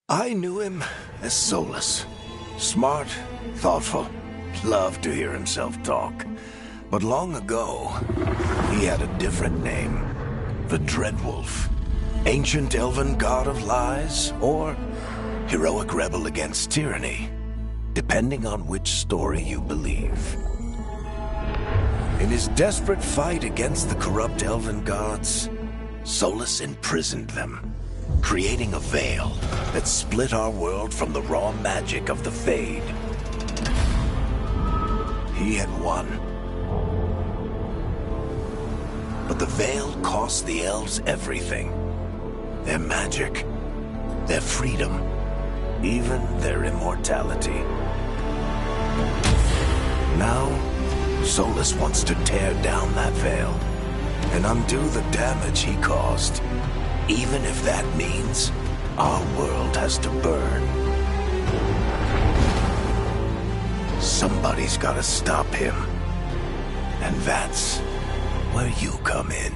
I knew him as Solus. Smart, thoughtful, loved to hear himself talk. But long ago, he had a different name. The Dreadwolf. Ancient elven god of lies, or heroic rebel against tyranny, depending on which story you believe. In his desperate fight against the corrupt elven gods, Solus imprisoned them, creating a veil that split our world from the raw magic of the Fade. He had won. But the veil cost the elves everything. Their magic, their freedom, even their immortality. Now, Solus wants to tear down that veil and undo the damage he caused, even if that means our world has to burn. Somebody's gotta stop him, and that's where you come in.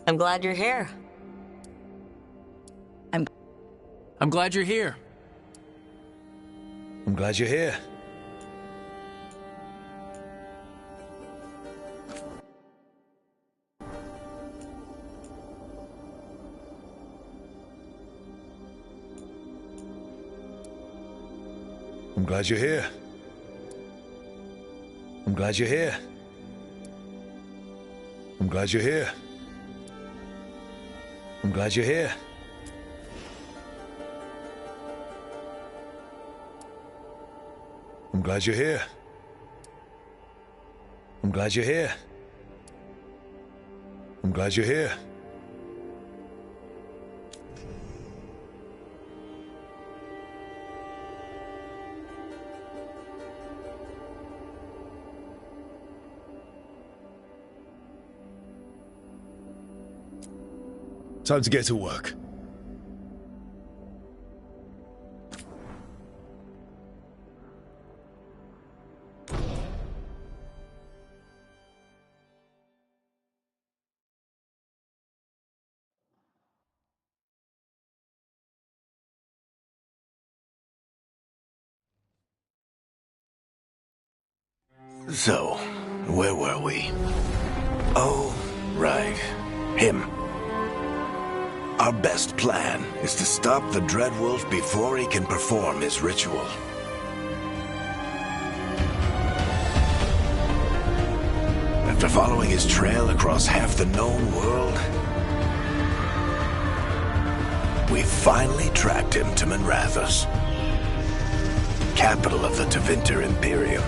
I'm glad you're here. I'm glad you're here. I'm glad you're here. I'm glad you're here. I'm glad you're here. I'm glad you're here. I'm glad you're here. I'm glad you're here. I'm glad you're here. I'm glad you're here. Time to get to work. So, where were we? Oh, right. Him. Our best plan is to stop the Dreadwolf before he can perform his ritual. After following his trail across half the known world, we finally tracked him to Manrathus, capital of the Tevinter Imperium.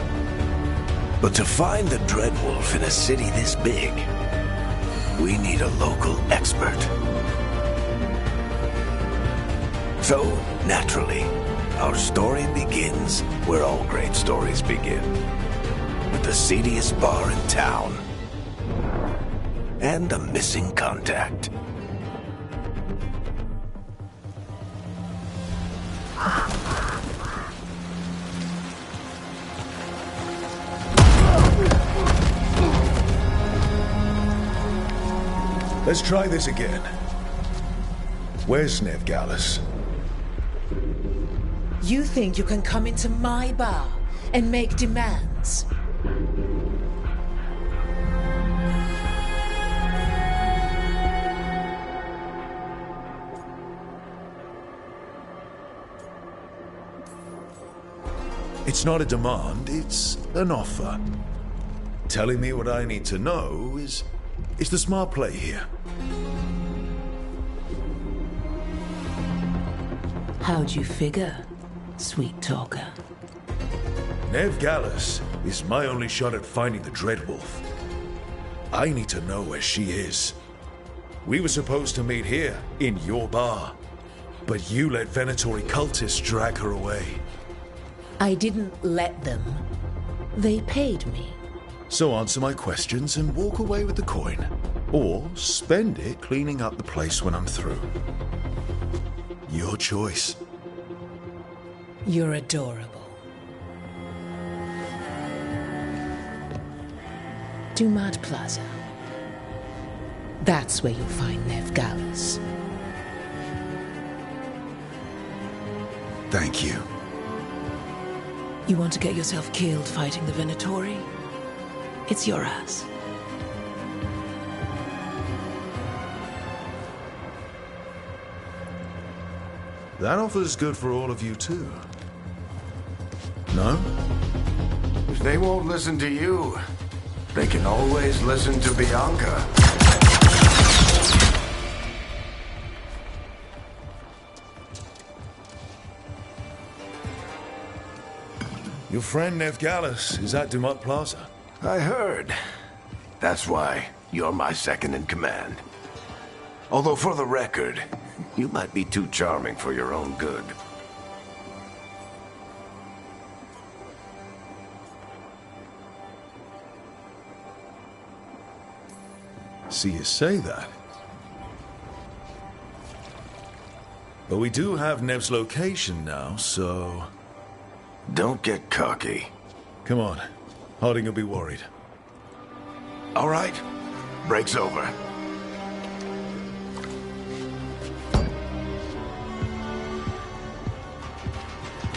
But to find the Dreadwolf in a city this big, we need a local expert. So, naturally, our story begins where all great stories begin. With the seediest bar in town. And a missing contact. Let's try this again. Where's Nevgalus? You think you can come into my bar and make demands? It's not a demand, it's an offer. Telling me what I need to know is the smart play here. How'd you figure, sweet talker? Nevgalus is my only shot at finding the Dreadwolf. I need to know where she is. We were supposed to meet here, in your bar. But you let Venatori cultists drag her away. I didn't let them. They paid me. So answer my questions and walk away with the coin. Or spend it cleaning up the place when I'm through. Your choice. You're adorable. Dumad Plaza. That's where you'll find Nevgalus. Thank you. You want to get yourself killed fighting the Venatori? It's your ass. That offer's good for all of you too. No? If they won't listen to you, they can always listen to Bianca. Your friend Nevgalus is at Dumad Plaza. I heard. That's why you're my second in command. Although for the record, you might be too charming for your own good. See you say that. But we do have Nev's location now, so... Don't get cocky. Come on. Harding will be worried. All right. Break's over.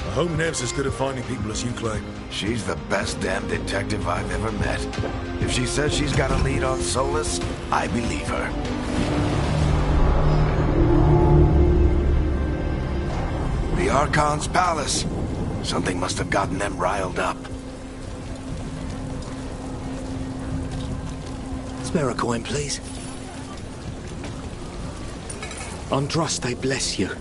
I hope Nev's as good at finding people as you claim. She's the best damn detective I've ever met. If she says she's got a lead on Solus, I believe her. The Archon's palace. Something must have gotten them riled up. Spare a coin, please. Andraste bless you.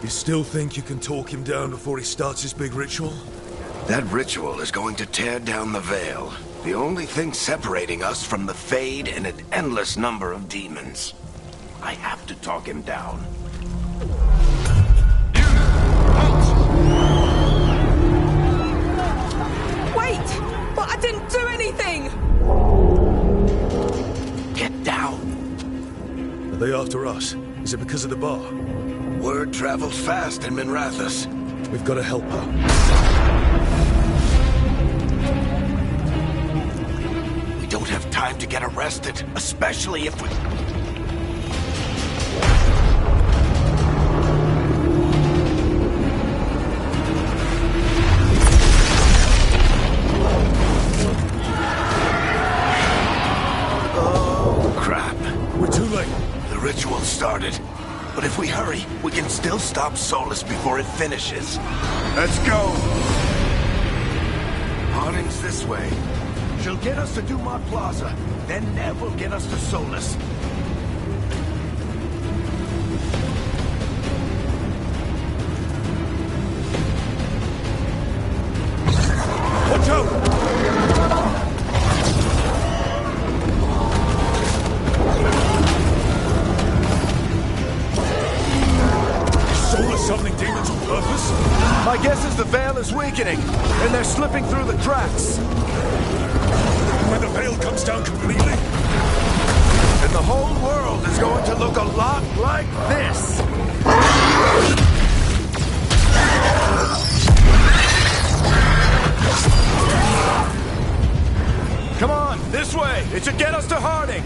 You still think you can talk him down before he starts his big ritual? That ritual is going to tear down the Veil. The only thing separating us from the Fade and an endless number of demons. I have to talk him down. Wait! But I didn't do anything! Get down. Are they after us? Is it because of the bar? Word travels fast in Minrathous. We've got to help her. We don't have time to get arrested, especially if we... Oh, crap. We're too late. The ritual started. But if we hurry, we can still stop Solus before it finishes. Let's go! Harding's this way. She'll get us to Dumont Plaza. Then Nev will get us to Solus. Watch out! Summoning demons on purpose? My guess is the Veil is weakening, and they're slipping through the cracks. When the Veil comes down completely? And the whole world is going to look a lot like this. Come on, this way. It should get us to Harding.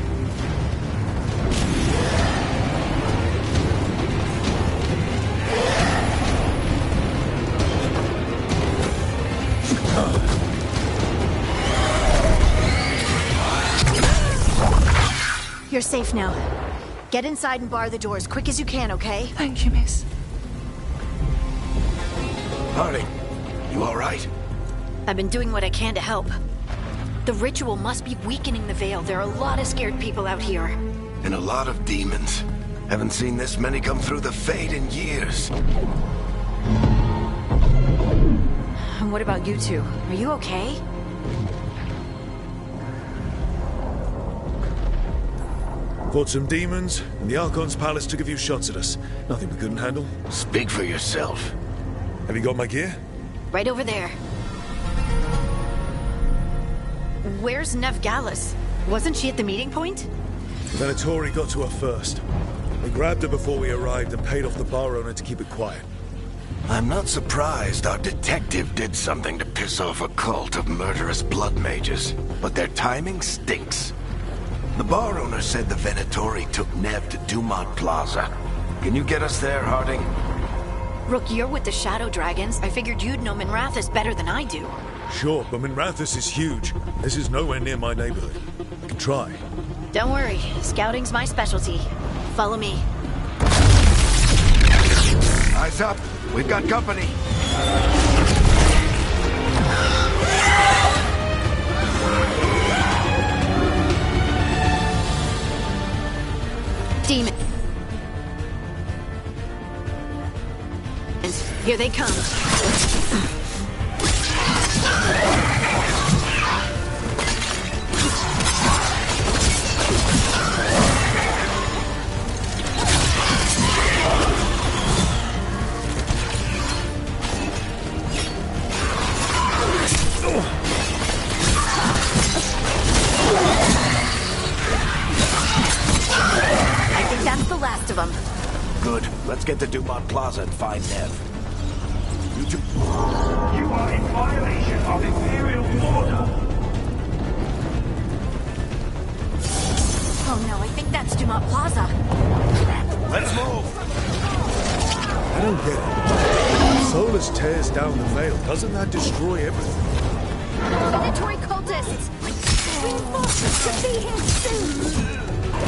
You're safe now. Get inside and bar the door as quick as you can, okay? Thank you, miss. Harding, you all right? I've been doing what I can to help. The ritual must be weakening the Veil. There are a lot of scared people out here. And a lot of demons. Haven't seen this many come through the Fade in years. And what about you two? Are you okay? Fought some demons, and the Archon's palace took a few shots at us. Nothing we couldn't handle. Speak for yourself. Have you got my gear? Right over there. Where's Nev Gallus? Wasn't she at the meeting point? The Venatori got to her first. They grabbed her before we arrived and paid off the bar owner to keep it quiet. I'm not surprised our detective did something to piss off a cult of murderous blood mages, but their timing stinks. The bar owner said the Venatori took Nev to Dumont Plaza. Can you get us there, Harding? Rook, you're with the Shadow Dragons. I figured you'd know Minrathous better than I do. Sure, but Minrathous is huge. This is nowhere near my neighborhood. I can try. Don't worry, scouting's my specialty. Follow me. Eyes up. We've got company. Demons. Here they come. I think that's the last of them. Good. Let's get to Dumont Plaza and find Nev. You two... You are in violation of Imperial order. Oh no, I think That's Dumont Plaza. Let's move! I don't get it. Solus tears down the veil. Doesn't that destroy everything? Predatory cultists! Reinforcements should be here soon!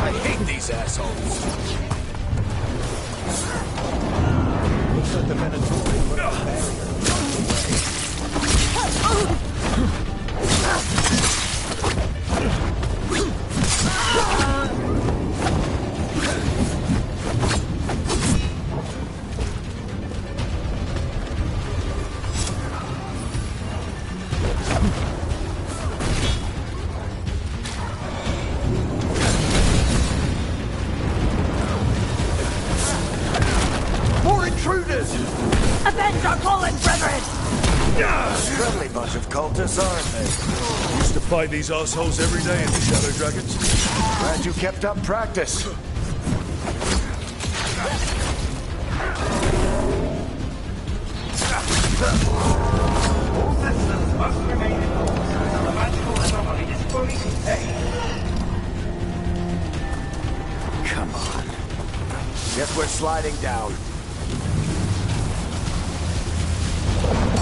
I hate these assholes. Looks like the Venatori put up a barrier. More intruders! Avenge our fallen brethren! Friendly bunch of cultists, aren't they? Used to fight these assholes every day in the Shadow Dragons. Glad you kept up practice. All systems must remain in order until the magical anomaly is fully contained. Come on. Guess we're sliding down.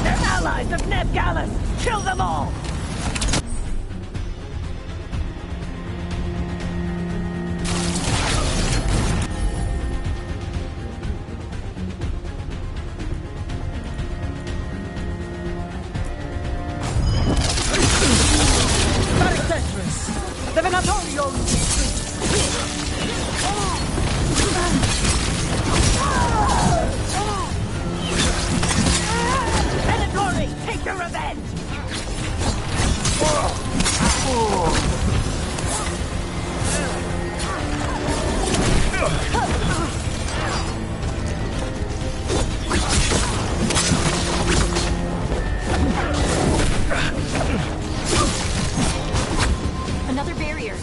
They're allies of Ned Gallus! Kill them all! The Venatorium! Venatori, take your revenge! Another barrier.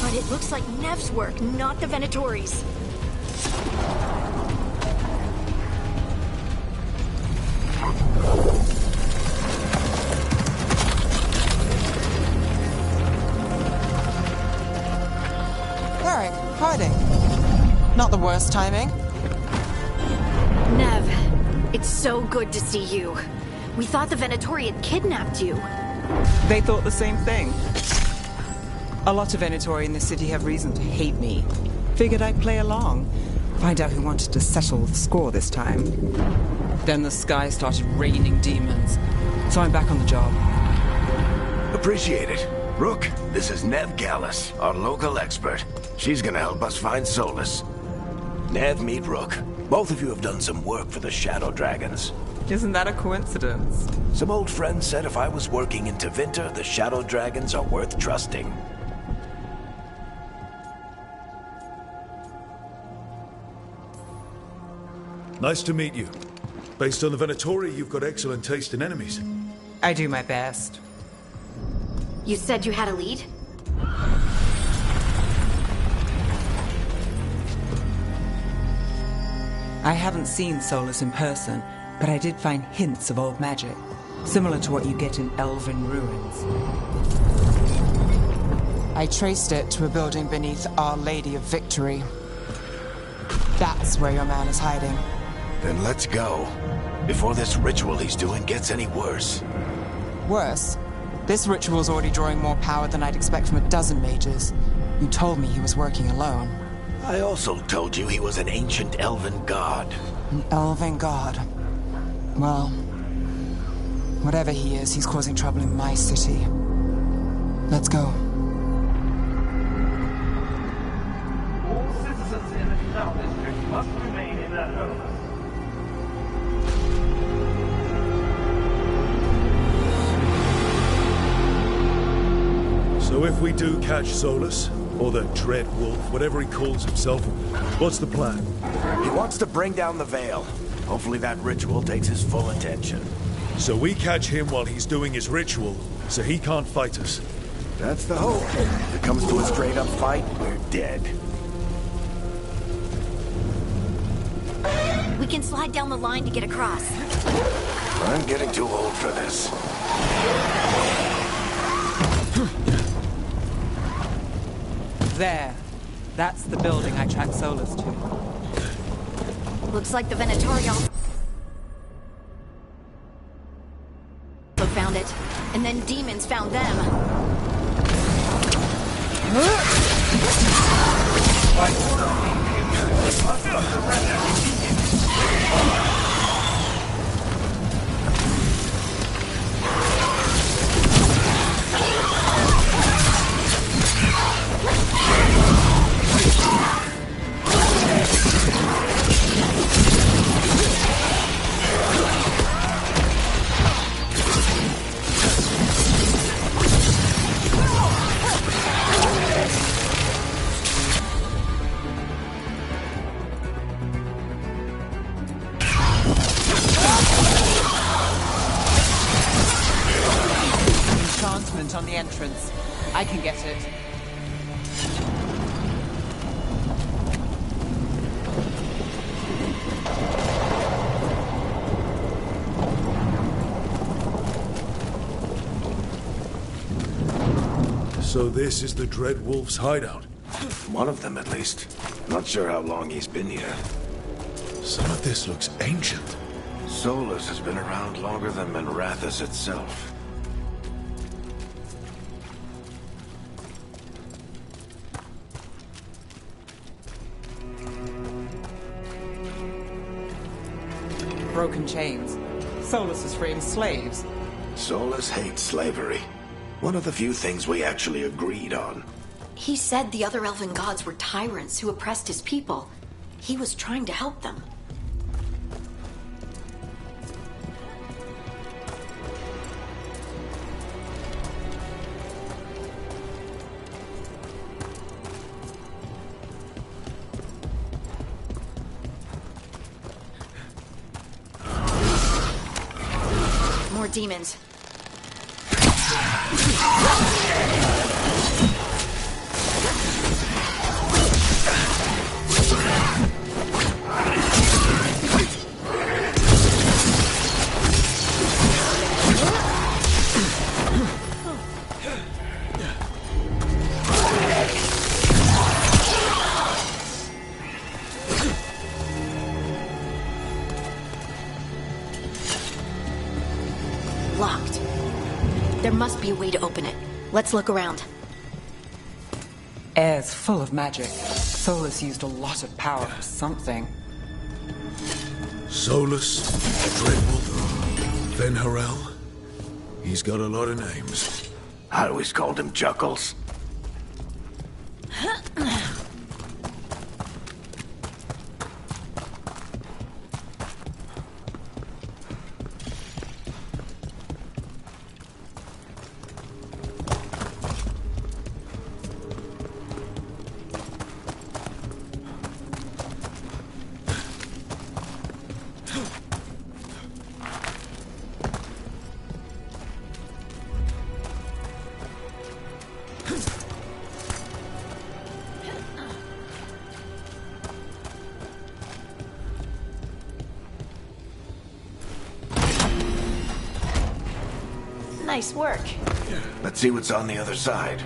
But it looks like Nev's work, not the Venatori's. Eric, hiding. Not the worst timing. Nev, it's so good to see you. We thought the Venatori had kidnapped you. They thought the same thing. A lot of Venatori in the city have reason to hate me. Figured I'd play along. Find out who wanted to settle the score this time. Then the sky started raining demons. So I'm back on the job. Appreciate it. Rook, this is Nev Gallus, our local expert. She's gonna help us find Solus. Nev, meet Rook. Both of you have done some work for the Shadow Dragons. Isn't that a coincidence? Some old friends said if I was working in Tevinter, the Shadow Dragons are worth trusting. Nice to meet you. Based on the Venatori, you've got excellent taste in enemies. I do my best. You said you had a lead? I haven't seen Solus in person, but I did find hints of old magic, similar to what you get in elven ruins. I traced it to a building beneath Our Lady of Victory. That's where your man is hiding. Then let's go. Before this ritual he's doing gets any worse. Worse, this ritual's already drawing more power than I'd expect from a dozen mages. You told me he was working alone. I also told you he was an ancient elven god. An elven god. Well, whatever he is, he's causing trouble in my city. Let's go. All citizens in the Canal District must remain in their homes. So if we do catch Solus, or the Dread Wolf, whatever he calls himself, what's the plan? He wants to bring down the veil. Hopefully that ritual takes his full attention. So we catch him while he's doing his ritual, so he can't fight us. That's the hope. If it comes to a straight-up fight, we're dead. We can slide down the line to get across. I'm getting too old for this. There. That's the building I tracked Solus to. Looks like the Venatori also found it, and then demons found them. On the entrance. I can get it. So this is the Dread Wolf's hideout? One of them, at least. Not sure how long he's been here. Some of this looks ancient. Solus has been around longer than Minrathous itself. Broken chains. Solus is freeing slaves. Solus hates slavery. One of the few things we actually agreed on. He said the other elven gods were tyrants who oppressed his people. He was trying to help them. More demons. Locked. There must be a way to open it. Let's look around. Air's full of magic. Solus used a lot of power for something. Solus, Dreadwolf, Venharel. He's got a lot of names. I always called him Chuckles. Nice work. Let's see what's on the other side.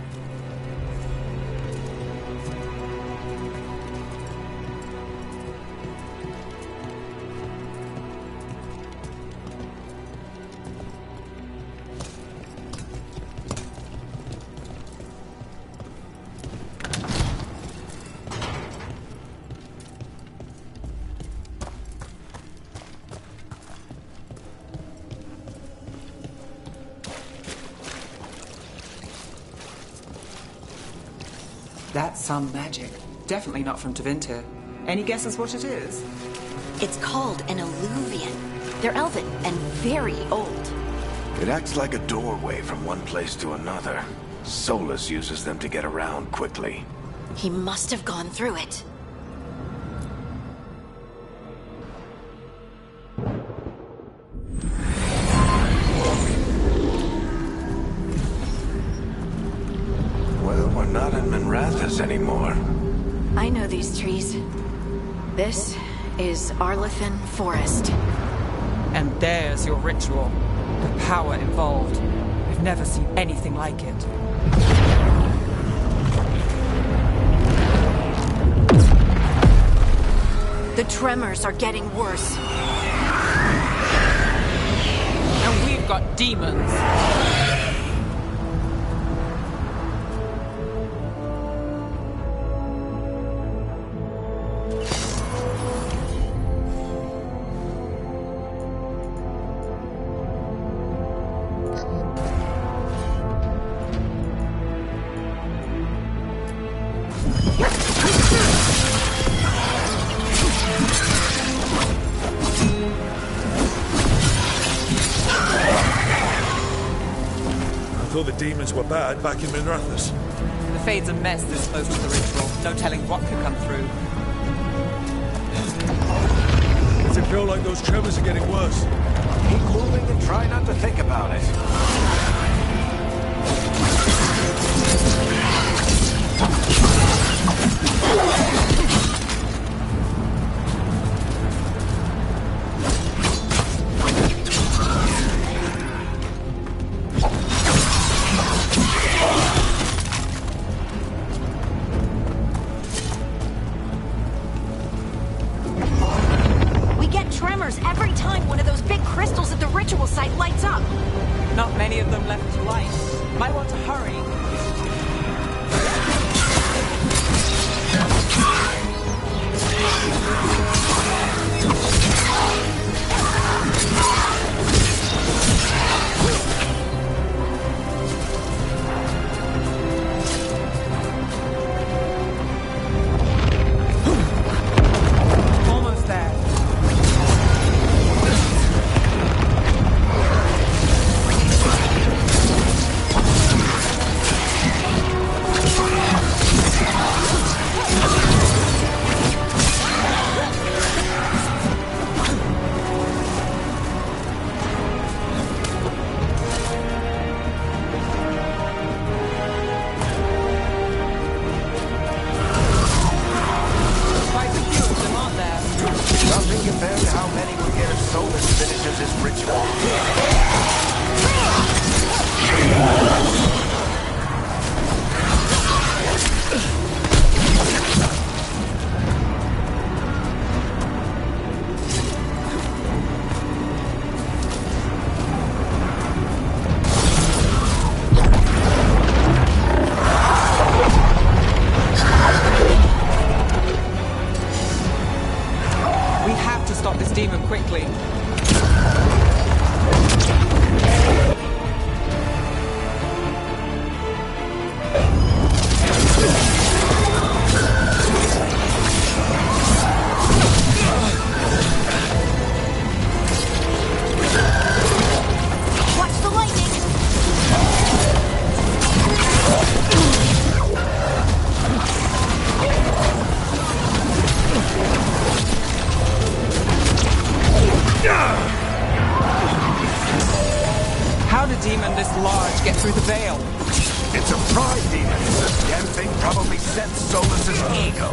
That's some magic. Definitely not from Tevinter. Any guesses what it is? It's called an alluvian. They're elven and very old. It acts like a doorway from one place to another. Solus uses them to get around quickly. He must have gone through it. Well, we're not in Minrathous anymore. I know these trees. This is Arlethan Forest. And there's your ritual. The power involved. I've never seen anything like it. tremors are getting worse. And we've got demons. I thought the demons were bad back in Minrathous. The Fade's a mess this close to the ritual. No telling what could come through. Does it feel like those tremors are getting worse? Keep moving and try not to think about it. Every time one of those big crystals at the ritual site lights up. Not many of them left to light. Might want to hurry. Almost there. Nothing compared to how many will get if Solus finishes his ritual. We have to stop this demon quickly. Watch the lightning! How did a demon this large get through the veil? It's a pride demon. The damn thing probably sensed Solus's ego.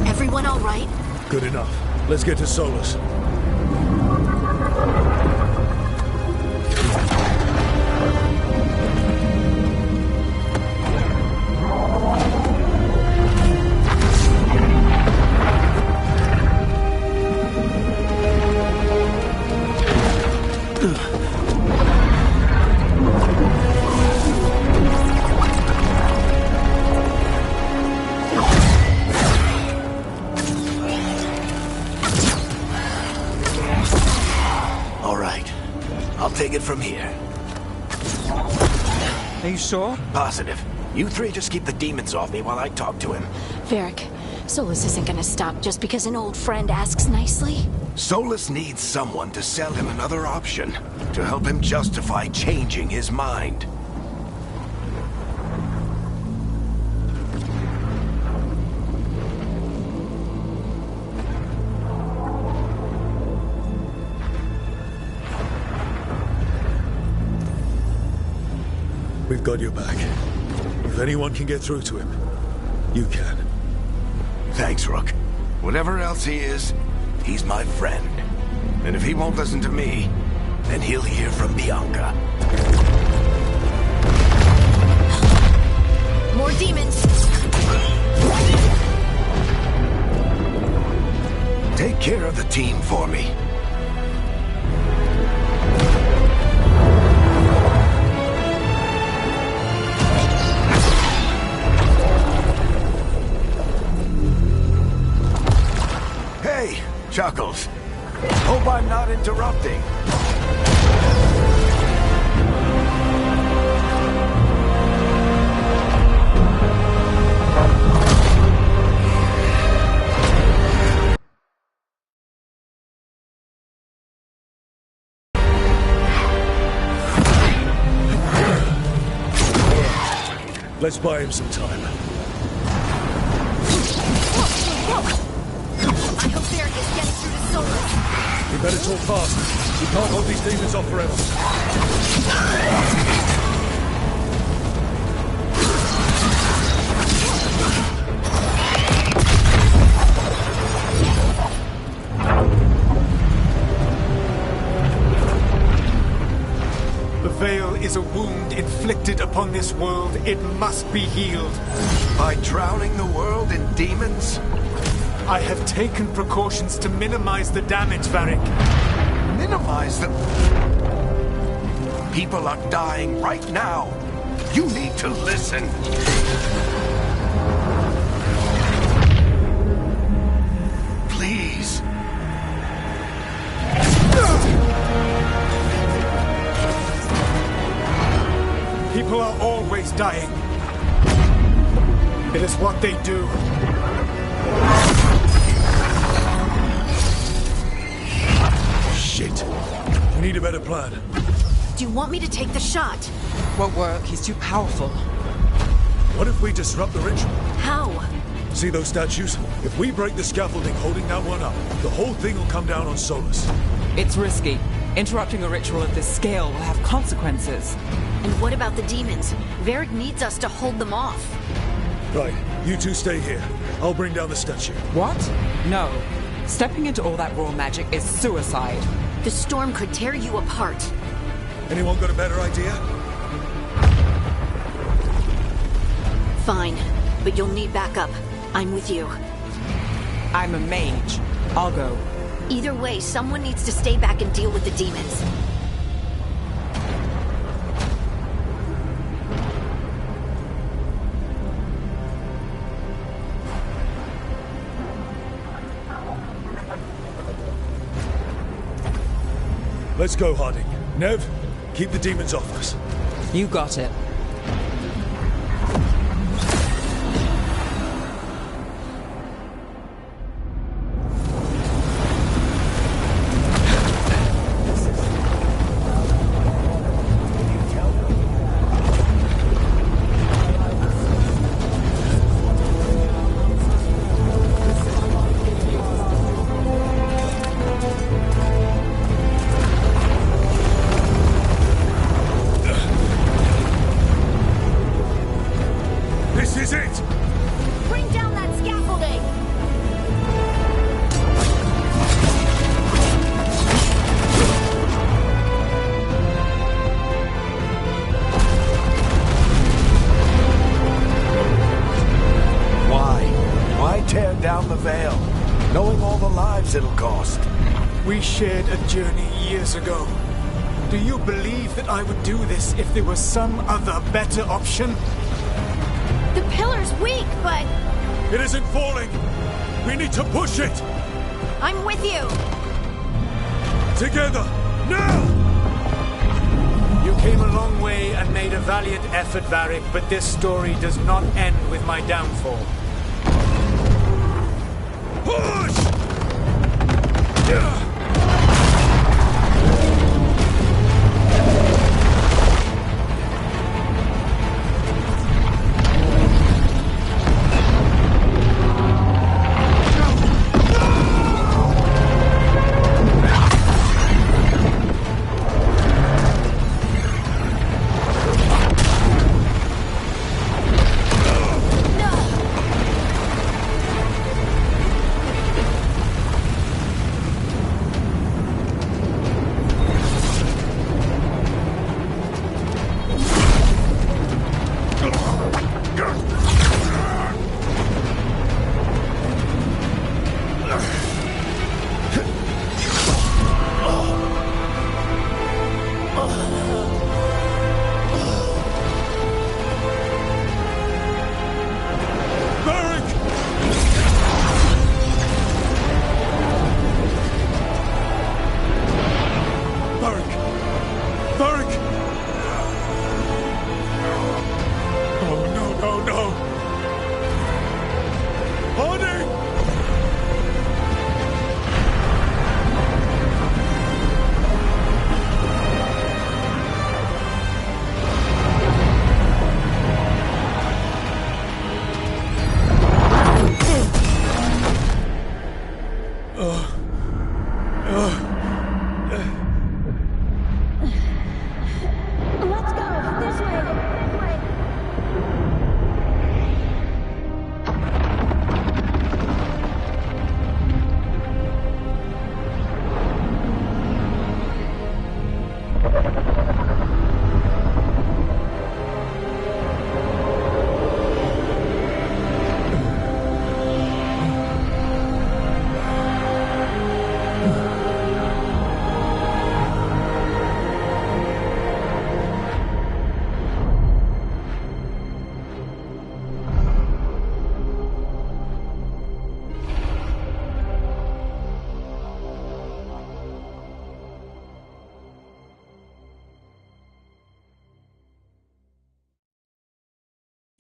Everyone all right? Good enough. Let's get to Solus. All right. I'll take it from here. Are you sure? Positive. You three just keep the demons off me while I talk to him. Varric, Solus isn't gonna stop just because an old friend asks nicely. Solus needs someone to sell him another option, to help him justify changing his mind. We've got your back. If anyone can get through to him, you can. Thanks, Rook. Whatever else he is, he's my friend. And if he won't listen to me, then he'll hear from Bianca. More demons! Take care of the team for me. Hey, Chuckles. Hope I'm not interrupting. Let's buy him some time. I hope Barrick is getting through to Solus. We better talk fast. We can't hold these demons off forever. The veil is a wound inflicted upon this world. It must be healed. By drowning the world in demons? I have taken precautions to minimize the damage, Varric. Minimize them? People are dying right now. You need to listen. Please. People are always dying. It is what they do. Shit. We need a better plan. Do you want me to take the shot? Won't work. He's too powerful. What if we disrupt the ritual? How? See those statues? If we break the scaffolding holding that one up, the whole thing will come down on Solus. It's risky. Interrupting a ritual of this scale will have consequences. And what about the demons? Varric needs us to hold them off. Right, you two stay here. I'll bring down the statue. What? No. Stepping into all that raw magic is suicide. The storm could tear you apart. Anyone got a better idea? Fine, but you'll need backup. I'm with you. I'm a mage. I'll go. Either way, someone needs to stay back and deal with the demons. Let's go, Harding. Nev, keep the demons off us. You got it. Down the veil, knowing all the lives it'll cost. We shared a journey years ago. Do you believe that I would do this if there was some other better option? The pillar's weak, but... It isn't falling! We need to push it! I'm with you! Together! Now! You came a long way and made a valiant effort, Varric, but this story does not end with my downfall. Push!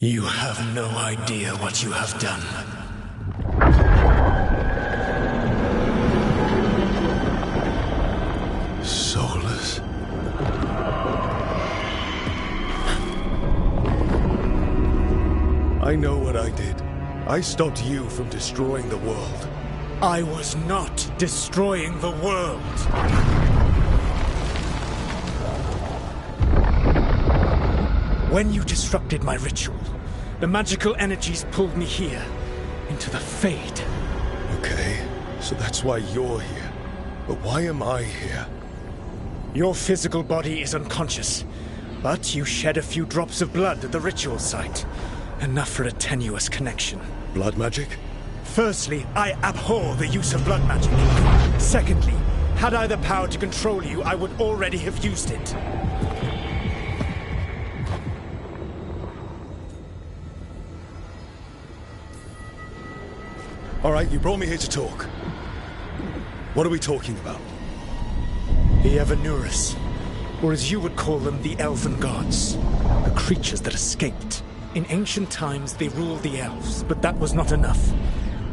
You have no idea what you have done. Soulless. I know what I did. I stopped you from destroying the world. I was not destroying the world. When you disrupted my ritual, the magical energies pulled me here, into the Fade. Okay, so that's why you're here. But why am I here? Your physical body is unconscious, but you shed a few drops of blood at the ritual site. Enough for a tenuous connection. Blood magic? Firstly, I abhor the use of blood magic. Secondly, had I the power to control you, I would already have used it. All right, you brought me here to talk. What are we talking about? The Evanurus, or as you would call them, the Elven Gods. The creatures that escaped. In ancient times, they ruled the elves, but that was not enough.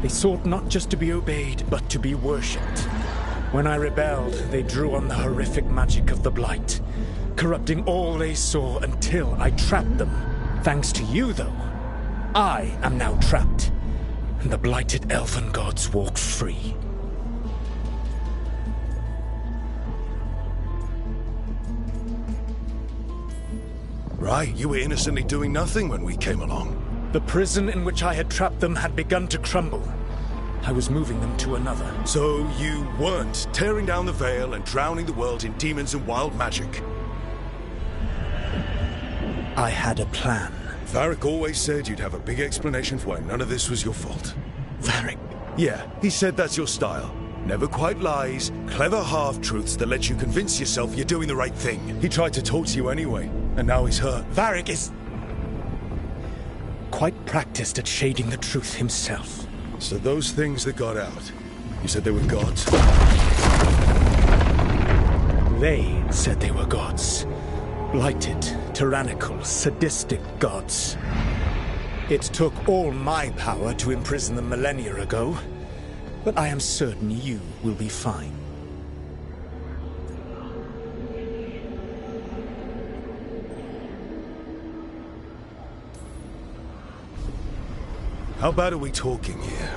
They sought not just to be obeyed, but to be worshipped. When I rebelled, they drew on the horrific magic of the Blight, corrupting all they saw until I trapped them. Thanks to you, though, I am now trapped, and the blighted Elven Gods walk free. Right, you were innocently doing nothing when we came along. The prison in which I had trapped them had begun to crumble. I was moving them to another. So you weren't tearing down the veil and drowning the world in demons and wild magic? I had a plan. Varric always said you'd have a big explanation for why none of this was your fault. Varric? Yeah, he said that's your style. Never quite lies, clever half-truths that let you convince yourself you're doing the right thing. He tried to talk to you anyway, and now he's hurt. Varric is quite practiced at shading the truth himself. So those things that got out, you said they were gods? They said they were gods. Blighted, tyrannical, sadistic gods. It took all my power to imprison them millennia ago, but I am certain you will be fine. How bad are we talking here?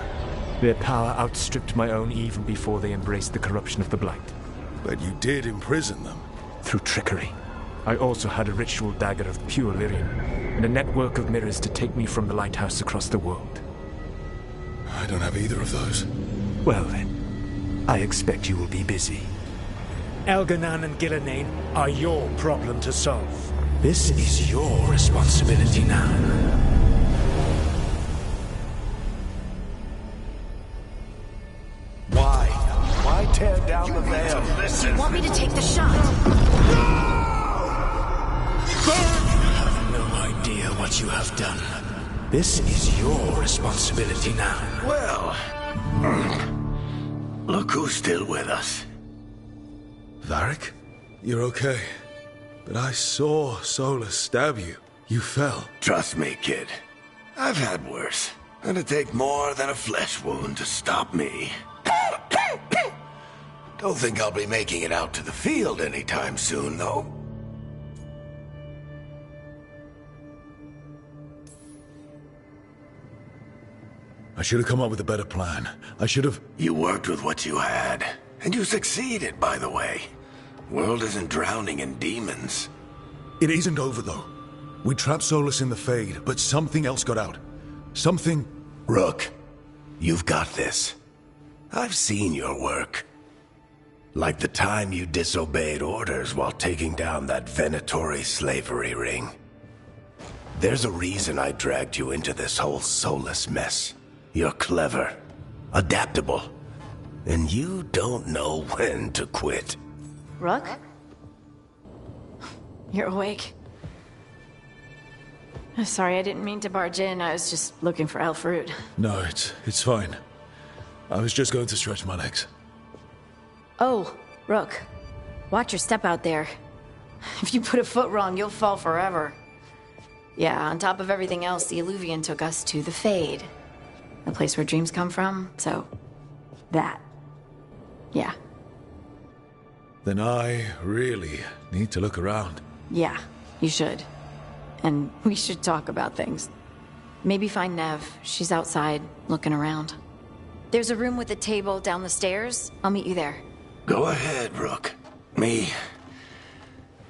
Their power outstripped my own even before they embraced the corruption of the Blight. But you did imprison them. Through trickery. I also had a ritual dagger of pure lyrium, and a network of mirrors to take me from the lighthouse across the world. I don't have either of those. Well then, I expect you will be busy. Elganan and Gillenane are your problem to solve. This is your responsibility now. Why tear down the veil? Do you want me to take the shot? You have no idea what you have done. This is your responsibility now. Well, look who's still with us. Varric? You're okay. But I saw Solus stab you. You fell. Trust me, kid. I've had worse. And it'd take more than a flesh wound to stop me. Don't think I'll be making it out to the field anytime soon, though. I should have come up with a better plan. I should have... You worked with what you had. And you succeeded, by the way. World isn't drowning in demons. It isn't over, though. We trapped Solus in the Fade, but something else got out. Something... Rook, you've got this. I've seen your work. Like the time you disobeyed orders while taking down that Venatori slavery ring. There's a reason I dragged you into this whole Solus mess. You're clever, adaptable, and you don't know when to quit. Rook? You're awake. Sorry, I didn't mean to barge in. I was just looking for Alfred. No, it's fine. I was just going to stretch my legs. Oh, Rook. Watch your step out there. If you put a foot wrong, you'll fall forever. Yeah, on top of everything else, the Illuvian took us to the Fade. The place where dreams come from, so... that. Yeah. Then I really need to look around. Yeah, you should. And we should talk about things. Maybe find Nev. She's outside, looking around. There's a room with a table down the stairs. I'll meet you there. Go ahead, Rook. Me...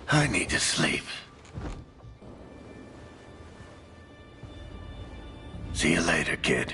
I need to sleep. See you later, kid.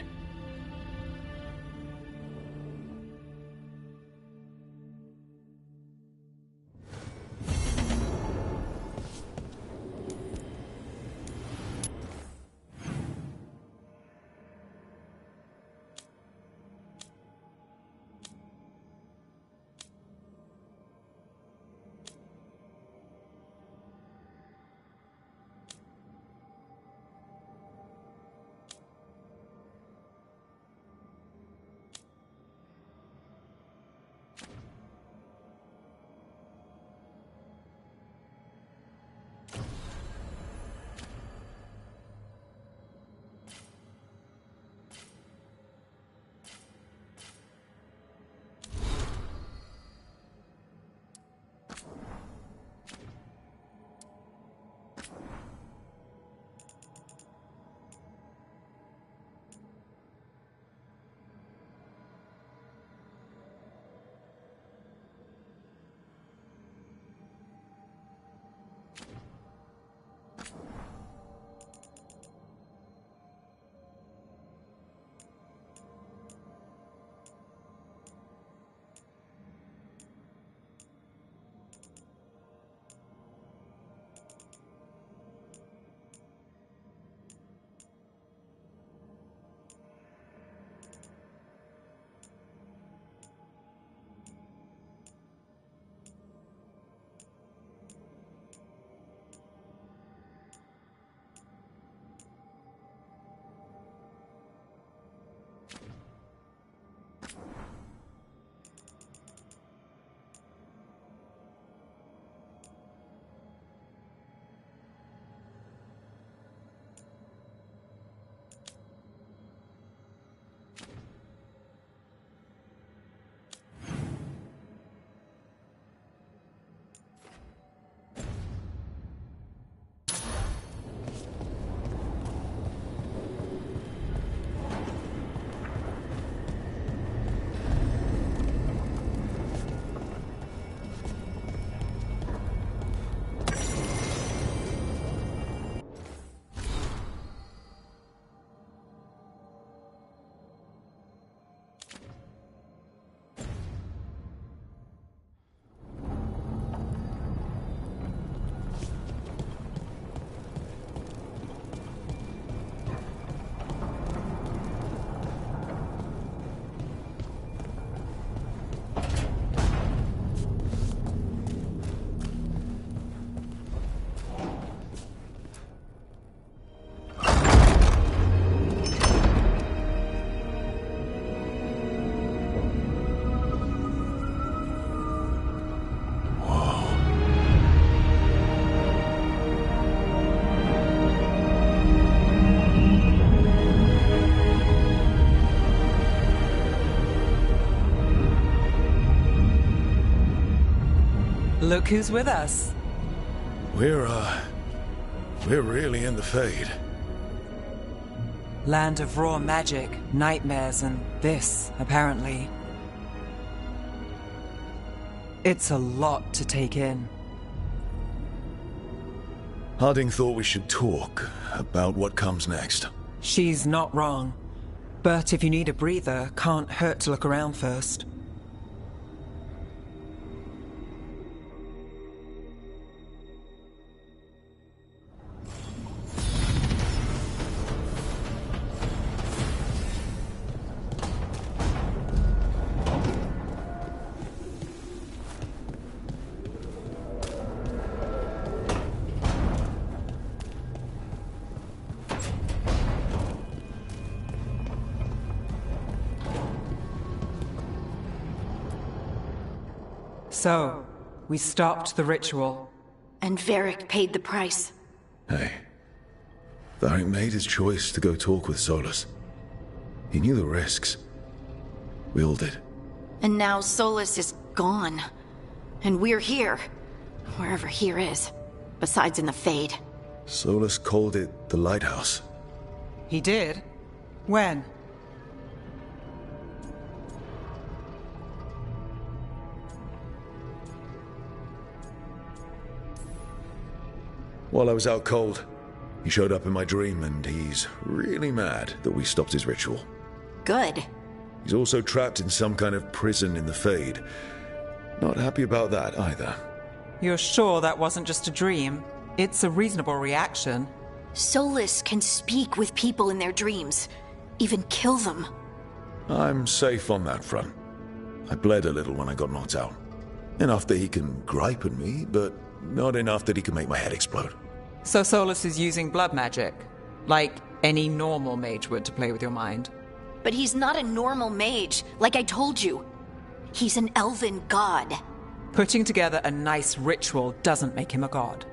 Look who's with us. We're really in the Fade. Land of raw magic, nightmares, and this, apparently. It's a lot to take in. Harding thought we should talk about what comes next. She's not wrong. But if you need a breather, can't hurt to look around first. So, we stopped the ritual. And Varric paid the price. Hey, Varric made his choice to go talk with Solus. He knew the risks. We all did. And now Solus is gone. And we're here. Wherever here is. Besides in the Fade. Solus called it the Lighthouse. He did? When? While I was out cold, he showed up in my dream, and he's really mad that we stopped his ritual. Good. He's also trapped in some kind of prison in the Fade. Not happy about that either. You're sure that wasn't just a dream? It's a reasonable reaction. Solus can speak with people in their dreams. Even kill them. I'm safe on that front. I bled a little when I got knocked out. Enough that he can gripe at me, but not enough that he can make my head explode. So Solus is using blood magic, like any normal mage would to play with your mind. But he's not a normal mage, like I told you. He's an elven god. Putting together a nice ritual doesn't make him a god.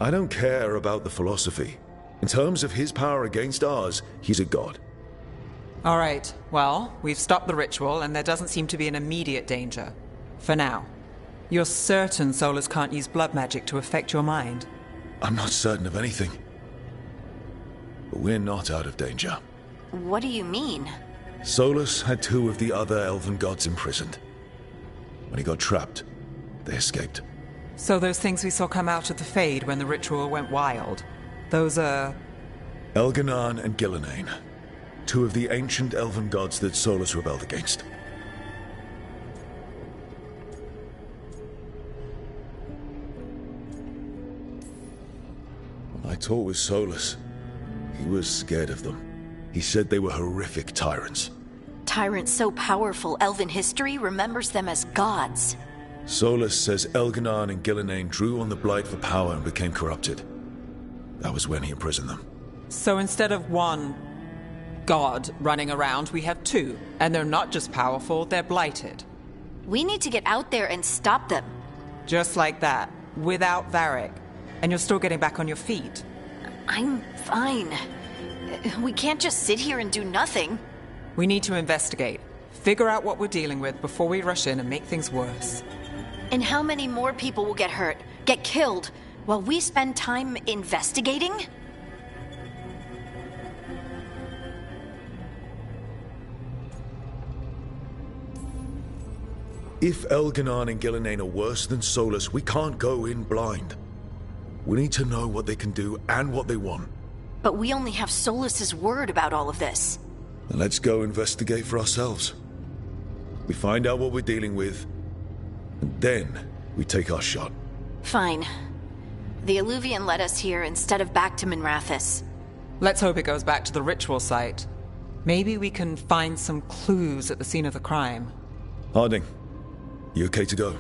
I don't care about the philosophy. In terms of his power against ours, he's a god. All right, well, we've stopped the ritual, and there doesn't seem to be an immediate danger. For now. You're certain Solus can't use blood magic to affect your mind? I'm not certain of anything. But we're not out of danger. What do you mean? Solus had 2 of the other elven gods imprisoned. When he got trapped, they escaped. So those things we saw come out of the Fade when the ritual went wild, those are... Elganan and Gillenane. 2 of the ancient elven gods that Solus rebelled against. When I talked with Solus, he was scared of them. He said they were horrific tyrants. Tyrants so powerful, elven history remembers them as gods. Solus says Elganan and Gillenane drew on the Blight for power and became corrupted. That was when he imprisoned them. So instead of 1 god running around, we have 2. And they're not just powerful, they're blighted. We need to get out there and stop them. Just like that, without Varric. And you're still getting back on your feet. I'm fine. We can't just sit here and do nothing. We need to investigate. Figure out what we're dealing with before we rush in and make things worse. And how many more people will get hurt, get killed, while we spend time investigating? If Elganan and Gillenane are worse than Solus, we can't go in blind. We need to know what they can do and what they want. But we only have Solus's word about all of this. Then let's go investigate for ourselves. We find out what we're dealing with, and then we take our shot. Fine. The Illuvian led us here instead of back to Minrathous. Let's hope it goes back to the ritual site. Maybe we can find some clues at the scene of the crime. Harding, you okay to go?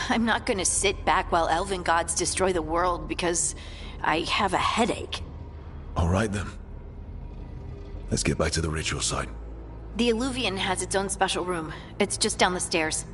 I'm not gonna sit back while elven gods destroy the world because I have a headache. All right then. Let's get back to the ritual site. The Illuvian has its own special room. It's just down the stairs.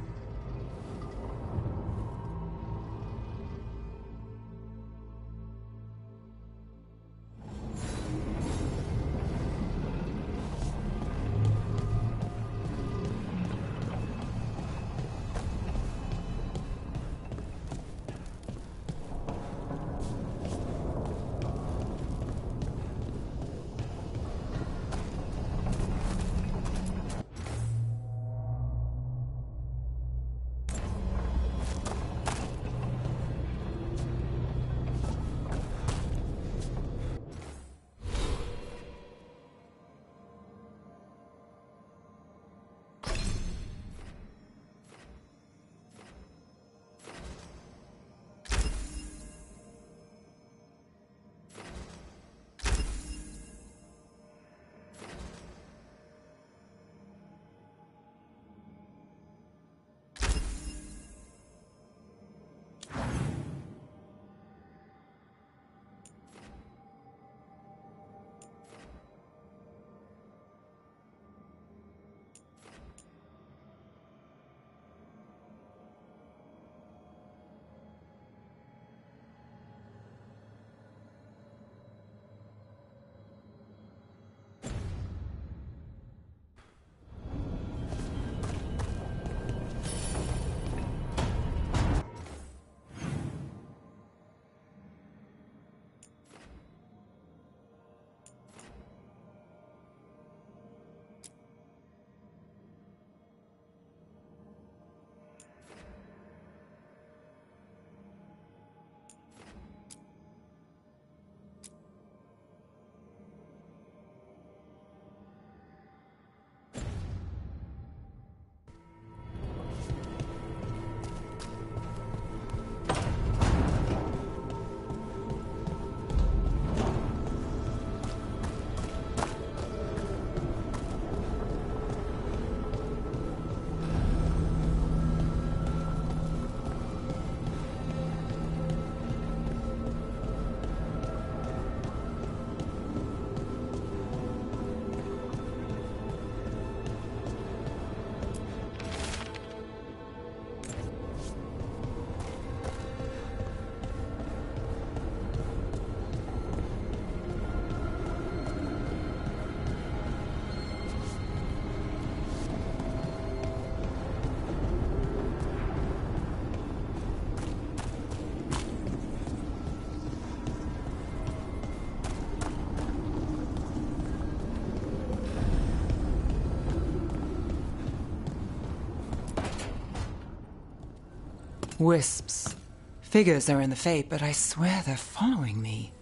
Wisps. Figures are in the fate, but I swear they're following me.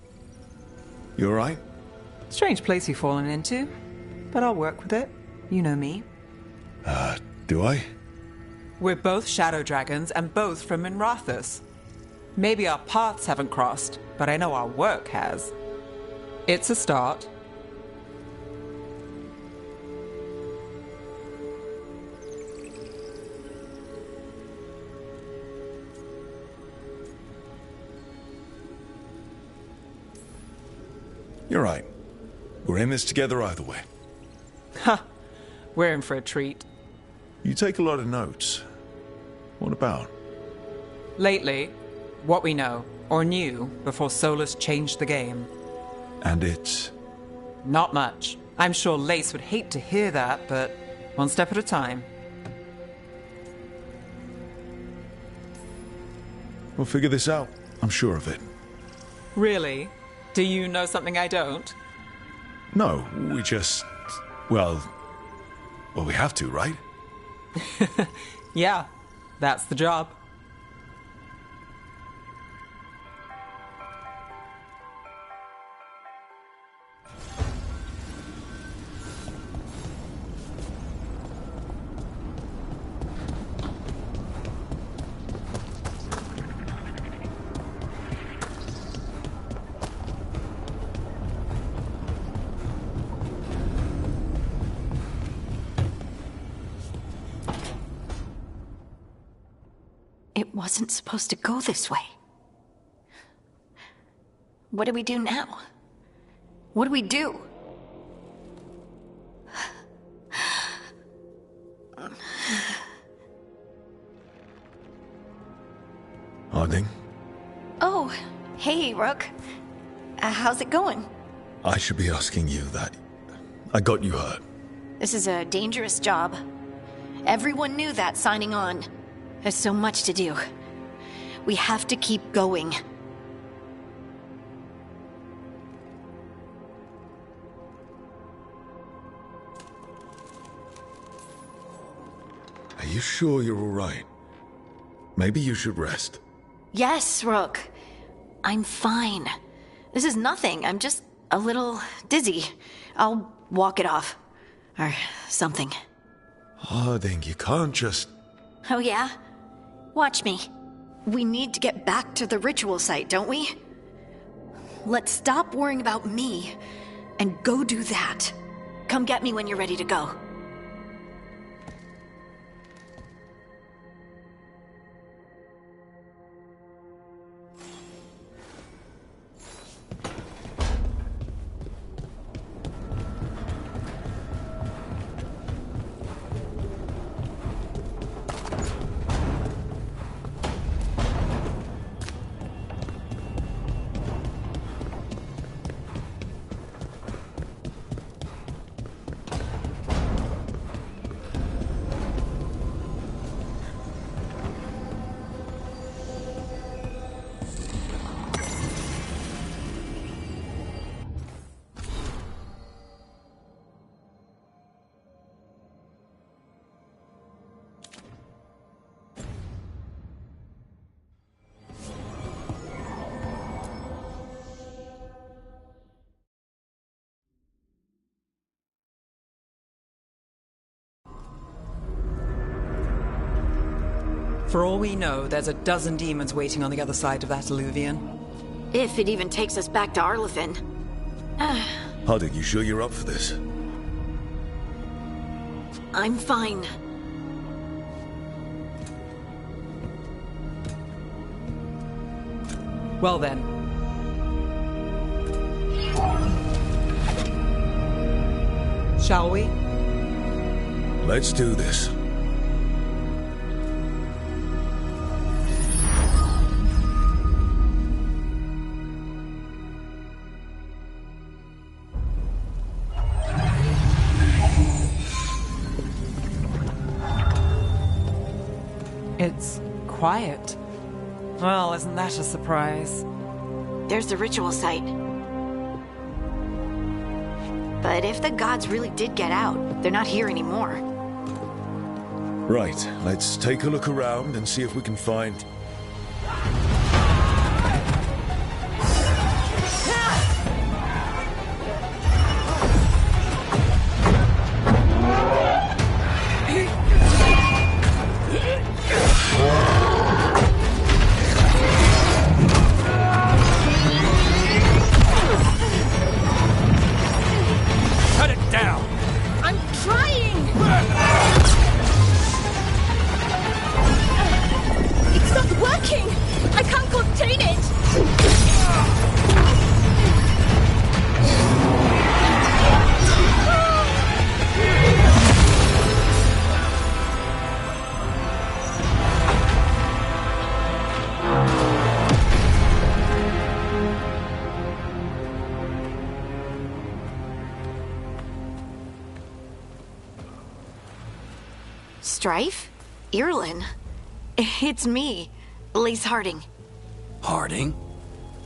You alright? Strange place you've fallen into, but I'll work with it. You know me. Do I? We're both shadow dragons and both from Minrathous. Maybe our paths haven't crossed, but I know our work has. It's a start. You're right. We're in this together either way. Ha! We're in for a treat. You take a lot of notes. What about? Lately, what we know, or knew, before Solus changed the game. And it's... Not much. I'm sure Lace would hate to hear that, but one step at a time. We'll figure this out. I'm sure of it. Really? Do you know something I don't? No, we just... Well, we have to, right? Yeah, that's the job. It wasn't supposed to go this way. What do we do now? What do we do? Harding? Oh, hey, Rook. How's it going? I should be asking you that. I got you hurt. This is a dangerous job. Everyone knew that signing on. There's so much to do. We have to keep going. Are you sure you're all right? Maybe you should rest. Yes, Rook. I'm fine. This is nothing. I'm just a little dizzy. I'll walk it off. Or something. Harding, you can't just... Oh, yeah? Watch me. We need to get back to the ritual site, don't we? Let's stop worrying about me and go do that. Come get me when you're ready to go. For all we know, there's a dozen demons waiting on the other side of that alluvion. If it even takes us back to Arlefin. Harding, you sure you're up for this? I'm fine. Well then. Shall we? Let's do this. It's quiet. Well, isn't that a surprise? There's the ritual site. But if the gods really did get out, they're not here anymore. Right, let's take a look around and see if we can find... Cut it down! I'm trying! It's not working! I can't contain it! Strife? Irlin? It's me, Lace Harding. Harding?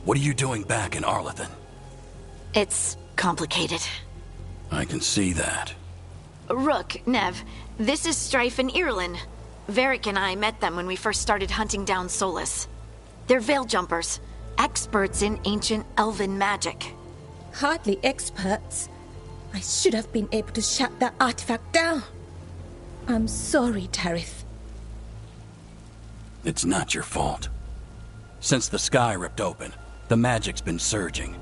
What are you doing back in Arlethan? It's complicated. I can see that. Rook, Nev, this is Strife and Irlin. Varric and I met them when we first started hunting down Solus. They're veil jumpers, experts in ancient elven magic. Hardly experts. I should have been able to shut that artifact down. I'm sorry, Tarith. It's not your fault. Since the sky ripped open, the magic's been surging.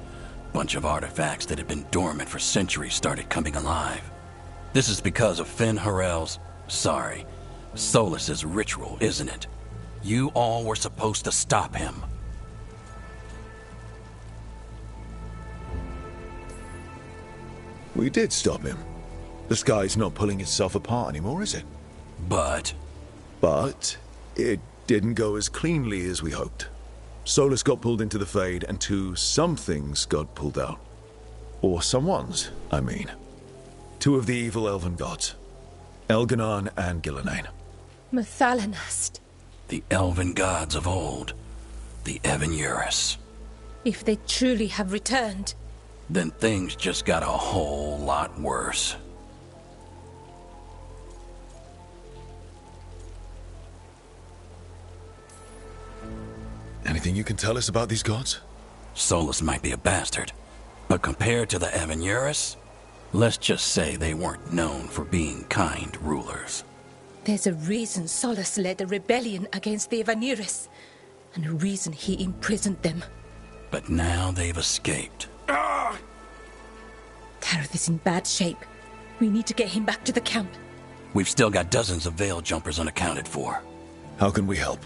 Bunch of artifacts that had been dormant for centuries started coming alive. This is because of Finn Harel's, Solus's ritual, isn't it? You all were supposed to stop him. We did stop him. The sky's not pulling itself apart anymore, is it? But it didn't go as cleanly as we hoped. Solus got pulled into the Fade, and some things got pulled out. Or someone's, I mean. Two of the evil elven gods. Elganon and Gillenane. Mathalanast. the elven gods of old, the Evan-Urus. If they truly have returned, Then things just got a whole lot worse. Anything you can tell us about these gods? Solus might be a bastard, but compared to the Evan-Urus, let's just say they weren't known for being kind rulers. there's a reason Solus led a rebellion against the Evan-Urus, and a reason he imprisoned them. But now they've escaped. Tareth is in bad shape. We need to get him back to the camp. We've still got dozens of veil jumpers unaccounted for. How can we help?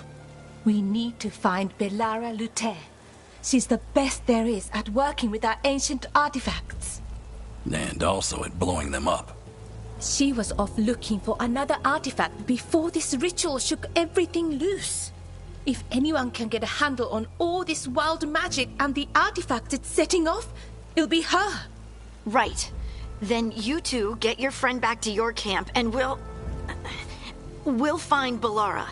We need to find Belara Luther. She's the best there is at working with our ancient artifacts. And also at blowing them up. She was off looking for another artifact before this ritual shook everything loose. If anyone can get a handle on all this wild magic and the artifacts it's setting off, it'll be her. Right. Then you two get your friend back to your camp and we'll find Belara.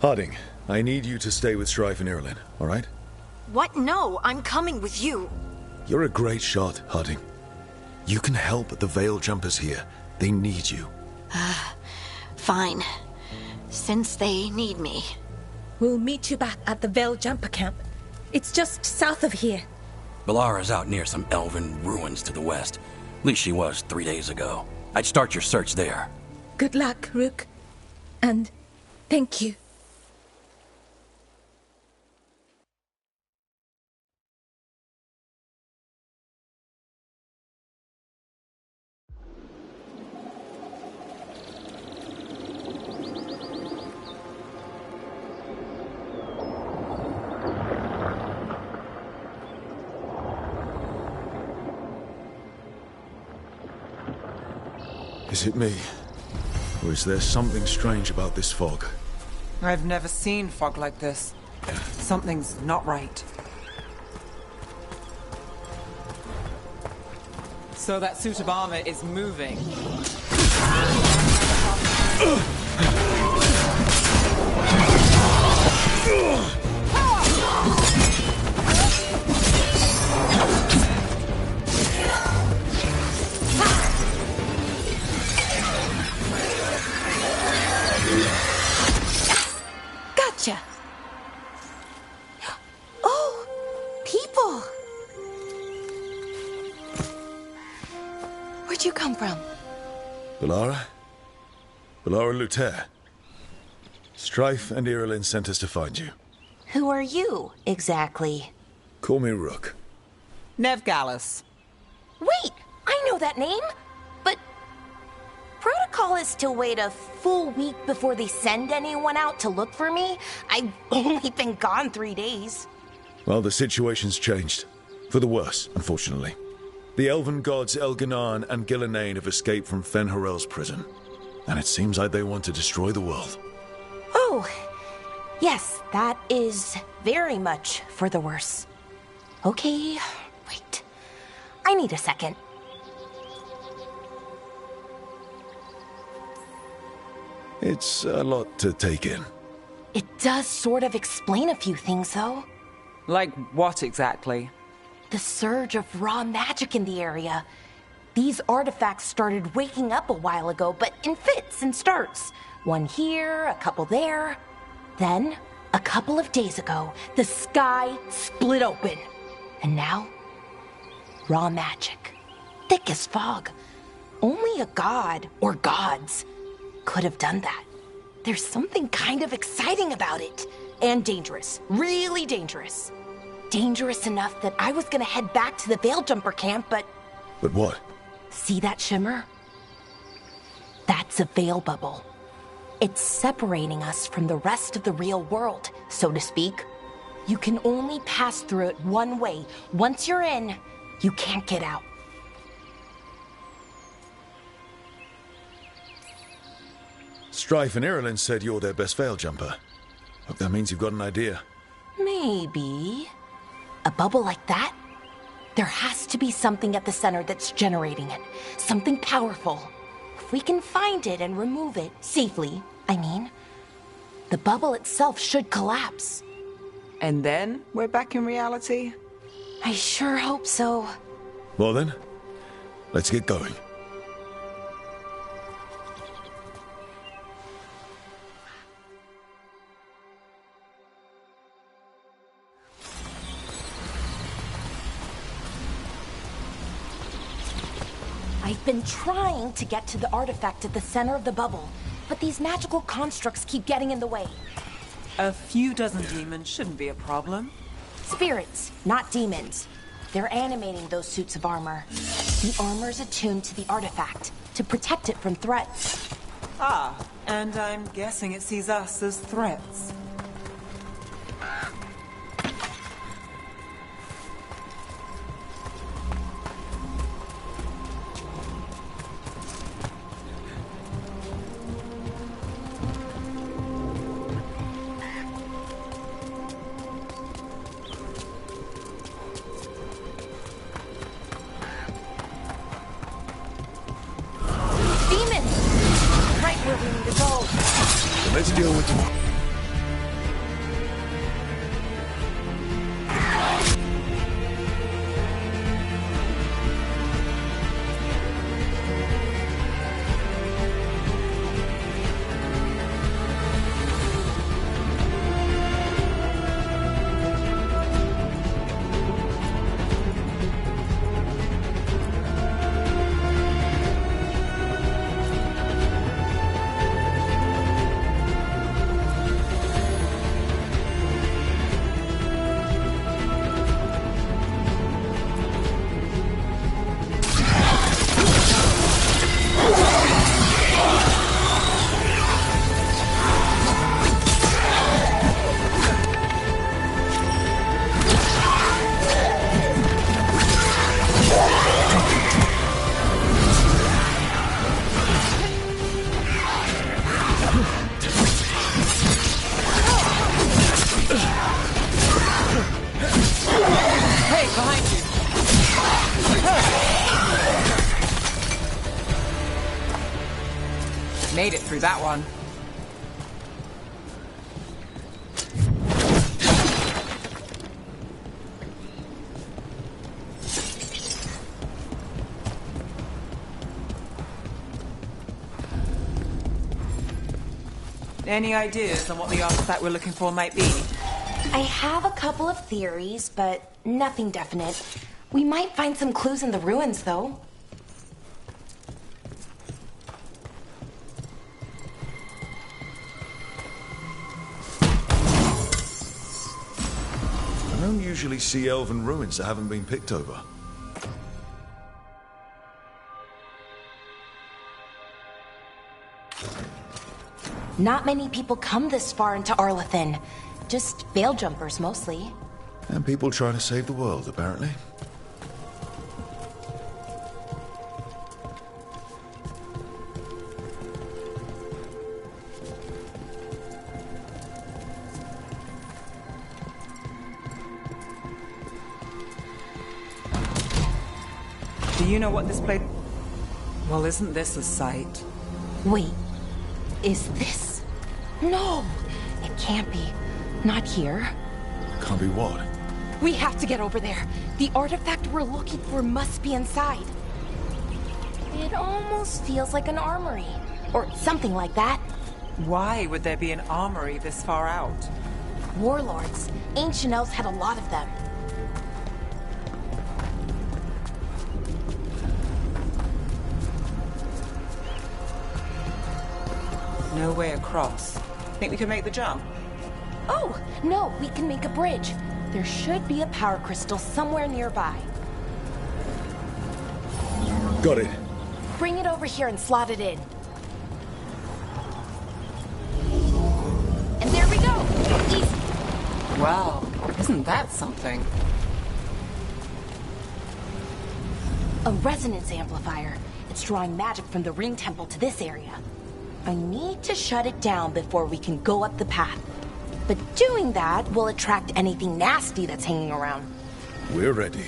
Harding, I need you to stay with Strife and Irulan, all right? What? No, I'm coming with you. You're a great shot, Harding. You can help the Veil Jumpers here. They need you. Fine. Since they need me. We'll meet you back at the Veil Jumper camp. It's just south of here. Belara's out near some elven ruins to the west. At least she was 3 days ago. I'd start your search there. Good luck, Rook. And thank you. Is it me? Or is there something strange about this fog? I've never seen fog like this. Something's not right. So that suit of armor is moving. Where'd you come from? Balara? Balara Luther. Strife and Irilyn sent us to find you. Who are you, exactly? Call me Rook. Nev Gallus. Wait! I know that name! But... Protocol is to wait a full week before they send anyone out to look for me? I've only been gone 3 days. Well, the situation's changed. For the worse, unfortunately. The elven gods Elganan and Gillenane have escaped from Fen'Harel's prison. And it seems like they want to destroy the world. Oh, yes, that is very much for the worse. Okay, wait. I need a second. It's a lot to take in. It does sort of explain a few things, though. Like what exactly? The surge of raw magic in the area. These artifacts started waking up a while ago, but in fits and starts. One here, a couple there. Then, a couple of days ago, the sky split open. And now, raw magic. Thick as fog. Only a god, or gods, could have done that. There's something kind of exciting about it. And dangerous. Really dangerous. Dangerous enough that I was gonna head back to the Veil Jumper camp, but... But what? See that shimmer? That's a veil bubble. It's separating us from the rest of the real world, so to speak. You can only pass through it one way. Once you're in, you can't get out. Strife and Irilyn said you're their best veil jumper. Hope that means you've got an idea. Maybe. A bubble like that? There has to be something at the center that's generating it. Something powerful. If we can find it and remove it, safely, I mean, the bubble itself should collapse. And then we're back in reality? I sure hope so. Well then, let's get going. I've been trying to get to the artifact at the center of the bubble, but these magical constructs keep getting in the way. A few dozen demons shouldn't be a problem. Spirits, not demons. They're animating those suits of armor. The armor's attuned to the artifact, to protect it from threats. Ah, and I'm guessing it sees us as threats. Let's deal with them. Made it through that one. Any ideas on what the artifact we're looking for might be? I have a couple of theories, but nothing definite. We might find some clues in the ruins, though. usually see elven ruins that haven't been picked over. Not many people come this far into Arlathan. Just veil jumpers, mostly. And people trying to save the world, apparently. Do you know what this place... Well, isn't this a sight? Wait, is this? No, it can't be. Not here. Can't be what? We have to get over there. The artifact we're looking for must be inside. It almost feels like an armory, or something like that. Why would there be an armory this far out? Warlords. Ancient elves had a lot of them. No way across. Think we can make the jump? Oh, no, we can make a bridge. There should be a power crystal somewhere nearby. Got it. Bring it over here and slot it in. And there we go! Easy! Wow, isn't that something? A resonance amplifier. It's drawing magic from the ring temple to this area. I need to shut it down before we can go up the path. But doing that will attract anything nasty that's hanging around. We're ready.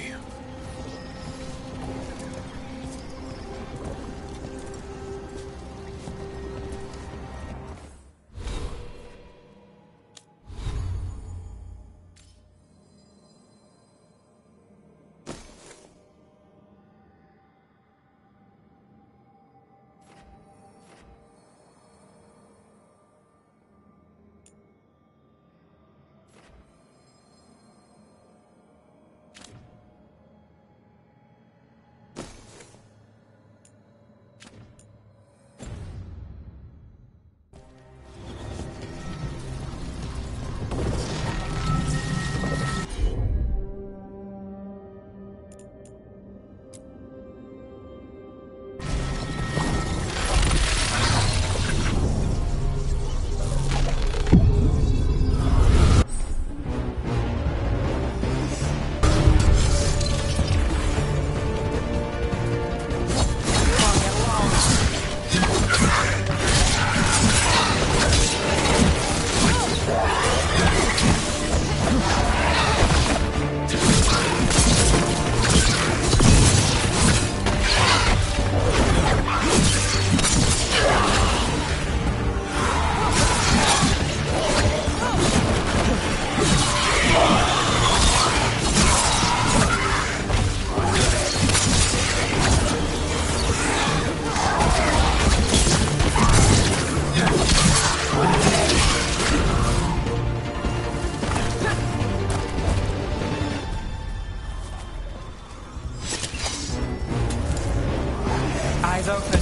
Eyes open.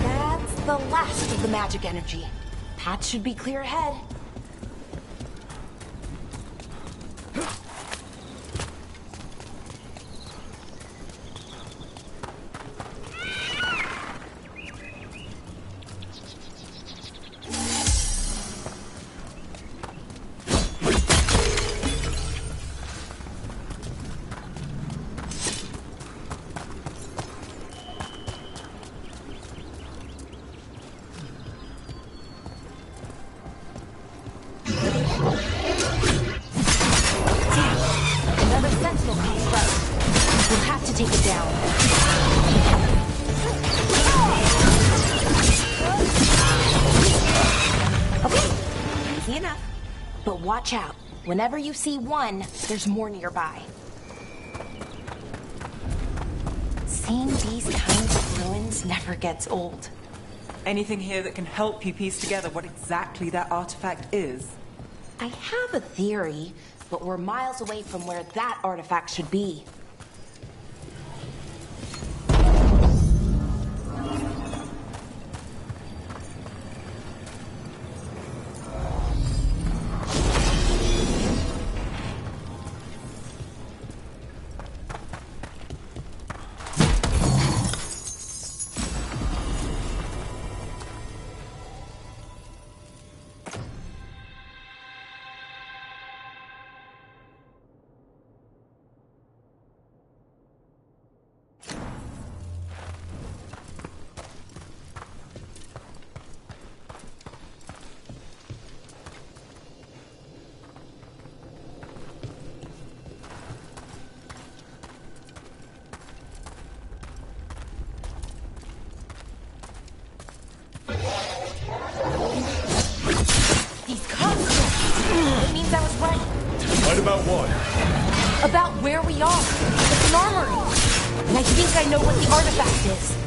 That's the last of the magic energy. Path should be clear ahead. Another sentinel comes right. We'll have to take it down. Okay, easy enough. But watch out. Whenever you see one, there's more nearby. Seeing these kinds of ruins never gets old. Anything here that can help you piece together what exactly that artifact is? I have a theory, but we're miles away from where that artifact should be. It means I was right. Right about what? About where we are. It's an armory. And I think I know what the artifact is.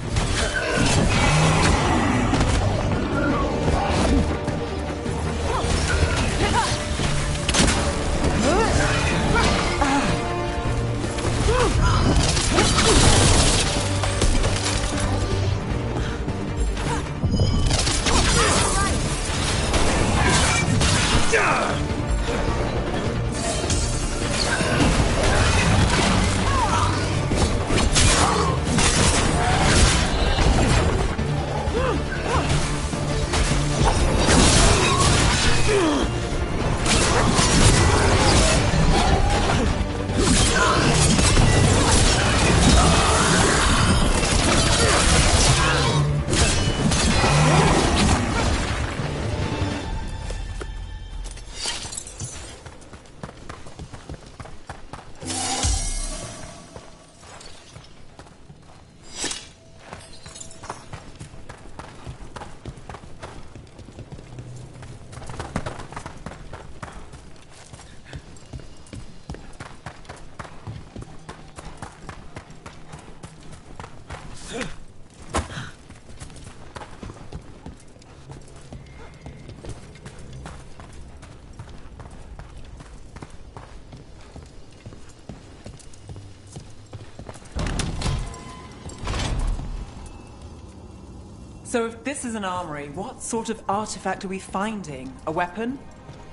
So if this is an armory, what sort of artifact are we finding? A weapon?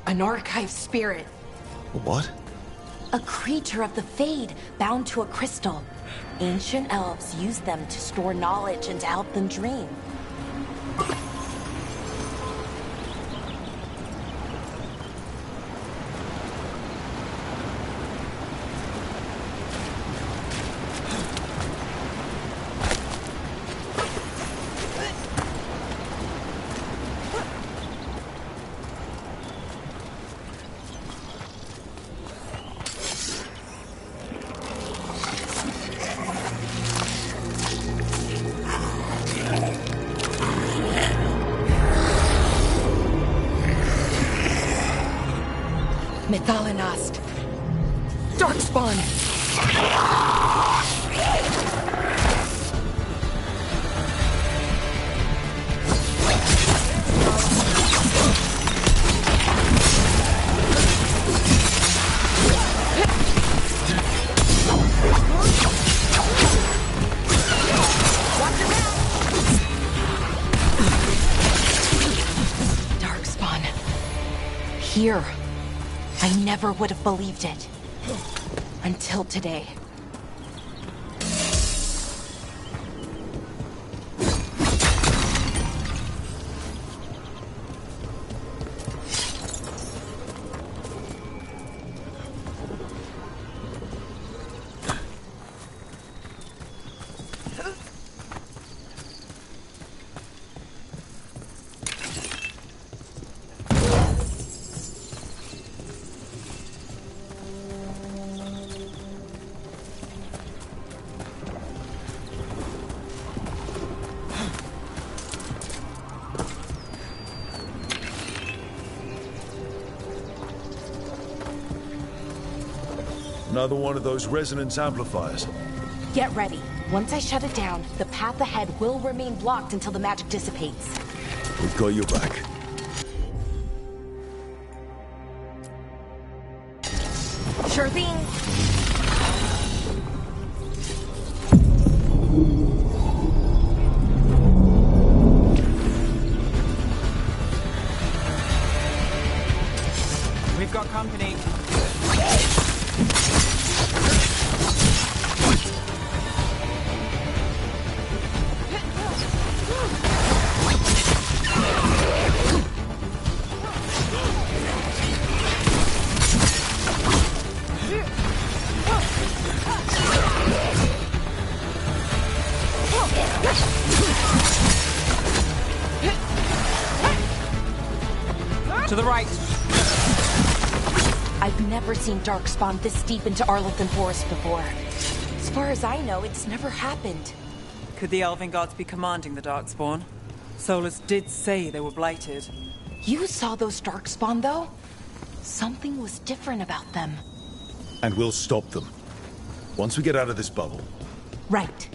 An archive spirit. What? A creature of the Fade, bound to a crystal. Ancient elves used them to store knowledge and to help them dream. Methalinast. Darkspawn. Darkspawn. Here. I never would have believed it. Until today. Another one of those resonance amplifiers. Get ready. Once I shut it down, the path ahead will remain blocked until the magic dissipates. We've got your back. Sure thing. We've got company. To the right. I've never seen Darkspawn this deep into Arlington Forest before. As far as I know, it's never happened. Could the Elven Gods be commanding the Darkspawn? Solus did say they were blighted. You saw those Darkspawn, though? Something was different about them. And we'll stop them. Once we get out of this bubble. Right.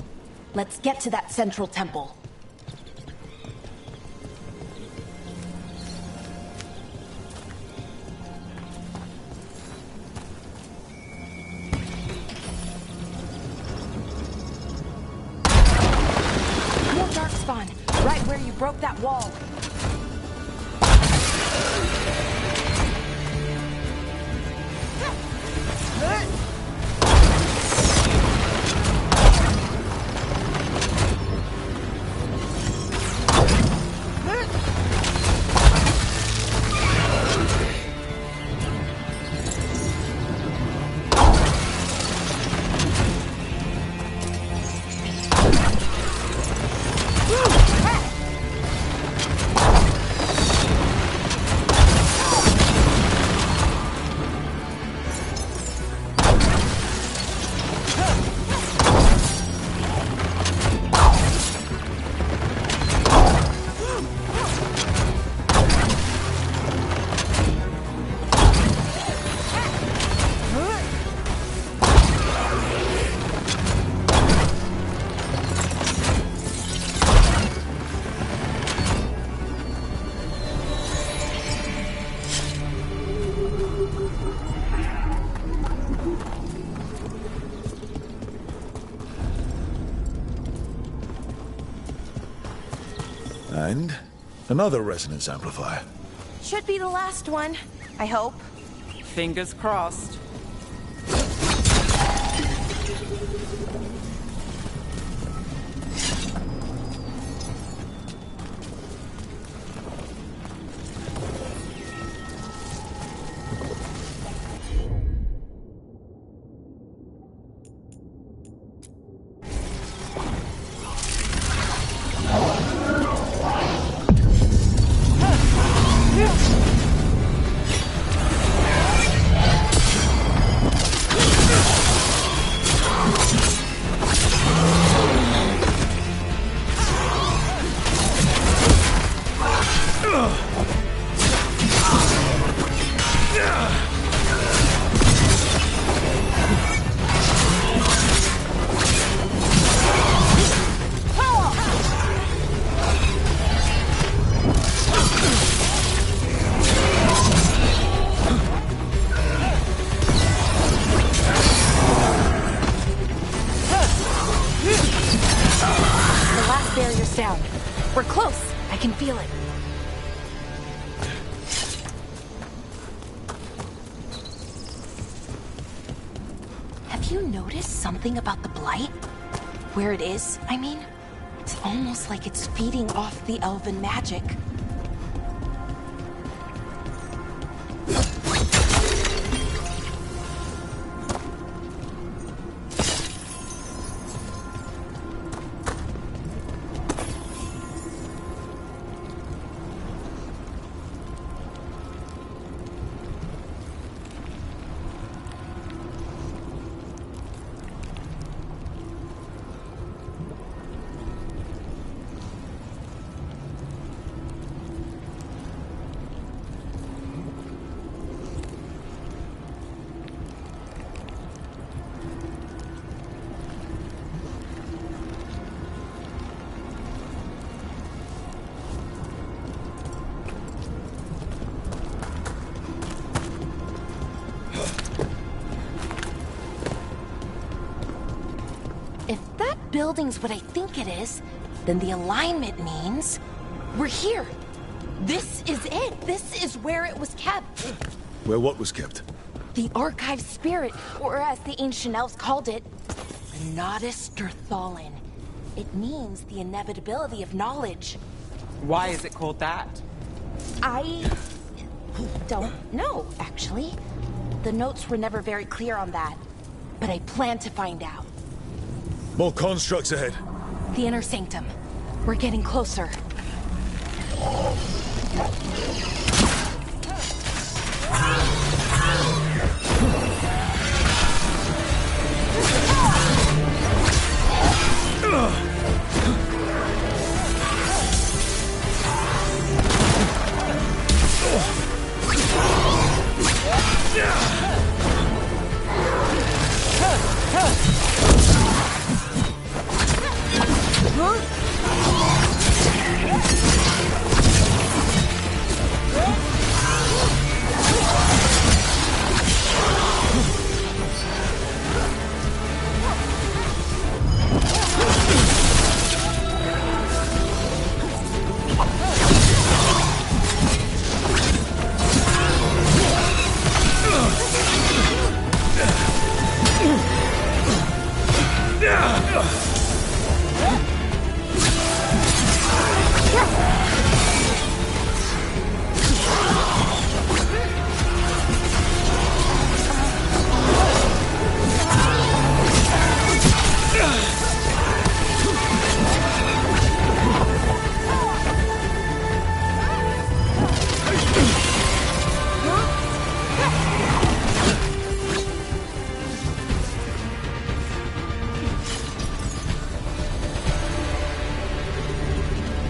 Let's get to that central temple. More Darkspawn, right where you broke that wall. And another resonance amplifier. Should be the last one, I hope. Fingers crossed. Down. We're close. I can feel it. Have you noticed something about the blight? Where it is, I mean? It's almost like it's feeding off the elven magic. If that building's what I think it is, then the alignment means we're here. This is it. This is where it was kept. Where what was kept? The archive spirit, or as the ancient elves called it, the Nodus Derthalin. It means the inevitability of knowledge. Why is it called that? I don't know, actually. The notes were never very clear on that, but I plan to find out. More constructs ahead. The inner sanctum. We're getting closer.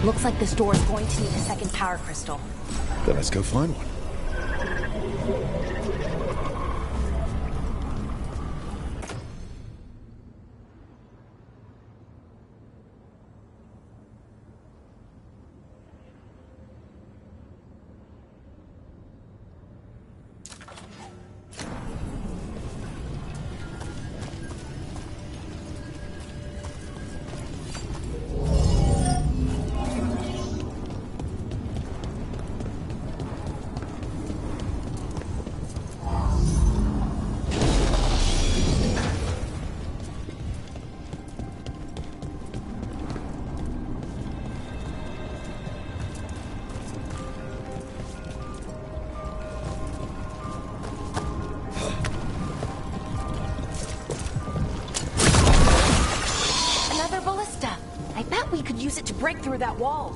Looks like this door is going to need a second power crystal. Then let's go find one. Use it to break through that wall.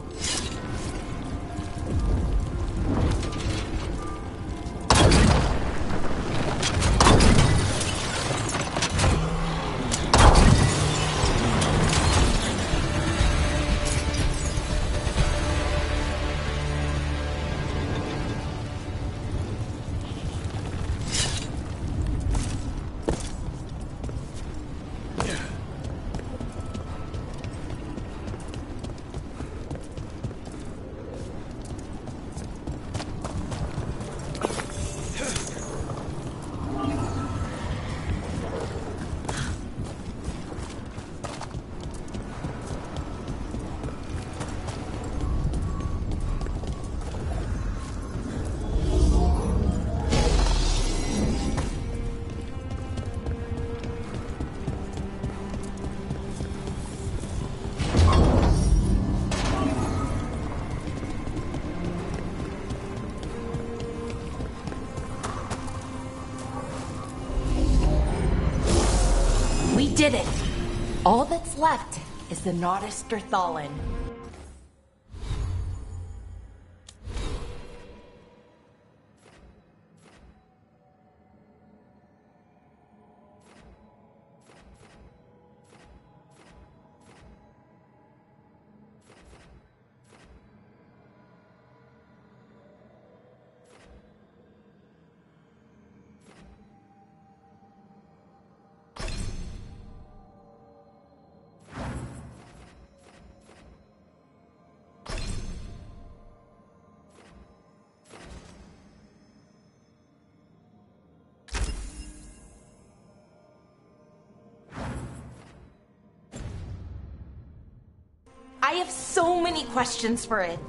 We did it! All that's left is the Nodus Derthalin. I have so many questions for it.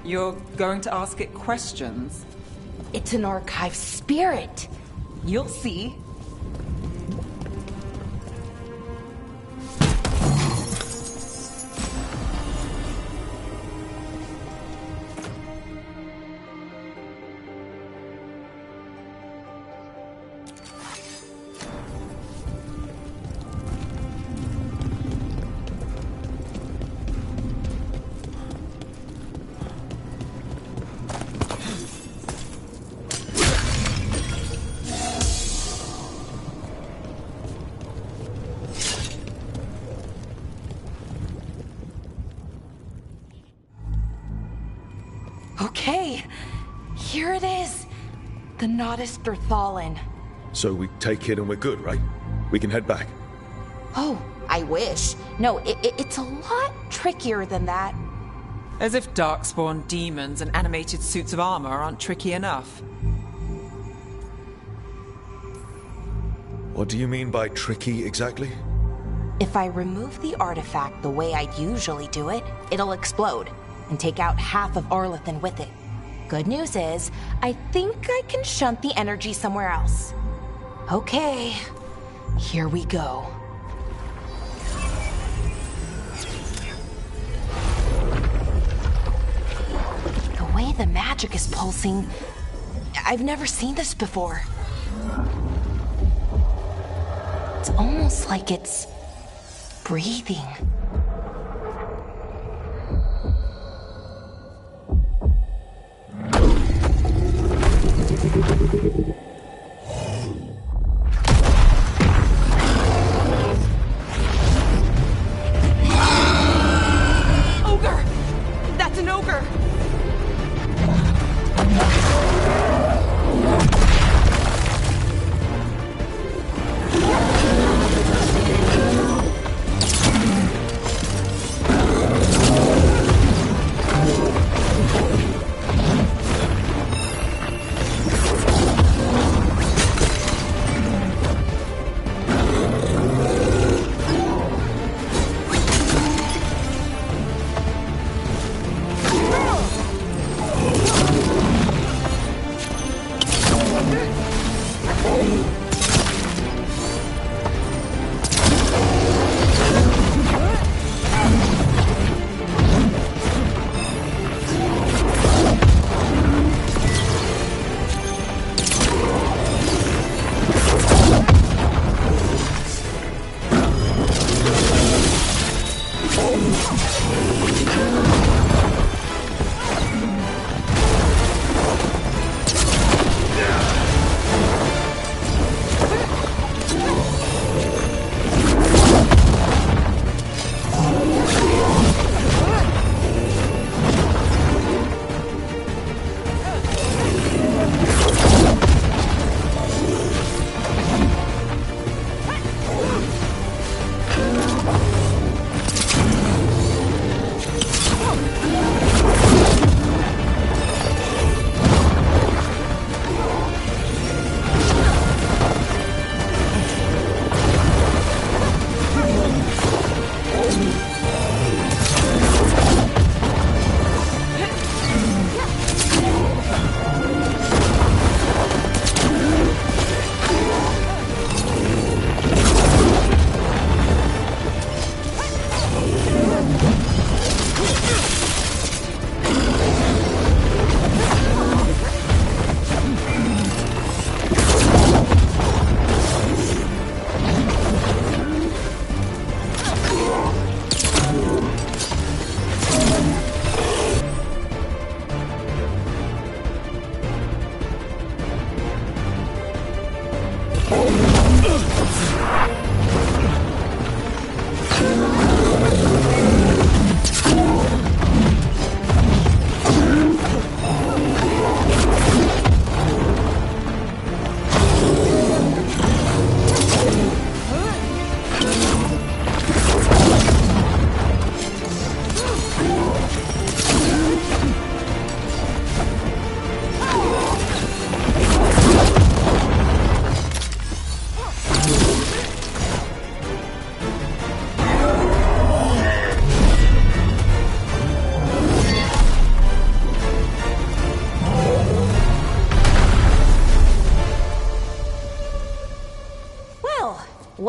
You're going to ask it questions? It's an archive spirit. You'll see. Okay, here it is. The Nodus Derthalin. So we take it and we're good, right? We can head back. Oh, I wish. No, it's a lot trickier than that. As if darkspawn demons and animated suits of armor aren't tricky enough. What do you mean by tricky exactly? If I remove the artifact the way I'd usually do it, it'll explode and take out half of Arlethan with it. Good news is, I think I can shunt the energy somewhere else. Okay, here we go. The way the magic is pulsing, I've never seen this before. It's almost like it's breathing. Ogre! That's an ogre!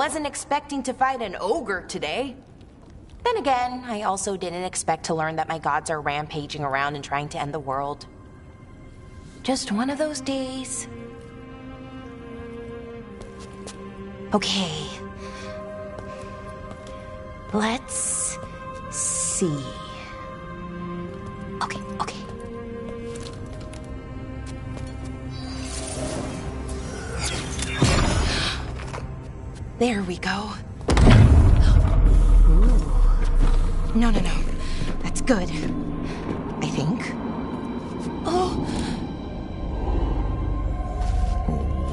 Wasn't expecting to fight an ogre today. Then again, I also didn't expect to learn that my gods are rampaging around and trying to end the world. Just one of those days. Okay. Let's see. Okay. There we go. Ooh. No. That's good. I think. Oh!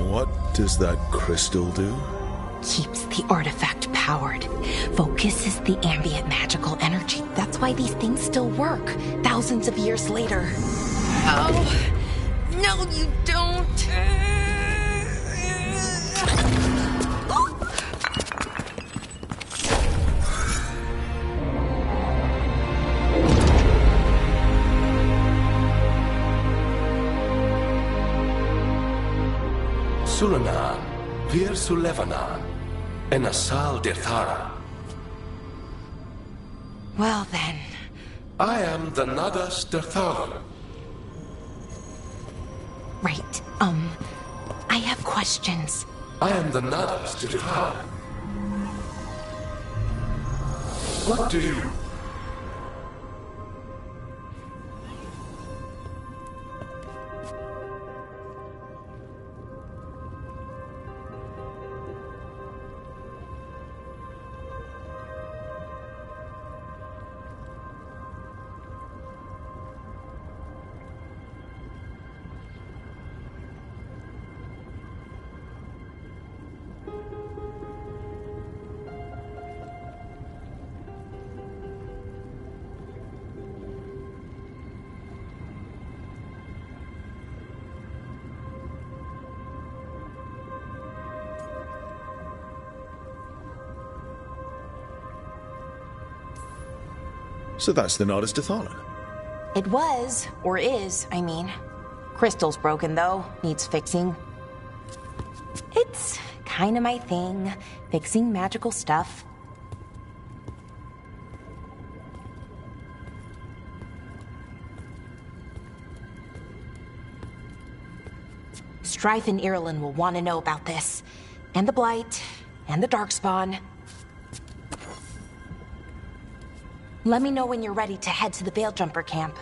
What does that crystal do? Keeps the artifact powered. Focuses the ambient magical energy. That's why these things still work, thousands of years later. Oh! No, you don't! Sulanan, Vir Sulevanan, and Asal Dirthara. Well then. I am the Nadas Dirthara. Right, I have questions. I am the Nadas Dirthara. What do you... So that's the Nardis Dathala. It was, or is, I mean. Crystal's broken, though. Needs fixing. It's kind of my thing, fixing magical stuff. Strife and Irulan will want to know about this. And the Blight, and the Darkspawn. Let me know when you're ready to head to the Veil-Jumper camp.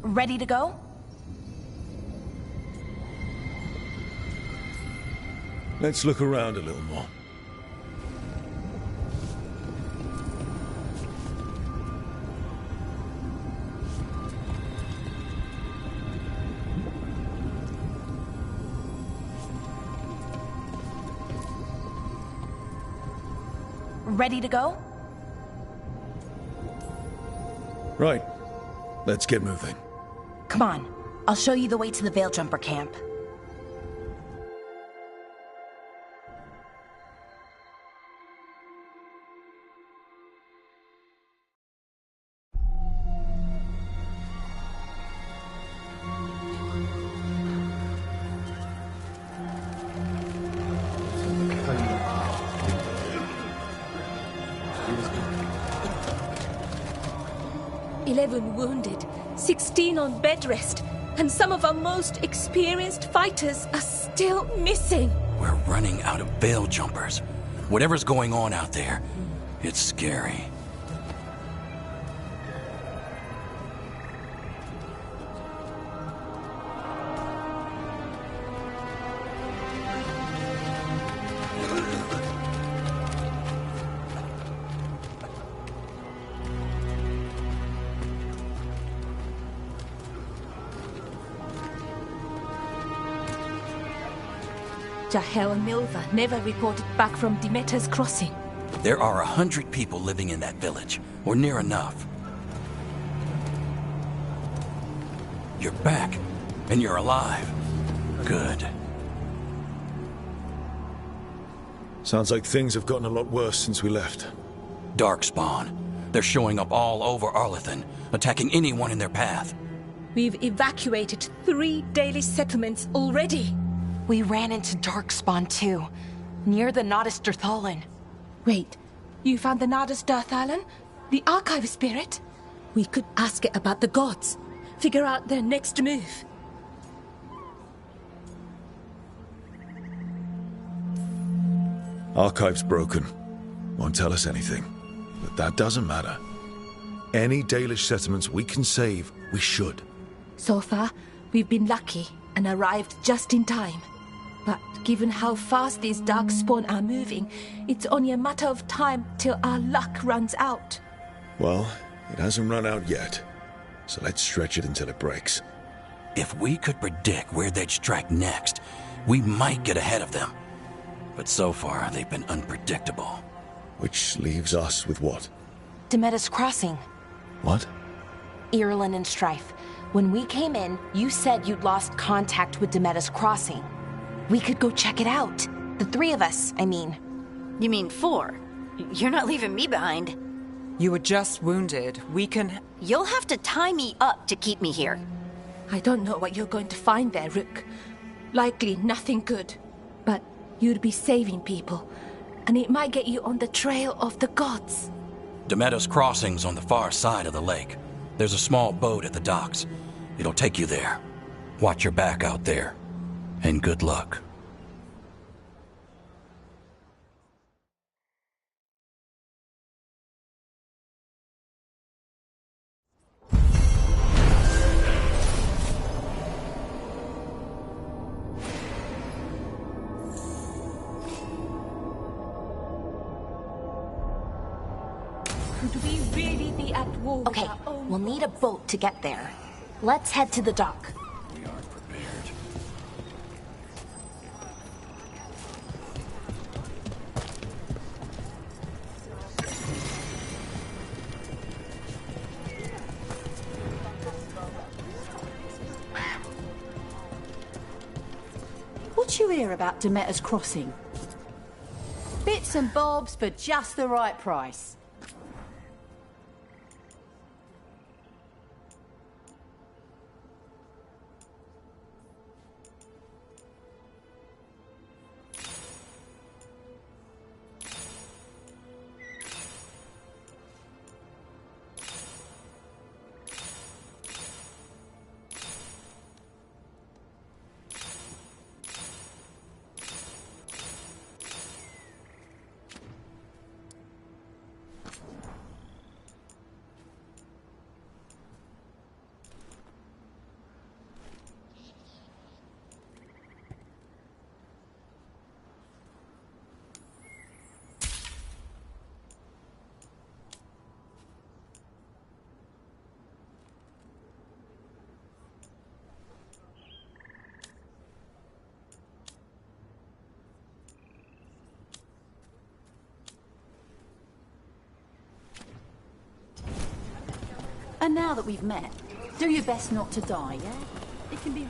Ready to go? Let's look around a little more. Ready to go? Right. Let's get moving. Come on. I'll show you the way to the Veil-Jumper camp. Wounded, 16 on bed rest, and some of our most experienced fighters are still missing. We're running out of veil jumpers. Whatever's going on out there, it's scary. Jahel and Milva never reported back from Demeter's crossing. There are 100 people living in that village, or near enough. You're back, and you're alive. Good. Sounds like things have gotten a lot worse since we left. Darkspawn. They're showing up all over Arlethan, attacking anyone in their path. We've evacuated 3 daily settlements already. We ran into Darkspawn too, near the Nodus Dirthalan. Wait, you found the Nodus Dirthalan? The Archive Spirit? We could ask it about the gods. Figure out their next move. Archive's broken. Won't tell us anything. But that doesn't matter. Any Dalish settlements we can save, we should. So far, we've been lucky and arrived just in time. But given how fast these Darkspawn are moving, it's only a matter of time till our luck runs out. Well, it hasn't run out yet. So let's stretch it until it breaks. If we could predict where they'd strike next, we might get ahead of them. But so far, they've been unpredictable. Which leaves us with what? Demeter's crossing. What? Irulan and Strife. When we came in, you said you'd lost contact with Demeter's crossing. We could go check it out. The 3 of us, I mean. You mean 4? You're not leaving me behind. You were just wounded. We can... You'll have to tie me up to keep me here. I don't know what you're going to find there, Rook. Likely nothing good. But you'd be saving people, and it might get you on the trail of the gods. Demeter's crossing's on the far side of the lake. There's a small boat at the docks. It'll take you there. Watch your back out there. And good luck. Could we really be at war with Okay, our own we'll need a boat to get there. Let's head to the dock. We aren't prepared. What you hear about Demeter's crossing? Bits and bobs for just the right price. And now that we've met, do your best not to die, yeah? It can be...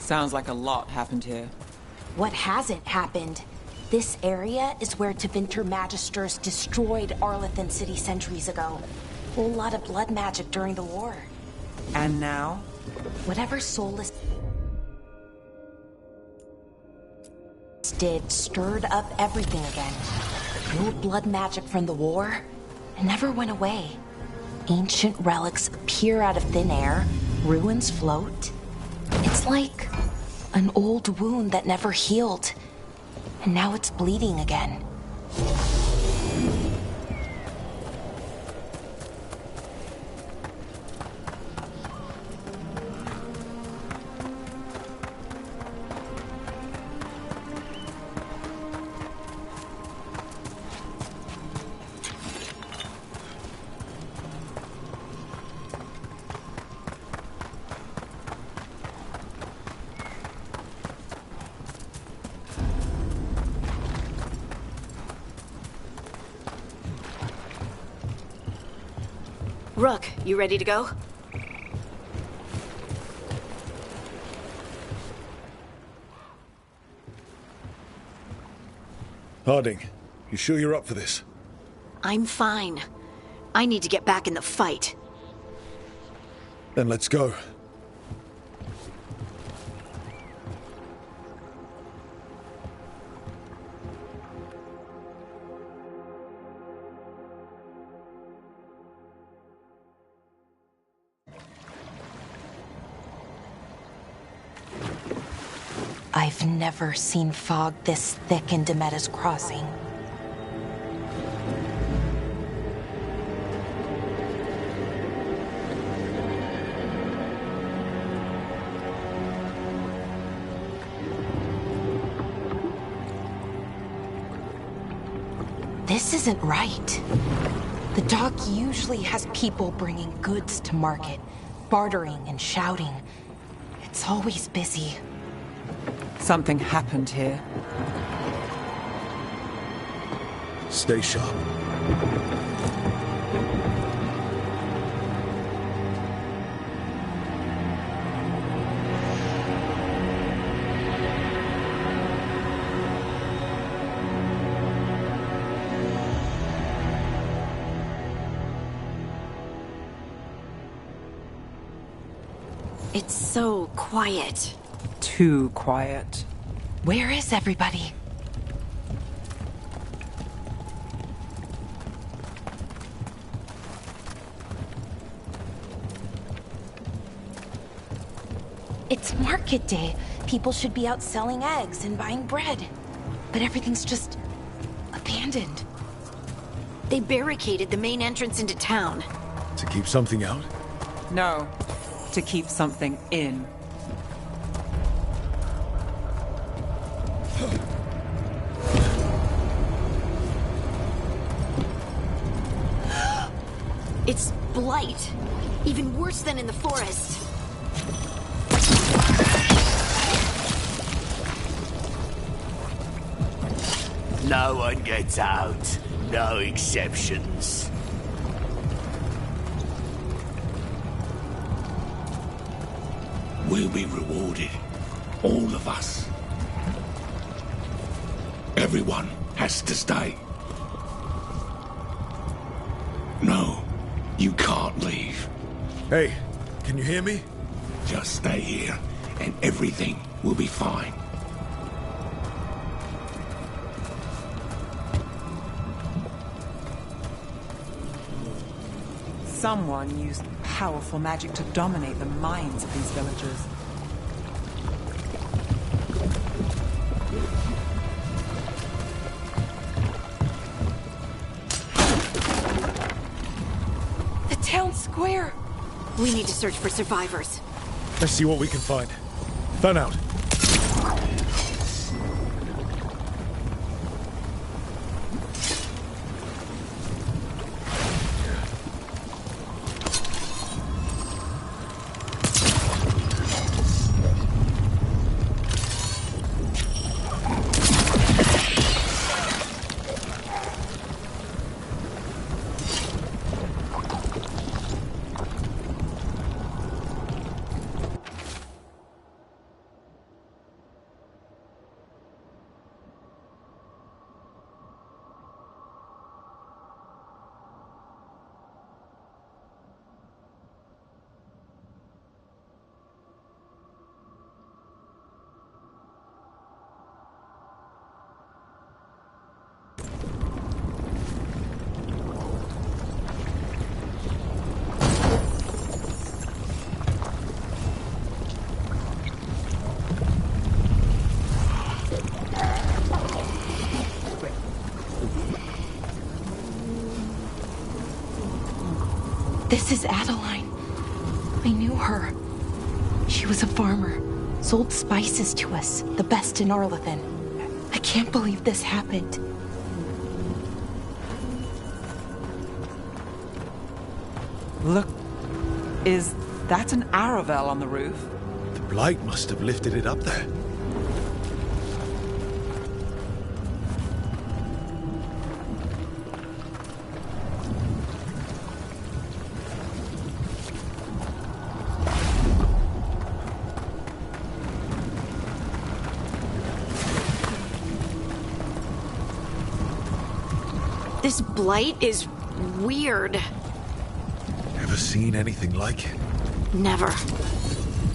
Sounds like a lot happened here. What hasn't happened? This area is where Tevinter Magisters destroyed Arlethan City centuries ago. Whole lot of blood magic during the war. And now? Whatever Soulless did stirred up everything again. The old blood magic from the war, it never went away. Ancient relics appear out of thin air, ruins float. It's like an old wound that never healed, and now it's bleeding again. Rook, you ready to go? Harding, you sure you're up for this? I'm fine. I need to get back in the fight. Then let's go. I've never seen fog this thick in Demetta's Crossing. This isn't right. The dock usually has people bringing goods to market, bartering and shouting. It's always busy. Something happened here. Stay sharp. It's so quiet. Too quiet. Where is everybody? It's market day. People should be out selling eggs and buying bread. But everything's just abandoned. They barricaded the main entrance into town. To keep something out? No, to keep something in. It's blight. Even worse than in the forest. No one gets out. No exceptions. We'll be rewarded. All of us. Everyone has to stay. No, you can't leave. Hey, can you hear me? Just stay here, and everything will be fine. Someone used powerful magic to dominate the minds of these villagers. The town square! We need to search for survivors. Let's see what we can find. Fan out. This is Adeline. I knew her. She was a farmer, sold spices to us, the best in Arlathan. I can't believe this happened. Look, is that an Aravel on the roof? The blight must have lifted it up there. This blight is weird. Ever seen anything like it? Never.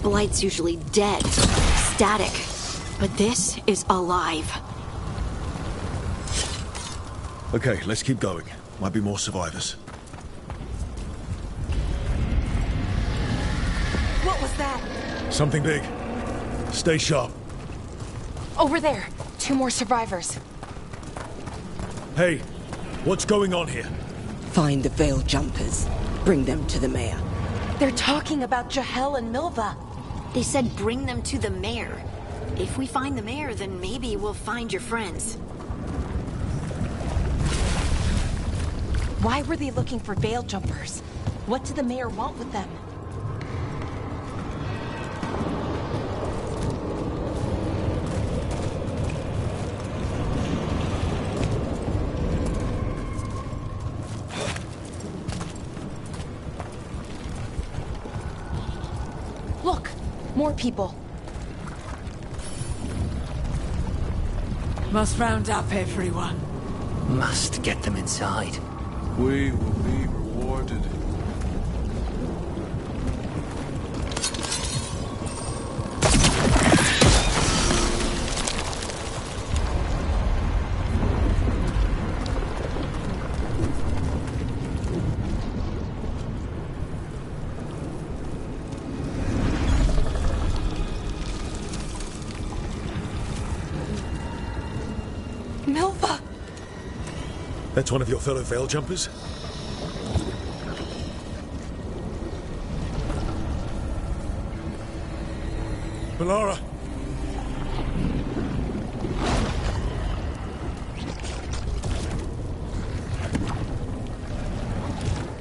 Blight's usually dead, static. But this is alive. Okay, let's keep going. Might be more survivors. What was that? Something big. Stay sharp. Over there. 2 more survivors. Hey, what's going on here? Find the veil jumpers. Bring them to the mayor. They're talking about Jahel and Milva. They said bring them to the mayor. If we find the mayor, then maybe we'll find your friends. Why were they looking for veil jumpers? What did the mayor want with them? Look, more people. Must round up everyone. Must get them inside. We will be rewarded. Milva! That's one of your fellow veil jumpers? Valara!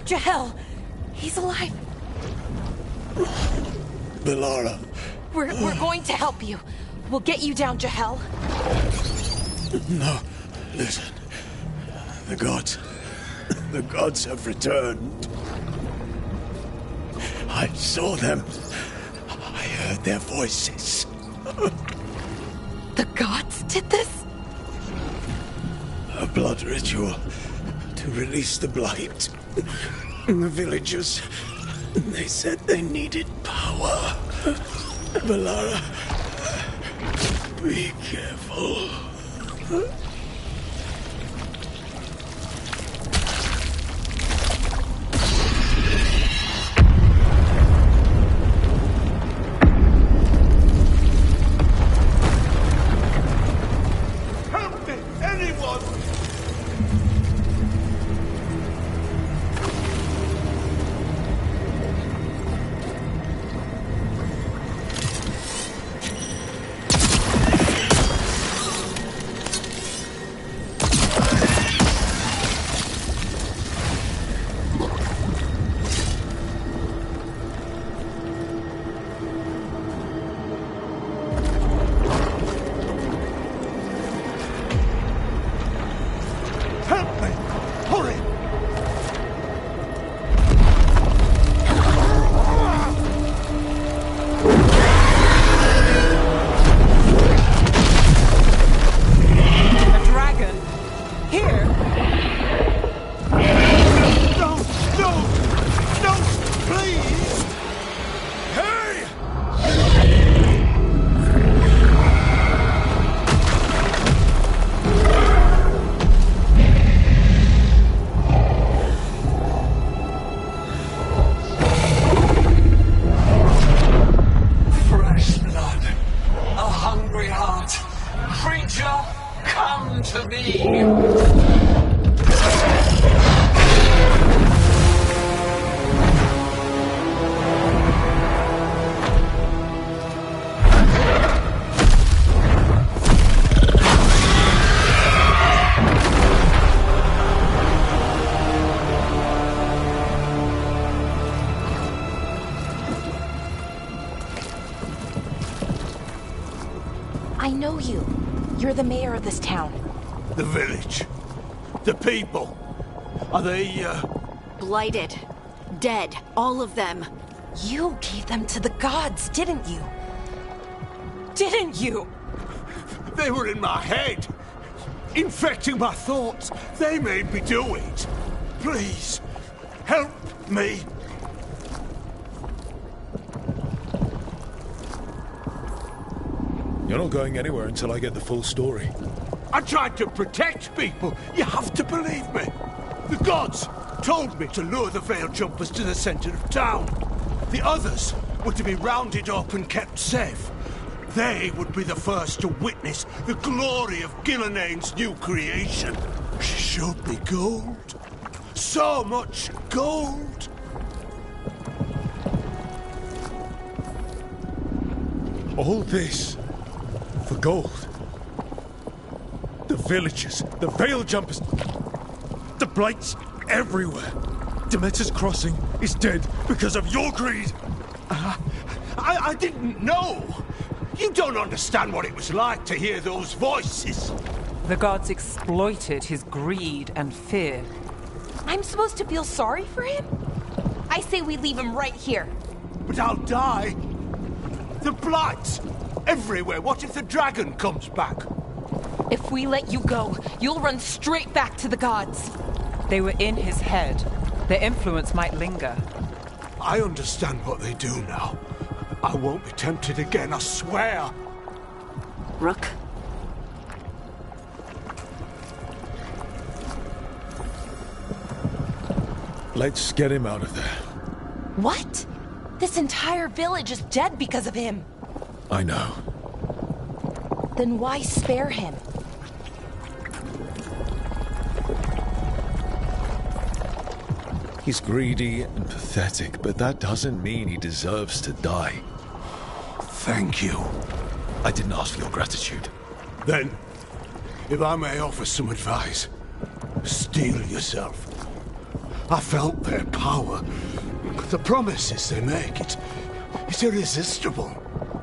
Jahel! He's alive! Valara. We're going to help you. We'll get you down, Jahel. No, listen. The gods have returned. I saw them. I heard their voices. The gods did this? A blood ritual to release the blight. The villagers, they said they needed power. Valara, be careful. Help me! Anyone! Help me! Hurry! A dragon? Here? No! No! No! Please! Hey! Fresh blood. A hungry heart. Creature, come to me. know you. You're the mayor of this town. The village. The people. Are they, Blighted. Dead. All of them. You gave them to the gods, didn't you? Didn't you? They were in my head. Infecting my thoughts. They made me do it. Please, help me. You're not going anywhere until I get the full story. I tried to protect people. You have to believe me. The gods told me to lure the veil jumpers to the center of town. The others were to be rounded up and kept safe. They would be the first to witness the glory of Gilneain's new creation. She showed me gold. So much gold. All this for gold. The villagers, the veil jumpers, the blights everywhere. Demeter's Crossing is dead because of your greed. I didn't know. You don't understand what it was like to hear those voices. The gods exploited his greed and fear. I'm supposed to feel sorry for him? I say we leave him right here. But I'll die. The blights everywhere. What if the dragon comes back? If we let you go, you'll run straight back to the gods. They were in his head. Their influence might linger. I understand what they do now. I won't be tempted again, I swear. Rook? Let's get him out of there. What? This entire village is dead because of him. I know. Then why spare him? He's greedy and pathetic, but that doesn't mean he deserves to die. Thank you. I didn't ask for your gratitude. Then, if I may offer some advice, steel yourself. I felt their power. The promises they make, it's irresistible.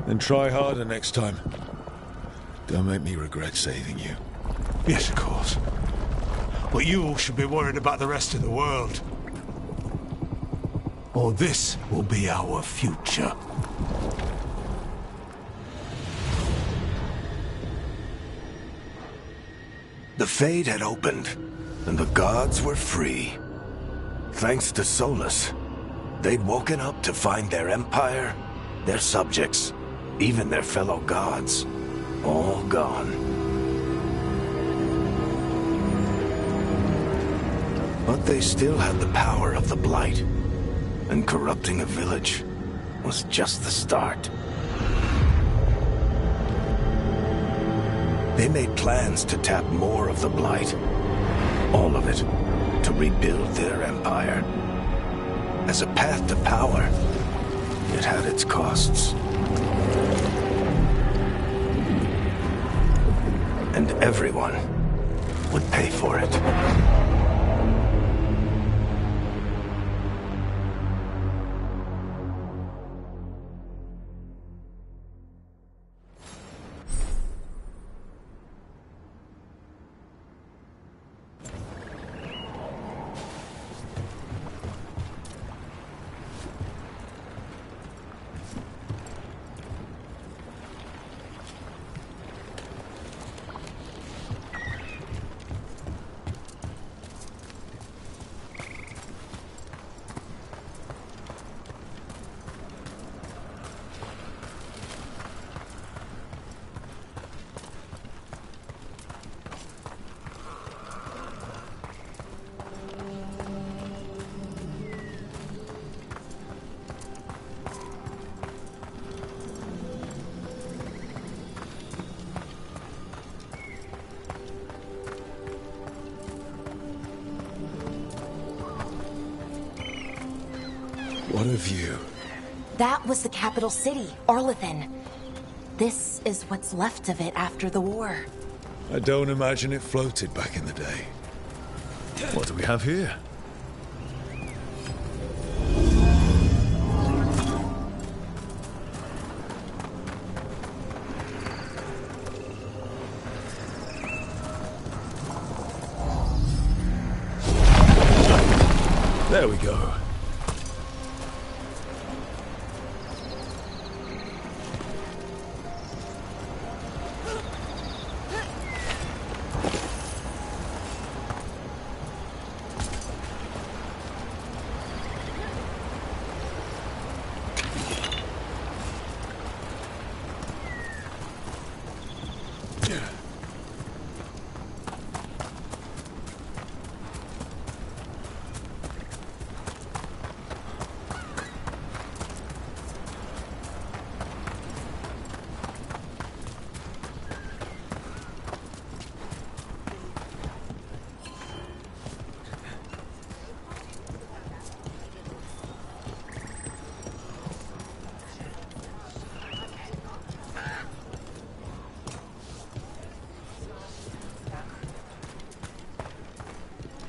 Then try harder next time. Don't make me regret saving you. Yes, of course. But you should be worried about the rest of the world. Or this will be our future. The Fade had opened, and the gods were free. Thanks to Solus, they'd woken up to find their empire, their subjects, even their fellow gods, all gone. But they still had the power of the Blight, and corrupting a village was just the start. They made plans to tap more of the Blight, all of it, to rebuild their empire. As a path to power, it had its costs. And everyone would pay for it. What of you? That was the capital city, Arlethan. This is what's left of it after the war. I don't imagine it floated back in the day. What do we have here? There we go.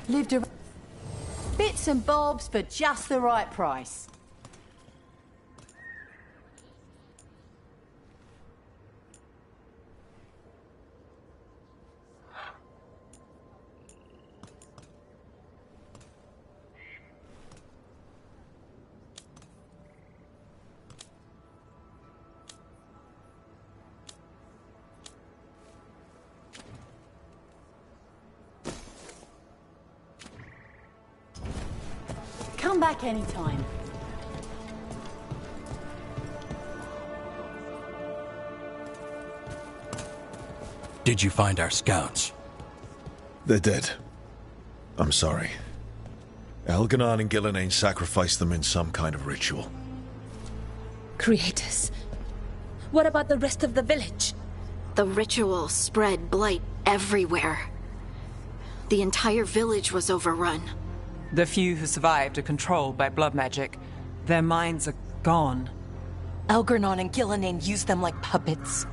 Lived around. Bits and bobs for just the right price. Come back anytime. Did you find our scouts? They're dead. I'm sorry. Elganon and Gillenane sacrificed them in some kind of ritual. Creators. What about the rest of the village? The ritual spread blight everywhere. The entire village was overrun. The few who survived are controlled by blood magic. Their minds are gone. Elganon and Gillenane used them like puppets.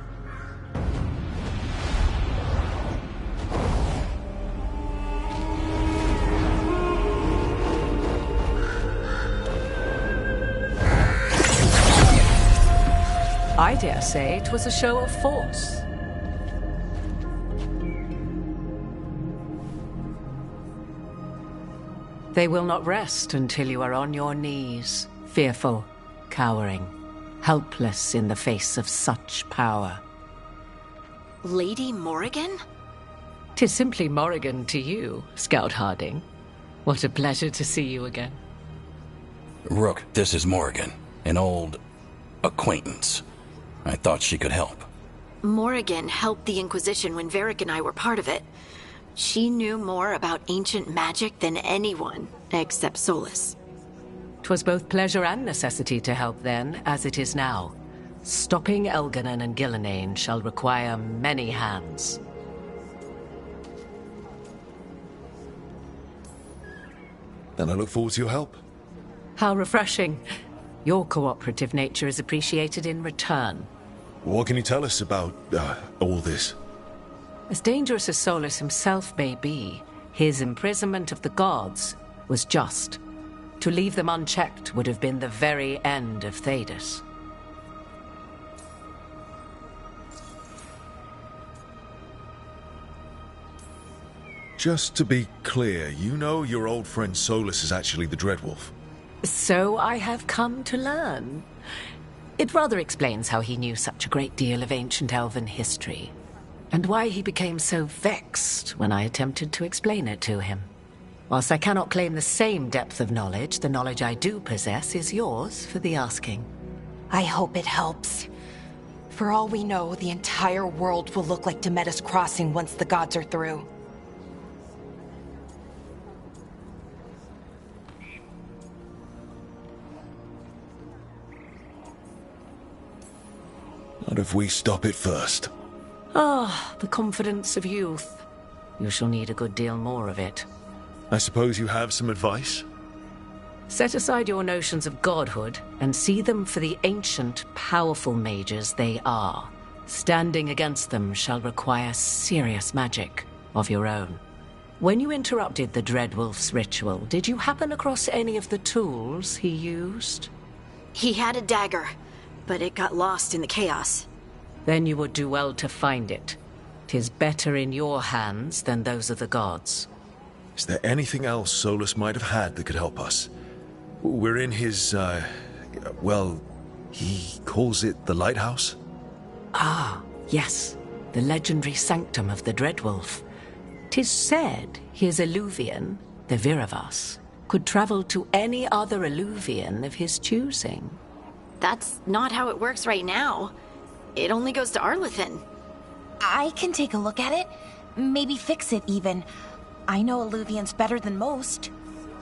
I dare say it was a show of force. They will not rest until you are on your knees, fearful, cowering, helpless in the face of such power. Lady Morrigan? 'Tis simply Morrigan to you, Scout Harding. What a pleasure to see you again. Rook, this is Morrigan, an old acquaintance. I thought she could help. Morrigan helped the Inquisition when Varric and I were part of it. She knew more about ancient magic than anyone, except Solus. 'Twas both pleasure and necessity to help then, as it is now. Stopping Elganon and Gillenane shall require many hands. Then I look forward to your help. How refreshing. Your cooperative nature is appreciated in return. What can you tell us about all this? As dangerous as Solus himself may be, his imprisonment of the gods was just. To leave them unchecked would have been the very end of Thedas. Just to be clear, you know your old friend Solus is actually the Dreadwolf. So I have come to learn. It rather explains how he knew such a great deal of ancient elven history, and why he became so vexed when I attempted to explain it to him. Whilst I cannot claim the same depth of knowledge, the knowledge I do possess is yours for the asking. I hope it helps. For all we know, the entire world will look like Demetus Crossing once the gods are through. Not if we stop it first. Ah, the confidence of youth. You shall need a good deal more of it. I suppose you have some advice? Set aside your notions of godhood and see them for the ancient, powerful mages they are. Standing against them shall require serious magic of your own. When you interrupted the Dreadwolf's ritual, did you happen across any of the tools he used? He had a dagger, but it got lost in the chaos. Then you would do well to find it. 'Tis better in your hands than those of the gods. Is there anything else Solus might have had that could help us? We're in his, well, he calls it the lighthouse? Ah, yes. The legendary sanctum of the Dreadwolf. 'Tis said his Illuvian, the Viravas, could travel to any other Illuvian of his choosing. That's not how it works right now. It only goes to Arlethan. I can take a look at it. Maybe fix it, even. I know Illuvians better than most.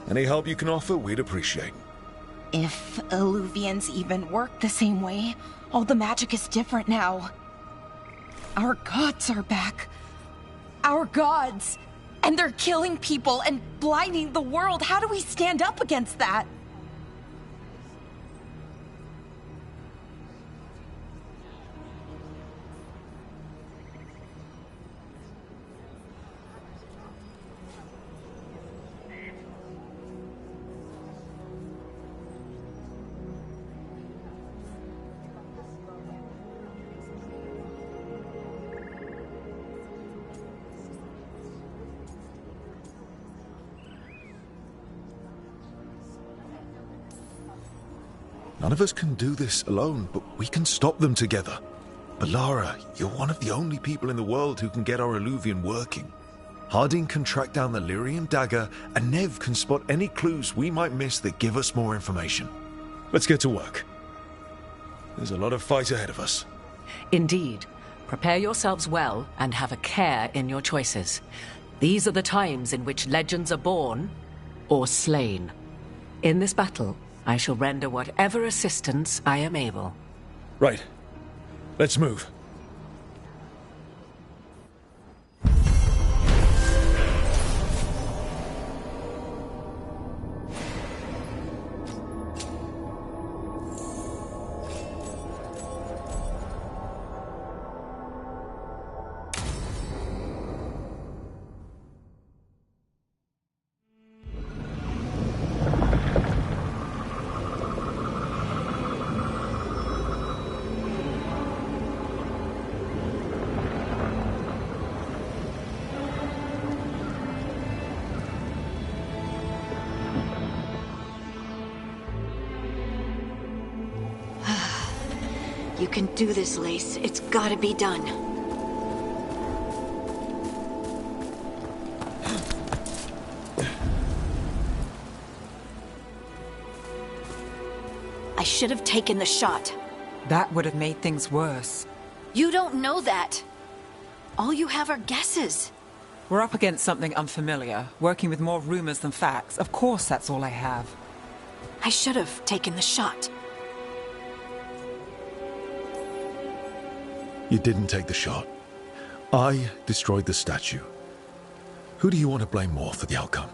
Any help you can offer, we'd appreciate. If Illuvians even work the same way, all the magic is different now. Our gods are back. Our gods! And they're killing people and blinding the world. How do we stand up against that? None of us can do this alone, but we can stop them together. Balara, you're one of the only people in the world who can get our Illuvian working. Harding can track down the Lyrian dagger, and Nev can spot any clues we might miss that give us more information. Let's get to work. There's a lot of fight ahead of us. Indeed. Prepare yourselves well and have a care in your choices. These are the times in which legends are born or slain. In this battle, I shall render whatever assistance I am able. Right. Let's move. You can do this, Lace. It's gotta be done. I should have taken the shot. That would have made things worse. You don't know that. All you have are guesses. We're up against something unfamiliar, working with more rumors than facts. Of course that's all I have. I should have taken the shot. You didn't take the shot. I destroyed the statue. Who do you want to blame more for the outcome?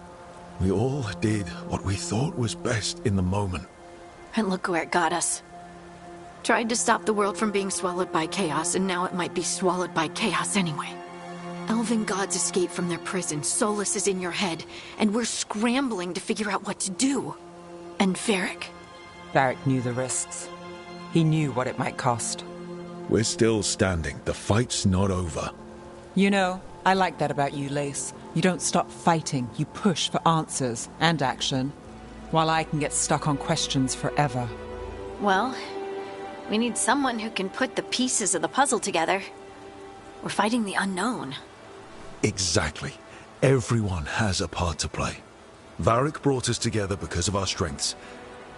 We all did what we thought was best in the moment. And look where it got us. Tried to stop the world from being swallowed by chaos, and now it might be swallowed by chaos anyway. Elven gods escaped from their prison, Solus is in your head, and we're scrambling to figure out what to do. And Varric. Varric knew the risks. He knew what it might cost. We're still standing. The fight's not over. You know, I like that about you, Lace. You don't stop fighting. You push for answers and action, while I can get stuck on questions forever. Well, we need someone who can put the pieces of the puzzle together. We're fighting the unknown. Exactly. Everyone has a part to play. Varric brought us together because of our strengths.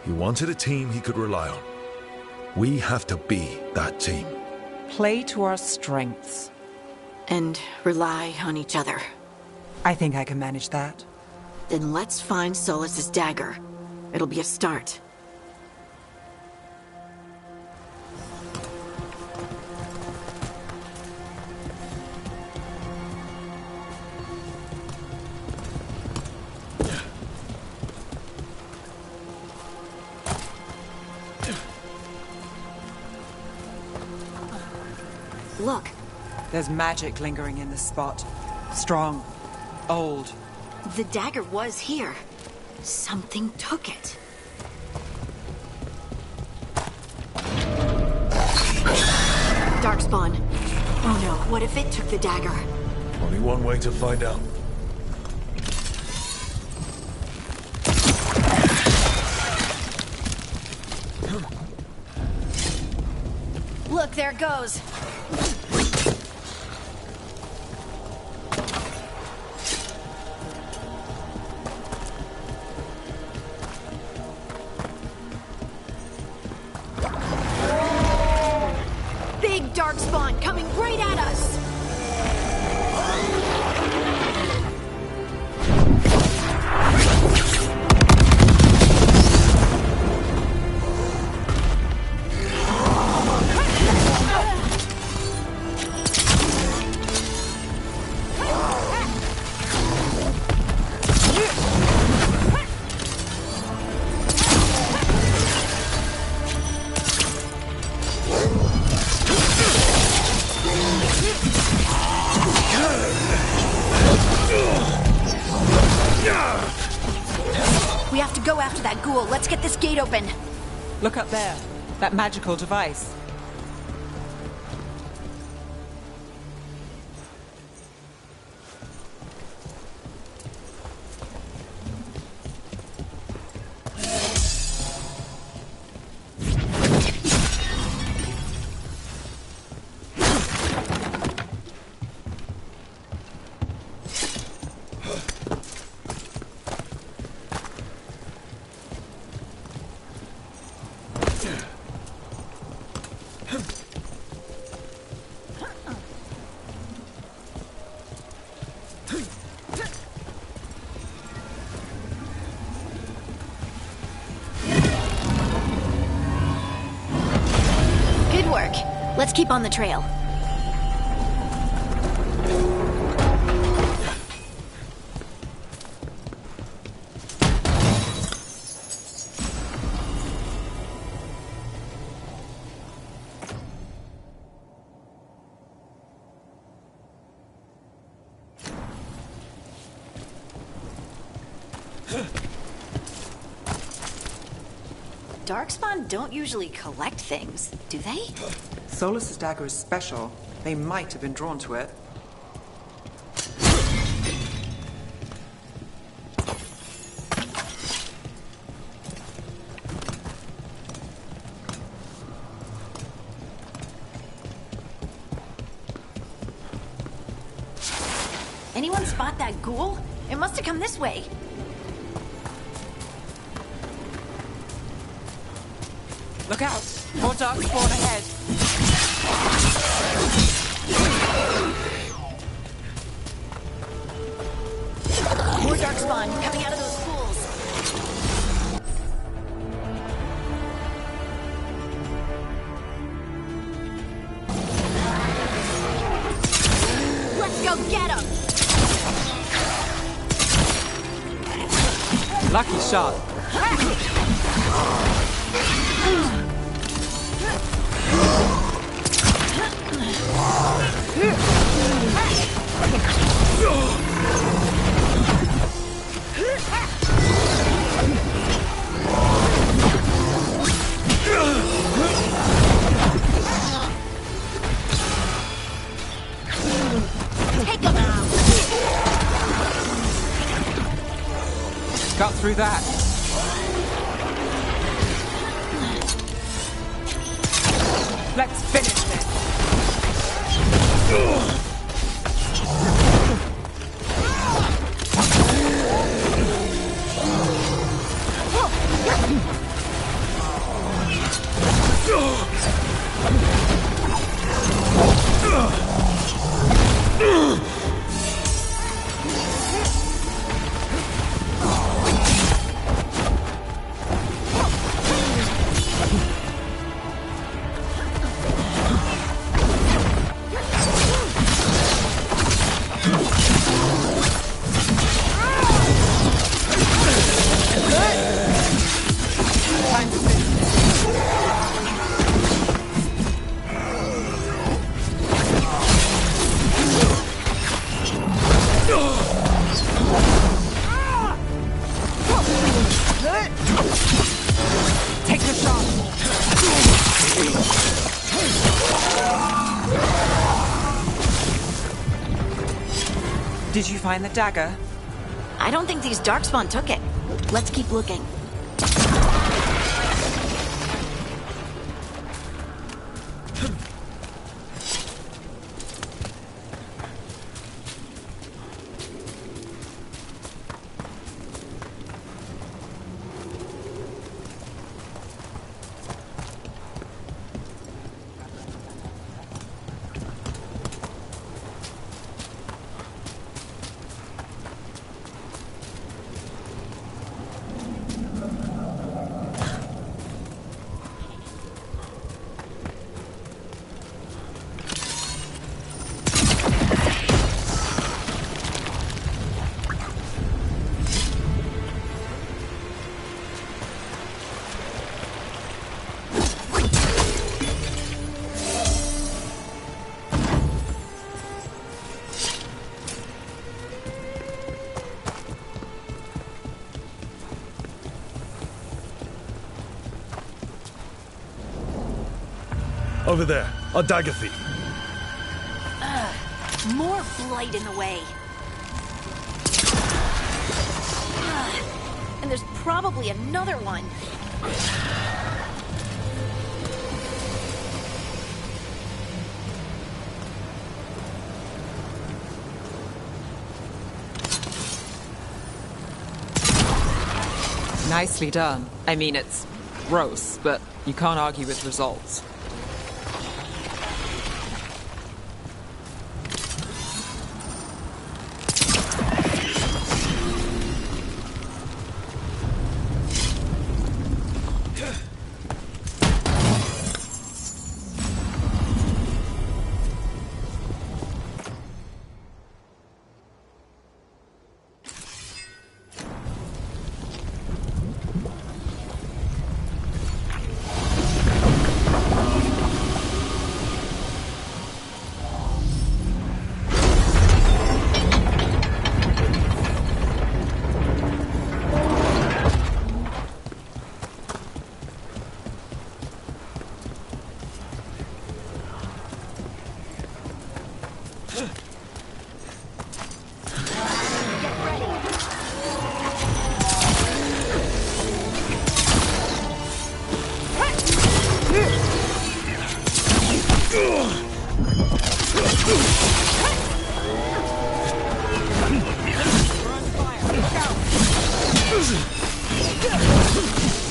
He wanted a team he could rely on. We have to be that team. Play to our strengths. And rely on each other. I think I can manage that. Then let's find Solus's dagger. It'll be a start. Look. There's magic lingering in this spot. Strong. Old. The dagger was here. Something took it. Darkspawn. Oh no, what if it took the dagger? Only one way to find out. there it goes. Big darkspawn coming right at us! We have to go after that ghoul. Let's get this gate open. Look up there. That magical device. Good work. Let's keep on the trail. Darkspawn don't usually collect things, do they? Solus's dagger is special. They might have been drawn to it. Anyone spot that ghoul? It must have come this way. Look out! More dark spawn ahead. More darkspawn coming out of those pools. Let's go get him! Lucky shot. Take him out! Got through that. Let's finish this. Take the shot. Did you find the dagger? I don't think these darkspawn took it. Let's keep looking. Over there, a dagger thief. More blight in the way. And there's probably another one. Nicely done. I mean, it's gross, but you can't argue with results.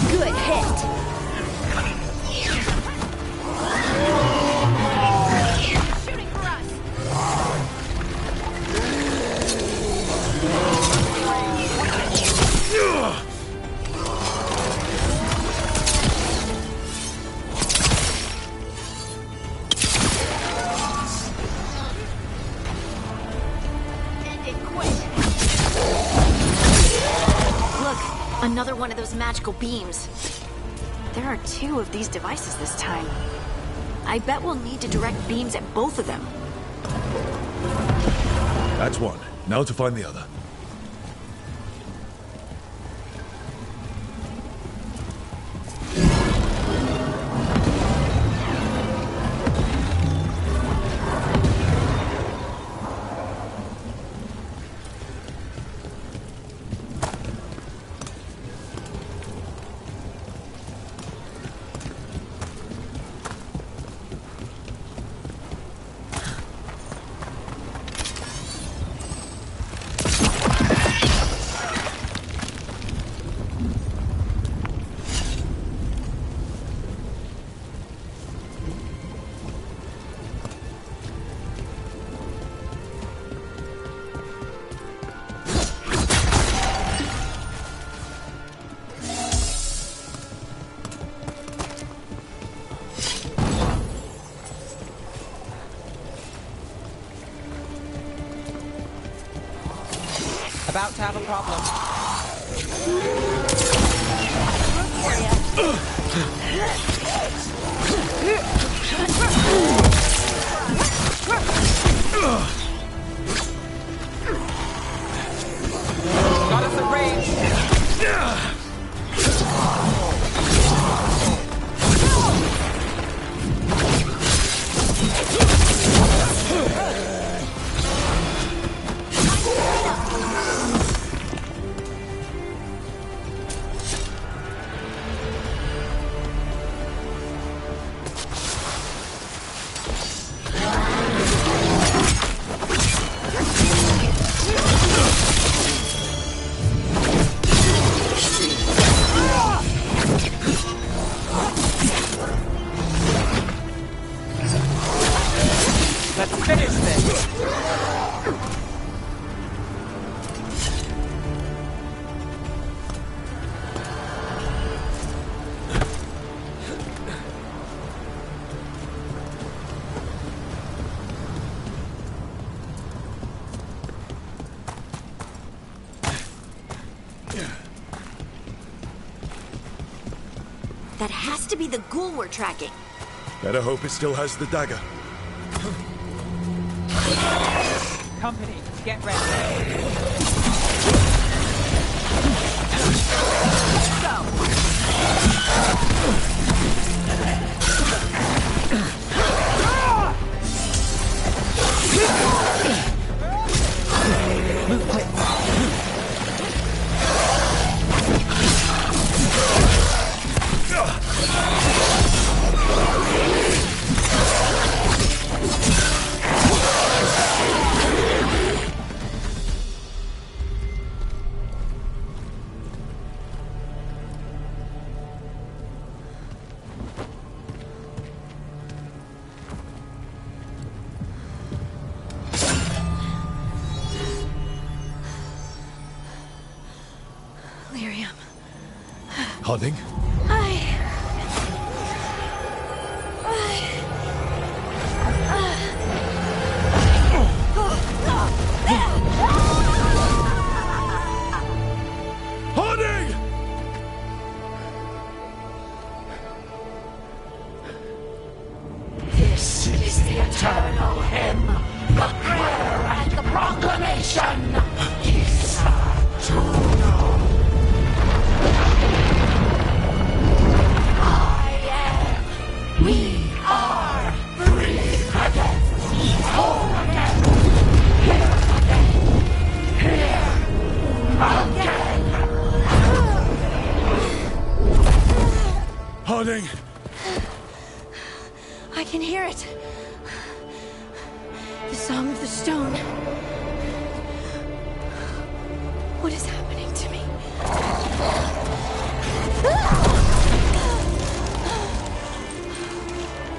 Good hit. Shooting for us. End it quick. Look, another one of those magical beams. There are 2 of these devices this time. I bet we'll need to direct beams at both of them. That's one. Now to find the other. About to have a problem. Got us a range. Let's finish this. That has to be the ghoul we're tracking. Better hope it still has the dagger. Company, get ready. Let's go. Delirium. Harding? Harding! This is the eternal hymn, the prayer and the proclamation. We are free again, whole again, here again. Harding! I can hear it. The Song of the Stone. What is happening to me?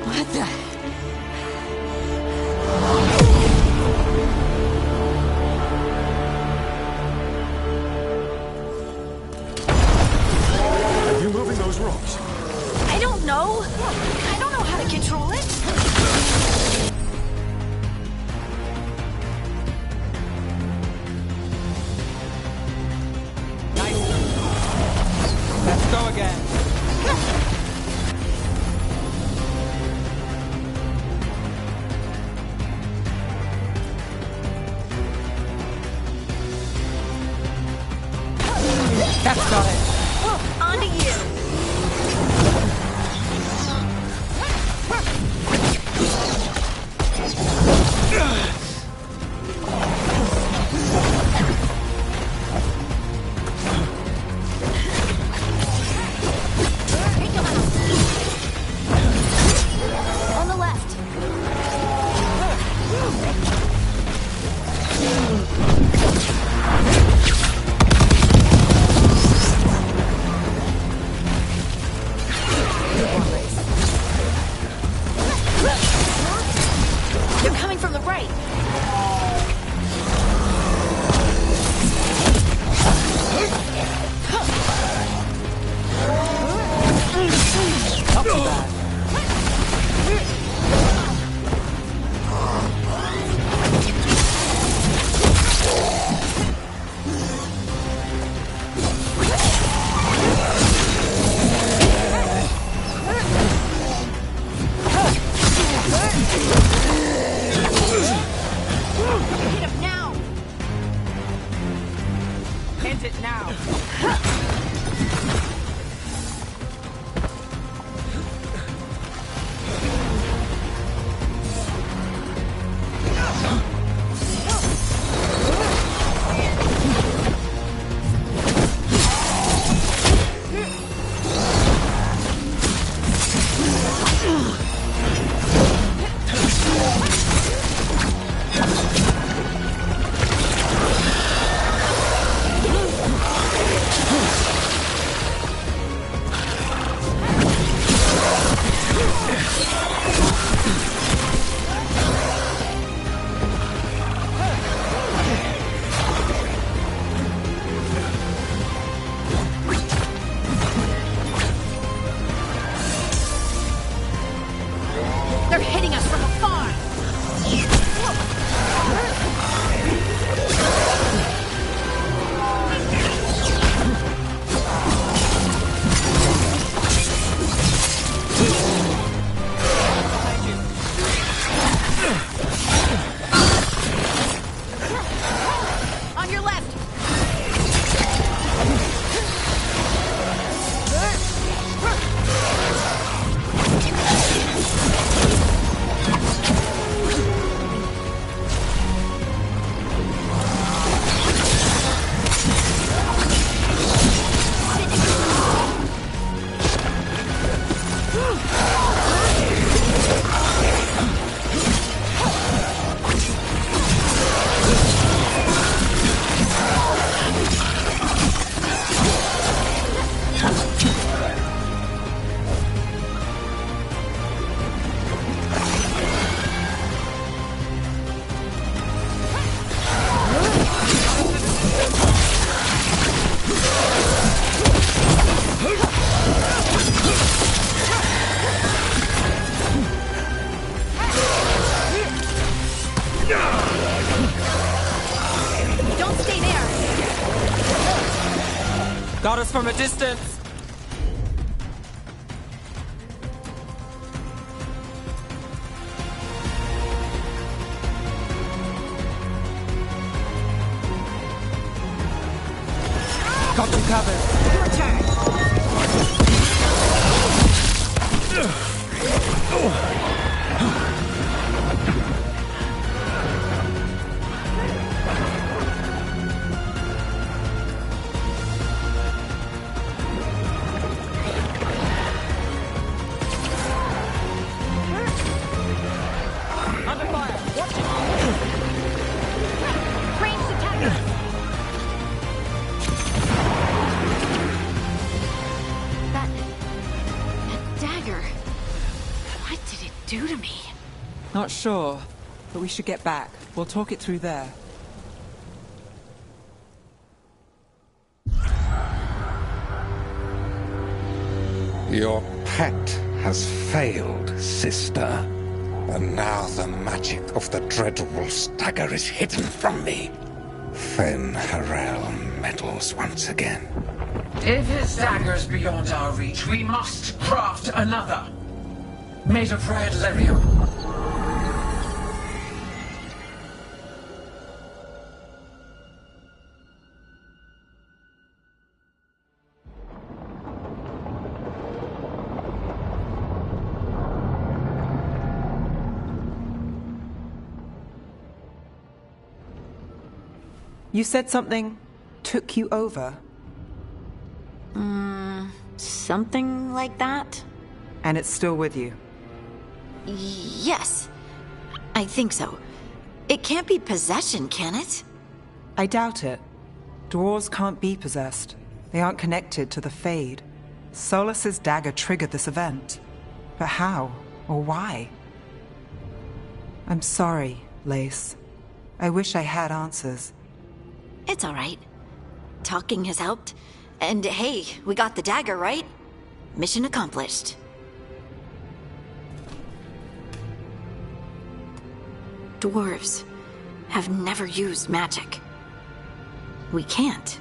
What the? Are you moving those rocks? I don't know. I don't know how to control it. Let's go again. That's got it. On to you. On the left. They're coming from the right. Not too bad. Hit him now. End it now. Got us from a distance. Got you covered. Your turn. Under fire. Watch it. Ranged attacker. That dagger. What did it do to me? Not sure, but we should get back. We'll talk it through there. Your pet has failed, sister. And now the magic of the Dreadwolf's dagger is hidden from me. Fen Harel meddles once again. If his dagger's beyond our reach, we must craft another. Made of red lyrium. You said something took you over, Something like that? and it's still with you. Yes. I think so. It can't be possession, can it? I doubt it. Dwarves can't be possessed. They aren't connected to the Fade. Solus's dagger triggered this event. But how? Or why? I'm sorry, Lace. I wish I had answers. It's all right. Talking has helped. And hey, we got the dagger, right? Mission accomplished. Dwarves have never used magic. We can't.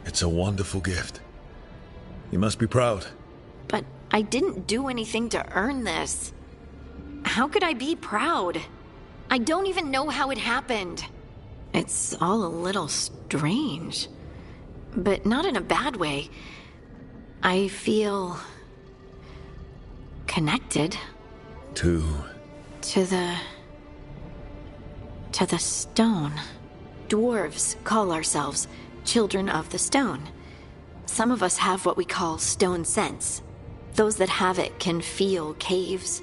It's a wonderful gift. You must be proud. But I didn't do anything to earn this. How could I be proud? I don't even know how it happened. It's all a little strange. But not in a bad way. I feel connected. To the stone. Dwarves call ourselves children of the stone. Some of us have what we call stone sense. Those that have it can feel caves,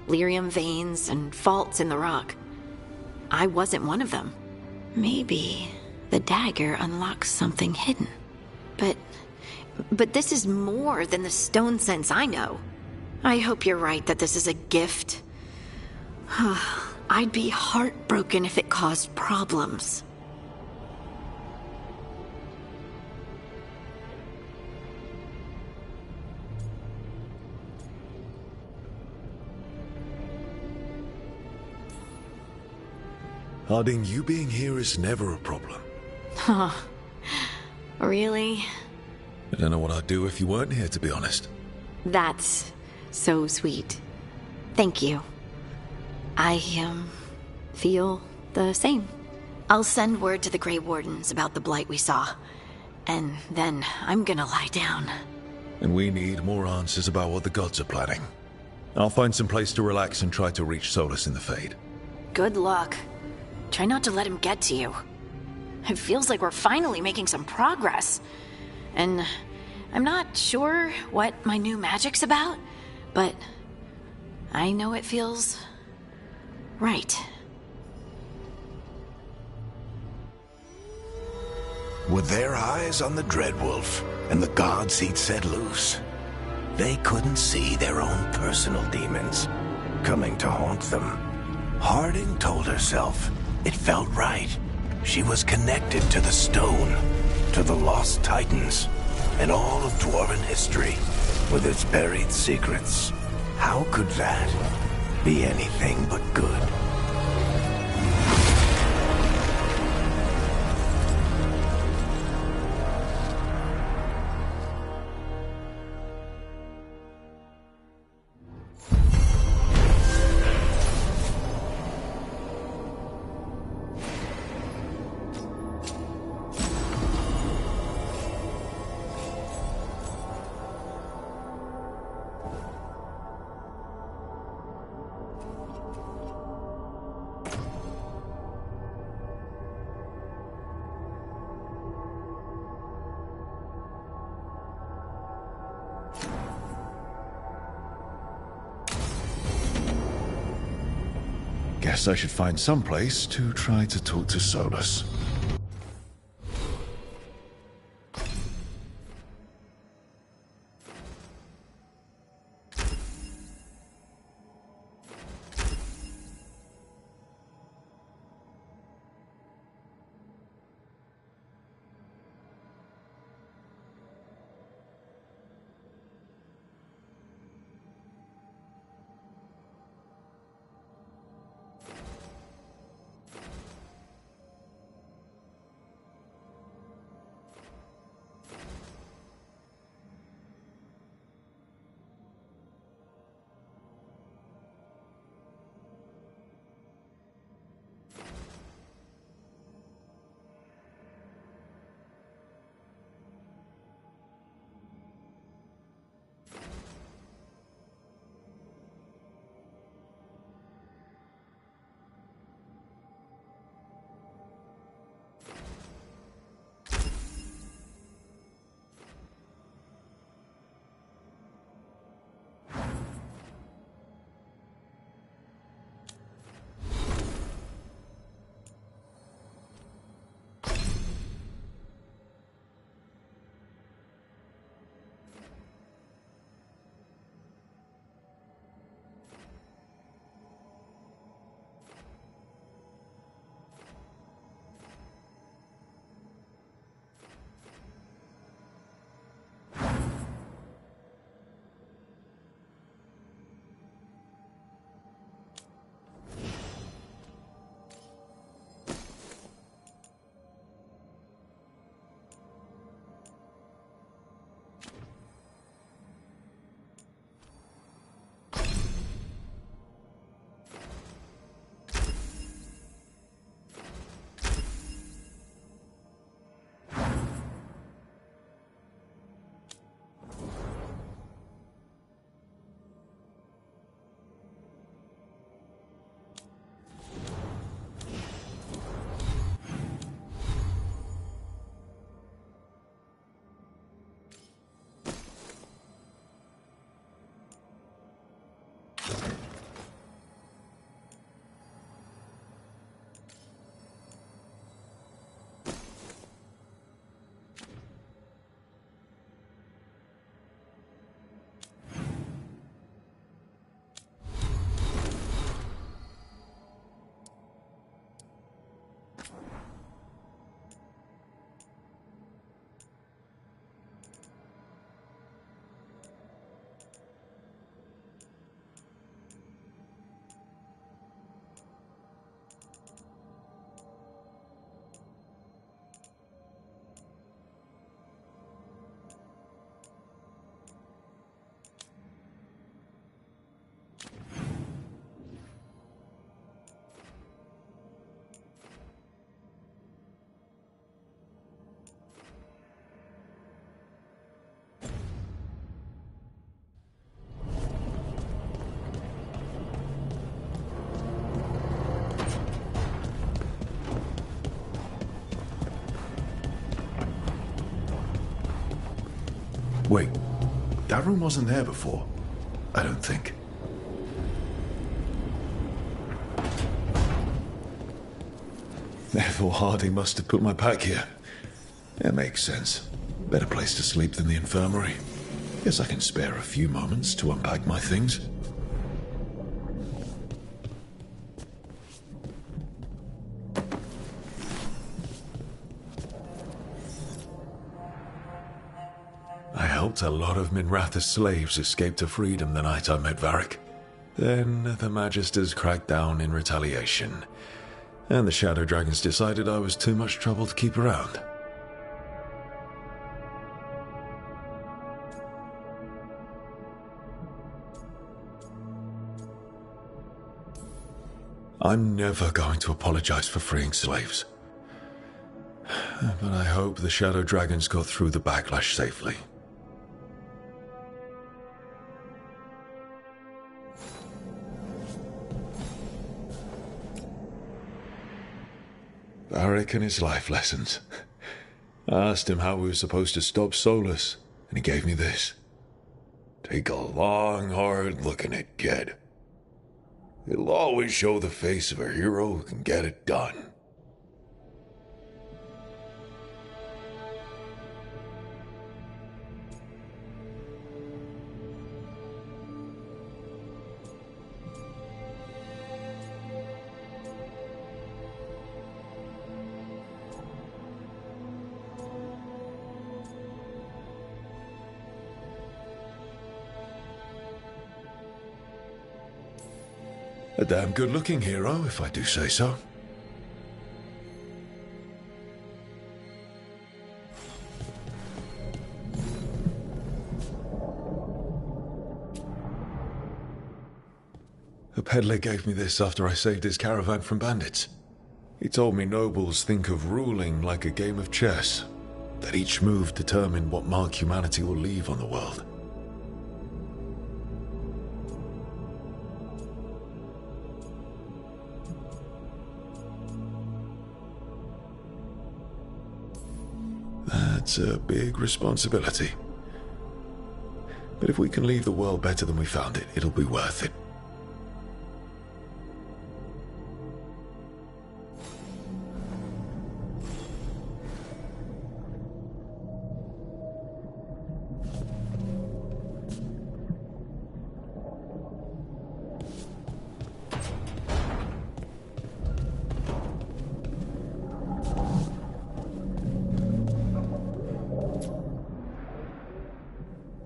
lyrium veins, and faults in the rock. I wasn't one of them. Maybe the dagger unlocks something hidden. But this is more than the stone sense I know. I hope you're right that this is a gift. I'd be heartbroken if it caused problems. Harding, you being here is never a problem. Huh. Really? I don't know what I'd do if you weren't here, to be honest. That's so sweet. Thank you. I, feel the same. I'll send word to the Grey Wardens about the blight we saw. And then I'm gonna lie down. And we need more answers about what the gods are planning. I'll find some place to relax and try to reach Solus in the Fade. Good luck. Try not to let him get to you. It feels like we're finally making some progress. And I'm not sure what my new magic's about, but I know it feels right. With their eyes on the Dreadwolf and the gods he'd set loose, they couldn't see their own personal demons coming to haunt them. Harding told herself it felt right. She was connected to the stone, to the lost titans, and all of Dwarven history. with its buried secrets. How could that be anything but good? Guess I should find some place to try to talk to Solus. Wait, that room wasn't there before. I don't think. Therefore, Hardy must have put my pack here. It makes sense. Better place to sleep than the infirmary. Guess I can spare a few moments to unpack my things. out a lot of Minratha's slaves escaped to freedom the night I met Varric. Then the Magisters cracked down in retaliation, and the Shadow Dragons decided I was too much trouble to keep around. I'm never going to apologize for freeing slaves. But I hope the Shadow Dragons got through the backlash safely. Varric and his life lessons. I asked him how we were supposed to stop Solus, and he gave me this. Take a long, hard look at it, kid. It'll always show the face of a hero who can get it done. A damn good-looking hero, if I do say so. A peddler gave me this after I saved his caravan from bandits. He told me nobles think of ruling like a game of chess, that each move determined what mark humanity will leave on the world. That's a big responsibility. But if we can leave the world better than we found it, it'll be worth it.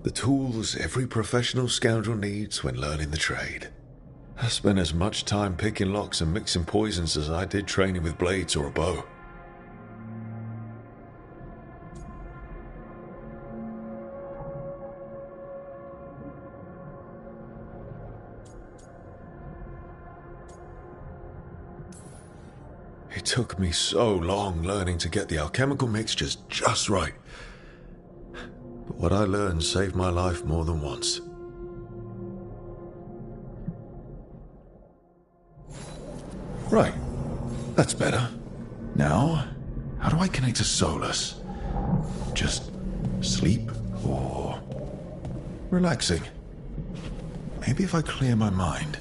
The tools every professional scoundrel needs when learning the trade. I spent as much time picking locks and mixing poisons as I did training with blades or a bow. It took me so long learning to get the alchemical mixtures just right. But what I learned saved my life more than once. Right. That's better. Now, how do I connect to Solus? Just sleep or relaxing? Maybe if I clear my mind.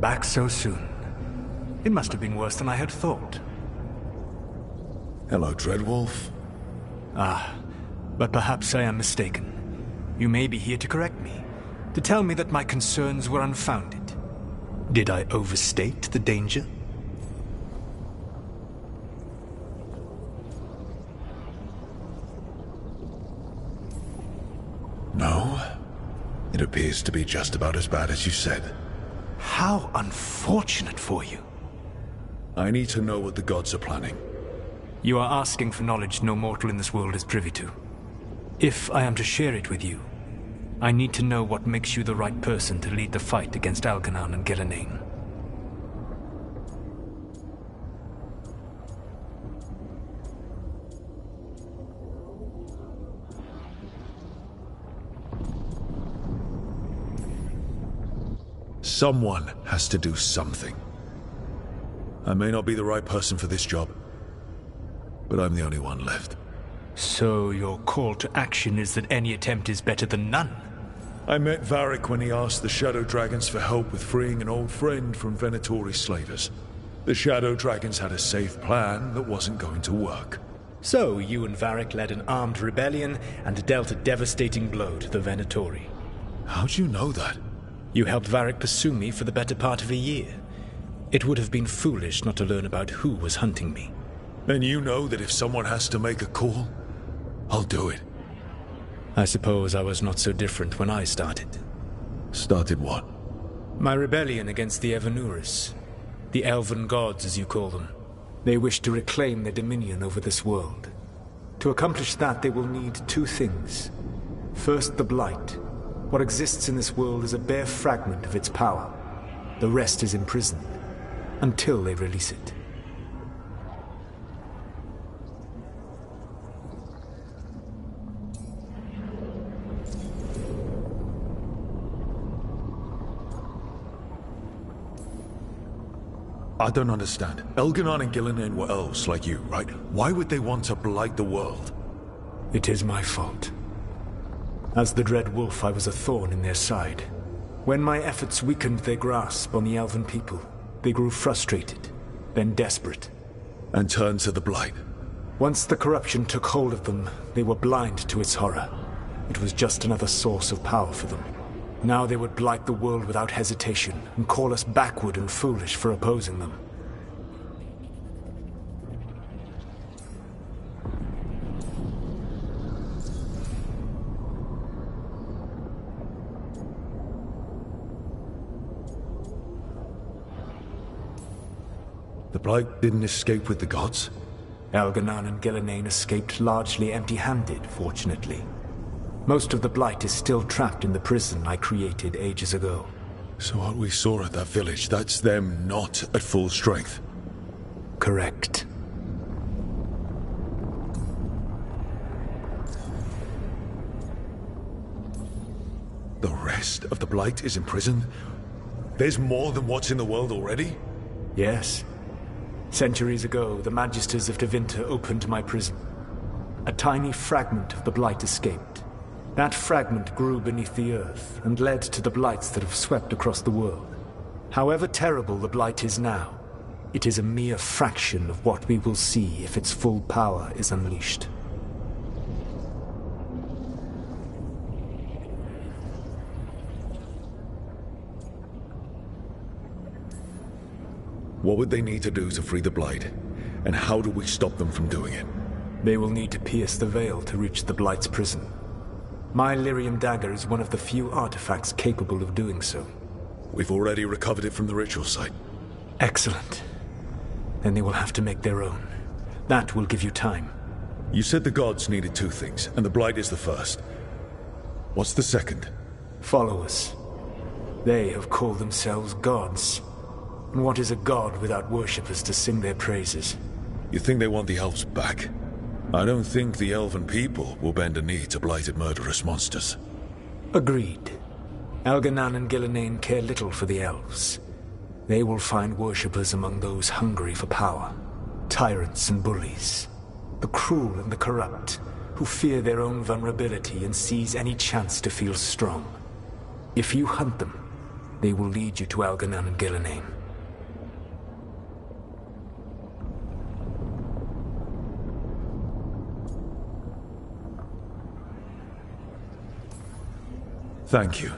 Back so soon. It must have been worse than I had thought. Hello, Dreadwolf. Ah, but perhaps I am mistaken. You may be here to correct me, to tell me that my concerns were unfounded. Did I overstate the danger? No. It appears to be just about as bad as you said. How unfortunate for you. I need to know what the gods are planning. You are asking for knowledge no mortal in this world is privy to. If I am to share it with you, I need to know what makes you the right person to lead the fight against Algernon and Gillenane. Someone has to do something. I may not be the right person for this job, but I'm the only one left. So your call to action is that any attempt is better than none? I met Varric when he asked the Shadow Dragons for help with freeing an old friend from Venatori slavers. The Shadow Dragons had a safe plan that wasn't going to work. So, you and Varric led an armed rebellion and dealt a devastating blow to the Venatori. How'd you know that? You helped Varric pursue me for the better part of a year. It would have been foolish not to learn about who was hunting me. Then you know that if someone has to make a call, I'll do it. I suppose I was not so different when I started. Started what? My rebellion against the Evanuris. The Elven Gods, as you call them. They wish to reclaim their dominion over this world. To accomplish that, they will need two things. First, the Blight. What exists in this world is a bare fragment of its power. The rest is imprisoned, until they release it. I don't understand. Elganon and Gillinan were elves like you, right? Why would they want to blight the world? It is my fault. As the Dread Wolf, I was a thorn in their side. When my efforts weakened their grasp on the Elven people, they grew frustrated, then desperate. And turned to the Blight. Once the corruption took hold of them, they were blind to its horror. It was just another source of power for them. Now they would blight the world without hesitation, and call us backward and foolish for opposing them. The Blight didn't escape with the gods? Elganon and Gillinan escaped largely empty-handed, fortunately. Most of the Blight is still trapped in the prison I created ages ago. So what we saw at that village, that's them not at full strength? Correct. The rest of the Blight is imprisoned? There's more than what's in the world already? Yes. Centuries ago, the Magisters of Tevinter opened my prison. A tiny fragment of the Blight escaped. That fragment grew beneath the earth and led to the Blights that have swept across the world. However terrible the Blight is now, it is a mere fraction of what we will see if its full power is unleashed. What would they need to do to free the Blight? And how do we stop them from doing it? They will need to pierce the veil to reach the Blight's prison. My Lyrium dagger is one of the few artifacts capable of doing so. We've already recovered it from the ritual site. Excellent. Then they will have to make their own. That will give you time. You said the gods needed two things, and the Blight is the first. What's the second? Followers. They have called themselves gods. And what is a god without worshippers to sing their praises? You think they want the elves back? I don't think the elven people will bend a knee to blighted murderous monsters. Agreed. Elganon and Gillinan care little for the elves. They will find worshippers among those hungry for power. Tyrants and bullies. The cruel and the corrupt, who fear their own vulnerability and seize any chance to feel strong. If you hunt them, they will lead you to Elganon and Gillinan. Thank you.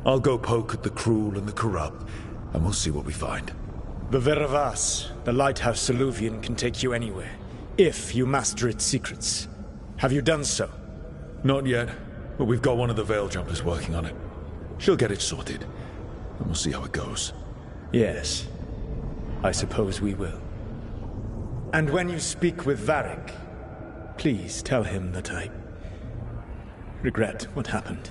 I'll go poke at the cruel and the corrupt, and we'll see what we find. The Veravas, the lighthouse Soluvian, can take you anywhere, if you master its secrets. Have you done so? Not yet, but we've got one of the Veil Jumpers working on it. She'll get it sorted, and we'll see how it goes. Yes, I suppose we will. And when you speak with Varric, please tell him that I regret what happened.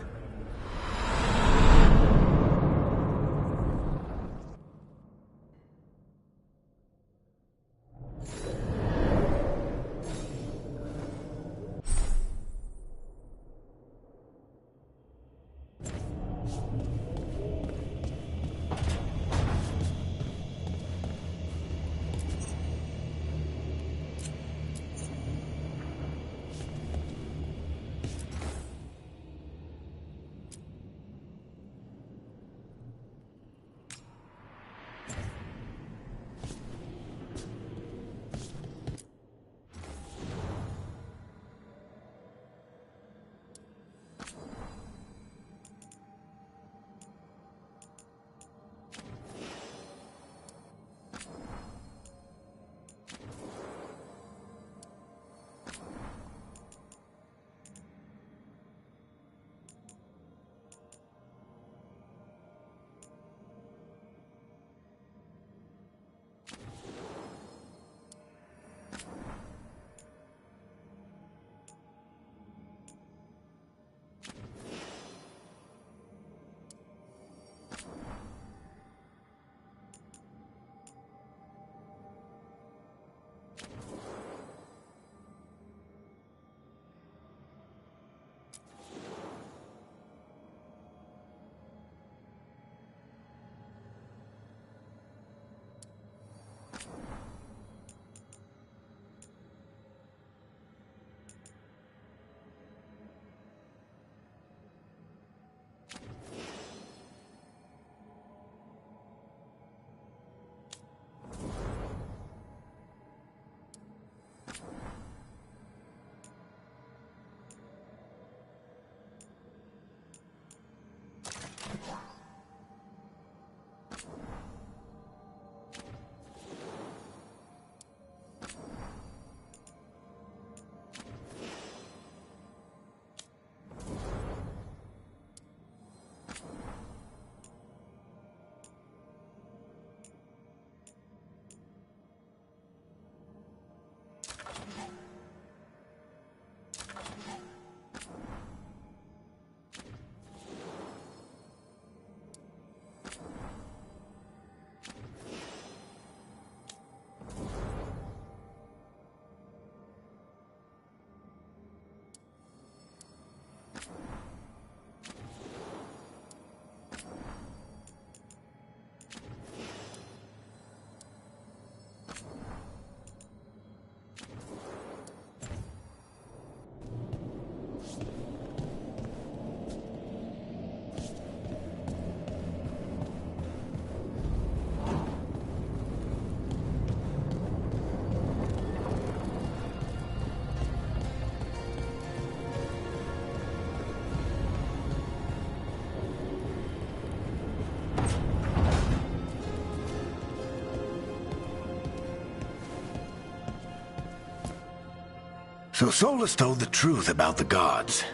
So Solus told the truth about the gods.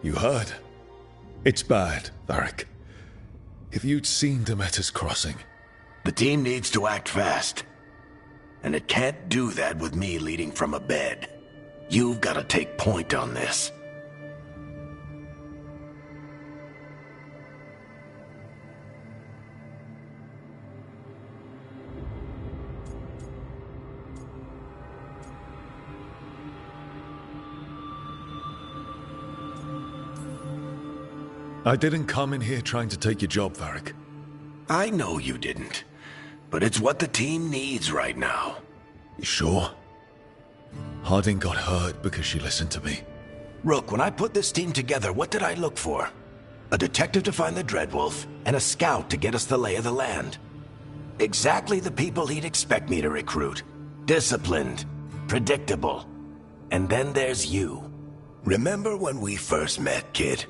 You heard? It's bad, Varric. If you'd seen Demeter's crossing... The team needs to act fast. And it can't do that with me leading from a bed. You've got to take point on this. I didn't come in here trying to take your job, Varric. I know you didn't. But it's what the team needs right now. You sure? Harding got hurt because she listened to me. Rook, when I put this team together, what did I look for? A detective to find the Dreadwolf, and a scout to get us the lay of the land. Exactly the people he'd expect me to recruit. Disciplined, predictable. And then there's you. Remember when we first met, kid?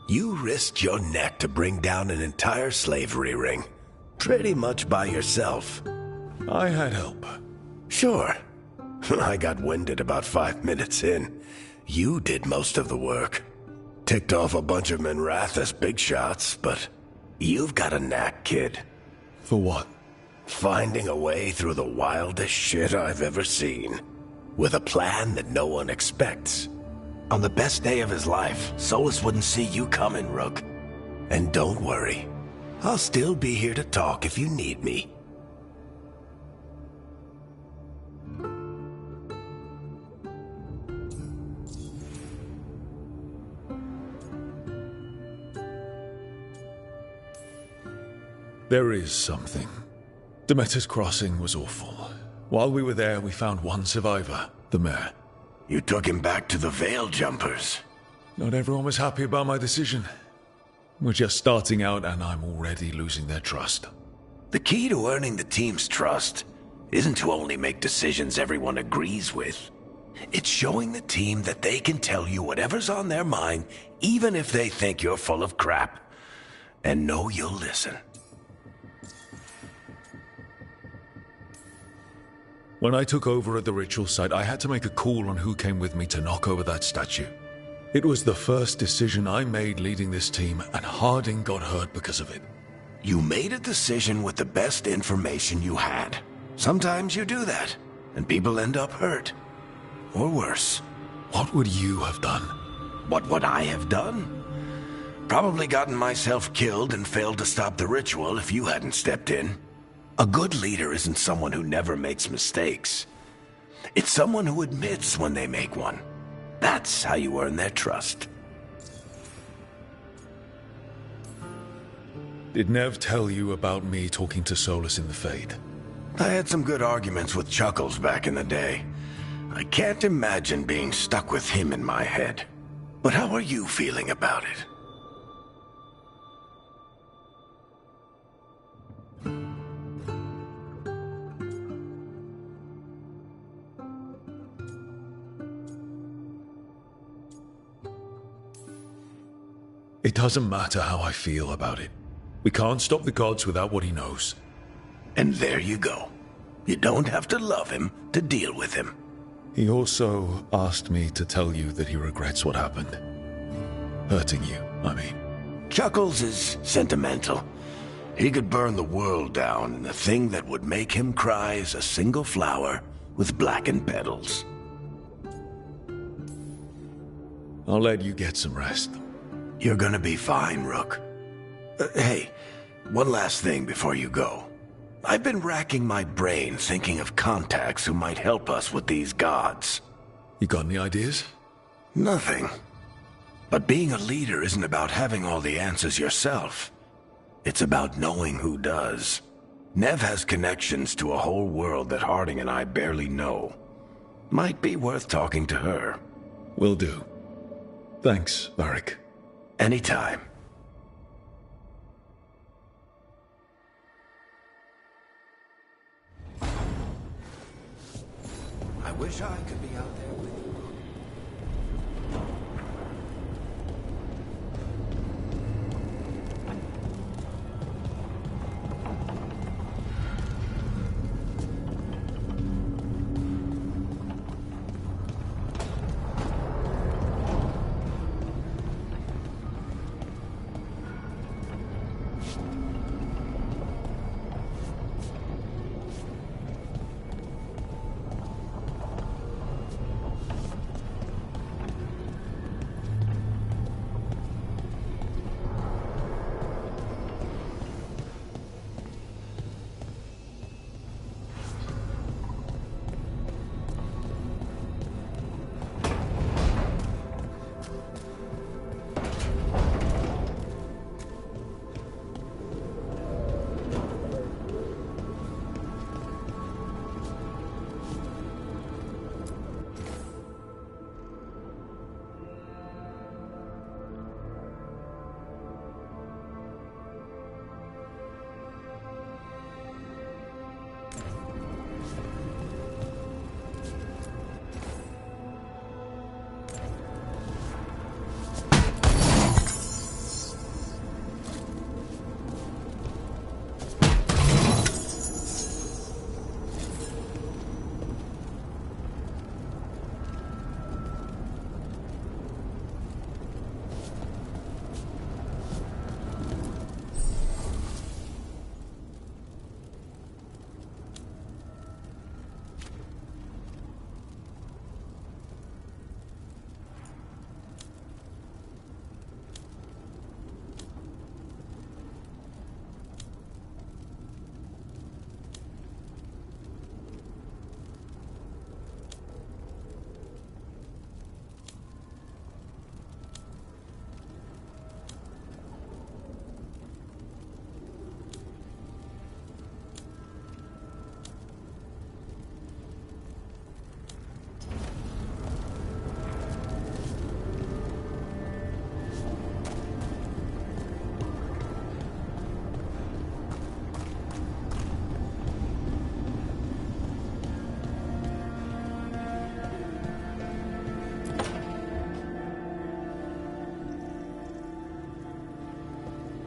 You risked your neck to bring down an entire slavery ring. Pretty much by yourself. I had help. Sure. I got winded about 5 minutes in. You did most of the work. Ticked off a bunch of Minrathous big shots, but you've got a knack, kid. For what? Finding a way through the wildest shit I've ever seen. With a plan that no one expects. On the best day of his life, Solus wouldn't see you coming, Rook. And don't worry. I'll still be here to talk if you need me. There is something. Demeter's crossing was awful. While we were there, we found one survivor, the mayor. You took him back to the Veil Jumpers. Not everyone was happy about my decision. We're just starting out and I'm already losing their trust. The key to earning the team's trust isn't to only make decisions everyone agrees with. It's showing the team that they can tell you whatever's on their mind, even if they think you're full of crap. And know you'll listen. When I took over at the ritual site, I had to make a call on who came with me to knock over that statue. It was the first decision I made leading this team, and Harding got hurt because of it. You made a decision with the best information you had. Sometimes you do that, and people end up hurt. Or worse. What would you have done? What would I have done? Probably gotten myself killed and failed to stop the ritual if you hadn't stepped in. A good leader isn't someone who never makes mistakes. It's someone who admits when they make one. That's how you earn their trust. Did Nev tell you about me talking to Solus in the Fade? I had some good arguments with Chuckles back in the day. I can't imagine being stuck with him in my head. But how are you feeling about it? It doesn't matter how I feel about it. We can't stop the gods without what he knows. And there you go. You don't have to love him to deal with him. He also asked me to tell you that he regrets what happened. Hurting you, I mean. Chuckles is sentimental. He could burn the world down, and the thing that would make him cry is a single flower with blackened petals. I'll let you get some rest. You're gonna be fine, Rook. Hey, one last thing before you go. I've been racking my brain thinking of contacts who might help us with these gods. You got any ideas? Nothing. But being a leader isn't about having all the answers yourself. It's about knowing who does. Nev has connections to a whole world that Harding and I barely know. Might be worth talking to her. Will do. Thanks, Varric. Anytime. I wish I could be out there with you.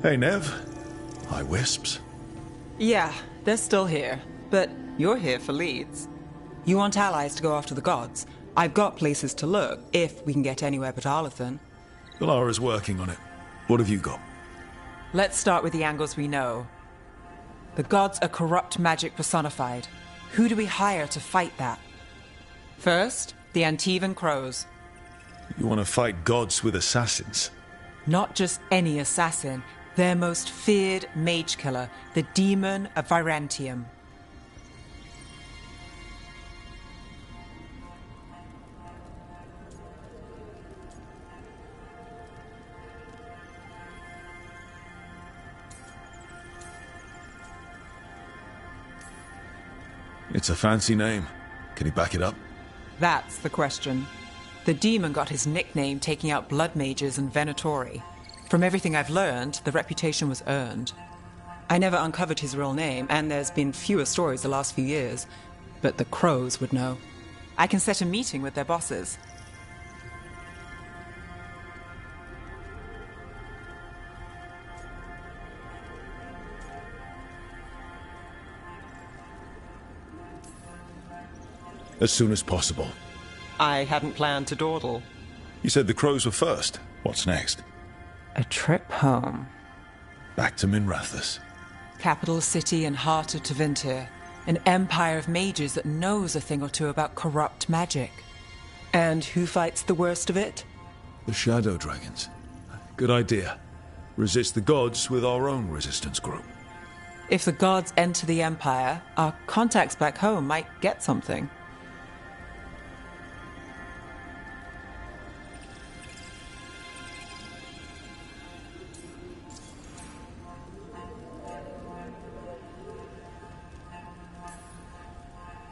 Hey, Nev. Hi, Wisps. Yeah, they're still here. But you're here for leads. You want allies to go after the gods? I've got places to look, if we can get anywhere but Arlathan. Valara's working on it. What have you got? Let's start with the angles we know. The gods are corrupt magic personified. Who do we hire to fight that? First, the Antivan Crows. You want to fight gods with assassins? Not just any assassin, their most feared mage killer, the Demon of Virantium. It's a fancy name. Can he back it up? That's the question. The demon got his nickname taking out blood mages and Venatori. From everything I've learned, the reputation was earned. I never uncovered his real name, and there's been fewer stories the last few years, but the Crows would know. I can set a meeting with their bosses. As soon as possible. I hadn't planned to dawdle. You said the Crows were first. What's next? A trip home. Back to Minrathous. Capital city and heart of Tevinter. An empire of mages that knows a thing or two about corrupt magic. And who fights the worst of it? The Shadow Dragons. Good idea. Resist the gods with our own resistance group. If the gods enter the empire, our contacts back home might get something.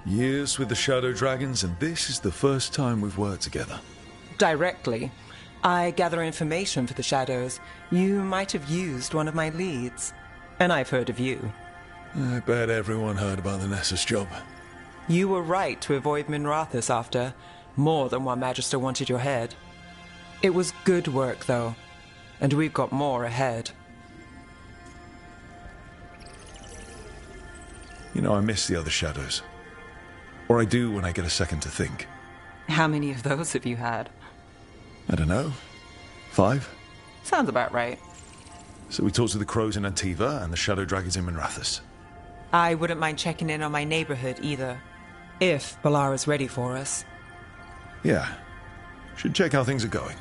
Years with the Shadow Dragons, and this is the first time we've worked together. Directly. I gather information for the Shadows. You might have used one of my leads. And I've heard of you. I bet everyone heard about the Nessus job. You were right to avoid Minrathous after. More than one Magister wanted your head. It was good work, though. And we've got more ahead. You know, I miss the other Shadows. Or I do when I get a second to think. How many of those have you had? I don't know. 5? Sounds about right. So we talked to the Crows in Antiva and the Shadow Dragons in Minrathous. I wouldn't mind checking in on my neighborhood either. If Balara's ready for us. Yeah. Should check how things are going.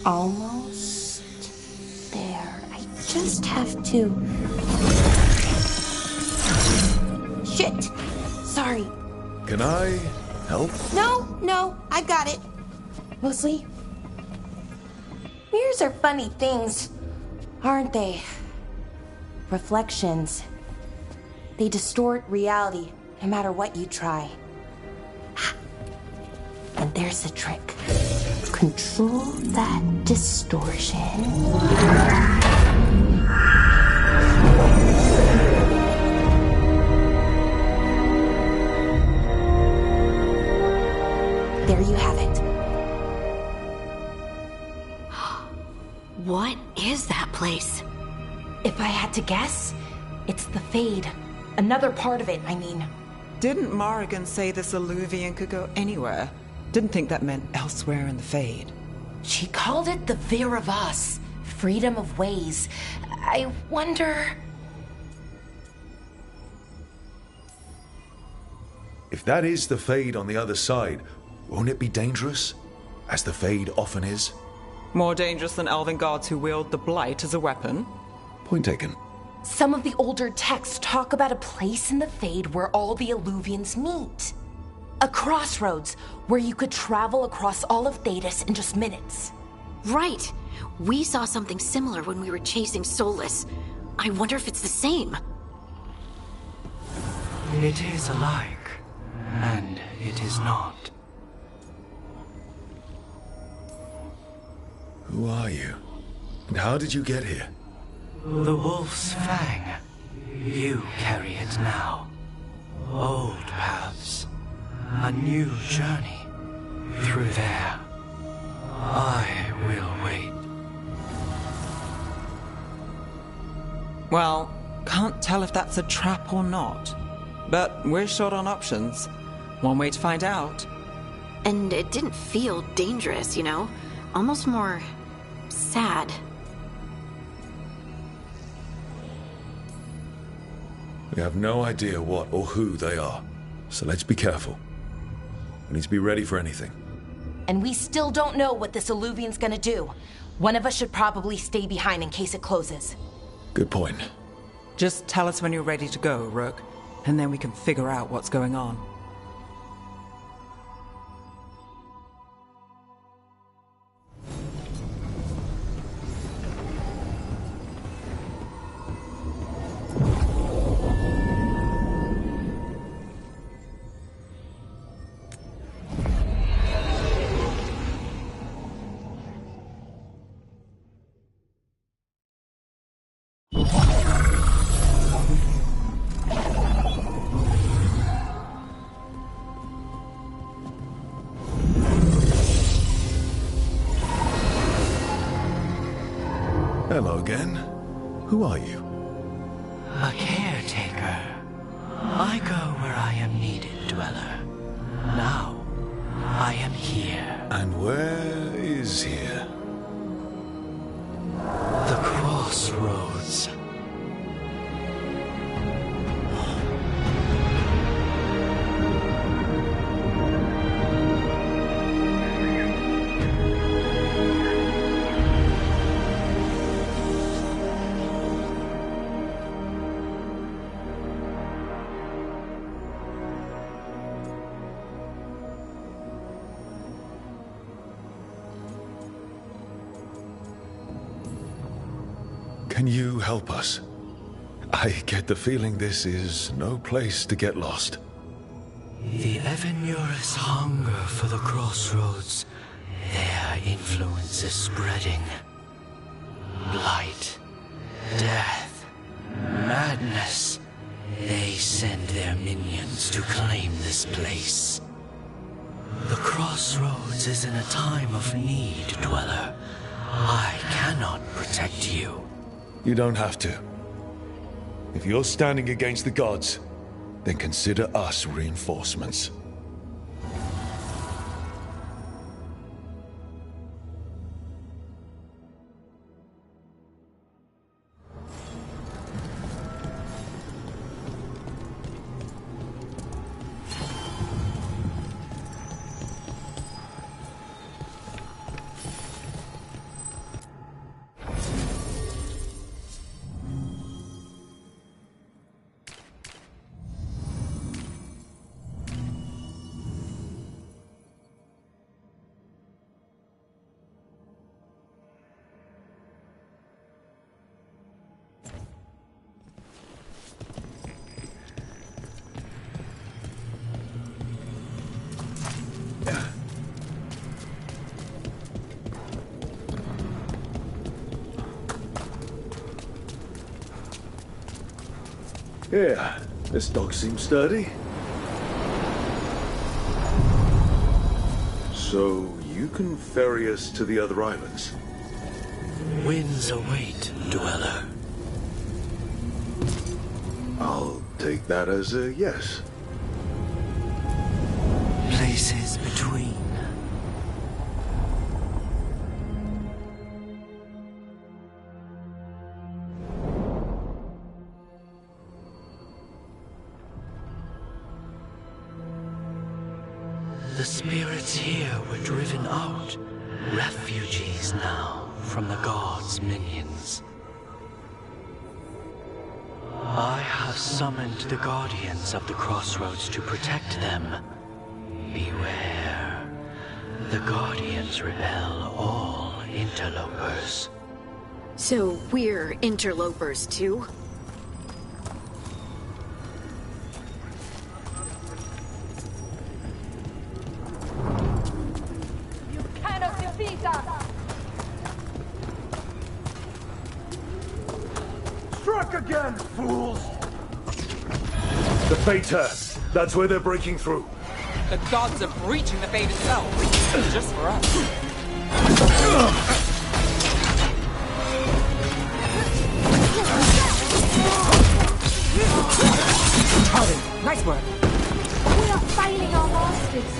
Almost there. I just have to... Shit! Sorry. Can I help? No, I got it. Mostly, mirrors are funny things, aren't they? Reflections. They distort reality, no matter what you try. And there's the trick. Control that distortion. There you have it. What is that place? If I had to guess, it's the Fade. Another part of it, I mean. Didn't Morrigan say this Illuvian could go anywhere? Didn't think that meant elsewhere in the Fade. She called it the veilgurad, freedom of ways. I wonder... If that is the Fade on the other side, won't it be dangerous? As the Fade often is? More dangerous than elven gods who wield the Blight as a weapon? Point taken. Some of the older texts talk about a place in the Fade where all the Illuvians meet. A crossroads where you could travel across all of Thedas in just minutes. Right. We saw something similar when we were chasing Soulless. I wonder if it's the same. It is alike, and it is not. Who are you? And how did you get here? The Wolf's Fang. You carry it now. Old paths. A new journey. Through there. I will wait. Well, can't tell if that's a trap or not. But we're short on options. One way to find out. And it didn't feel dangerous, you know? Almost more... sad. We have no idea what or who they are, so let's be careful. We need to be ready for anything. And we still don't know what this Illuvian's gonna do. One of us should probably stay behind in case it closes. Good point. Just tell us when you're ready to go, Rook, and then we can figure out what's going on. Hello again. Who are you? A caretaker. I go where I am needed, Dweller. Now, I am here. And where is here? The crossroads. Can you help us? I get the feeling this is no place to get lost. The Evenurus hunger for the crossroads. Their influence is spreading. Blight, death, madness. They send their minions to claim this place. The crossroads is in a time of need, Dweller. I cannot protect you. You don't have to. If you're standing against the gods, then consider us reinforcements. Yeah, this dog seems sturdy. So, you can ferry us to the other islands? Winds await, dweller. I'll take that as a yes. Places between. The spirits here were driven out, refugees now from the gods' minions. I have summoned the guardians of the crossroads to protect them. Beware. The guardians repel all interlopers. So we're interlopers too? You cannot defeat us! Struck again, fools! The Fater! That's where they're breaking through. The gods are breaching the fate itself, just for us. Howdy, nice work. We are failing our masters.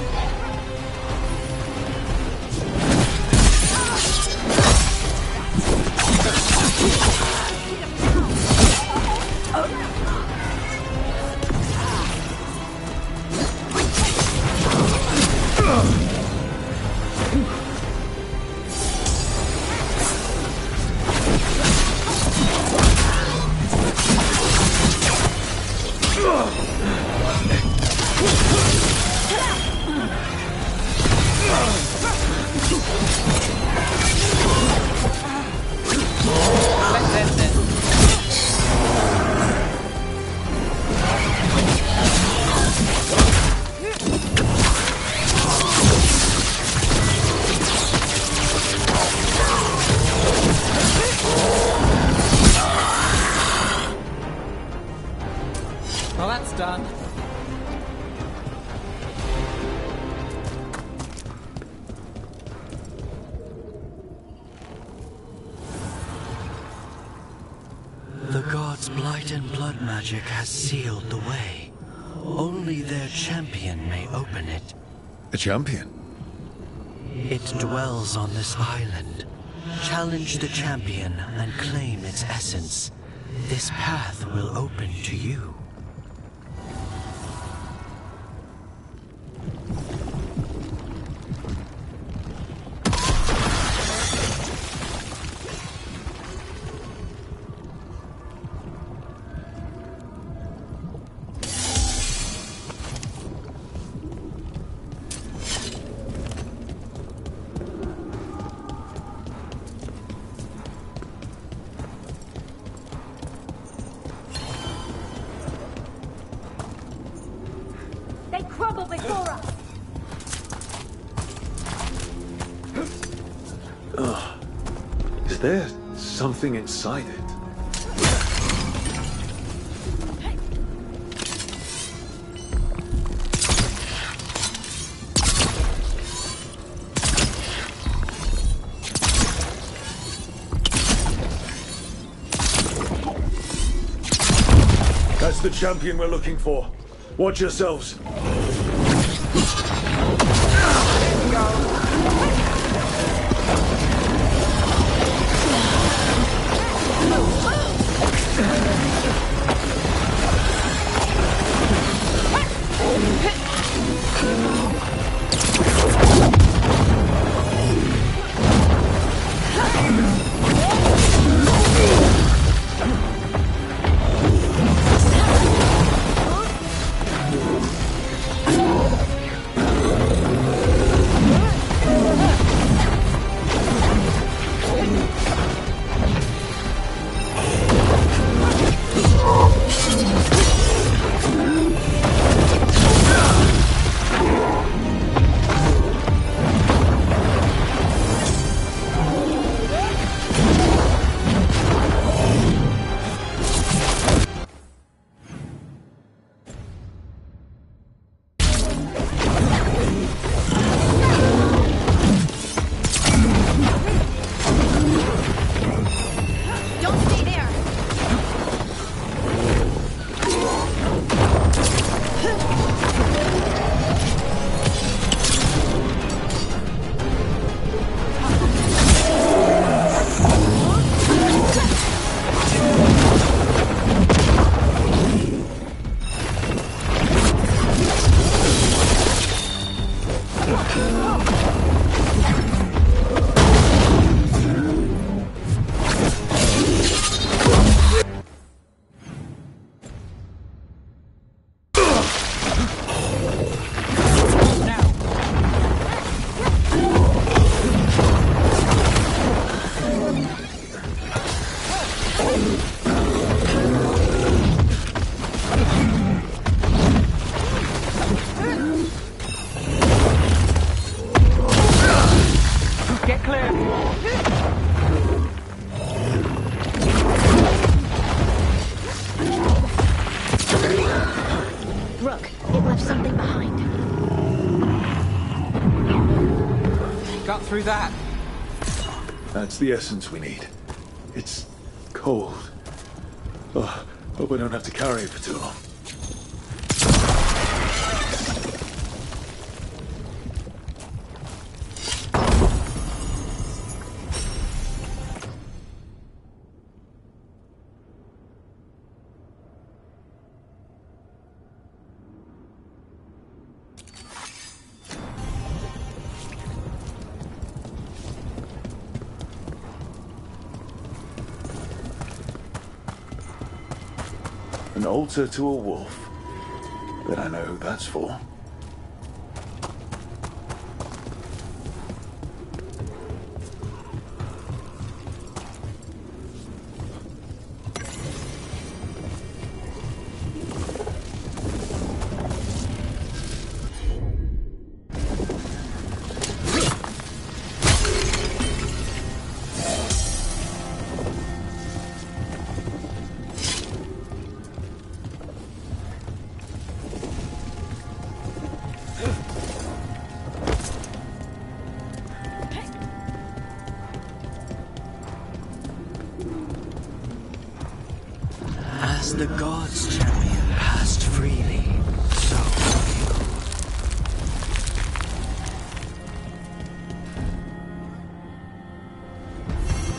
Well, that's done. The gods' blight and blood magic has sealed the way. Only their champion may open it. A champion? It dwells on this island. Challenge the champion and claim its essence. This path will open to you. They crumble before us. Is there something inside it? That's the champion we're looking for. Watch yourselves. It left something behind. Got through that. That's the essence we need. It's cold. Oh, hope I don't have to carry it for too long. An altar to a wolf. Bet I know who that's for. As the gods' champion passed freely, so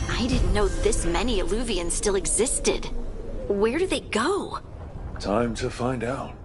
I didn't know this many Illuvians still existed. Where do they go? Time to find out.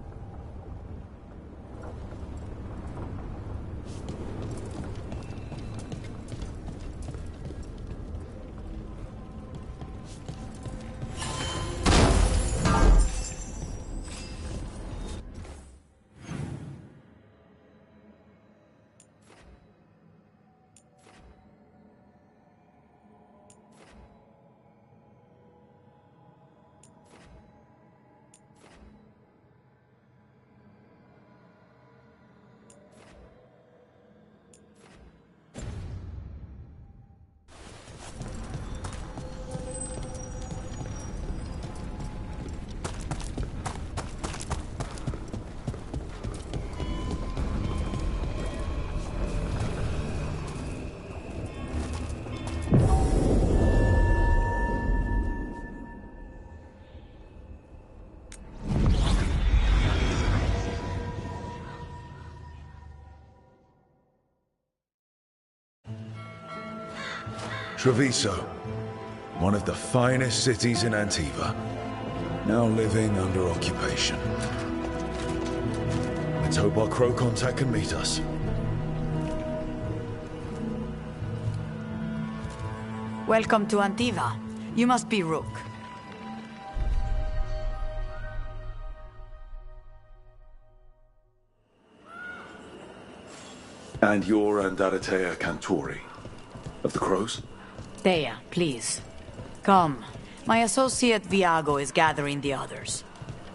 Treviso, one of the finest cities in Antiva, now living under occupation. Let's hope our crow contact can meet us. Welcome to Antiva. You must be Rook. And you're Andaratea Cantori, of the Crows? Thea, please. Come. My associate Viago is gathering the others.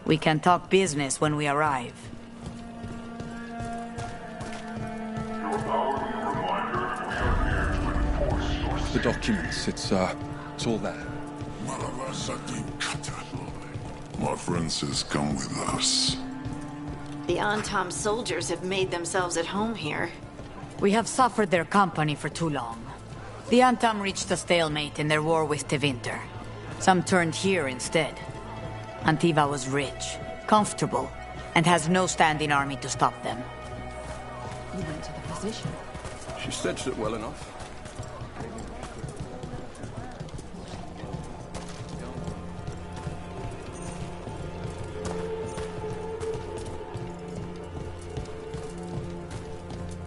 We can talk business when we arrive. The documents, it's all there. My friend says come with us. The Antam soldiers have made themselves at home here. We have suffered their company for too long. The Antam reached a stalemate in their war with Tevinter. Some turned here instead. Antiva was rich, comfortable, and has no standing army to stop them. You went to the physician. She staged it well enough.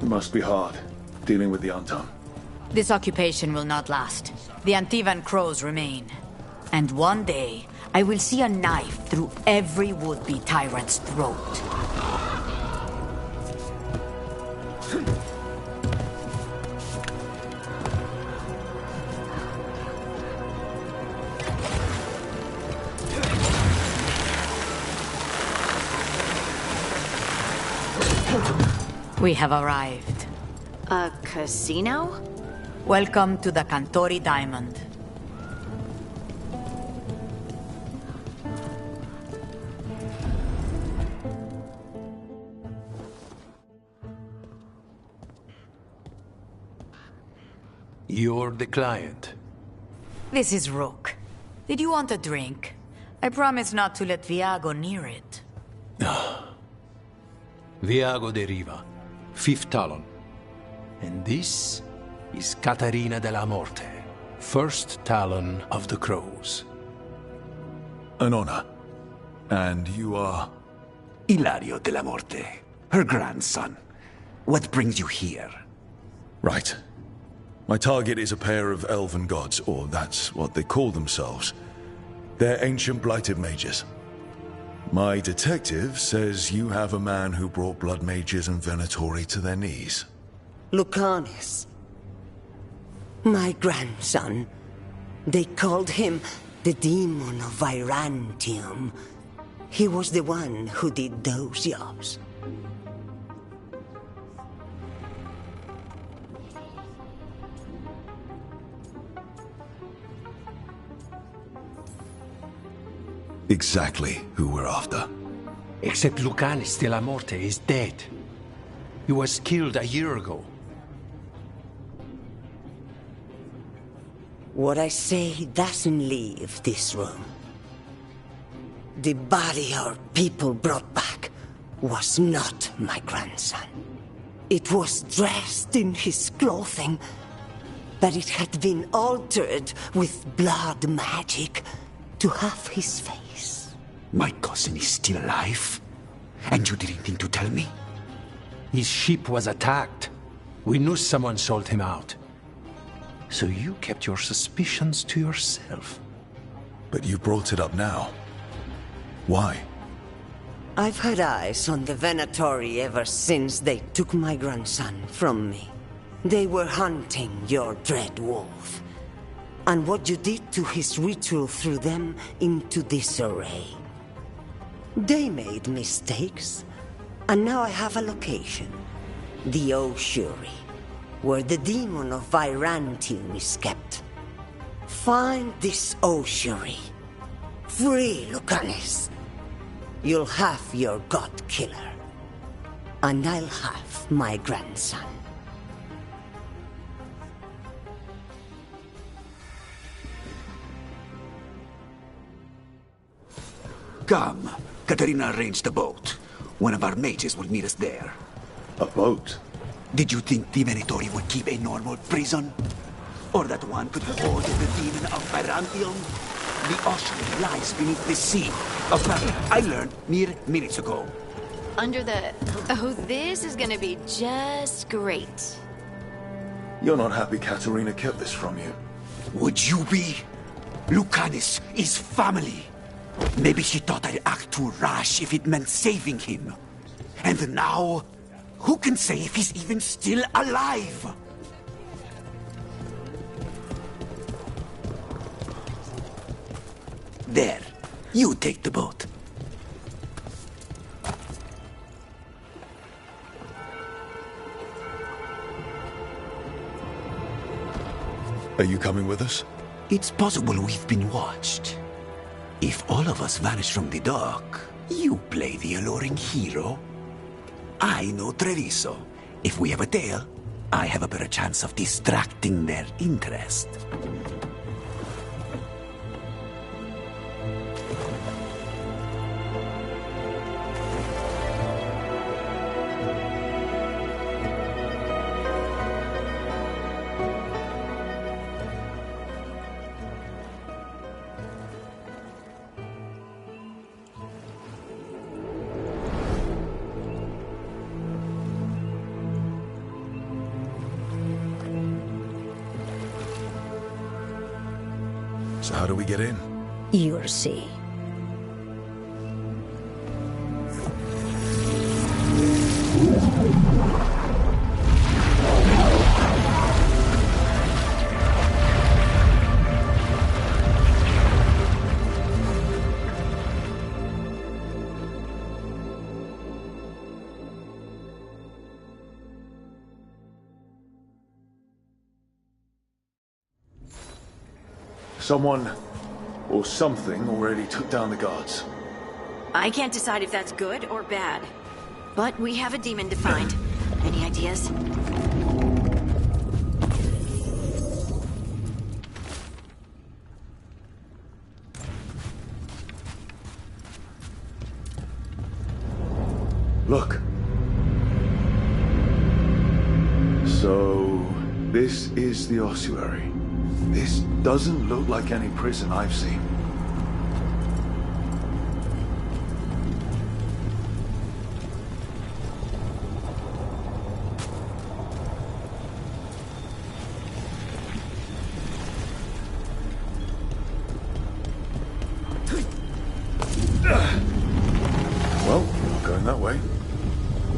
It must be hard, dealing with the Antam. This occupation will not last. The Antivan crows remain. And one day, I will see a knife through every would-be tyrant's throat. We have arrived. A casino? Welcome to the Cantori Diamond. You're the client. This is Rook. Did you want a drink? I promise not to let Viago near it. Viago de Riva, 5th Talon. And this is Catarina de la Morte, 1st Talon of the Crows. An honor. And you are? Ilario de la Morte, her grandson. What brings you here? Right. My target is a pair of elven gods, or that's what they call themselves. They're ancient blighted mages. My detective says you have a man who brought blood mages and Venatori to their knees. Lucanus. My grandson. They called him the Demon of Virantium. He was the one who did those jobs. Exactly who we're after. Except Lucanus de la Morte is dead. He was killed a year ago. What I say doesn't leave this room. The body our people brought back was not my grandson. It was dressed in his clothing, but it had been altered with blood magic to have his face. My cousin is still alive? And you didn't think to tell me? His ship was attacked. We knew someone sold him out. So you kept your suspicions to yourself. But you brought it up now. Why? I've had eyes on the Venatori ever since they took my grandson from me. They were hunting your dread wolf. And what you did to his ritual threw them into disarray. They made mistakes, and now I have a location. The Oshuri, where the demon of Virantium is kept. Find this Oshuri. Free Lucanus. You'll have your god killer. And I'll have my grandson. Come. Katarina arranged a boat. One of our mages will meet us there. A boat? Did you think the Venatori would keep a normal prison? Or that one could hold the demon of Virantium? The ocean lies beneath the sea. I learned mere minutes ago. Under the... Oh, this is gonna be just great. You're not happy Katarina kept this from you. Would you be? Lucanus is family. Maybe she thought I'd act too rash if it meant saving him. And now, who can say if he's even still alive? There, you take the boat. Are you coming with us? It's possible we've been watched. If all of us vanish from the dock, you play the alluring hero. I know Treviso. If we have a tail, I have a better chance of distracting their interest. So how do we get in? You'll see. Someone or something already took down the guards. I can't decide if that's good or bad. But we have a demon to find. Any ideas? Look. So, this is the ossuary. This doesn't look like any prison I've seen. Well, not going that way.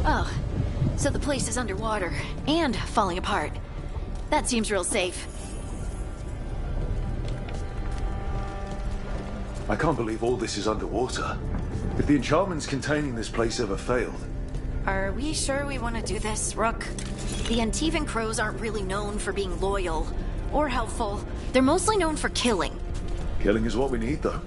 Oh, so the place is underwater and falling apart. That seems real safe. I can't believe all this is underwater. If the enchantments containing this place ever failed... Are we sure we want to do this, Rook? The Antivan Crows aren't really known for being loyal or helpful. They're mostly known for killing. Killing is what we need, though.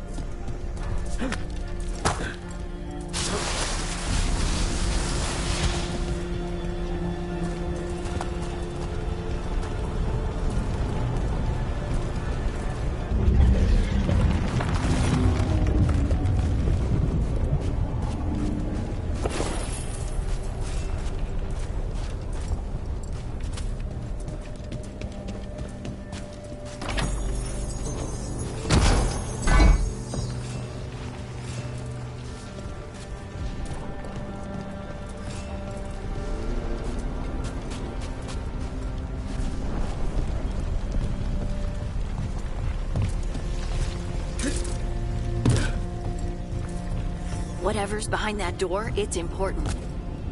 Whatever's behind that door, it's important.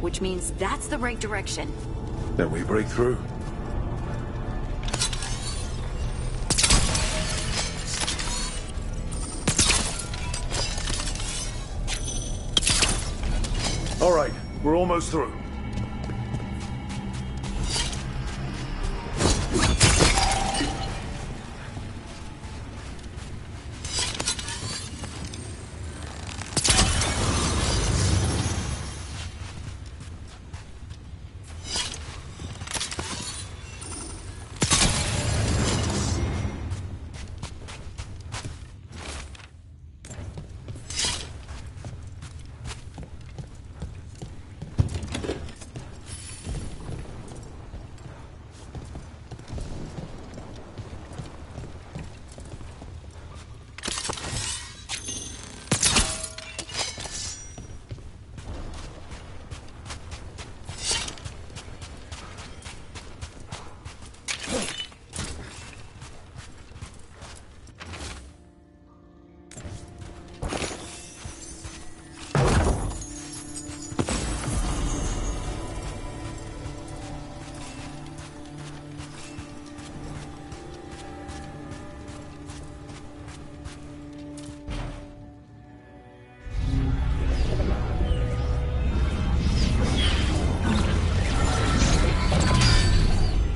Which means that's the right direction. Then we break through. All right, we're almost through.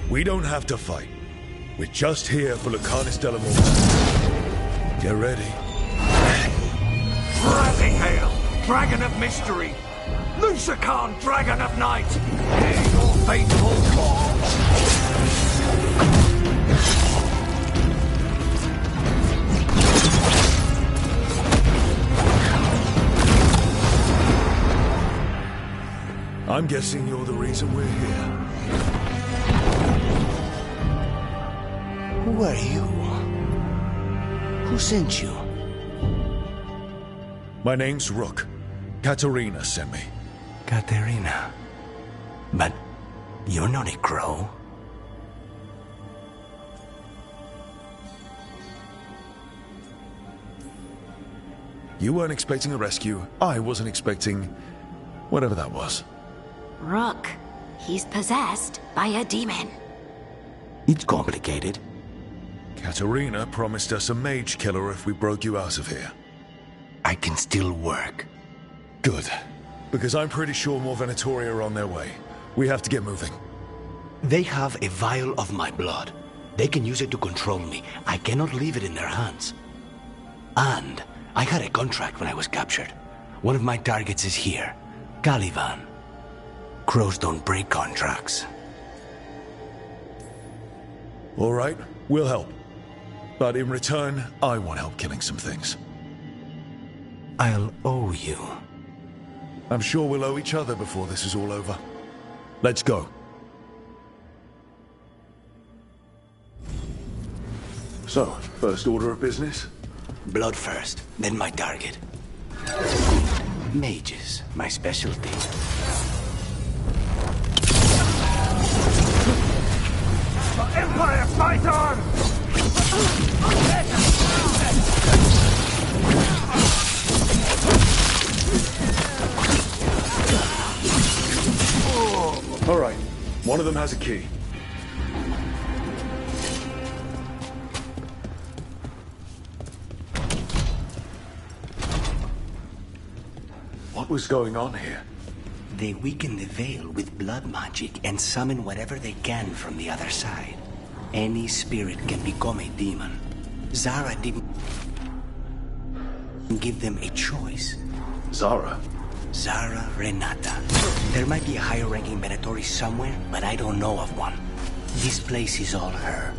We don't have to fight. We're just here for Lucanus de la Morte. Get ready. Rising hail, dragon of mystery! Lucican, dragon of night! Hear your faithful call! I'm guessing you're the reason we're here. Who are you? Who sent you? My name's Rook. Katerina sent me. Katerina. But you're not a crow. You weren't expecting a rescue. I wasn't expecting... whatever that was. Rook, he's possessed by a demon. It's complicated. Katerina promised us a mage killer if we broke you out of here. I can still work. Good. Because I'm pretty sure more Venatori are on their way. We have to get moving. They have a vial of my blood. They can use it to control me. I cannot leave it in their hands. And I had a contract when I was captured. One of my targets is here. Caliban. Crows don't break contracts. All right, we'll help. But in return, I want help killing some things. I'll owe you. I'm sure we'll owe each other before this is all over. Let's go. So, first order of business? Blood first, then my target. Mages, my specialty. Empire, fight on! All right, one of them has a key. What was going on here? They weaken the veil with blood magic and summon whatever they can from the other side. Any spirit can become a demon. Zara didn't give them a choice. Zara? Zara Renata. There might be a higher-ranking Venatori somewhere, but I don't know of one. This place is all her.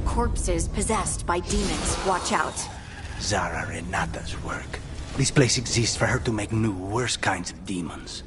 Corpses possessed by demons. Watch out. Zara Renata's work. This place exists for her to make new, worse kinds of demons.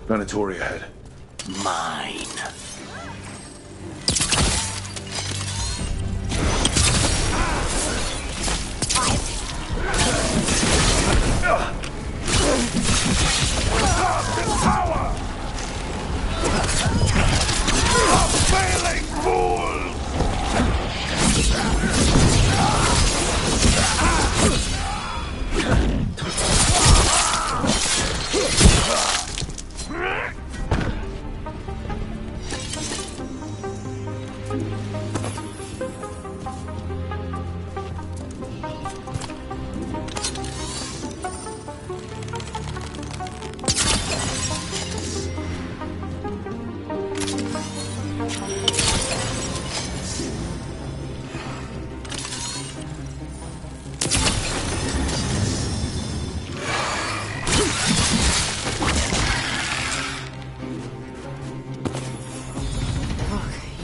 Venatori ahead. Mine. Power! Failing fools!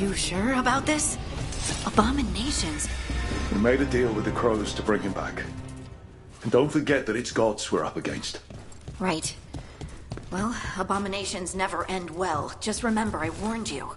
You sure about this? Abominations. We made a deal with the crows to bring him back. And don't forget that it's gods we're up against. Right. Well, abominations never end well. Just remember, I warned you.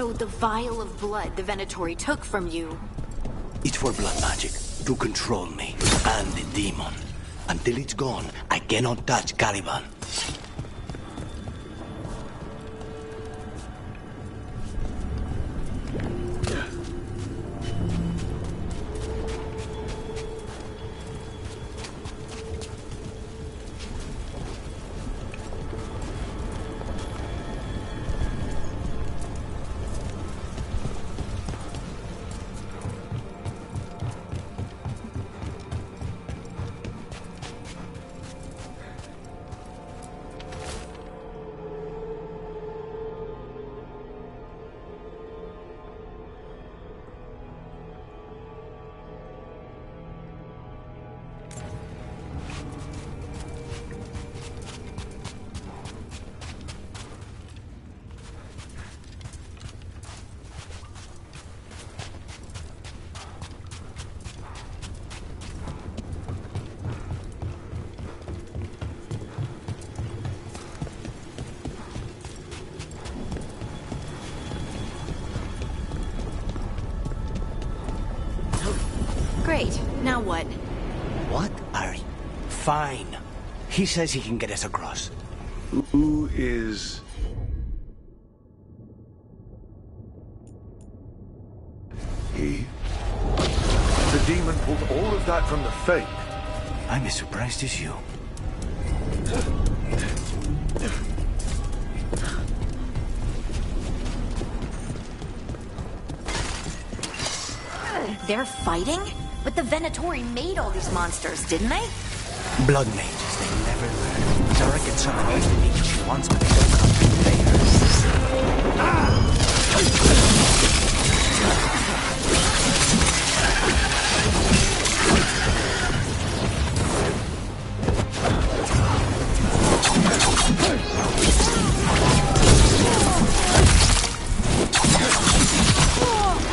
So the vial of blood the Venatori took from you... It's for blood magic, to control me, and the demon. Until it's gone, I cannot touch Caliban. Great. Now what? What are you? Fine. He says he can get us across. Who is... he? The demon pulled all of that from the Faith. I'm as surprised as you. They're fighting? But the Venatori made all these monsters, didn't they? Blood mages, they never learn. Zara can summon anything she wants, but they don't come to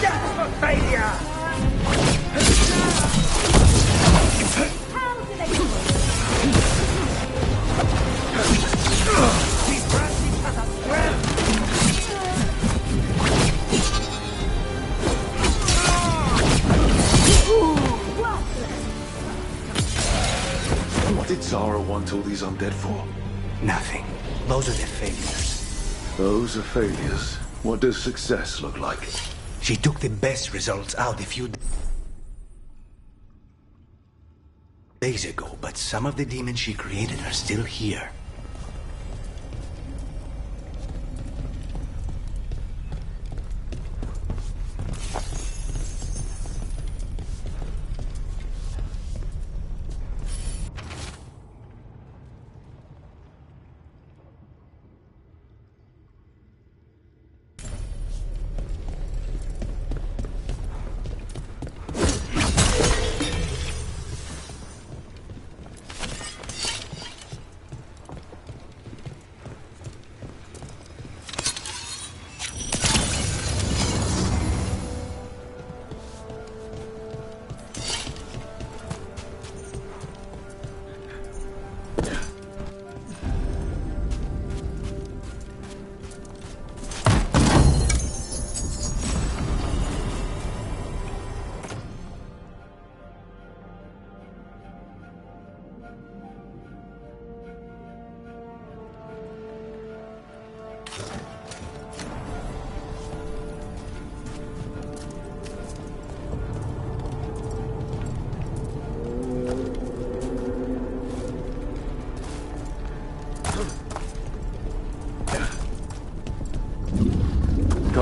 Death for failure! What did Zara want all these undead for? Nothing. Those are the failures. Those are failures. What does success look like? She took the best results out a few days ago, but some of the demons she created are still here.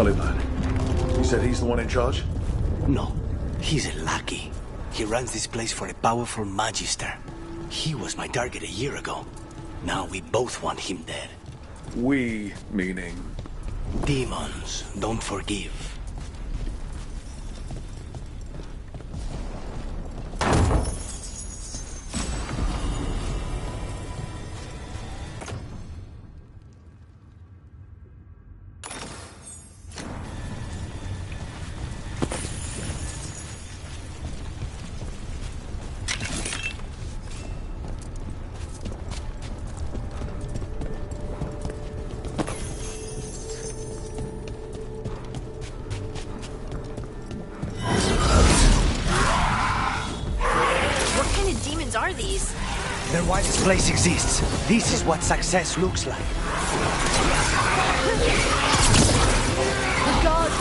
Caliban. You said he's the one in charge? No, he's a lackey. He runs this place for a powerful magister. He was my target a year ago. Now we both want him dead. We, meaning? Demons don't forgive. Are these? They're why this place exists. This is what success looks like. The gods.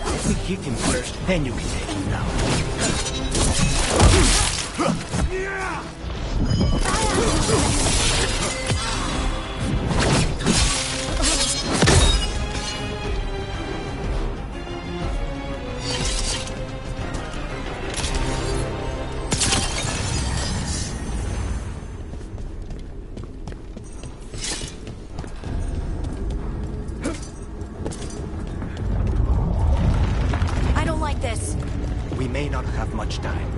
Let me hit him first, then you can take him down. We may not have much time.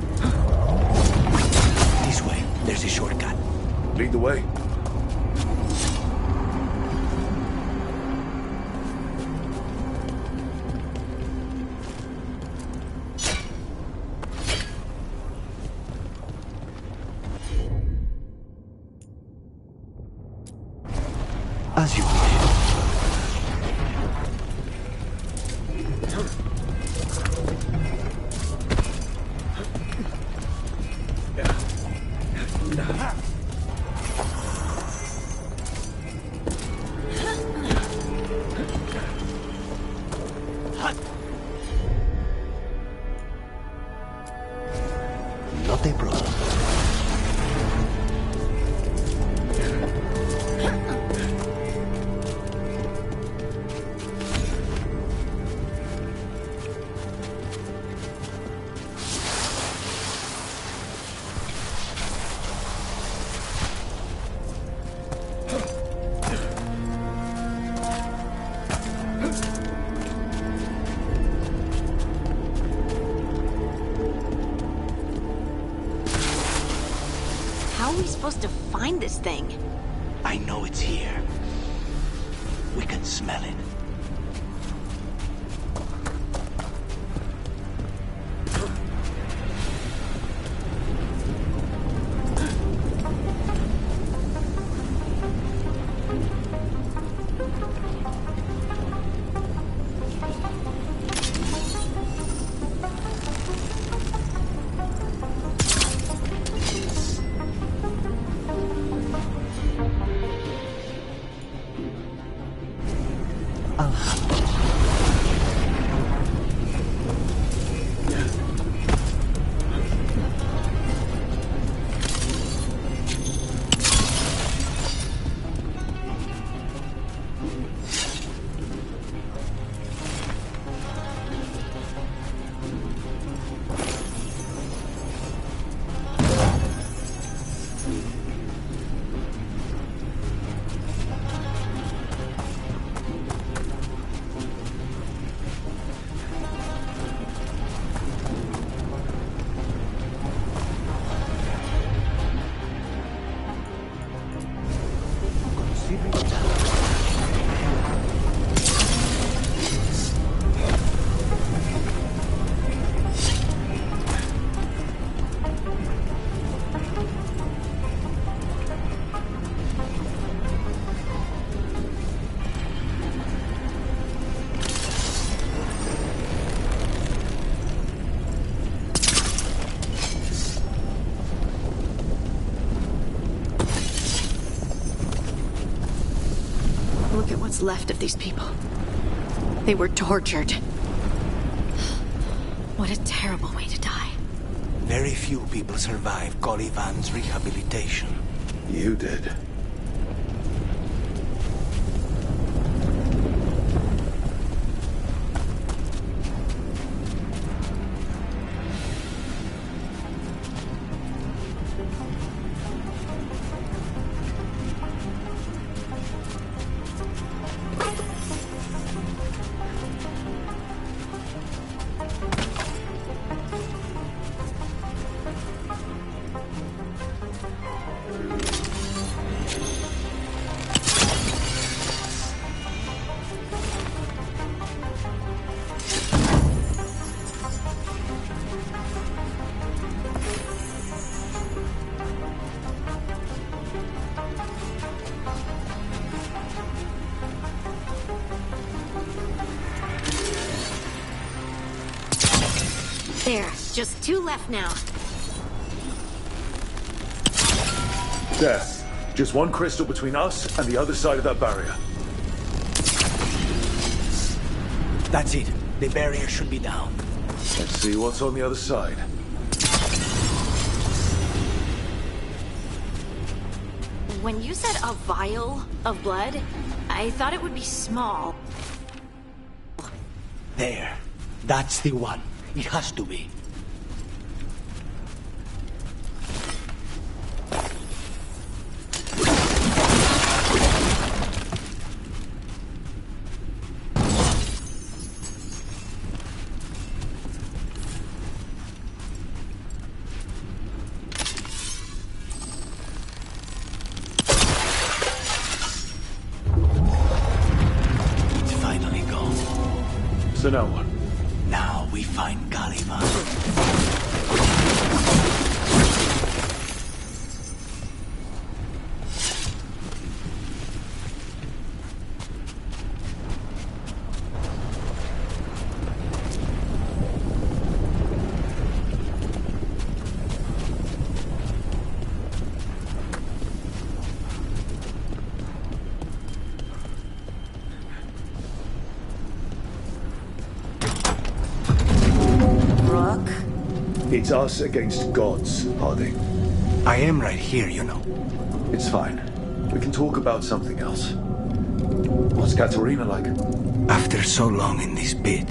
This way, there's a shortcut. Lead the way. As you wish. Not a problem. How are we supposed to find this thing? I know it's here. We can smell it. Look at what's left of these people. They were tortured. What a terrible way to die. Very few people survive Calivan's rehabilitation. You did. There, just 2 left now. Death. Just one crystal between us and the other side of that barrier. That's it. The barrier should be down. Let's see what's on the other side. When you said a vial of blood, I thought it would be small. There. That's the one. It has to be. It's finally gone. So now what? Now we find Caliban. It's us against gods, Harding. I am right here, you know. It's fine. We can talk about something else. What's Katarina like? After so long in this pit,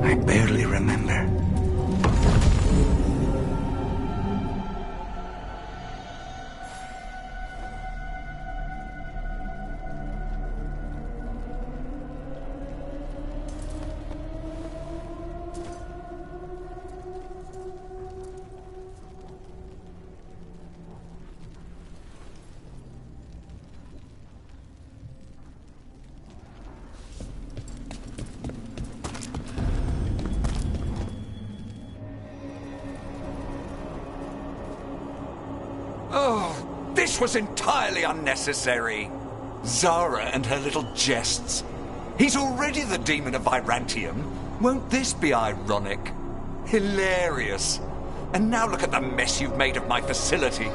I barely remember. Oh, this was entirely unnecessary. Zara and her little jests. He's already the demon of Virantium. Won't this be ironic? Hilarious. And now look at the mess you've made of my facility.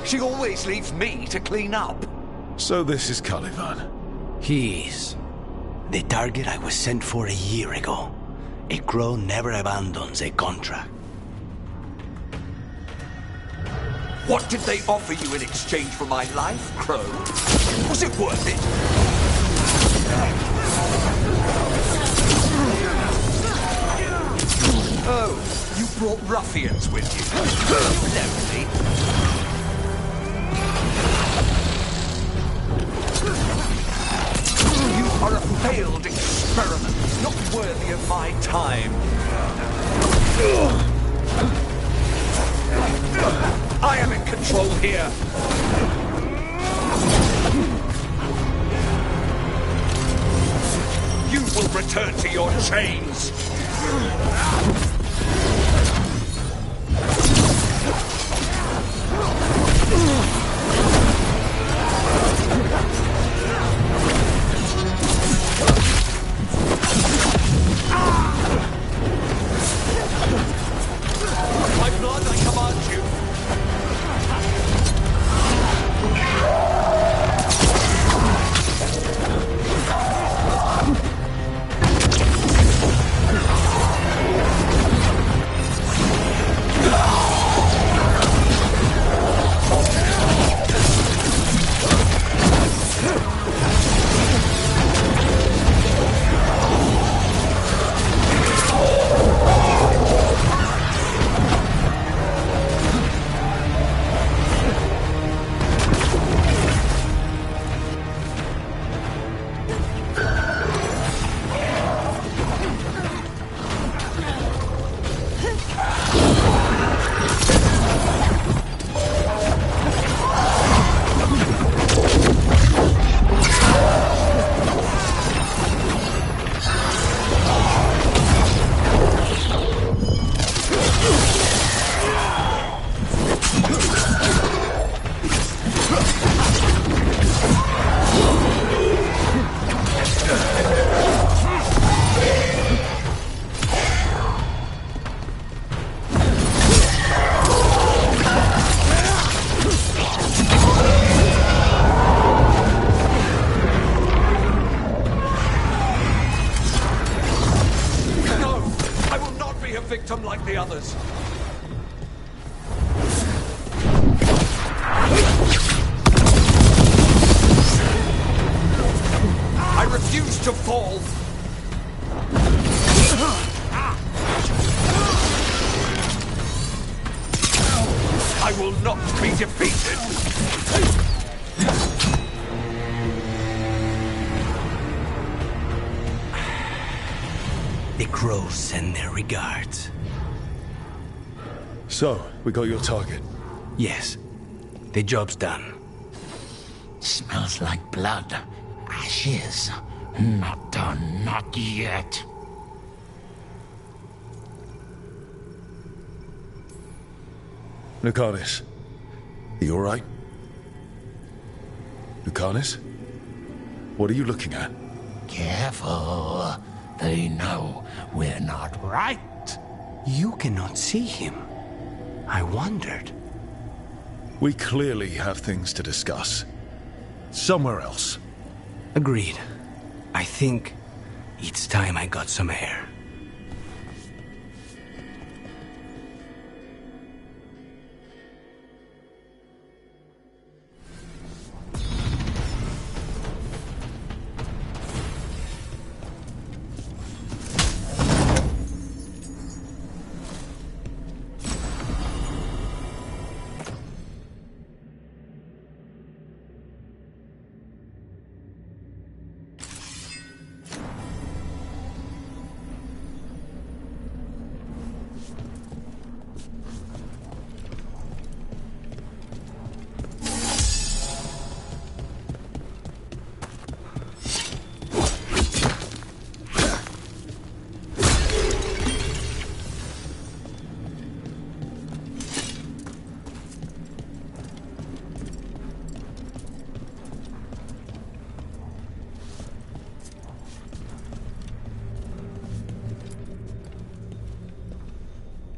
She always leaves me to clean up. So this is Caliban. He is. The target I was sent for a year ago. A crow never abandons a contract. What did they offer you in exchange for my life, Crow? Was it worth it? Oh, you brought ruffians with you. You left me. You are a failed experiment, not worthy of my time. I am in control here. You will return to your chains. My blood, I command you. Victim like the others. I refuse to fall. I will not be defeated. The crows send their regards. So, we got your target? Yes. The job's done. Smells like blood. Ashes. Not done, not yet. Lucanus, are you alright? Lucanus? What are you looking at? Careful. They know we're not right. You cannot see him. I wondered. We clearly have things to discuss. Somewhere else. Agreed. I think it's time I got some air.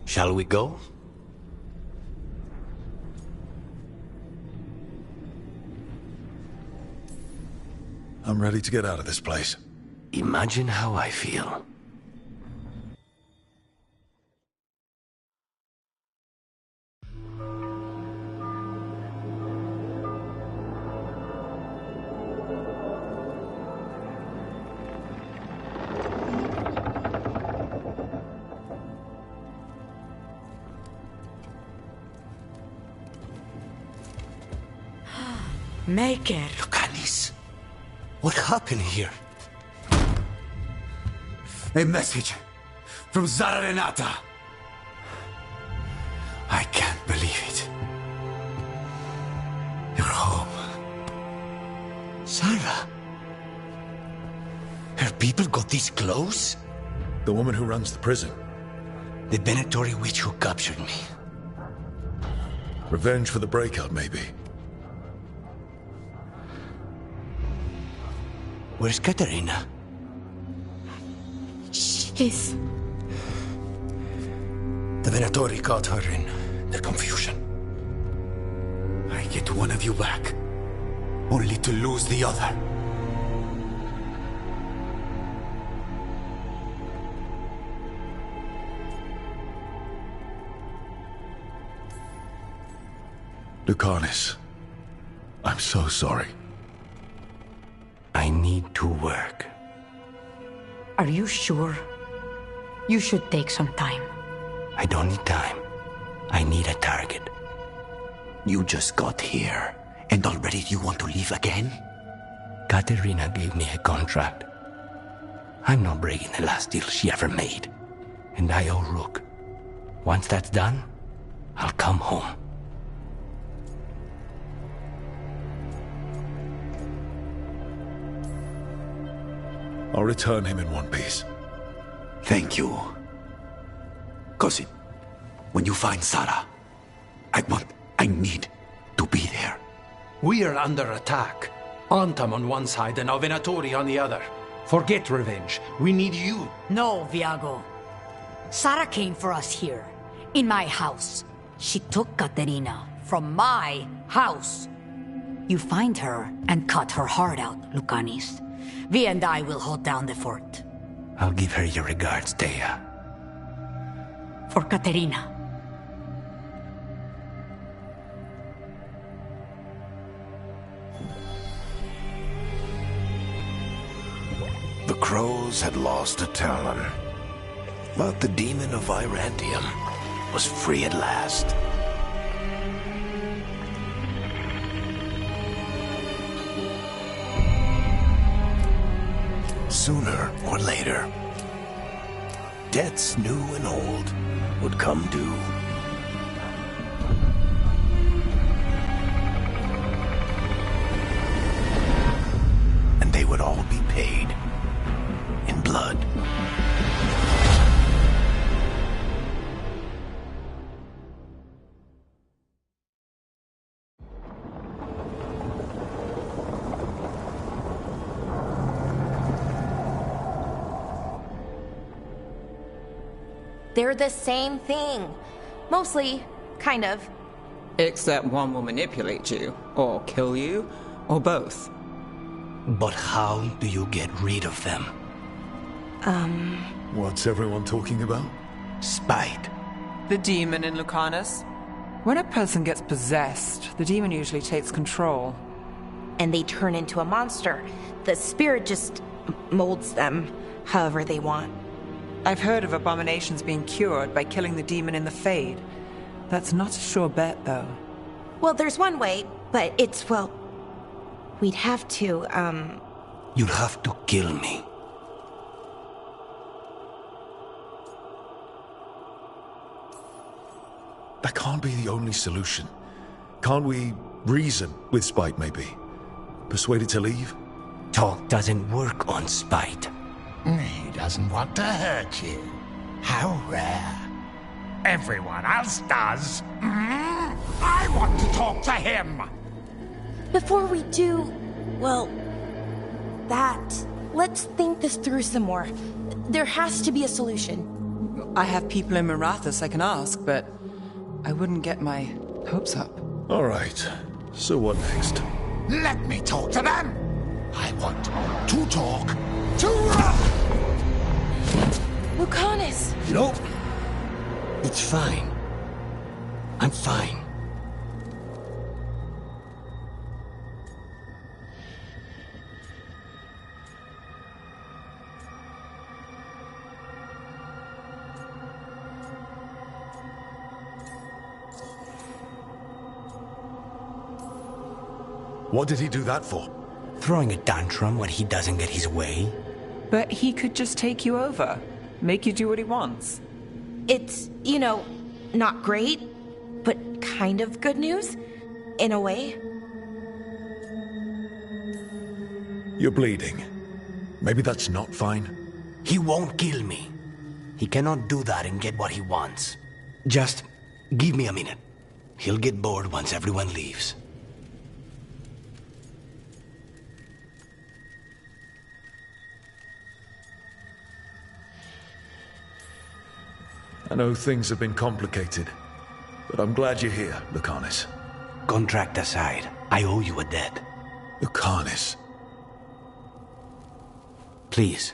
Shall we go? I'm ready to get out of this place. Imagine how I feel. Maker. Lucanis, what happened here? A message from Zara Renata. I can't believe it. You're home. Zara? Her people got this close? The woman who runs the prison. The Venatori witch who captured me. Revenge for the breakout, maybe. Where's Katerina? She's... The Venatori caught her in their confusion. I get one of you back, only to lose the other. Lucanis, I'm so sorry. I need to work. Are you sure? You should take some time. I don't need time. I need a target. You just got here, and already you want to leave again? Katerina gave me a contract. I'm not breaking the last deal she ever made. And I owe Rook. Once that's done, I'll come home. I'll return him in one piece. Thank you. Cousin, when you find Sarah, I need to be there. We are under attack. Antam on one side and Venatori on the other. Forget revenge. We need you. No, Viago. Sarah came for us here, in my house. She took Katerina from my house. You find her and cut her heart out, Lucanis. Vi and I will hold down the fort. I'll give her your regards, Thea. For Katerina. The crows had lost a talon, but the demon of Irantium was free at last. Sooner or later, debts new and old would come due. And they would all be paid in blood. They're the same thing. Mostly, kind of. Except one will manipulate you, or kill you, or both. But how do you get rid of them? What's everyone talking about? Spite. The demon in Lucanus. When a person gets possessed, the demon usually takes control. And they turn into a monster. The spirit just molds them however they want. I've heard of abominations being cured by killing the demon in the Fade. That's not a sure bet, though. Well, there's one way, but it's, well... We'd have to, You'll have to kill me. That can't be the only solution. Can't we reason with Spite, maybe? Persuade it to leave? Talk doesn't work on Spite. He doesn't want to hurt you. How rare. Everyone else does. I want to talk to him. Before we do, well, let's think this through some more. There has to be a solution. I have people in Marathas I can ask, but I wouldn't get my hopes up. All right. So what next? Let me talk to them! I want to talk to... Lucanus! Nope. It's fine. I'm fine. What did he do that for? Throwing a tantrum when he doesn't get his way? But he could just take you over. Make you do what he wants. It's, not great, but kind of good news, in a way. You're bleeding. Maybe that's not fine. He won't kill me. He cannot do that and get what he wants. Just give me a minute. He'll get bored once everyone leaves. I know things have been complicated, but I'm glad you're here, Lucanus. Contract aside, I owe you a debt. Lucanus. Please.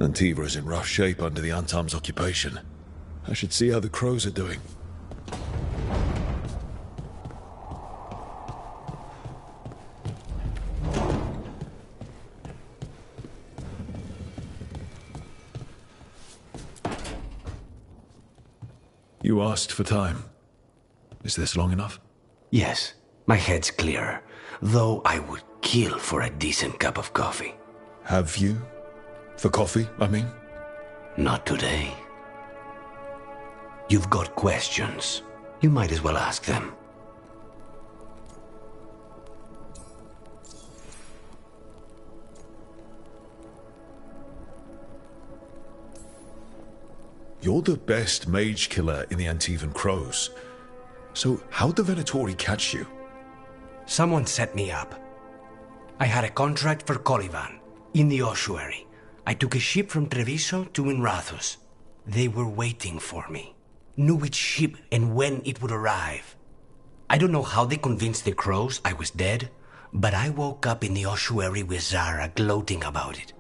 Antiva is in rough shape under the Antam's occupation. I should see how the crows are doing. You asked for time. Is this long enough? Yes, my head's clearer, though I would kill for a decent cup of coffee. Have you? For coffee, I mean? Not today. You've got questions. You might as well ask them. You're the best mage killer in the Antivan Crows. So how'd the Venatori catch you? Someone set me up. I had a contract for Colivan, in the ossuary. I took a ship from Treviso to Minrathus. They were waiting for me. Knew which ship and when it would arrive. I don't know how they convinced the crows I was dead, but I woke up in the ossuary with Zara gloating about it.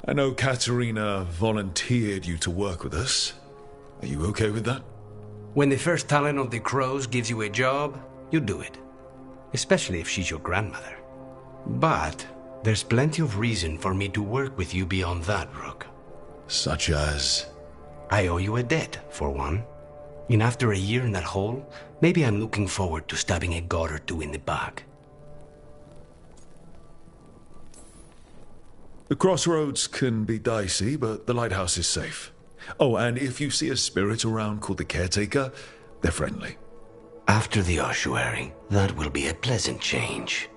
I know Katerina volunteered you to work with us. Are you okay with that? When the first talent of the crows gives you a job, you do it. Especially if she's your grandmother. But there's plenty of reason for me to work with you beyond that, Rook. Such as? I owe you a debt, for one. And after a year in that hole, maybe I'm looking forward to stabbing a god or two in the back. The crossroads can be dicey, but the lighthouse is safe. Oh, and if you see a spirit around called the Caretaker, they're friendly. After the ossuary, that will be a pleasant change.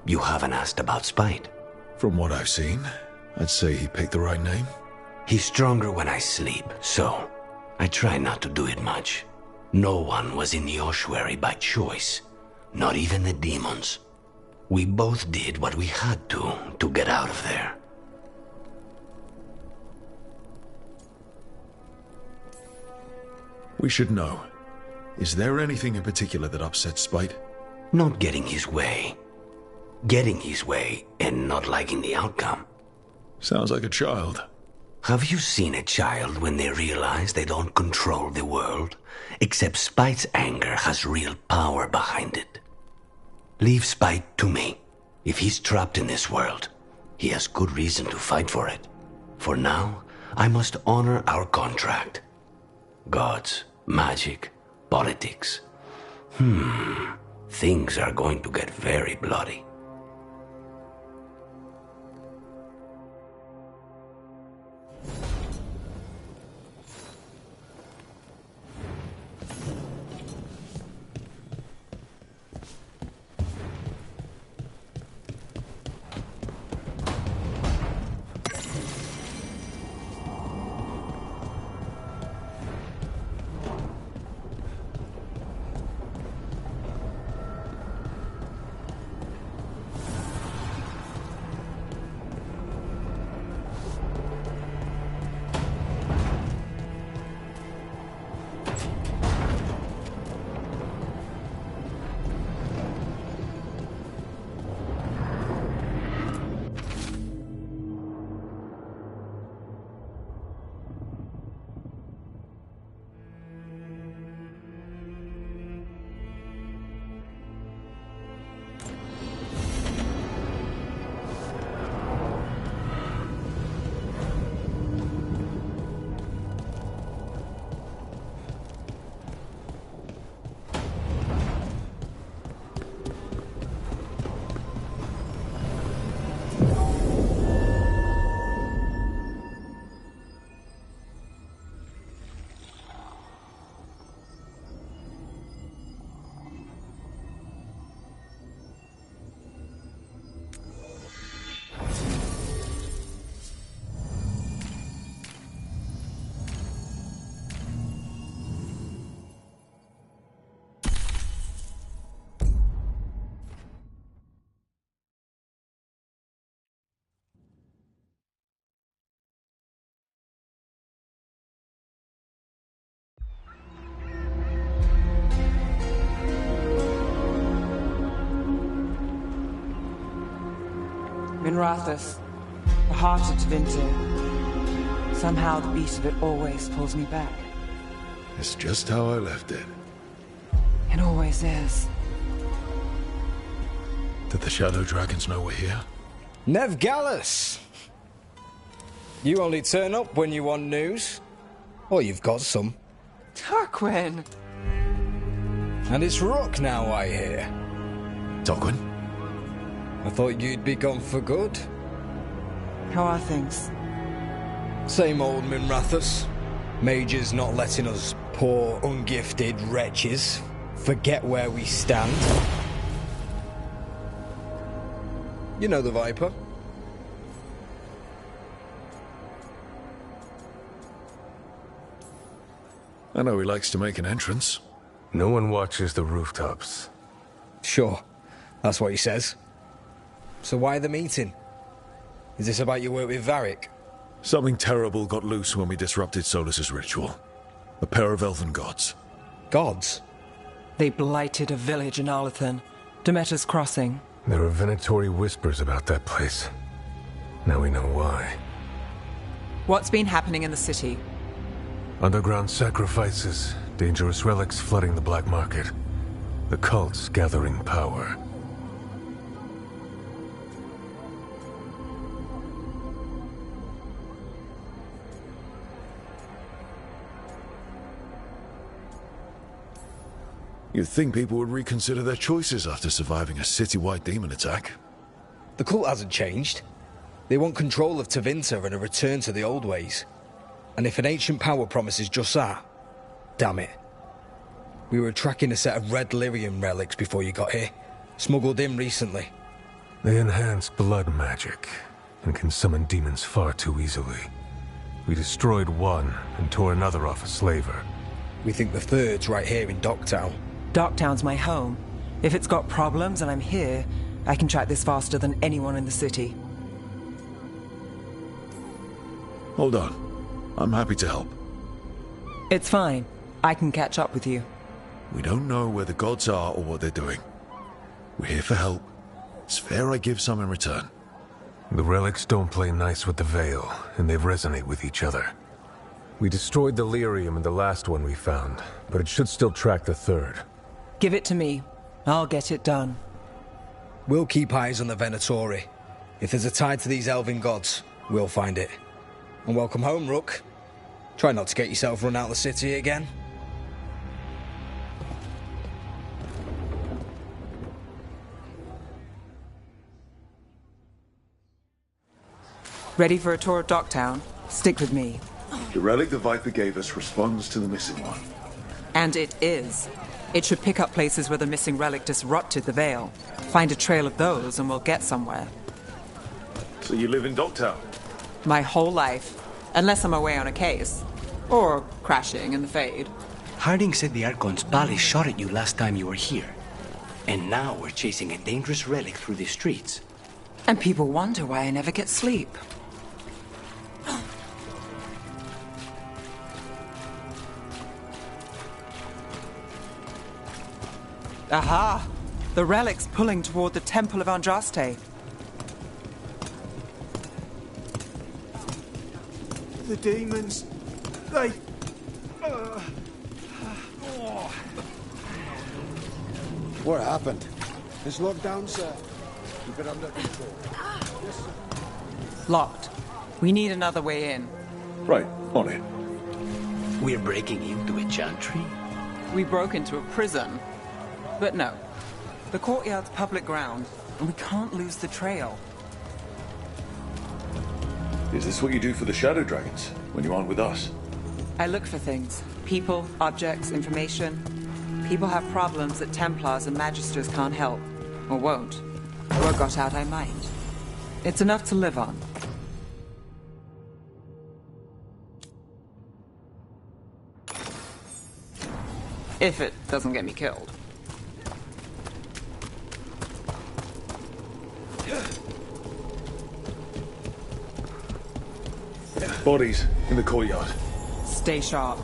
You haven't asked about Spite. From what I've seen, I'd say he picked the right name. He's stronger when I sleep, so I try not to do it much. No one was in the ossuary by choice, not even the demons. We both did what we had to get out of there. We should know. Is there anything in particular that upsets Spite? Not getting his way. Getting his way and not liking the outcome. Sounds like a child. Have you seen a child when they realize they don't control the world? Except Spite's anger has real power behind it. Leave Spite to me. If he's trapped in this world, he has good reason to fight for it. For now, I must honor our contract. Gods, magic, politics. Things are going to get very bloody. Minrathous, the heart of Tevinter. Somehow the beat of it always pulls me back. It's just how I left it. It always is. Did the Shadow Dragons know we're here? Nev Gallus! You only turn up when you want news. Or you've got some. Tarquin! And it's Rook now, I hear. Tarquin? I thought you'd be gone for good. How are things? Same old Minrathous. Mages not letting us poor, ungifted wretches forget where we stand. You know the Viper. I know he likes to make an entrance. No one watches the rooftops. Sure, that's what he says. So why the meeting? Is this about your work with Varric? Something terrible got loose when we disrupted Solus's ritual. A pair of elven gods. Gods? They blighted a village in Arlathan, Demeter's Crossing. There are Venatori whispers about that place. Now we know why. What's been happening in the city? Underground sacrifices, dangerous relics flooding the black market. The cults gathering power. You'd think people would reconsider their choices after surviving a citywide demon attack. The cult hasn't changed. They want control of Tevinter and a return to the old ways. And if an ancient power promises just that, damn it. We were tracking a set of red lyrium relics before you got here. Smuggled in recently. They enhance blood magic and can summon demons far too easily. We destroyed one and tore another off a slaver. We think the third's right here in Docktown. Docktown's my home. If it's got problems and I'm here, I can track this faster than anyone in the city. Hold on. I'm happy to help. It's fine. I can catch up with you. We don't know where the gods are or what they're doing. We're here for help. It's fair I give some in return. The relics don't play nice with the Veil, and they resonate with each other. We destroyed the lyrium in the last one we found, but it should still track the third. Give it to me. I'll get it done. We'll keep eyes on the Venatori. If there's a tie to these elven gods, we'll find it. And welcome home, Rook. Try not to get yourself run out of the city again. Ready for a tour of Docktown? Stick with me. The relic the Viper gave us responds to the missing one. And it is. It should pick up places where the missing relic disrupted the Veil. Find a trail of those and we'll get somewhere. So you live in Docktown? My whole life. Unless I'm away on a case. Or crashing in the Fade. Harding said the Archon's palace shot at you last time you were here. And now we're chasing a dangerous relic through the streets. And people wonder why I never get sleep. Aha! The relic's pulling toward the Temple of Andraste. The demons, they... What happened? It's locked down, sir. Keep it under control. Yes, sir. Locked. We need another way in. Right, on it. We're breaking into a chantry? We broke into a prison. But no. The courtyard's public ground, and we can't lose the trail. Is this what you do for the Shadow Dragons, when you aren't with us? I look for things. People, objects, information. People have problems that Templars and Magisters can't help. Or won't. Or got out I might. It's enough to live on. If it doesn't get me killed. Bodies in the courtyard. Stay sharp.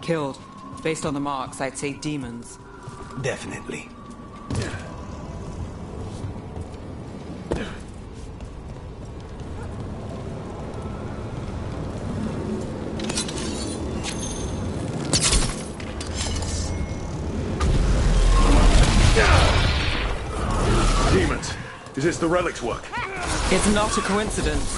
Killed. Based on the marks, I'd say demons. Definitely. Demons. Is this the relic's work? It's not a coincidence.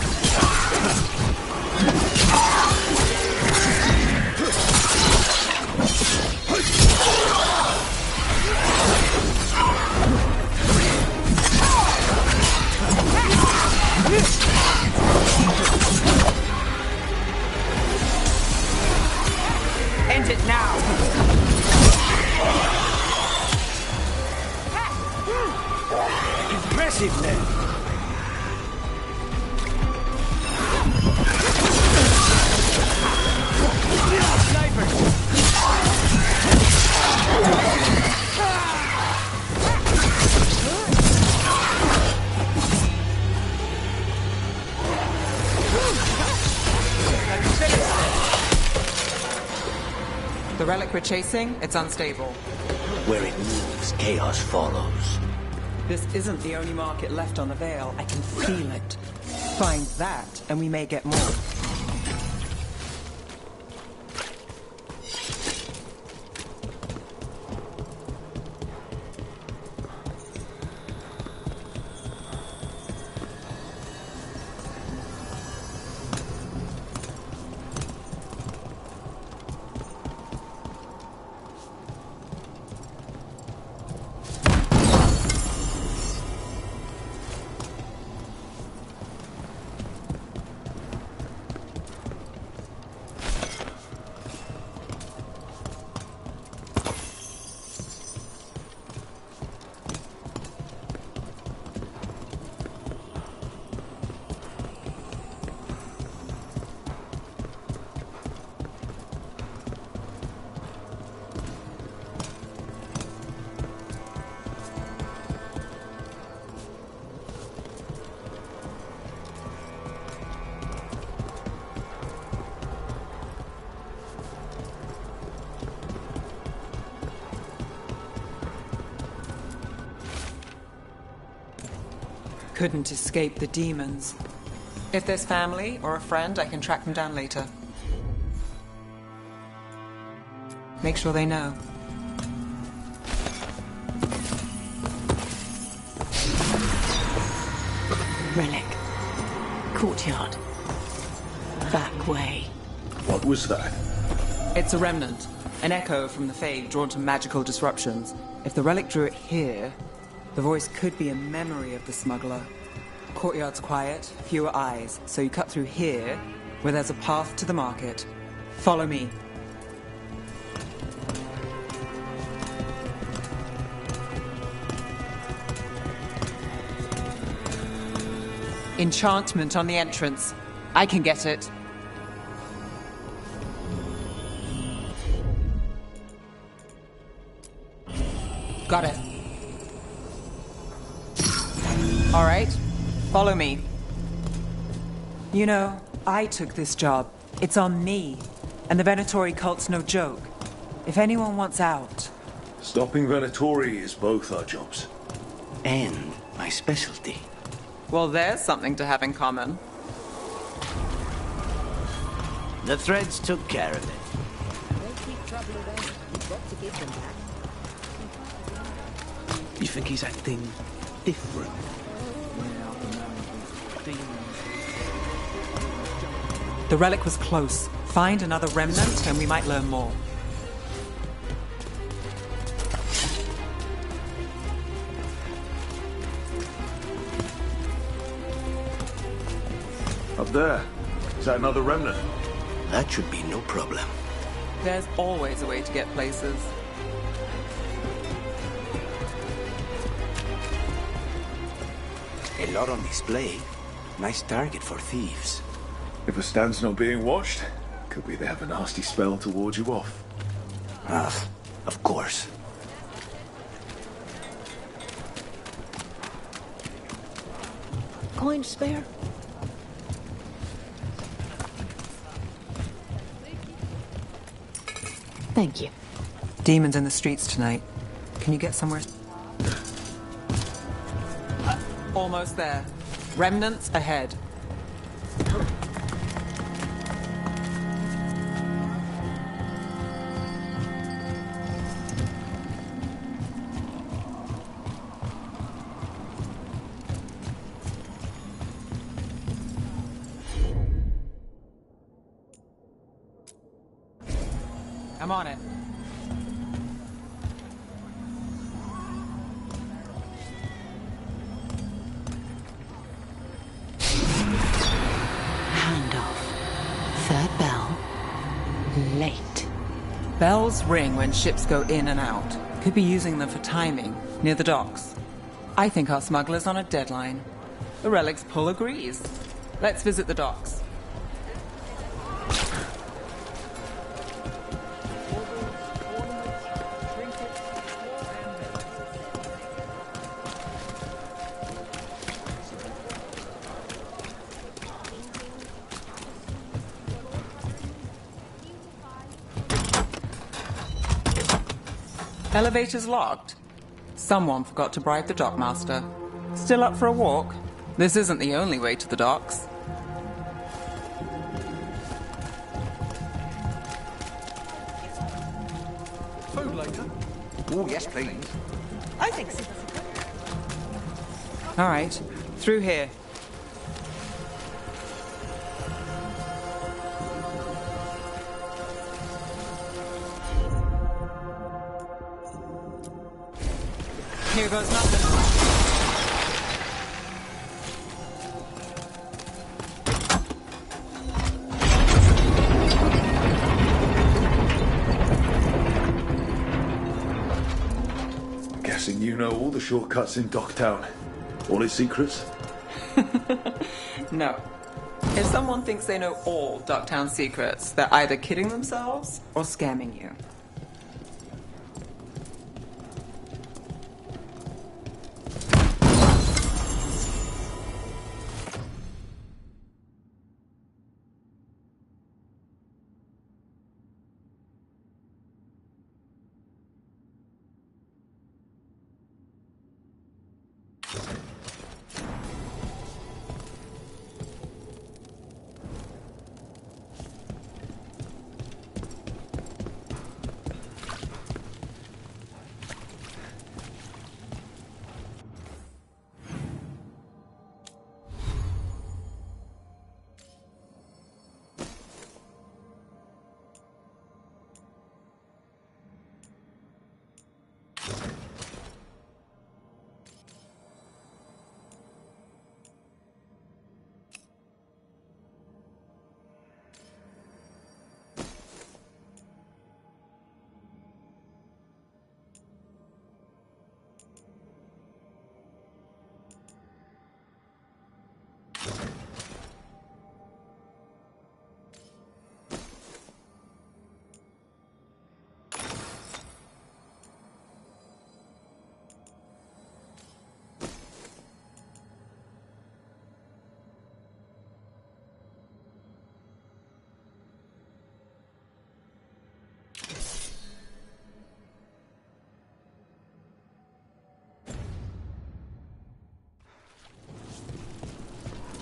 End it now! Impressive, Ned. The relic we're chasing, it's unstable. Where it moves, chaos follows. This isn't the only market left on the Veil. I can feel it. Find that, and we may get more. Couldn't escape the demons. If there's family or a friend, I can track them down later. Make sure they know. Relic. Courtyard. Back way. What was that? It's a remnant. An echo from the Fade drawn to magical disruptions. If the relic drew it here, the voice could be a memory of the smuggler. Courtyard's quiet, fewer eyes, so you cut through here, where there's a path to the market. Follow me. Enchantment on the entrance. I can get it. Got it. All right, follow me. You know, I took this job. It's on me. And the Venatori cult's no joke. If anyone wants out... Stopping Venatori is both our jobs. And my specialty. Well, there's something to have in common. The threads took care of it. You think he's acting different? The relic was close. Find another remnant and we might learn more. Up there. Is that another remnant? That should be no problem. There's always a way to get places. A lot on display. Nice target for thieves. If a stand's not being watched, could be they have a nasty spell to ward you off. Ah, of course. Coin spare? Thank you. Demons in the streets tonight. Can you get somewhere? Almost there. Remnants ahead. I'm on it. Third bell. Late. Bells ring when ships go in and out. Could be using them for timing, near the docks. I think our smuggler's on a deadline. The relic's pull agrees. Let's visit the docks. Elevator's locked. Someone forgot to bribe the dockmaster. Still up for a walk? This isn't the only way to the docks. Food later? Oh, yes, please. I think so. All right, through here. Here goes nothing. Guessing you know all the shortcuts in Docktown. All its secrets? No. If someone thinks they know all Docktown secrets, they're either kidding themselves or scamming you.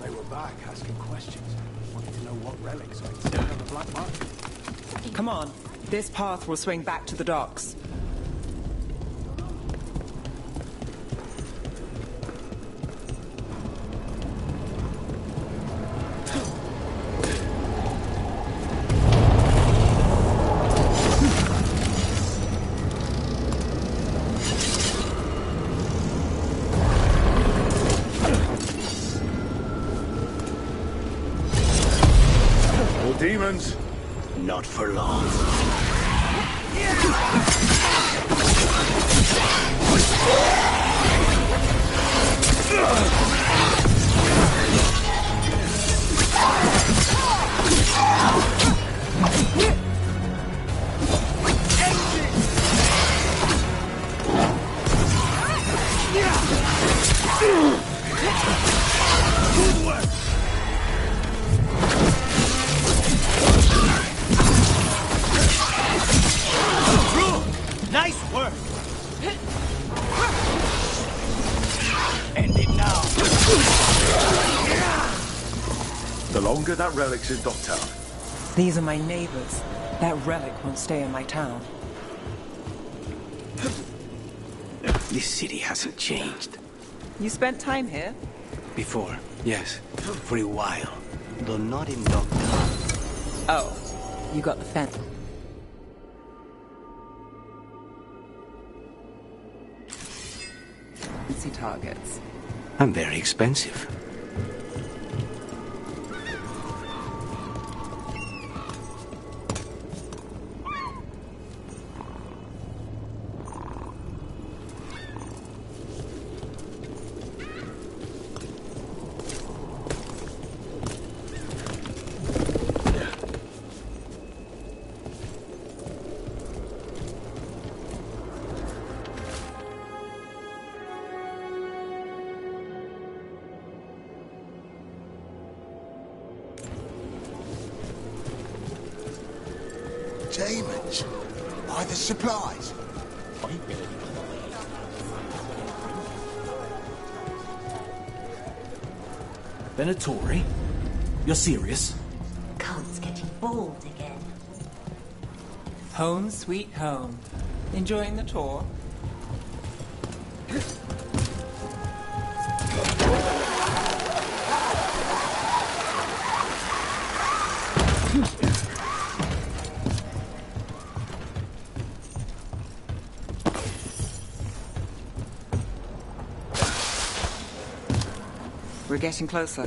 They were back asking questions. Wanted to know what relics I'd seen on the black market. Come on. This path will swing back to the docks. Demons? Not for long. Nice work! End it now! The longer that relic's in Docktown. These are my neighbors. That relic won't stay in my town. This city hasn't changed. You spent time here? Before, yes. For a while. Though not in Docktown. Oh, you got the fence. Fancy targets. I'm very expensive. Demons? Buy the supplies. Venatori? You're serious? Cult's getting bold again. Home sweet home. Enjoying the tour? We're getting closer.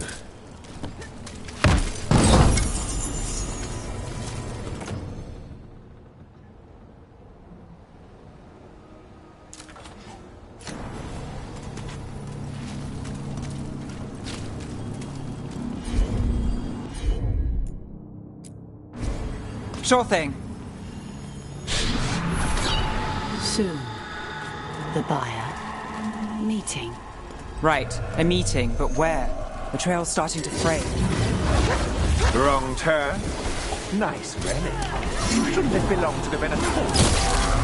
Sure thing. Soon. The buyer. Meeting. Right, a meeting, but where? The trail's starting to fray. Wrong turn. Nice relic. Shouldn't it belong to the Venator?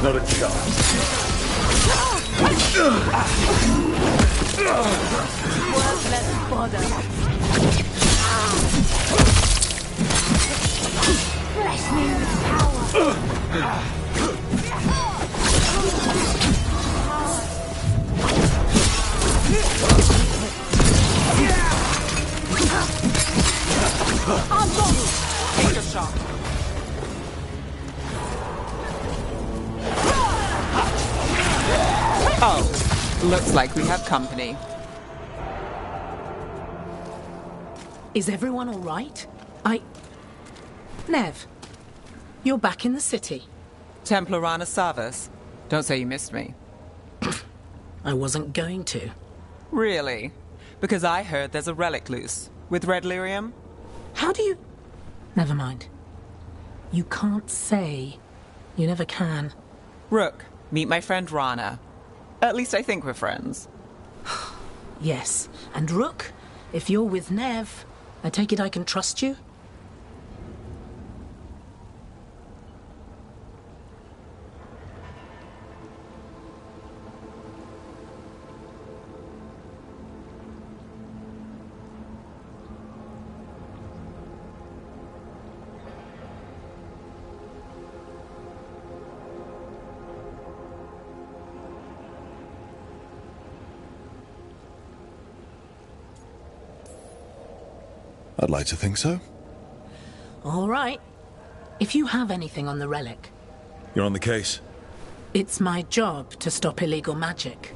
Not a chance. Worthless bother. Bless me with power. Take a shot. Oh, looks like we have company. Is everyone all right? Nev, you're back in the city. Templarana Savas. Don't say you missed me. I wasn't going to. Really? Because I heard there's a relic loose. With red lyrium? How do you... Never mind. You can't say. You never can. Rook, meet my friend Rana. At least I think we're friends. Yes. And Rook, if you're with Nev, I take it I can trust you? I'd like to think so. All right. If you have anything on the relic, You're on the case. it's my job to stop illegal magic.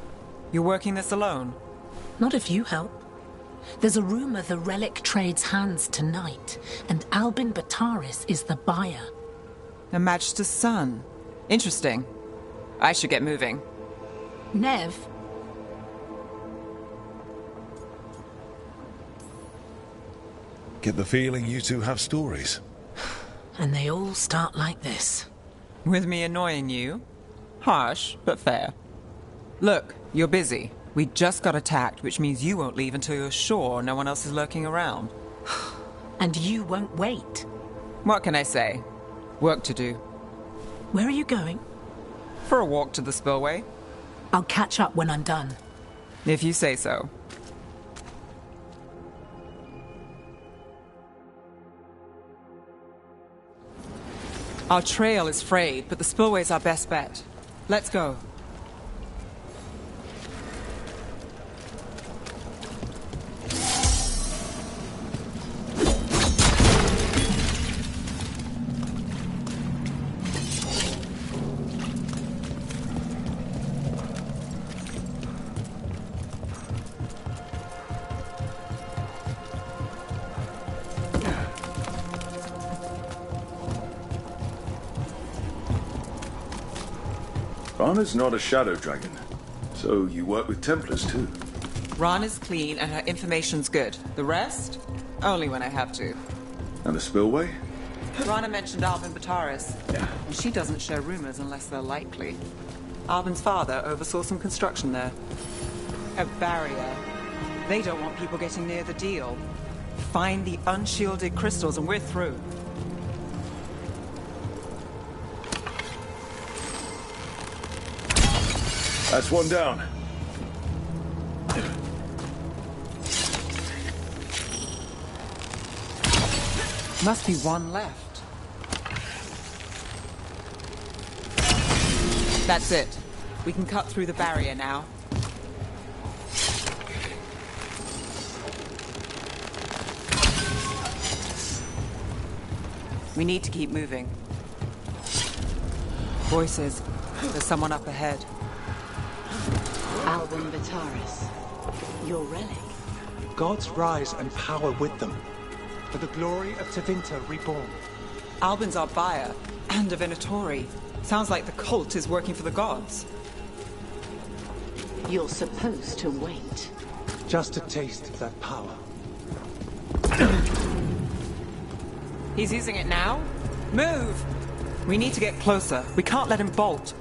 You're working this alone? Not if you help. There's a rumor the relic trades hands tonight, and Albin Bataris is the buyer. Her Majesty's son. Interesting. I should get moving. Nev, Get the feeling you two have stories. and they all start like this. With me annoying you? Harsh, but fair. Look, you're busy. We just got attacked, which means you won't leave until you're sure no one else is lurking around. And you won't wait. What can I say? Work to do. Where are you going? For a walk to the spillway. I'll catch up when I'm done. If you say so. Our trail is frayed, but the spillway's our best bet. Let's go. Rana's not a shadow dragon, so you work with Templars too. Ron is clean and her information's good. The rest? Only when I have to. And the spillway? Rana mentioned Albin Bataris. And she doesn't share rumors unless they're likely. Albin's father oversaw some construction there. A barrier. They don't want people getting near the deal. Find the unshielded crystals and we're through. That's one down. Must be one left. That's it. We can cut through the barrier now. We need to keep moving. Voices. There's someone up ahead. Albin Bataris, your relic. Gods rise and power with them, for the glory of Tevinter reborn. Albin's our buyer, and a Venatori. Sounds like the cult is working for the gods. You're supposed to wait. Just a taste of that power. He's using it now? Move! We need to get closer. We can't let him bolt.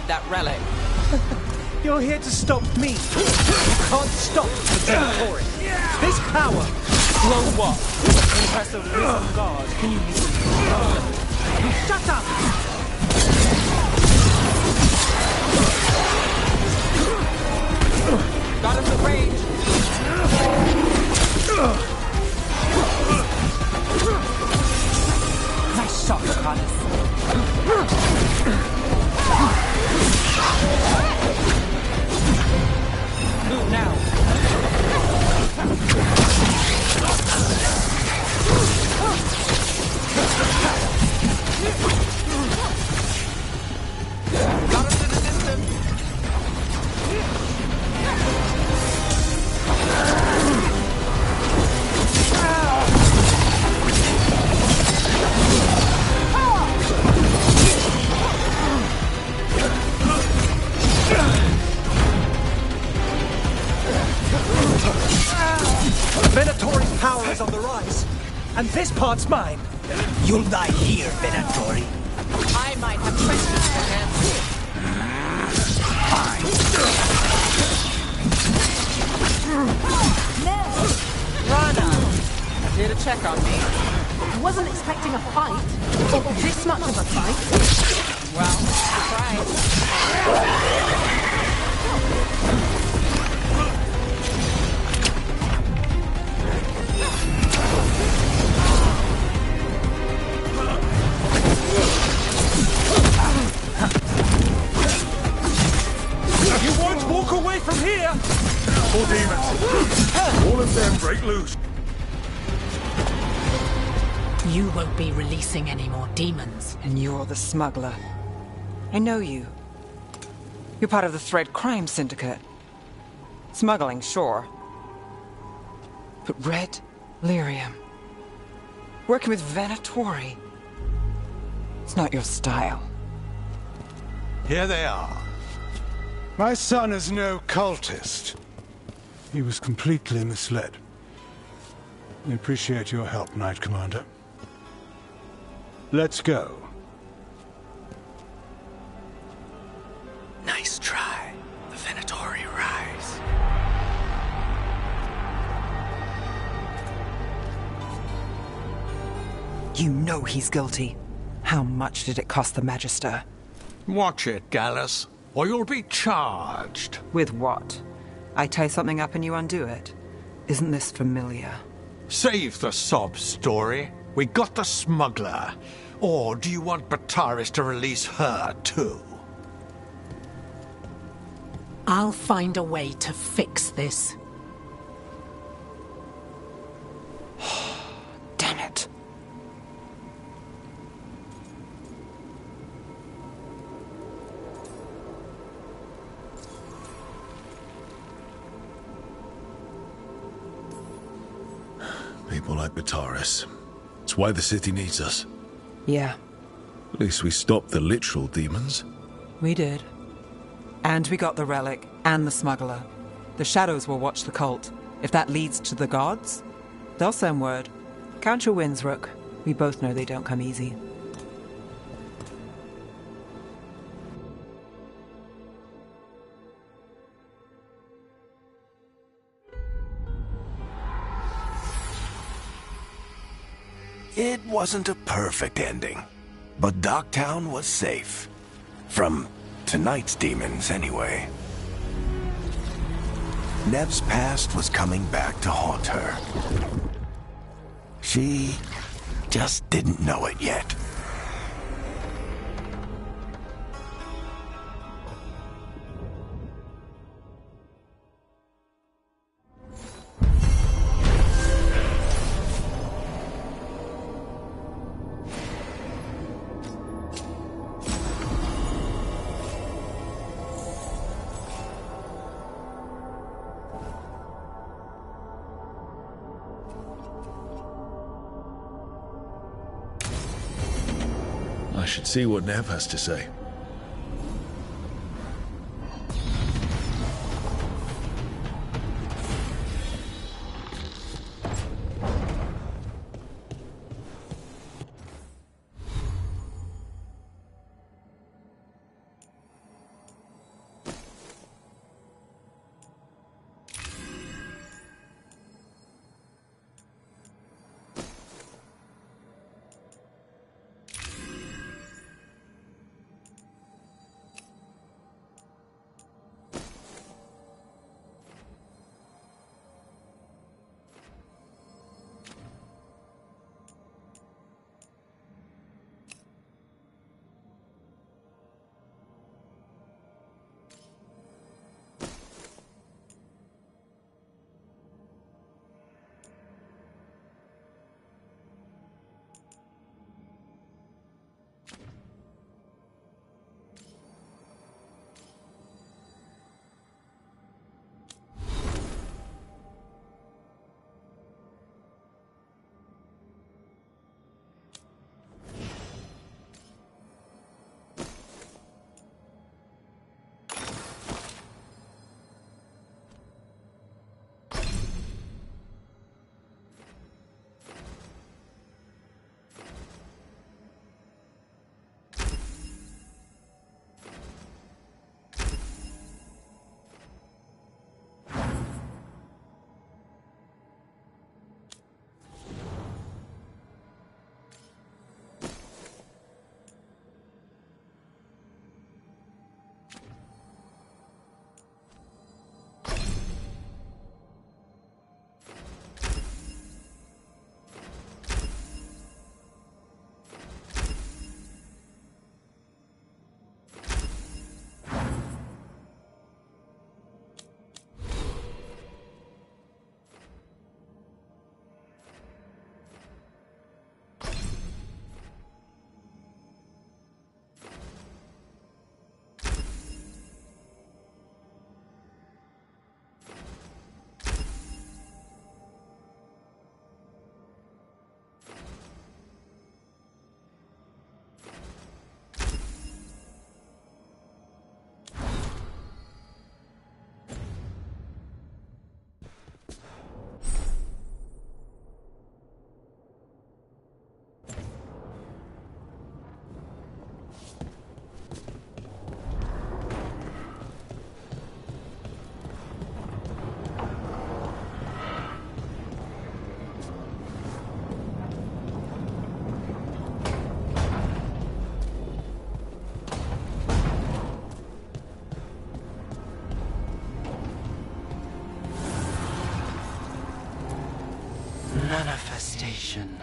That relic. You're here to stop me. You can't stop the Venatori. This power. Well, what? Impress a risen god. Can you listen? Shut up! Got him to range. Nice shot, Lucas. Move now. Got us in the distance. Venatori's power is on the rise, and this part's mine. You'll die here, Venatori. I might have questions for him. Rana, here to check on me. I wasn't expecting a fight. Or this much of a fight. Well, surprise. More demons! All of them break loose! You won't be releasing any more demons. And you're the smuggler. I know you. You're part of the Thread Crime Syndicate. Smuggling, sure. But red lyrium. Working with Venatori. It's not your style. Here they are. My son is no cultist. He was completely misled. I appreciate your help, Knight Commander. Let's go. Nice try. The Venatori rise. You know he's guilty. How much did it cost the Magister? Watch it, Gallus, or you'll be charged. With what? I tie something up and you undo it. Isn't this familiar? Save the sob story. We got the smuggler. Or do you want Bataris to release her, too? I'll find a way to fix this. Damn it. People like Bataris. It's why the city needs us. Yeah, At least we stopped the literal demons. we did. And we got the relic and the smuggler. The shadows will watch the cult. If that leads to the gods, they'll send word. Count your wins, Rook. We both know they don't come easy. It wasn't a perfect ending, but Docktown was safe. From tonight's demons, anyway. Nev's past was coming back to haunt her. She just didn't know it yet. I should see what Nev has to say. devastation.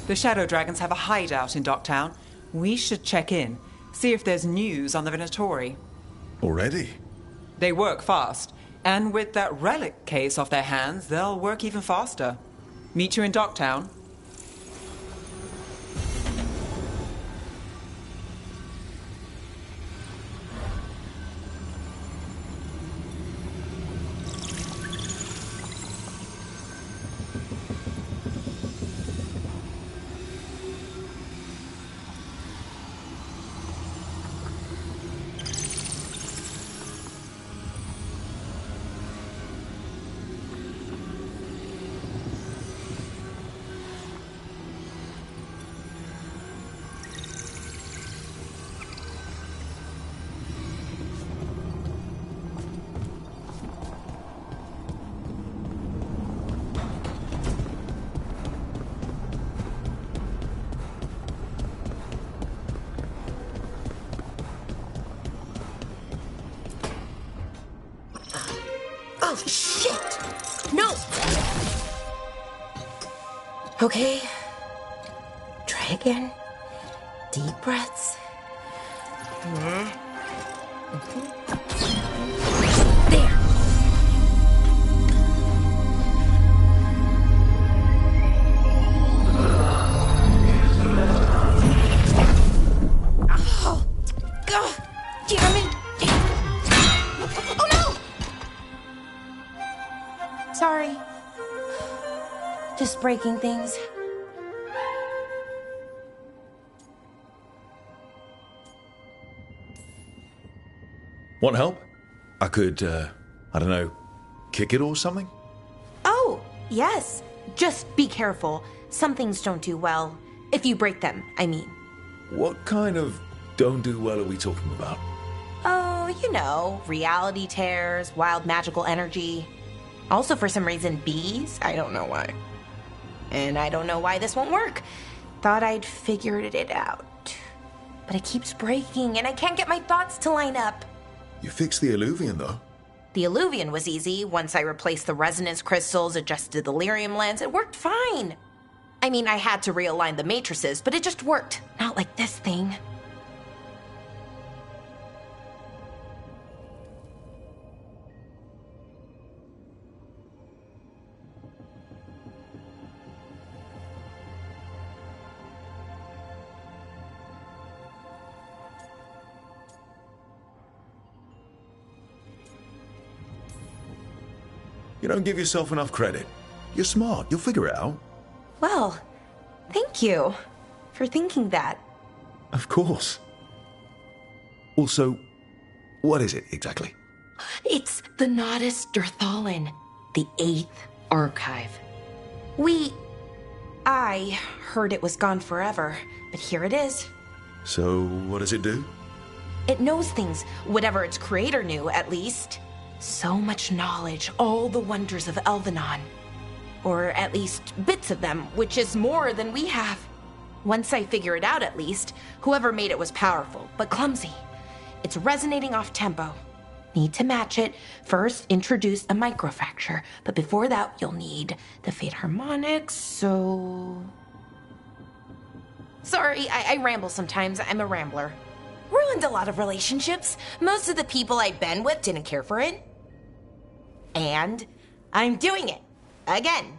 The Shadow Dragons have a hideout in Docktown. We should check in, see if there's news on the Venatori. Already? They work fast, and with that relic case off their hands, they'll work even faster. Meet you in Docktown. Oh, shit! No! Okay. Try again. Deep breaths. There. Oh! God! Damn it! Just breaking things. Want help? I could, I don't know, kick it or something? Oh, yes. Just be careful. Some things don't do well. If you break them, I mean. What kind of don't do well are we talking about? Oh, you know, reality tears, wild magical energy. Also, for some reason, bees. I don't know why. And I don't know why this won't work. Thought I'd figured it out. But it keeps breaking, and I can't get my thoughts to line up. You fixed the Illuvian, though. The Illuvian was easy. Once I replaced the resonance crystals, adjusted the lyrium lens, it worked fine. I mean, I had to realign the matrices, but it just worked. Not like this thing. You don't give yourself enough credit. You're smart. You'll figure it out. Well, thank you for thinking that. Of course. Also, what is it exactly? It's the Nodus Durthalin, the 8th archive. I heard it was gone forever, but here it is. So, what does it do? It knows things, whatever its creator knew, at least. So much knowledge, all the wonders of Elvenon. Or at least bits of them, which is more than we have. Once I figure it out, at least, whoever made it was powerful, but clumsy. It's resonating off tempo. Need to match it. First, introduce a microfracture, but before that, you'll need the Fate harmonics, so... Sorry, I ramble sometimes. I'm a rambler. Ruined a lot of relationships. Most of the people I'd been with didn't care for it. And I'm doing it. Again.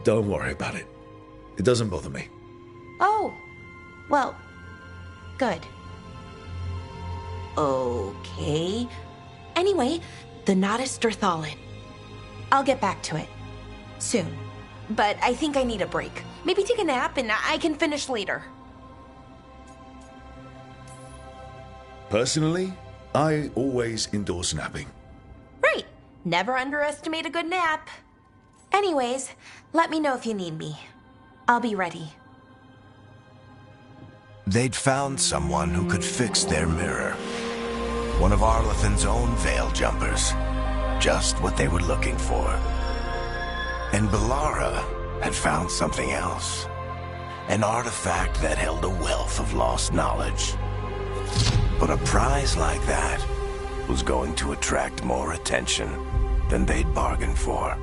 Don't worry about it. It doesn't bother me. Oh, well, good. Okay. Anyway, the Nodus Durthalin. I'll get back to it. Soon. But I think I need a break. Maybe take a nap and I can finish later. Personally, I always endorse napping. Right. Never underestimate a good nap. Anyways, let me know if you need me. I'll be ready. They'd found someone who could fix their mirror. One of Arlathan's own veil jumpers. Just what they were looking for. And Bellara had found something else. An artifact that held a wealth of lost knowledge. But a prize like that was going to attract more attention than they'd bargained for.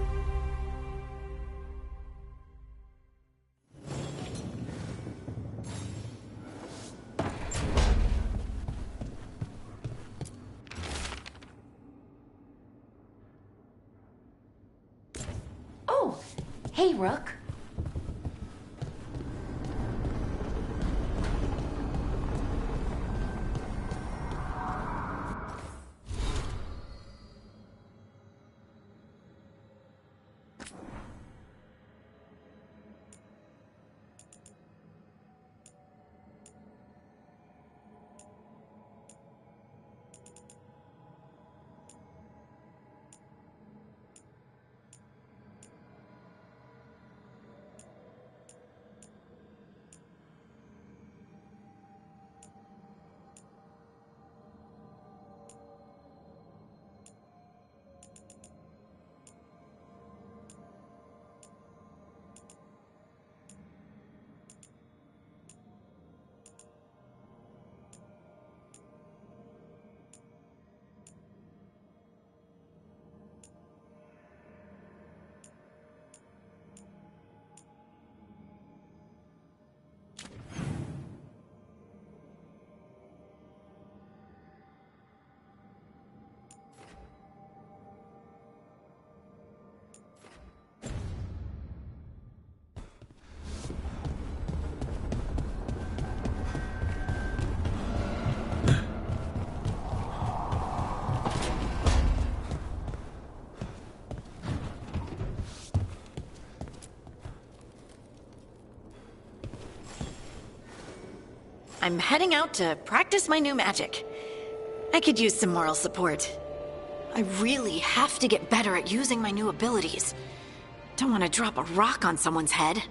Oh, hey, Rook. I'm heading out to practice my new magic. I could use some moral support. I really have to get better at using my new abilities. Don't want to drop a rock on someone's head.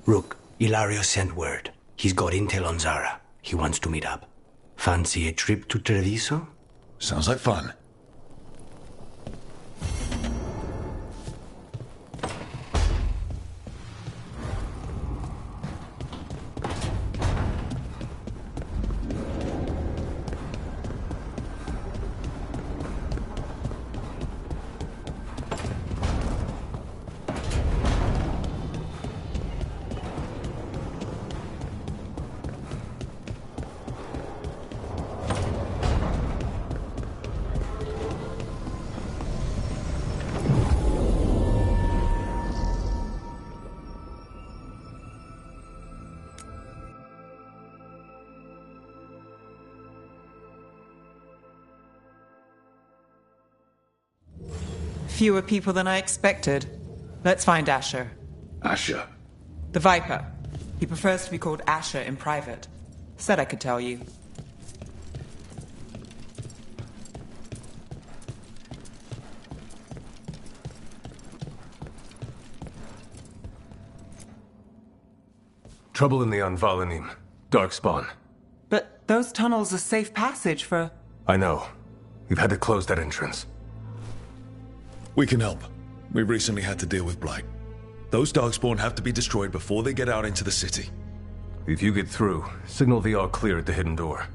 Rook, Ilario sent word. He's got intel on Zara. He wants to meet up. Fancy a trip to Treviso? Sounds like fun. Fewer people than I expected. Let's find Asher. Asher? The Viper. He prefers to be called Asher in private. Said I could tell you. Trouble in the Anvalanim. Darkspawn. But those tunnels are safe passage for... I know. We've had to close that entrance. We can help. We recently had to deal with Blight. Those Darkspawn have to be destroyed before they get out into the city. If you get through, signal the all clear at the hidden door.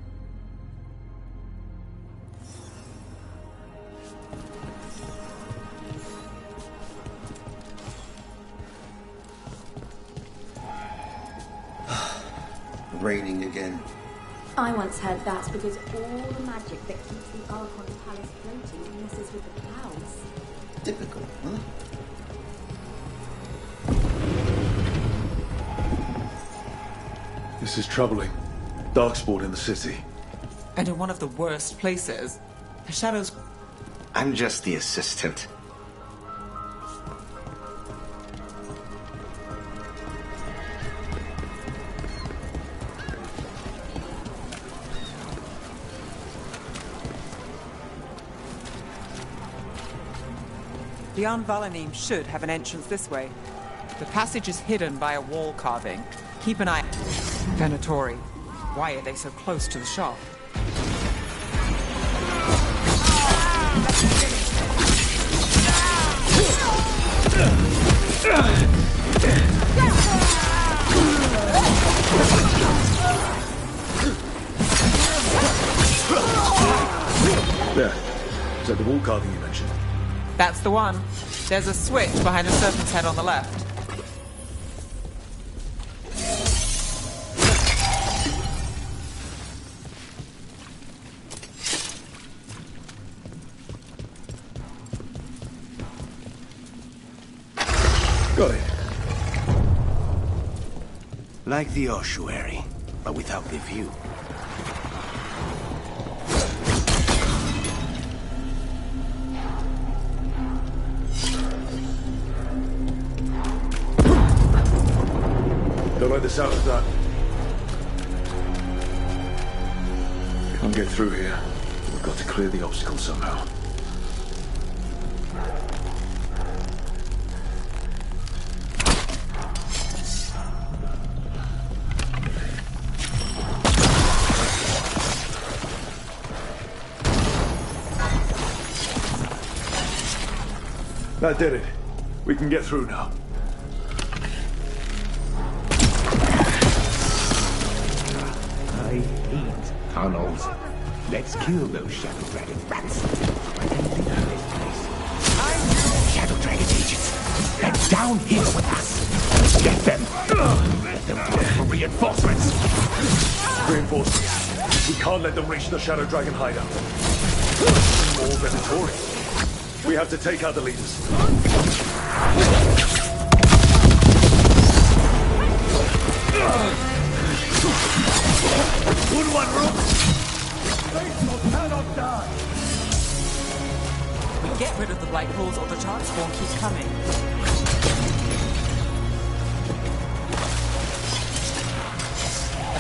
Raining again. I once heard that's because all the magic that keeps the Archon's palace floating messes with the clouds. Typical, huh? This is troubling. Darkspawn in the city. And in one of the worst places. The shadows... I'm just the assistant. The Anvalanim should have an entrance this way. The passage is hidden by a wall carving. Keep an eye... Venatori. Why are they so close to the shop? There. Is that the wall carving you mentioned? That's the one. There's a switch behind the serpent's head on the left. Got it. Like the ossuary, but without the view. Don't like the sound of that. Can't get through here. We've got to clear the obstacle somehow. That did it. We can get through now. I hate tunnels. Let's kill those Shadow Dragon rats. I can leave this place. Shadow Dragon. down here with us. Get them. Let them go for reinforcements. Reinforcements. We can't let them reach the Shadow Dragon hideout. More Venatori. We have to take out the leaders. Good one, Rook. Faithful cannot die. We get rid of the Blight Halls or the Darkspawn keeps coming.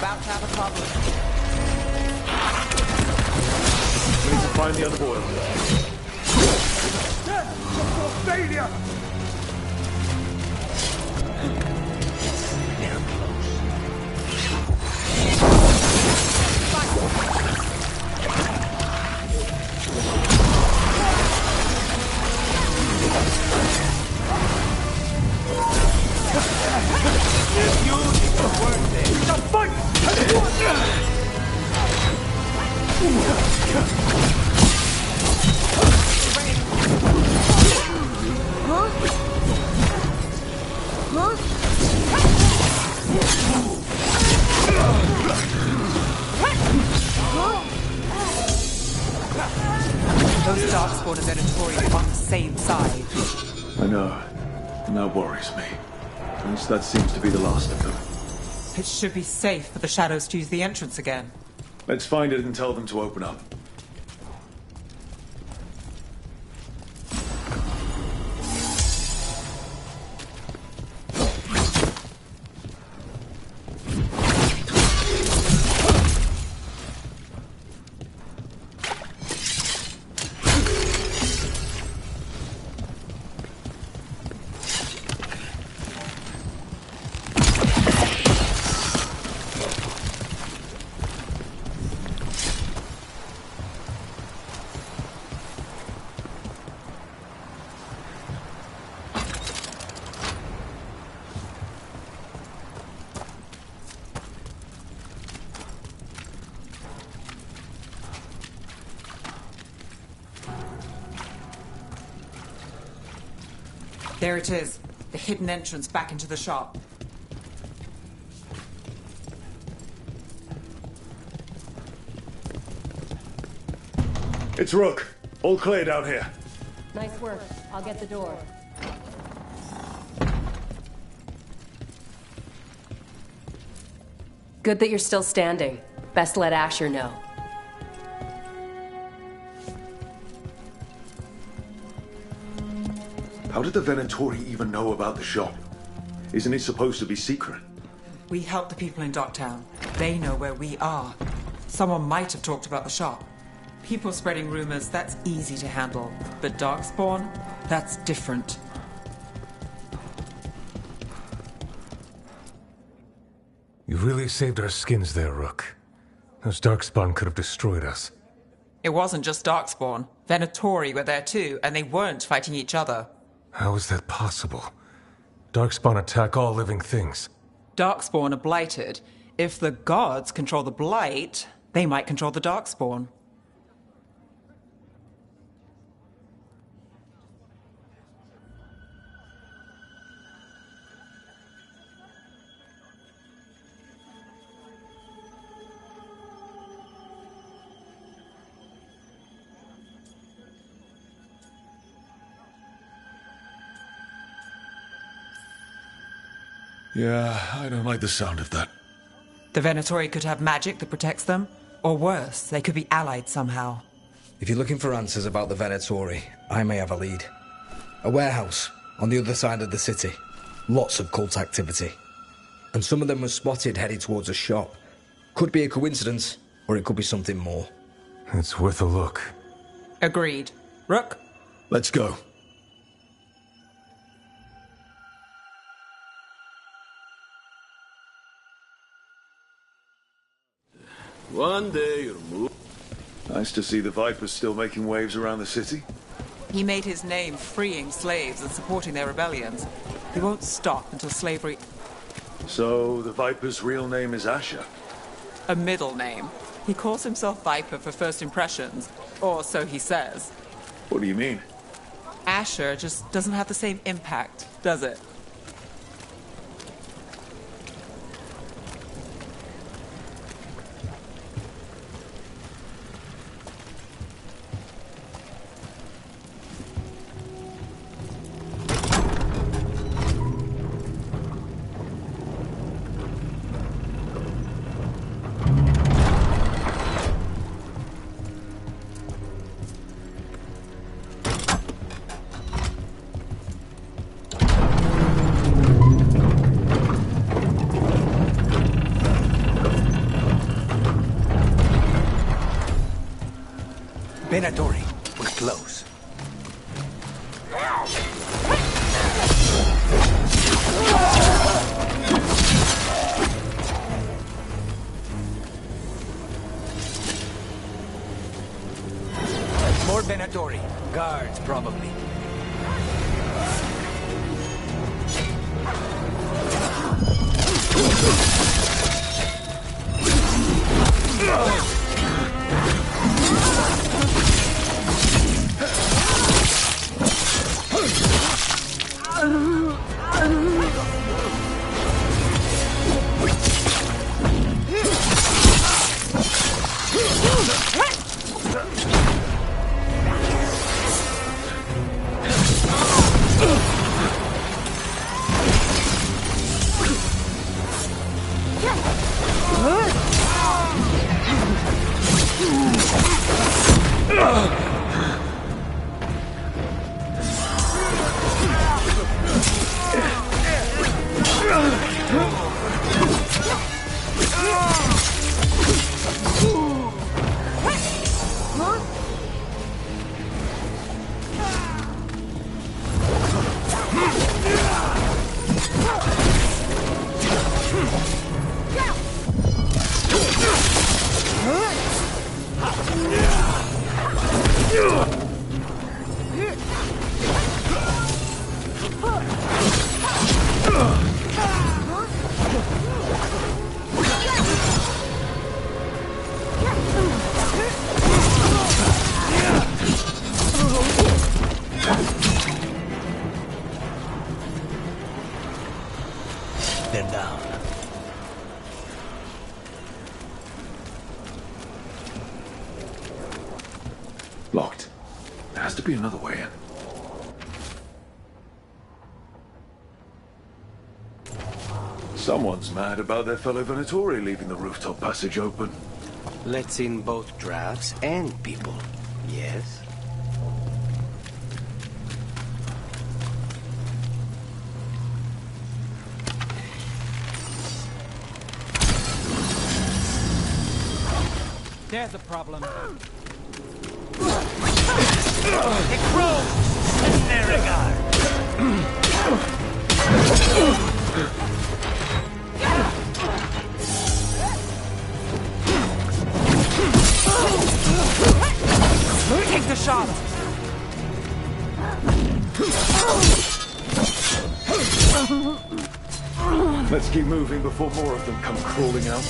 About to have a problem. We need to find the other boy. Death before failure! They're Those Darkspawn and Venatori are on the same side. I know. And that worries me. At least that seems to be the last of them. It should be safe for the Shadows to use the entrance again. Let's find it and tell them to open up. There it is, the hidden entrance back into the shop. It's Rook. All clear down here. Nice work. I'll get the door. Good that you're still standing. Best let Asher know. How did the Venatori even know about the shop? Isn't it supposed to be secret? We help the people in Docktown. They know where we are. Someone might have talked about the shop. People spreading rumors, that's easy to handle. But Darkspawn, that's different. You really saved our skins there, Rook. Those Darkspawn could have destroyed us. It wasn't just Darkspawn. Venatori were there too, and they weren't fighting each other. How is that possible? Darkspawn attack all living things. Darkspawn are blighted. If the gods control the blight, they might control the Darkspawn. Yeah, I don't like the sound of that. The Venatori could have magic that protects them, or worse, they could be allied somehow. If you're looking for answers about the Venatori, I may have a lead. A warehouse on the other side of the city. Lots of cult activity. And some of them were spotted headed towards a shop. Could be a coincidence, or it could be something more. It's worth a look. Agreed. Rook? Let's go. One day you'll move. Nice to see the Vipers still making waves around the city. He made his name freeing slaves and supporting their rebellions. He won't stop until slavery... So, the Viper's real name is Asher? A middle name. He calls himself Viper for first impressions, or so he says. What do you mean? Asher just doesn't have the same impact, does it? Venatori, we're close. More Venatori. Guards, probably. They're down. Locked. There has to be another way in. Someone's mad about their fellow Venatori leaving the rooftop passage open. Let's in both drafts and people. Yes? There's a problem. Take the shot! Let's keep moving before more of them come crawling out.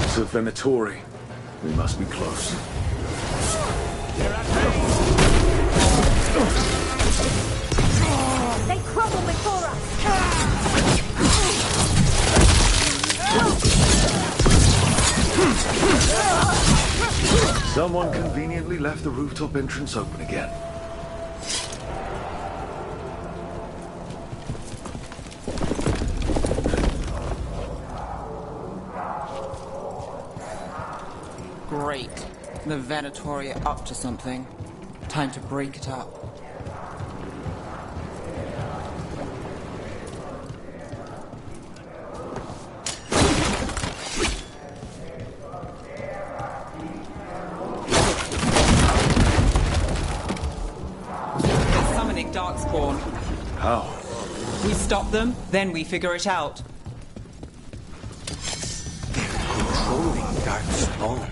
It's a Venatori. We must be close. They crumble before us! Someone conveniently left the rooftop entrance open again. Great. The Venatori are up to something. Time to break it up. Summoning Darkspawn. How? We stop them, then we figure it out. Controlling Darkspawn.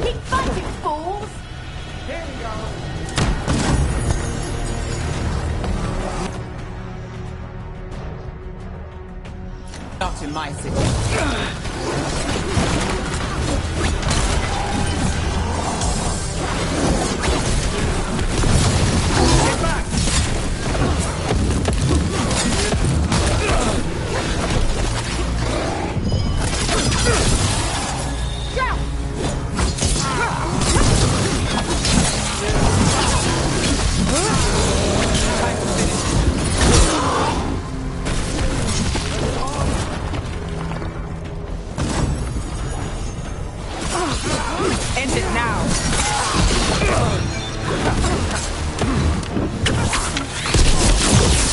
Keep fighting, fools! Here we go. Not in my city. End it now!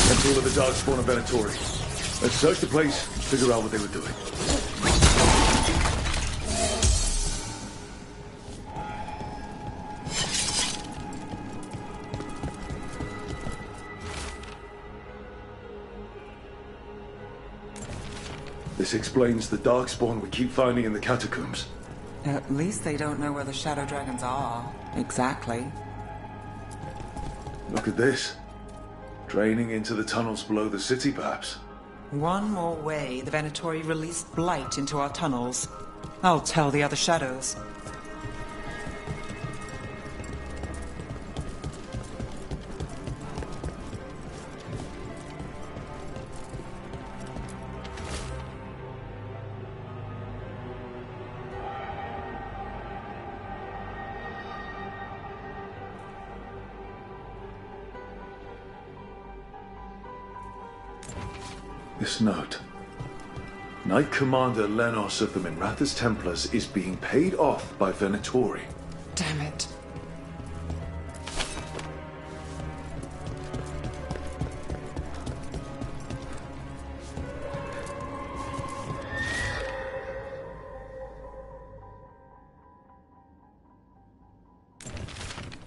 That's all of the Darkspawn of Venatori. Let's search the place, figure out what they were doing. This explains the Darkspawn we keep finding in the catacombs. At least they don't know where the Shadow Dragons are. Exactly. Look at this. Draining into the tunnels below the city, perhaps. One more way the Venatori released blight into our tunnels. I'll tell the other shadows. This note. Knight Commander Lenos of the Minrathous Templars is being paid off by Venatori. Damn it.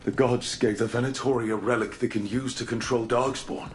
The gods gave the Venatori a relic they can use to control Darkspawn.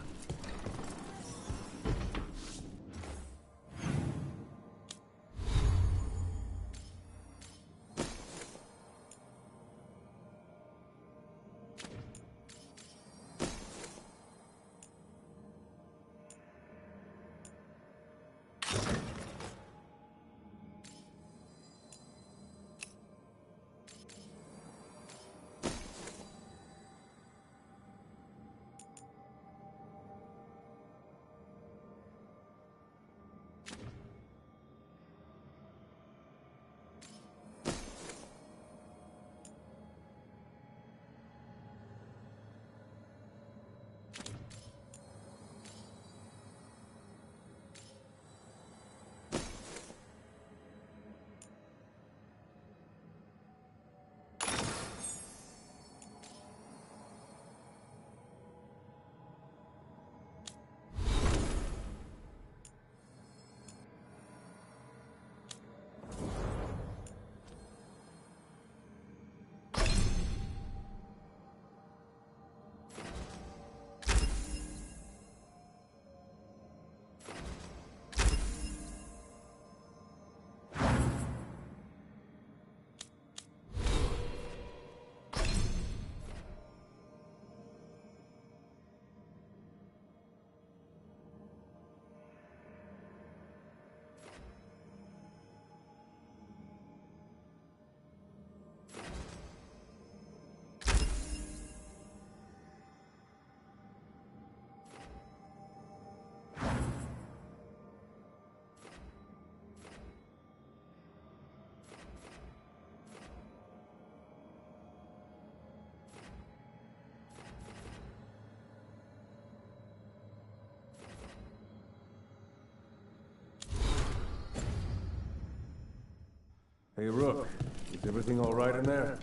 Hey, Rook. Is everything all right in there?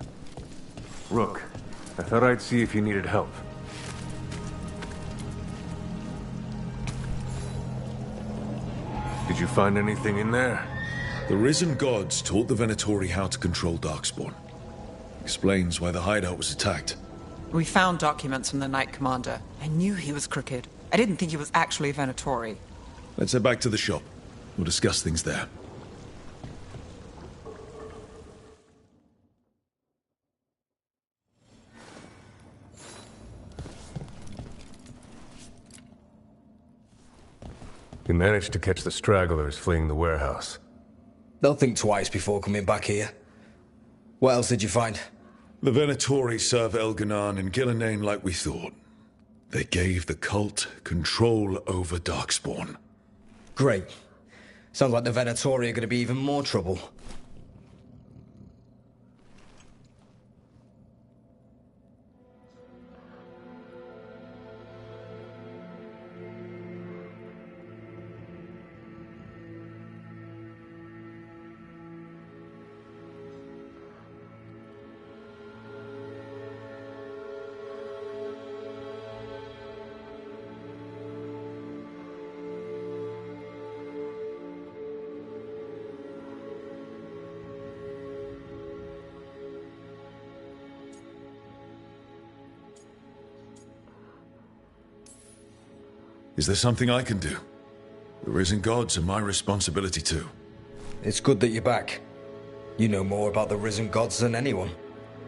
Rook, I thought I'd see if you needed help. Did you find anything in there? The risen gods taught the Venatori how to control Darkspawn. Explains why the hideout was attacked. We found documents from the Knight Commander. I knew he was crooked. I didn't think he was actually a Venatori. Let's head back to the shop. We'll discuss things there. We managed to catch the stragglers fleeing the warehouse. They'll think twice before coming back here. What else did you find? The Venatori serve Elganan and Gillinane like we thought. They gave the cult control over Darkspawn. Great. Sounds like the Venatori are going to be even more trouble. Is there something I can do? The Risen Gods are my responsibility too. It's good that you're back. You know more about the Risen Gods than anyone.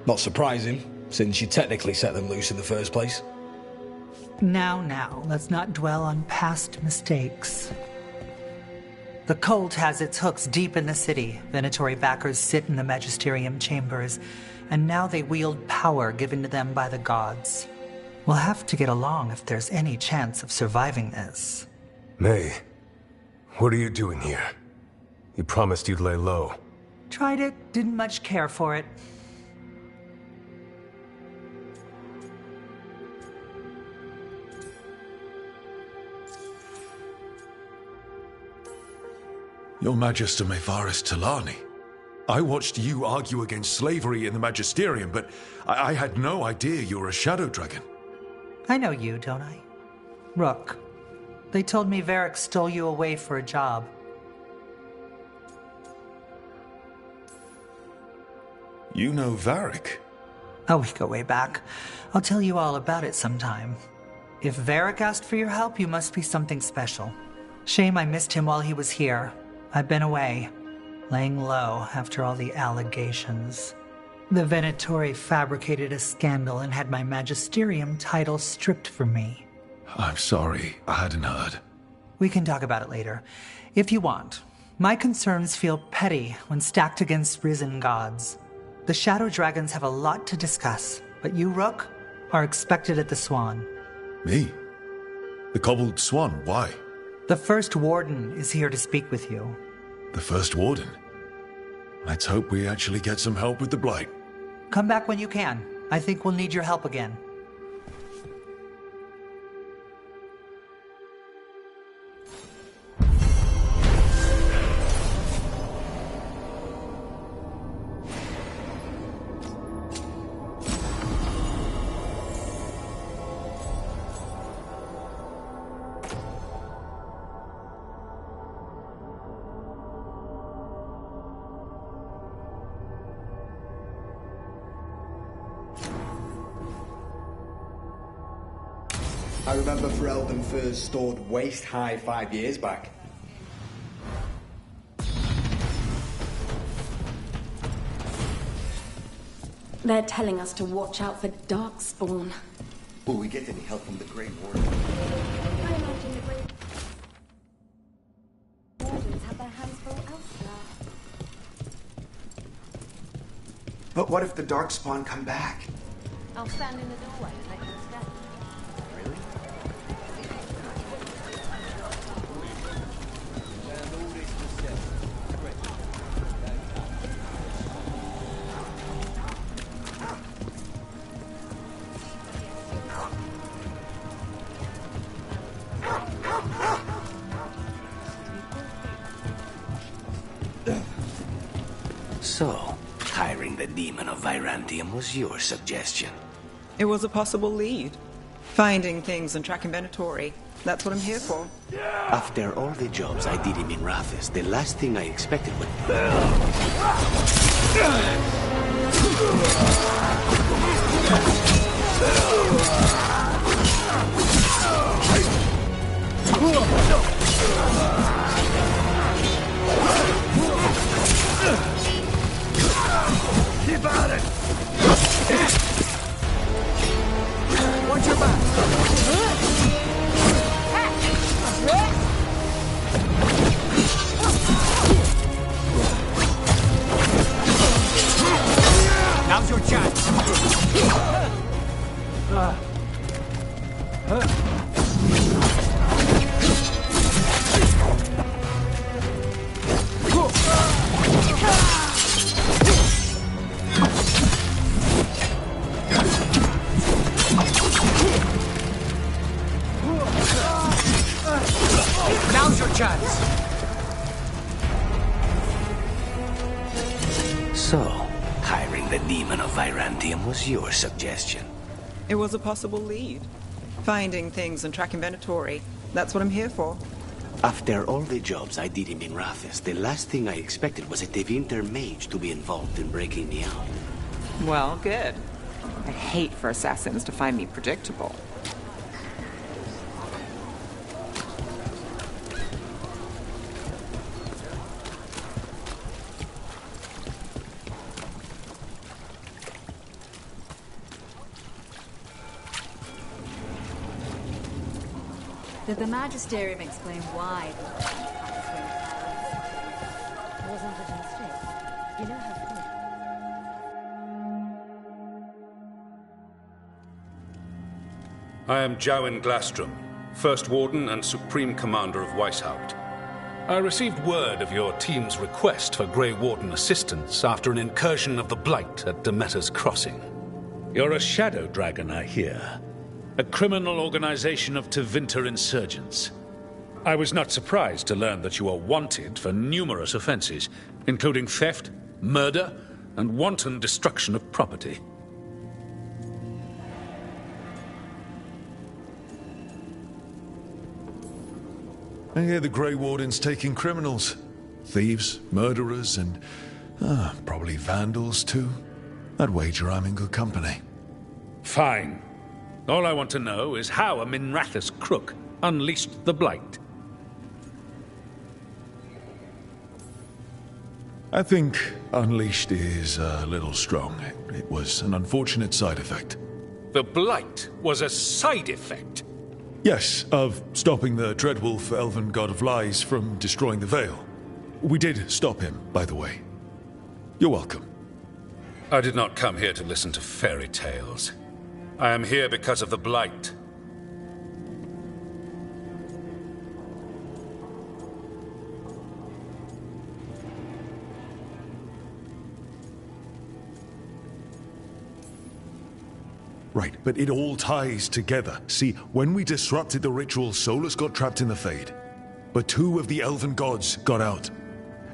Not surprising, since you technically set them loose in the first place. Now, let's not dwell on past mistakes. The cult has its hooks deep in the city. Venatori backers sit in the Magisterium chambers, and now they wield power given to them by the gods. We'll have to get along if there's any chance of surviving this. May, what are you doing here? You promised you'd lay low. Tried it, didn't much care for it. Your Magister Mevaris Talani. I watched you argue against slavery in the Magisterium, but I had no idea you were a Shadow Dragon. I know you, don't I? Rook. They told me Varric stole you away for a job. You know Varric? Oh, we go way back. I'll tell you all about it sometime. If Varric asked for your help, you must be something special. Shame I missed him while he was here. I've been away, laying low after all the allegations. The Venatori fabricated a scandal and had my Magisterium title stripped from me. I'm sorry, I hadn't heard. We can talk about it later, if you want. My concerns feel petty when stacked against risen gods. The Shadow Dragons have a lot to discuss, but you, Rook, are expected at the Swan. Me? The Cobbled Swan, why? The First Warden is here to speak with you. The First Warden? Let's hope we actually get some help with the Blight. Come back when you can. I think we'll need your help again. I remember Ferelden first stored waist-high 5 years back. They're telling us to watch out for Darkspawn. Will we get any help from the Grey Warden? I imagine the Grey Wardens have their hands full elsewhere. But what if the Darkspawn come back? I'll stand in the doorway and let you escape. Really? So, hiring the demon of Virantium was your suggestion. It was a possible lead. Finding things and tracking Venatori. That's what I'm here for. After all the jobs I did in Minrathis, the last thing I expected was... Keep at it! Watch your back! rats. So, hiring the demon of Virantium was your suggestion. It was a possible lead. Finding things and tracking Venatori. That's what I'm here for. After all the jobs I did in Minrathis, the last thing I expected was a Tevinter mage to be involved in breaking me out. Well, good. I hate for assassins to find me predictable. Did the Magisterium explain why the wasn't it a mistake? You know how I am Jowen Glastrom, First Warden and Supreme Commander of Weishaupt. I received word of your team's request for Grey Warden assistance after an incursion of the Blight at Demeter's Crossing. You're a shadow dragon, I hear. A criminal organization of Tevinter insurgents. I was not surprised to learn that you are wanted for numerous offenses, including theft, murder, and wanton destruction of property. I hear the Grey Warden's taking criminals. Thieves, murderers, and probably vandals too. I'd wager I'm in good company. Fine. All I want to know is how a Minrathis crook unleashed the Blight. I think unleashed is a little strong. It was an unfortunate side effect. The Blight was a side effect? Yes, of stopping the Dreadwolf, elven god of lies, from destroying the Veil. We did stop him, by the way. You're welcome. I did not come here to listen to fairy tales. I am here because of the Blight. Right, but it all ties together. See, when we disrupted the ritual, Solus got trapped in the Fade. But two of the elven gods got out.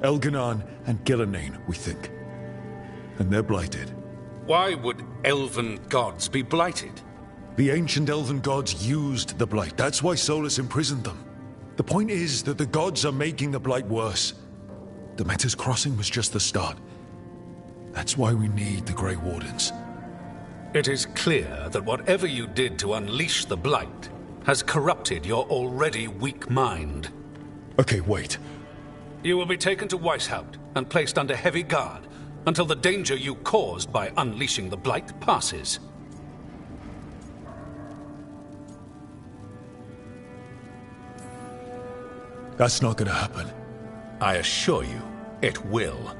Elganan and Gillenane, we think. And they're blighted. Why would elven gods be blighted? The ancient elven gods used the Blight. That's why Solus imprisoned them. The point is that the gods are making the Blight worse. Demeter's Crossing was just the start. That's why we need the Grey Wardens. It is clear that whatever you did to unleash the Blight has corrupted your already weak mind. Okay, wait. You will be taken to Weishaupt and placed under heavy guard until the danger you caused by unleashing the Blight passes. That's not gonna happen. I assure you, it will.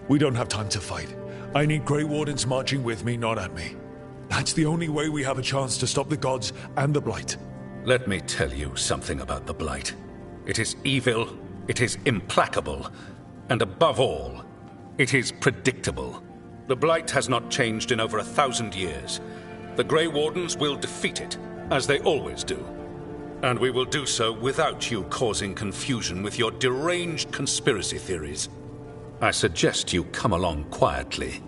We don't have time to fight. I need Grey Wardens marching with me, not at me. That's the only way we have a chance to stop the gods and the Blight. Let me tell you something about the Blight. It is evil, it is implacable, and above all, it is predictable. The Blight has not changed in over 1,000 years. The Grey Wardens will defeat it, as they always do. And we will do so without you causing confusion with your deranged conspiracy theories. I suggest you come along quietly.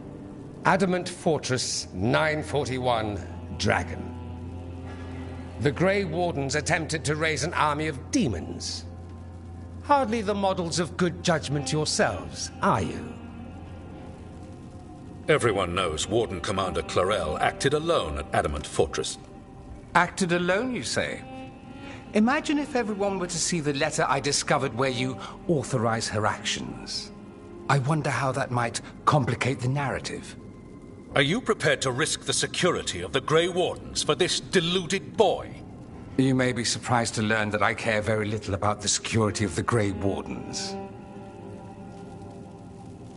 Adamant Fortress 941, Dragon. The Grey Wardens attempted to raise an army of demons. Hardly the models of good judgment yourselves, are you? Everyone knows Warden Commander Clarel acted alone at Adamant Fortress. Acted alone, you say? Imagine if everyone were to see the letter I discovered where you authorize her actions. I wonder how that might complicate the narrative. Are you prepared to risk the security of the Grey Wardens for this deluded boy? You may be surprised to learn that I care very little about the security of the Grey Wardens.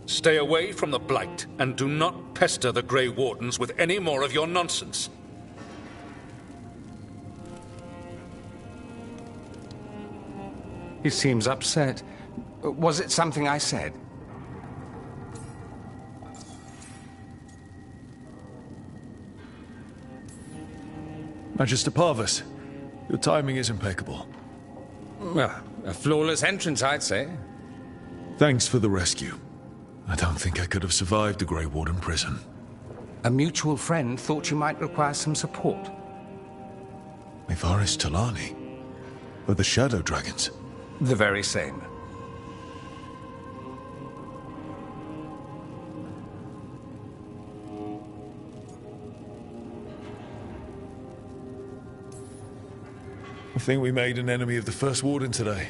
Stay away from the Blight, and do not pester the Grey Wardens with any more of your nonsense. He seems upset. Was it something I said? Magister Parvus, your timing is impeccable. Well, A flawless entrance, I'd say. Thanks for the rescue. I don't think I could have survived the Grey Warden prison. A mutual friend thought you might require some support. Mivaris Talani? Of the Shadow Dragons? The very same. I think we made an enemy of the First Warden today.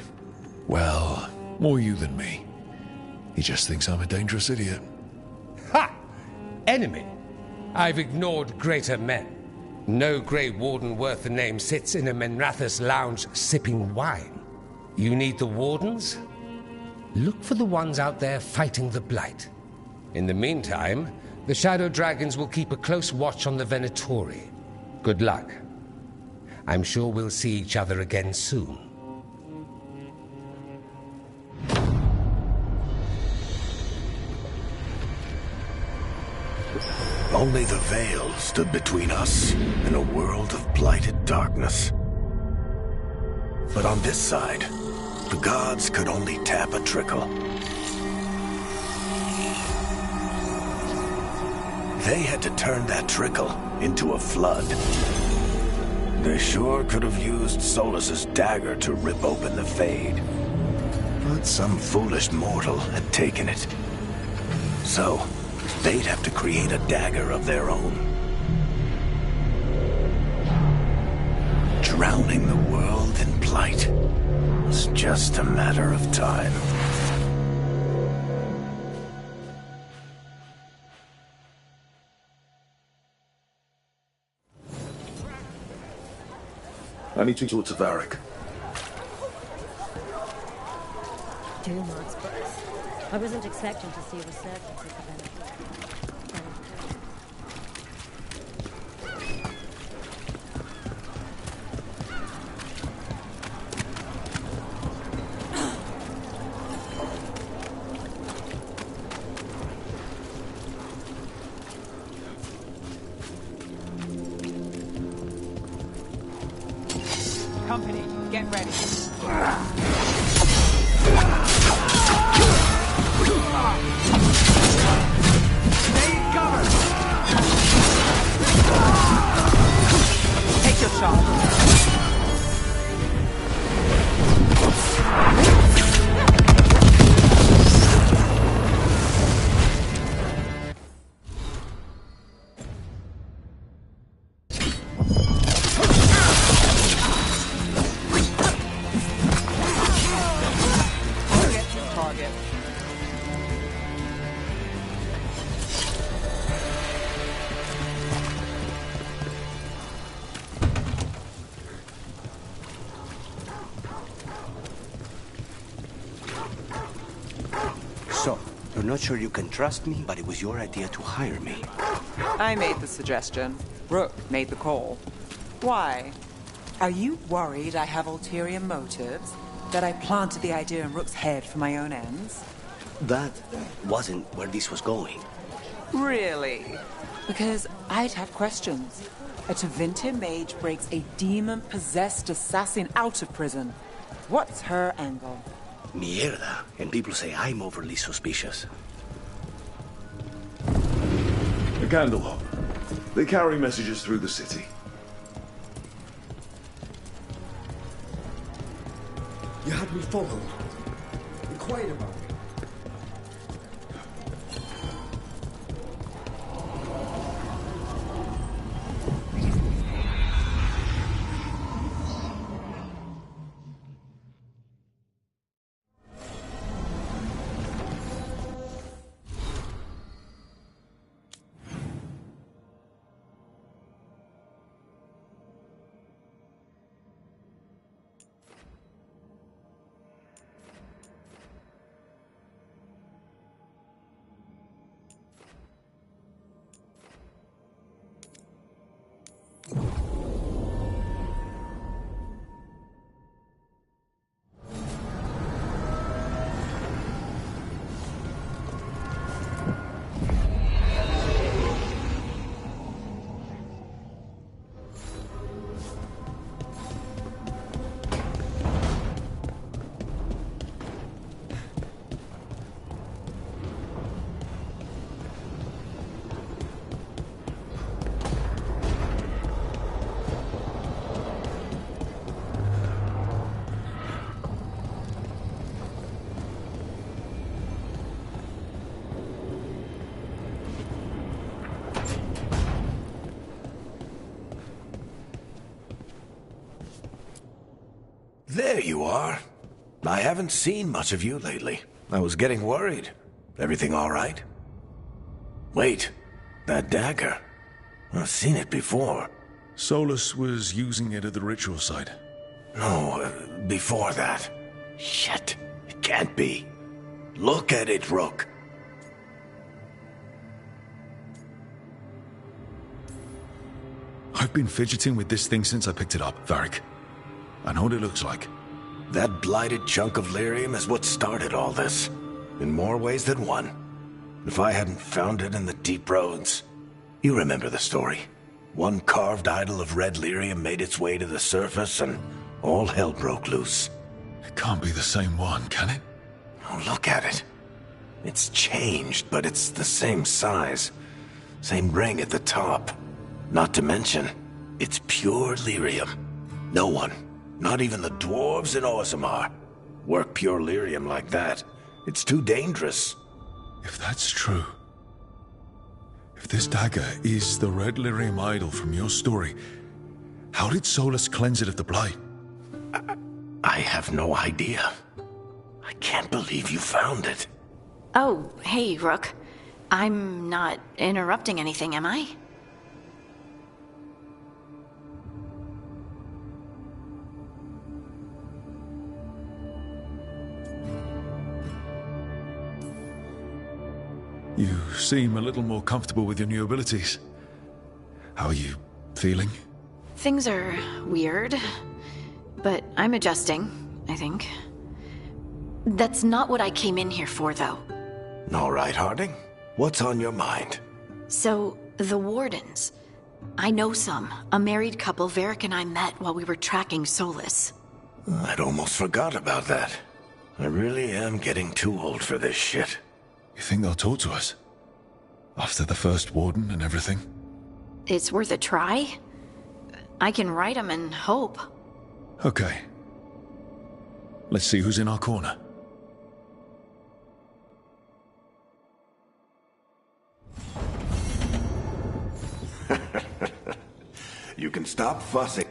Well, more you than me. He just thinks I'm a dangerous idiot. Ha! Enemy? I've ignored greater men. No Grey Warden worth the name sits in a Menrathus lounge sipping wine. You need the Wardens? Look for the ones out there fighting the Blight. In the meantime, the Shadow Dragons will keep a close watch on the Venatori. Good luck. I'm sure we'll see each other again soon. Only the veil stood between us and a world of blighted darkness. But on this side, the gods could only tap a trickle. They had to turn that trickle into a flood. They sure could have used Solus's dagger to rip open the Fade. But some foolish mortal had taken it. So, they'd have to create a dagger of their own. Drowning the world in blight was just a matter of time. I need to talk to Varric. Too much birth. I wasn't expecting to see a resurgence of the benefit. Company, get ready. Take cover! Take your shot. So, you're not sure you can trust me, but it was your idea to hire me. I made the suggestion. Rook made the call. Why? Are you worried I have ulterior motives? That I planted the idea in Rook's head for my own ends? That wasn't where this was going. Really? Because I'd have questions. A Tevinter mage breaks a demon-possessed assassin out of prison. What's her angle? Mierda. And people say I'm overly suspicious. A Candlehop. They carry messages through the city. You had me followed. Be quiet about it. There you are. I haven't seen much of you lately. I was getting worried. Everything all right? Wait, that dagger. I've seen it before. Solus was using it at the ritual site. No, before that. Shit, it can't be. Look at it, Rook. I've been fidgeting with this thing since I picked it up, Varric. I know what it looks like. That blighted chunk of lyrium is what started all this. In more ways than one. If I hadn't found it in the deep roads... You remember the story. One carved idol of red lyrium made its way to the surface and all hell broke loose. It can't be the same one, can it? Oh, look at it. It's changed, but it's the same size. Same ring at the top. Not to mention, it's pure lyrium. No one, not even the dwarves in Orzammar, work pure lyrium like that. It's too dangerous. If that's true... If this dagger is the red lyrium idol from your story, how did Solus cleanse it of the blight? I have no idea. I can't believe you found it. Oh, hey, Rook. I'm not interrupting anything, am I? You seem a little more comfortable with your new abilities. How are you feeling? Things are weird, but I'm adjusting, I think. That's not what I came in here for, though. All right, Harding. What's on your mind? So, the Wardens. I know some. A married couple Varric and I met while we were tracking Solus. I'd almost forgot about that. I really am getting too old for this shit. You think they'll talk to us? After the first warden and everything? It's worth a try. I can write them and hope. Okay. Let's see who's in our corner. You can stop fussing.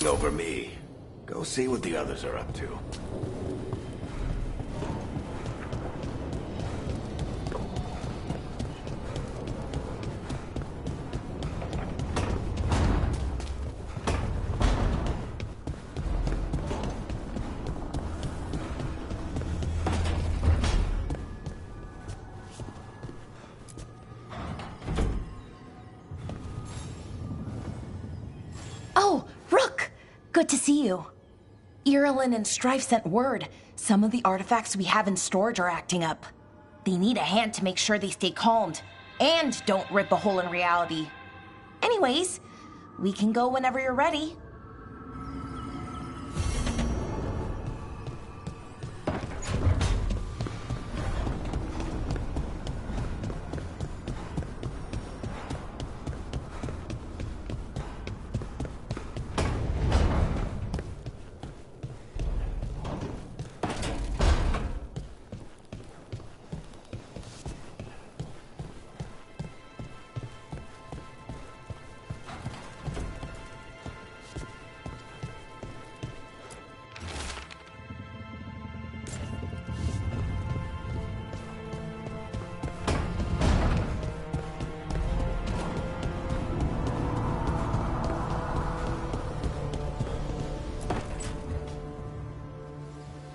Over me. Go see what the others are up to. Oh, Rook! Good to see you. Irilyn and Strife sent word. Some of the artifacts we have in storage are acting up. They need a hand to make sure they stay calmed and don't rip a hole in reality. Anyways, we can go whenever you're ready.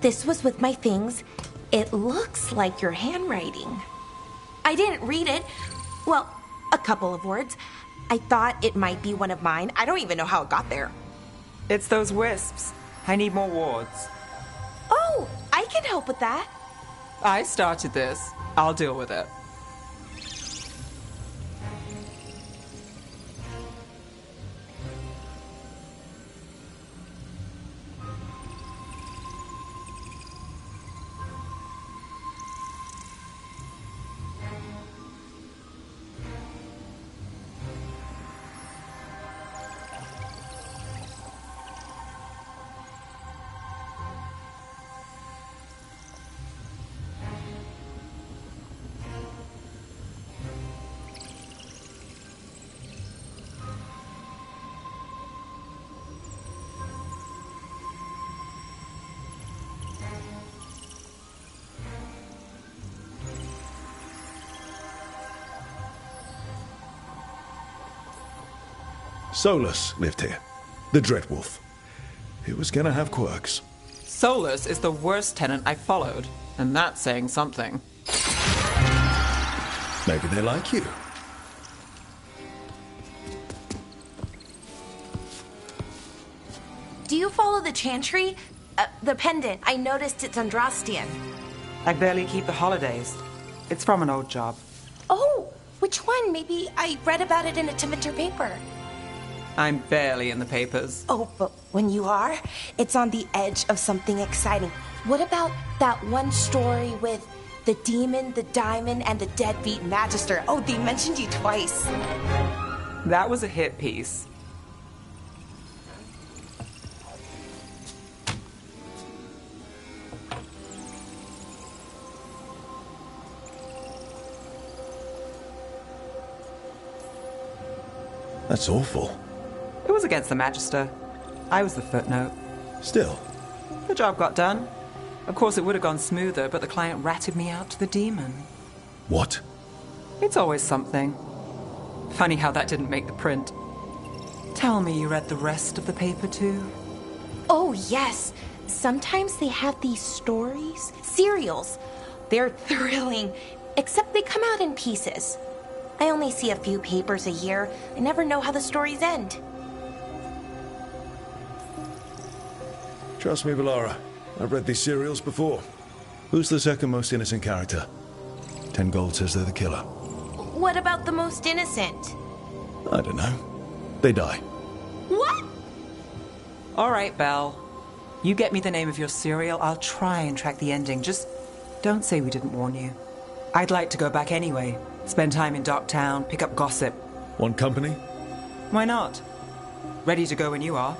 This was with my things. It looks like your handwriting. I didn't read it. Well, a couple of words. I thought it might be one of mine. I don't even know how it got there. It's those wisps. I need more wards. Oh, I can help with that. I started this. I'll deal with it. Solus lived here. The Dreadwolf. He was gonna have quirks. Solus is the worst tenant I followed, and that's saying something. Maybe they like you. Do you follow the chantry? The pendant. I noticed it's Andrastian. I barely keep the holidays. It's from an old job. Oh, which one? Maybe I read about it in a Tevinter paper. I'm barely in the papers. Oh, but when you are, it's on the edge of something exciting. What about that one story with the demon, the diamond, and the deadbeat magister? Oh, they mentioned you twice. That was a hit piece. That's awful. It was against the Magister. I was the footnote. Still. The job got done. Of course, it would have gone smoother, but the client ratted me out to the demon. What? It's always something. Funny how that didn't make the print. Tell me you read the rest of the paper, too? Oh, yes. Sometimes they have these stories, serials. They're thrilling, except they come out in pieces. I only see a few papers a year. I never know how the stories end. Trust me, Valara. I've read these serials before. Who's the second most innocent character? 10 gold says they're the killer. What about the most innocent? I don't know. They die. What? All right, Belle. You get me the name of your serial, I'll try and track the ending. Just don't say we didn't warn you. I'd like to go back anyway. Spend time in Docktown, pick up gossip. Want company? Why not? Ready to go when you are.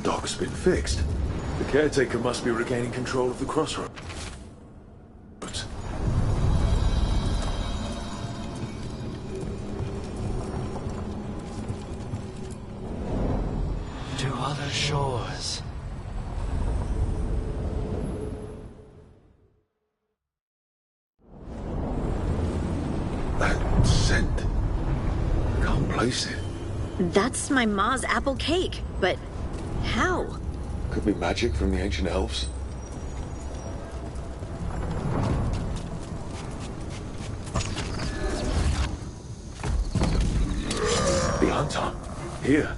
dock's been fixed. The caretaker must be regaining control of the crossroads. To other shores. That scent. I can't place it. That's my ma's apple cake, but how? Could be magic from the ancient elves. The Anton. Here.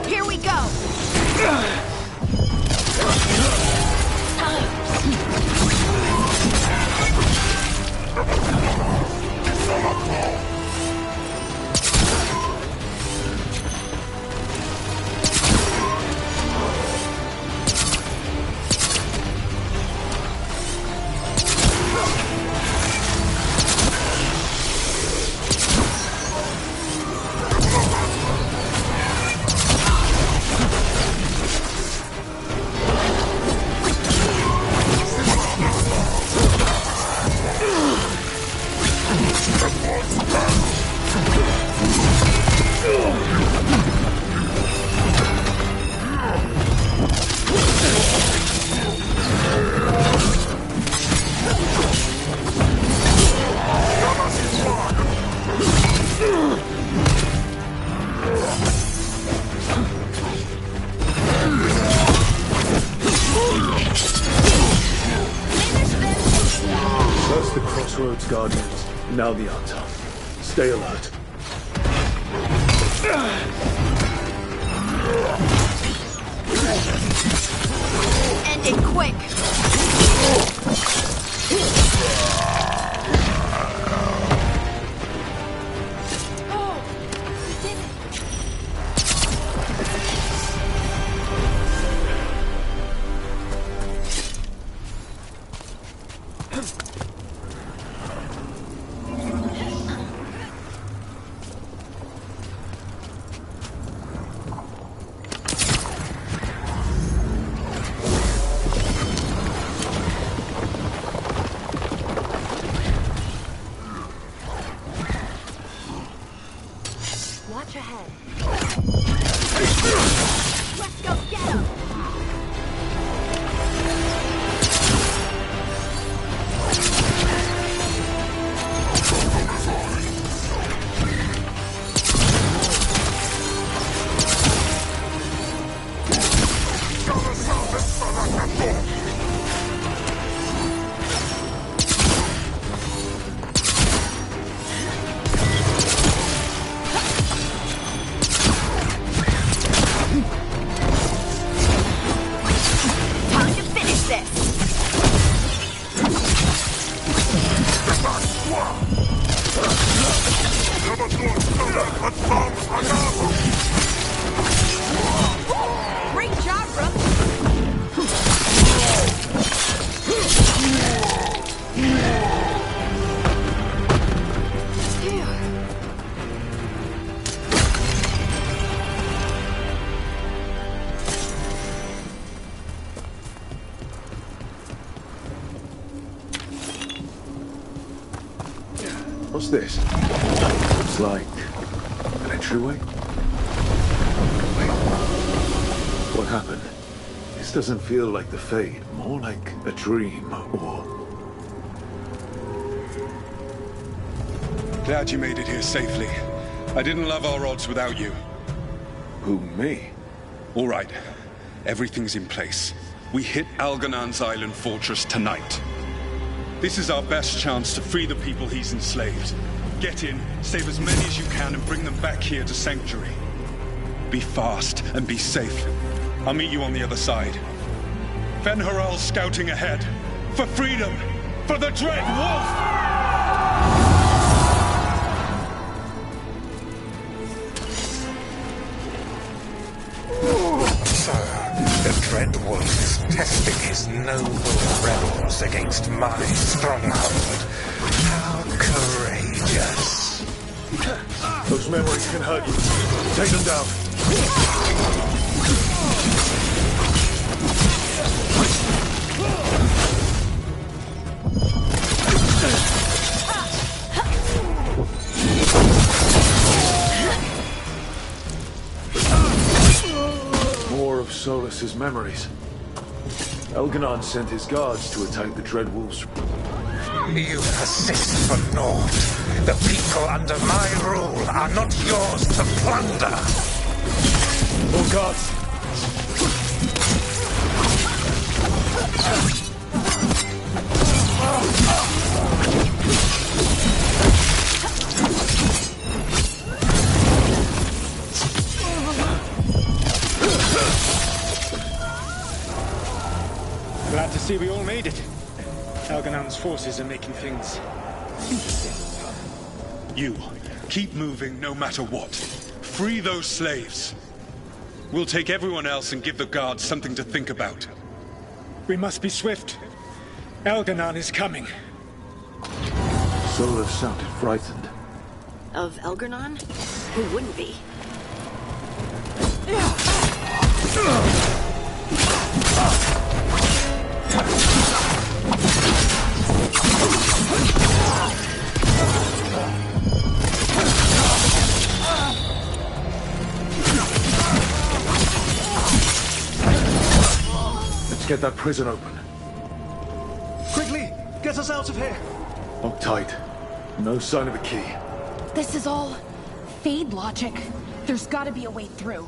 Here we go! First the Crossroads Guardians, now the Anton. Stay alert. End it quick! Watch ahead. Let's go get him! Time to finish this! Great job, brother! What's this? Looks like an entryway. Wait. What happened? This doesn't feel like the Fade, more like a dream, or... Glad you made it here safely. I didn't love our odds without you. Who, me? All right. Everything's in place. We hit Algernon's island fortress tonight. This is our best chance to free the people he's enslaved. Get in, save as many as you can, and bring them back here to Sanctuary. Be fast and be safe. I'll meet you on the other side. Fen-Haral's scouting ahead. For freedom! For the Dread Wolf! So, the Dread Wolf is testing his noble rebels against my stronghold. How memories can hurt you. Take them down. More of Solus's memories. Elganon sent his guards to attack the Dreadwolves. You persist for naught. The people under my rule are not yours to plunder. More guards! Glad to see we all made it. Elganon's forces are making things interesting. You, keep moving no matter what. Free those slaves. We'll take everyone else and give the guards something to think about. We must be swift. Elganon is coming. Solus sounded frightened. Of Elgarnon? Who wouldn't be? Let's get that prison open. Quickly, get us out of here. Lock tight. No sign of a key. This is all Fade logic. There's gotta be a way through.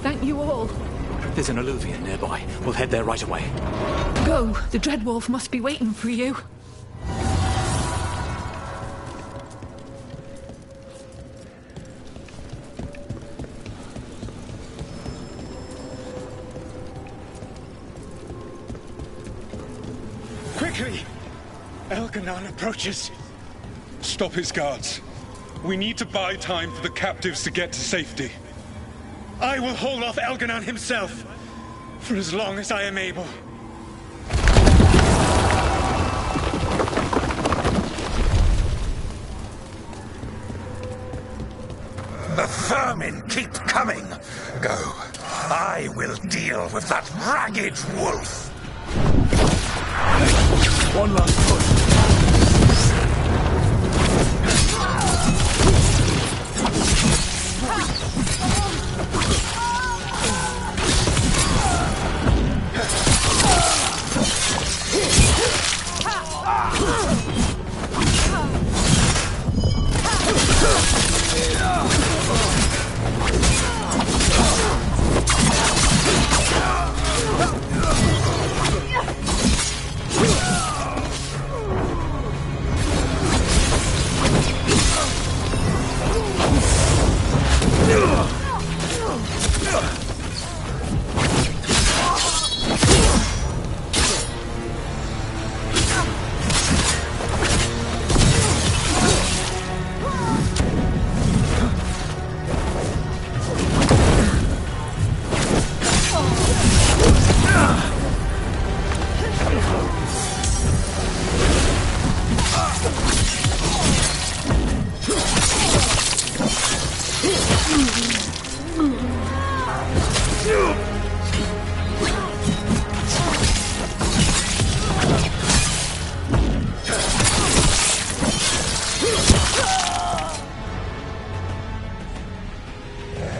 Thank you all. There's an alluvion nearby. We'll head there right away. Go. The Dreadwolf must be waiting for you. Quickly! Elganon approaches. Stop his guards. We need to buy time for the captives to get to safety. I will hold off Elganon himself. For as long as I am able. The vermin keep coming. Go. I will deal with that ragged wolf. One last push.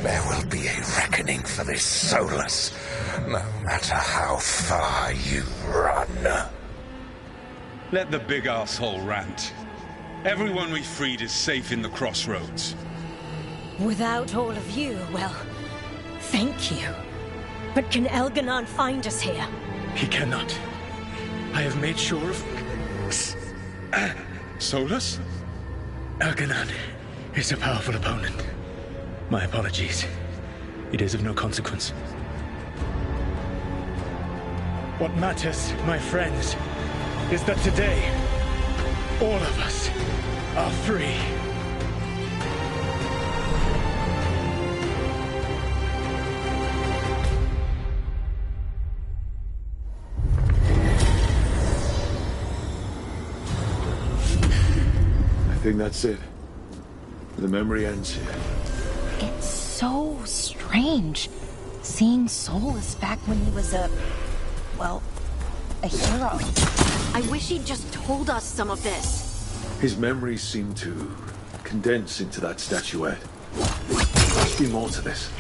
There will be a reckoning for this Solus, no matter how far you run. Let the big asshole rant. Everyone we freed is safe in the crossroads. Without all of you, well, thank you. But can Elganon find us here? He cannot. I have made sure of... Solus? Elganon is a powerful opponent. My apologies. It is of no consequence. What matters, my friends, is that today, all of us are free. I think that's it. The memory ends here. It's so strange seeing Solus back when he was a hero. I wish he'd just told us some of this. His memories seem to condense into that statuette. There must be more to this.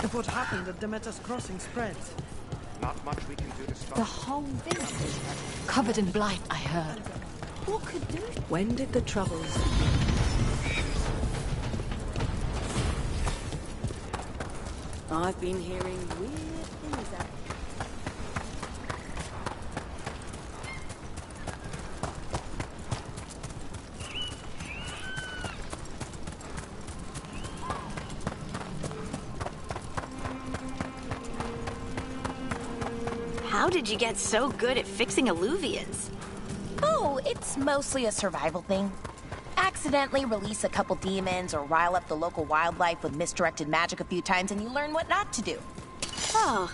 of what happened at Demeter's Crossing spreads. Not much we can do to stop The whole village is covered in blight, I heard. What could do it? When did the troubles... I've been hearing weird things out. How did you get so good at fixing alluvians? Oh, it's mostly a survival thing. Accidentally release a couple demons or rile up the local wildlife with misdirected magic a few times and you learn what not to do. Oh.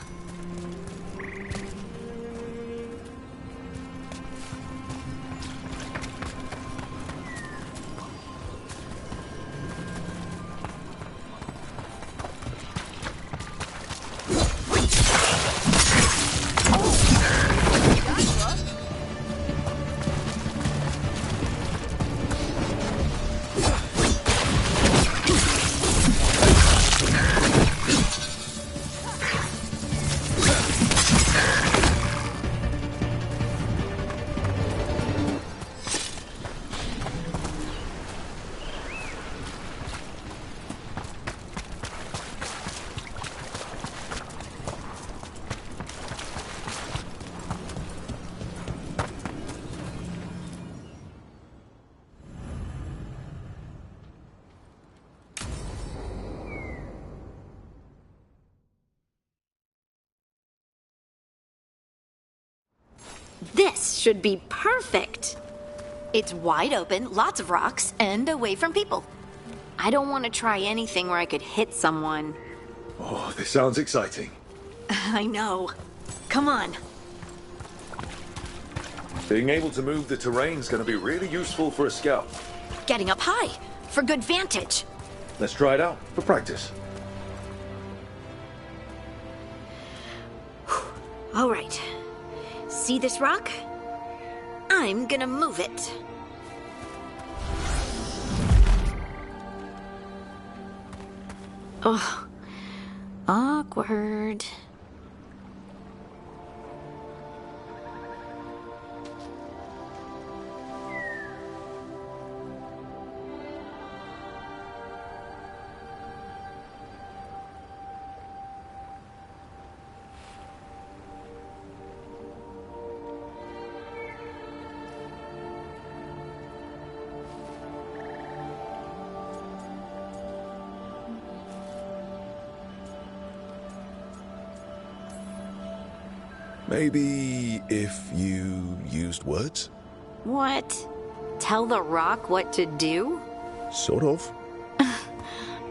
This should be perfect. It's wide open, lots of rocks, and away from people. I don't want to try anything where I could hit someone. Oh, this sounds exciting. I know. Come on. Being able to move the terrain's going to be really useful for a scout. Getting up high, for good vantage. Let's try it out for practice. All right. See this rock? I'm gonna move it. Oh, awkward. Maybe if you used words? What? Tell the rock what to do? Sort of.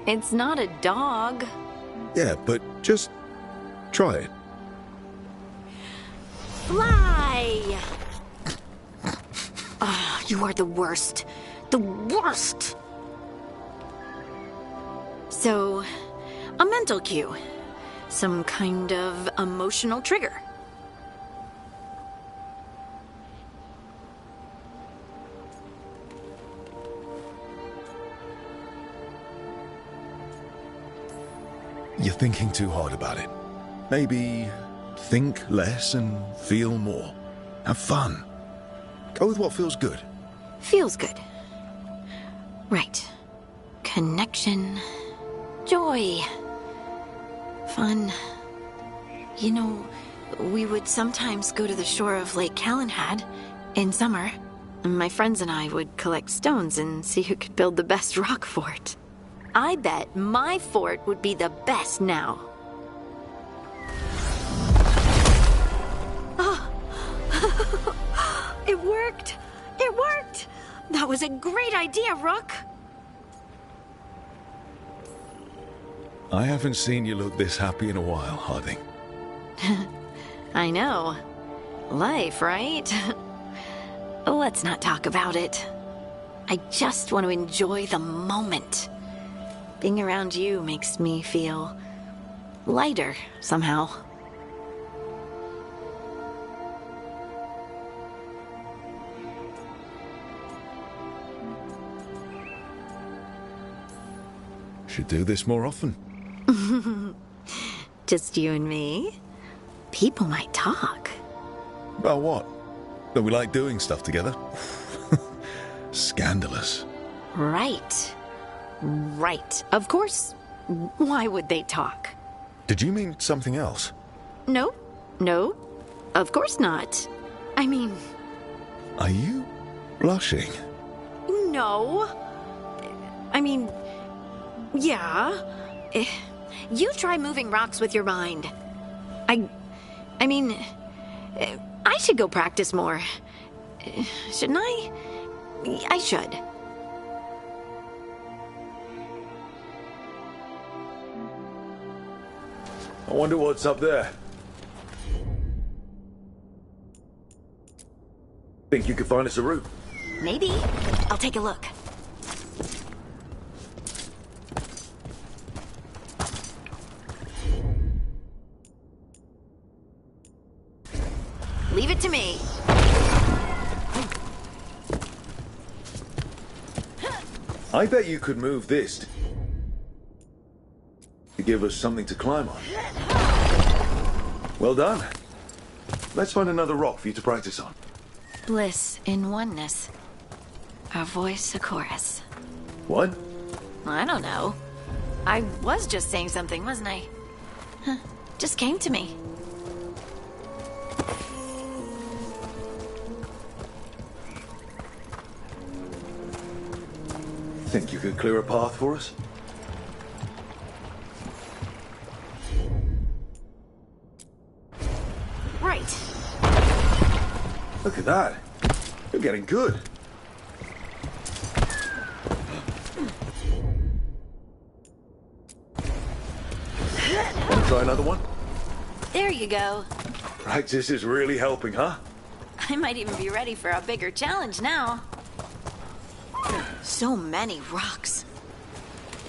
It's not a dog. Yeah, but just try it. Fly! Oh, you are the worst. The worst! So, a mental cue. Some kind of emotional trigger. You're thinking too hard about it. Maybe think less and feel more. Have fun. Go with what feels good. Feels good. Right. Connection. Joy. Fun. You know, we would sometimes go to the shore of Lake Calenhad in summer. My friends and I would collect stones and see who could build the best rock fort. I bet my fort would be the best now. Oh. It worked! It worked! That was a great idea, Rook! I haven't seen you look this happy in a while, Harding. I know. Life, right? Let's not talk about it. I just want to enjoy the moment. Being around you makes me feel lighter somehow. Should do this more often. Just you and me? People might talk. About what? That we like doing stuff together? Scandalous. Right. Right. Of course. Why would they talk? Did you mean something else? No. No. Of course not. I mean... Are you blushing? No. I mean... Yeah. You try moving rocks with your mind. I mean... I should go practice more. Shouldn't I? I should. I wonder what's up there. Think you could find us a route? Maybe. I'll take a look. Leave it to me. I bet you could move this to give us something to climb on. Well done. Let's find another rock for you to practice on. Bliss in oneness. A voice, a chorus. What? I don't know. I was just saying something, wasn't I? Huh. Just came to me. Think you could clear a path for us? Right. Look at that. You're getting good. Want to try another one? There you go. Practice is really helping, huh? I might even be ready for a bigger challenge now. So many rocks.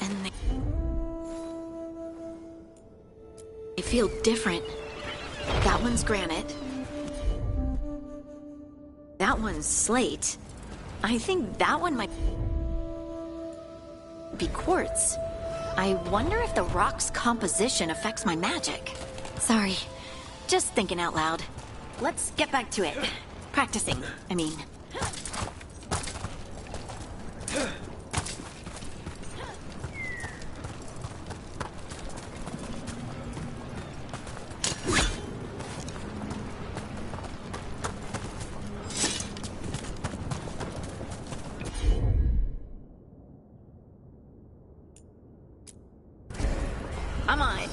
And they feel different. That one's granite. That one's slate. I think that one might be quartz. I wonder if the rock's composition affects my magic. Sorry, just thinking out loud. Let's get back to it. Practicing, I mean. I'm on it.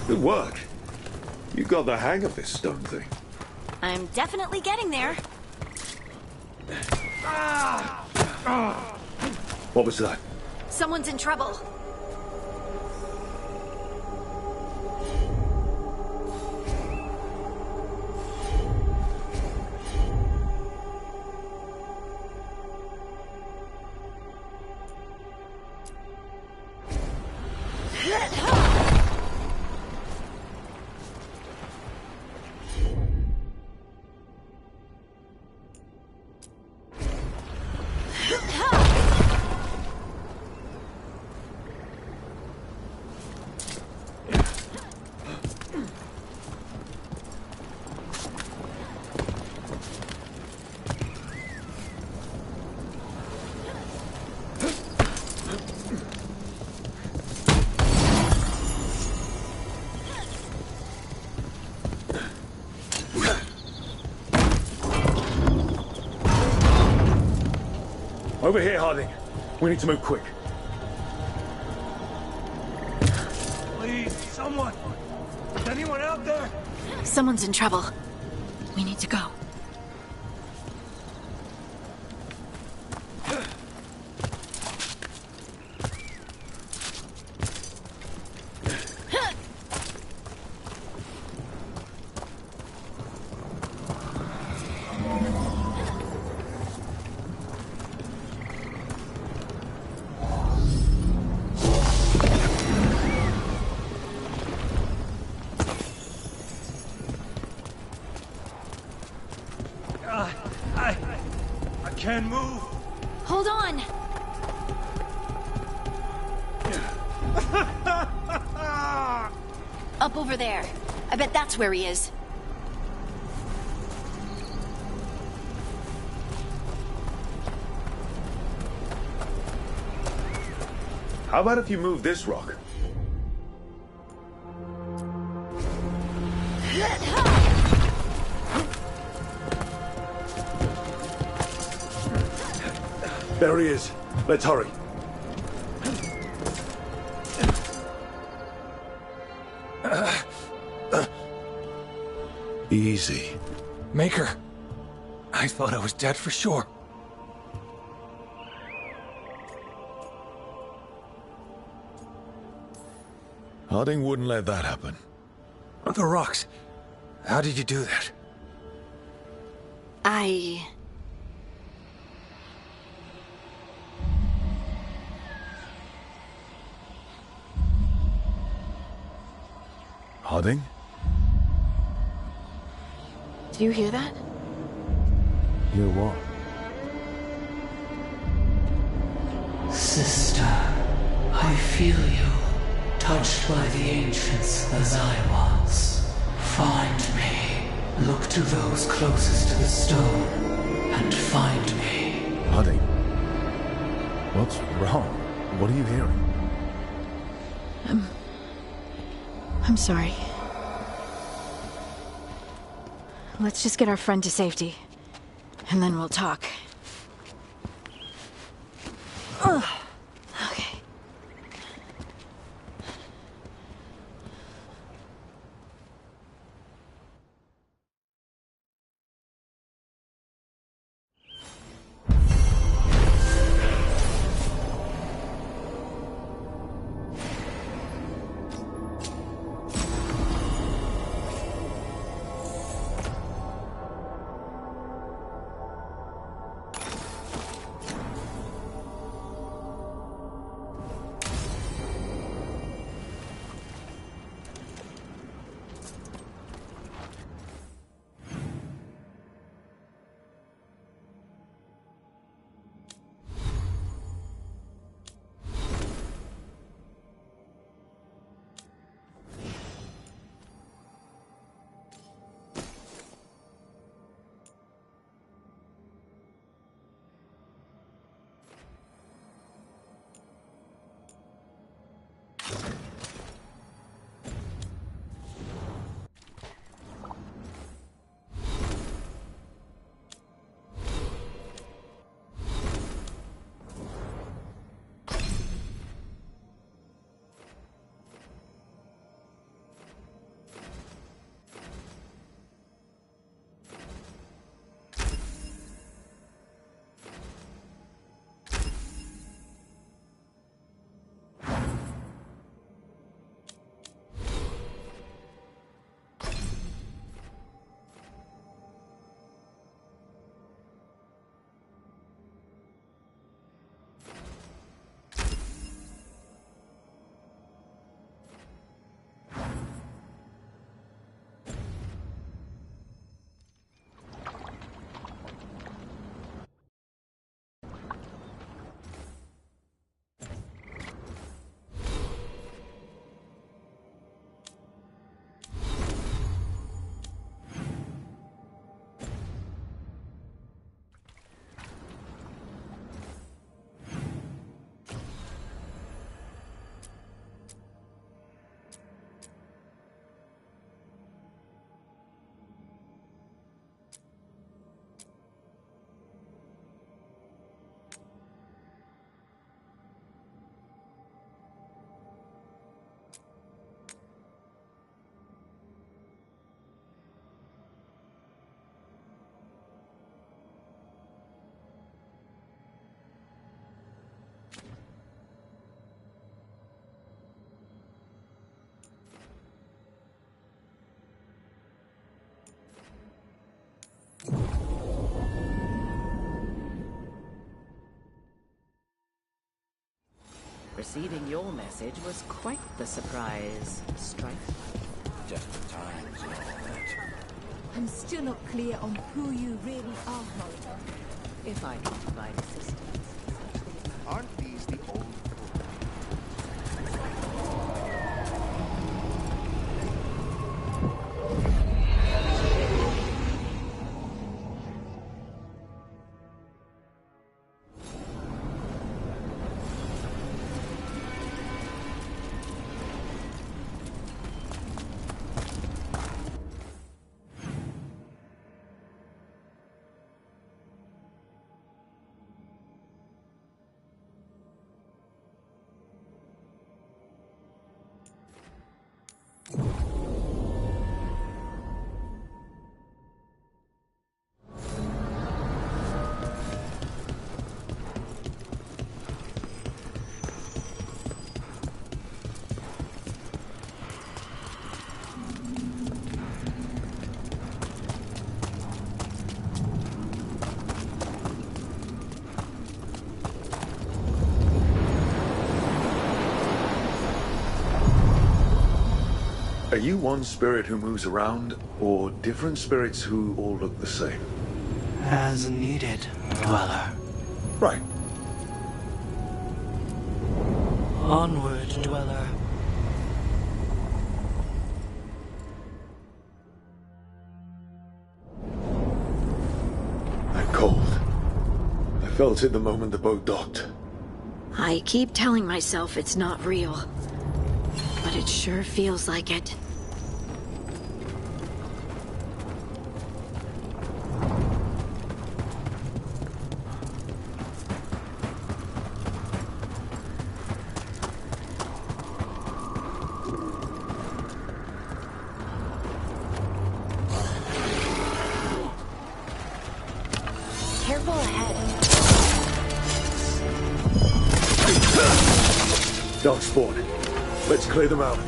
Good work. You got the hang of this stone thing. I'm definitely getting there. What was that? Someone's in trouble. Over here, Harding. We need to move quick. Please, someone! Is anyone out there? Someone's in trouble. We need to go. Up over there. I bet that's where he is. How about if you move this rock? There he is. Let's hurry. Easy. Maker, I thought I was dead for sure. Harding wouldn't let that happen. The rocks. How did you do that? Harding? Do you hear that? Hear what? Sister, I feel you, touched by the ancients as I was. Find me. Look to those closest to the stone, and find me. Harding? What's wrong? What are you hearing? I'm sorry. Let's just get our friend to safety, and then we'll talk. Ugh. Okay. Receiving your message was quite the surprise, Strife. Just the times and all that. I'm still not clear on who you really are, Holliver. If I can provide assistance. Aren't these the old Are you one spirit who moves around, or different spirits who all look the same? As needed, Dweller. Right. Onward, Dweller. I'm cold. I felt it the moment the boat docked. I keep telling myself it's not real, but it sure feels like it. Careful ahead. Dark spawn. Let's clear them out.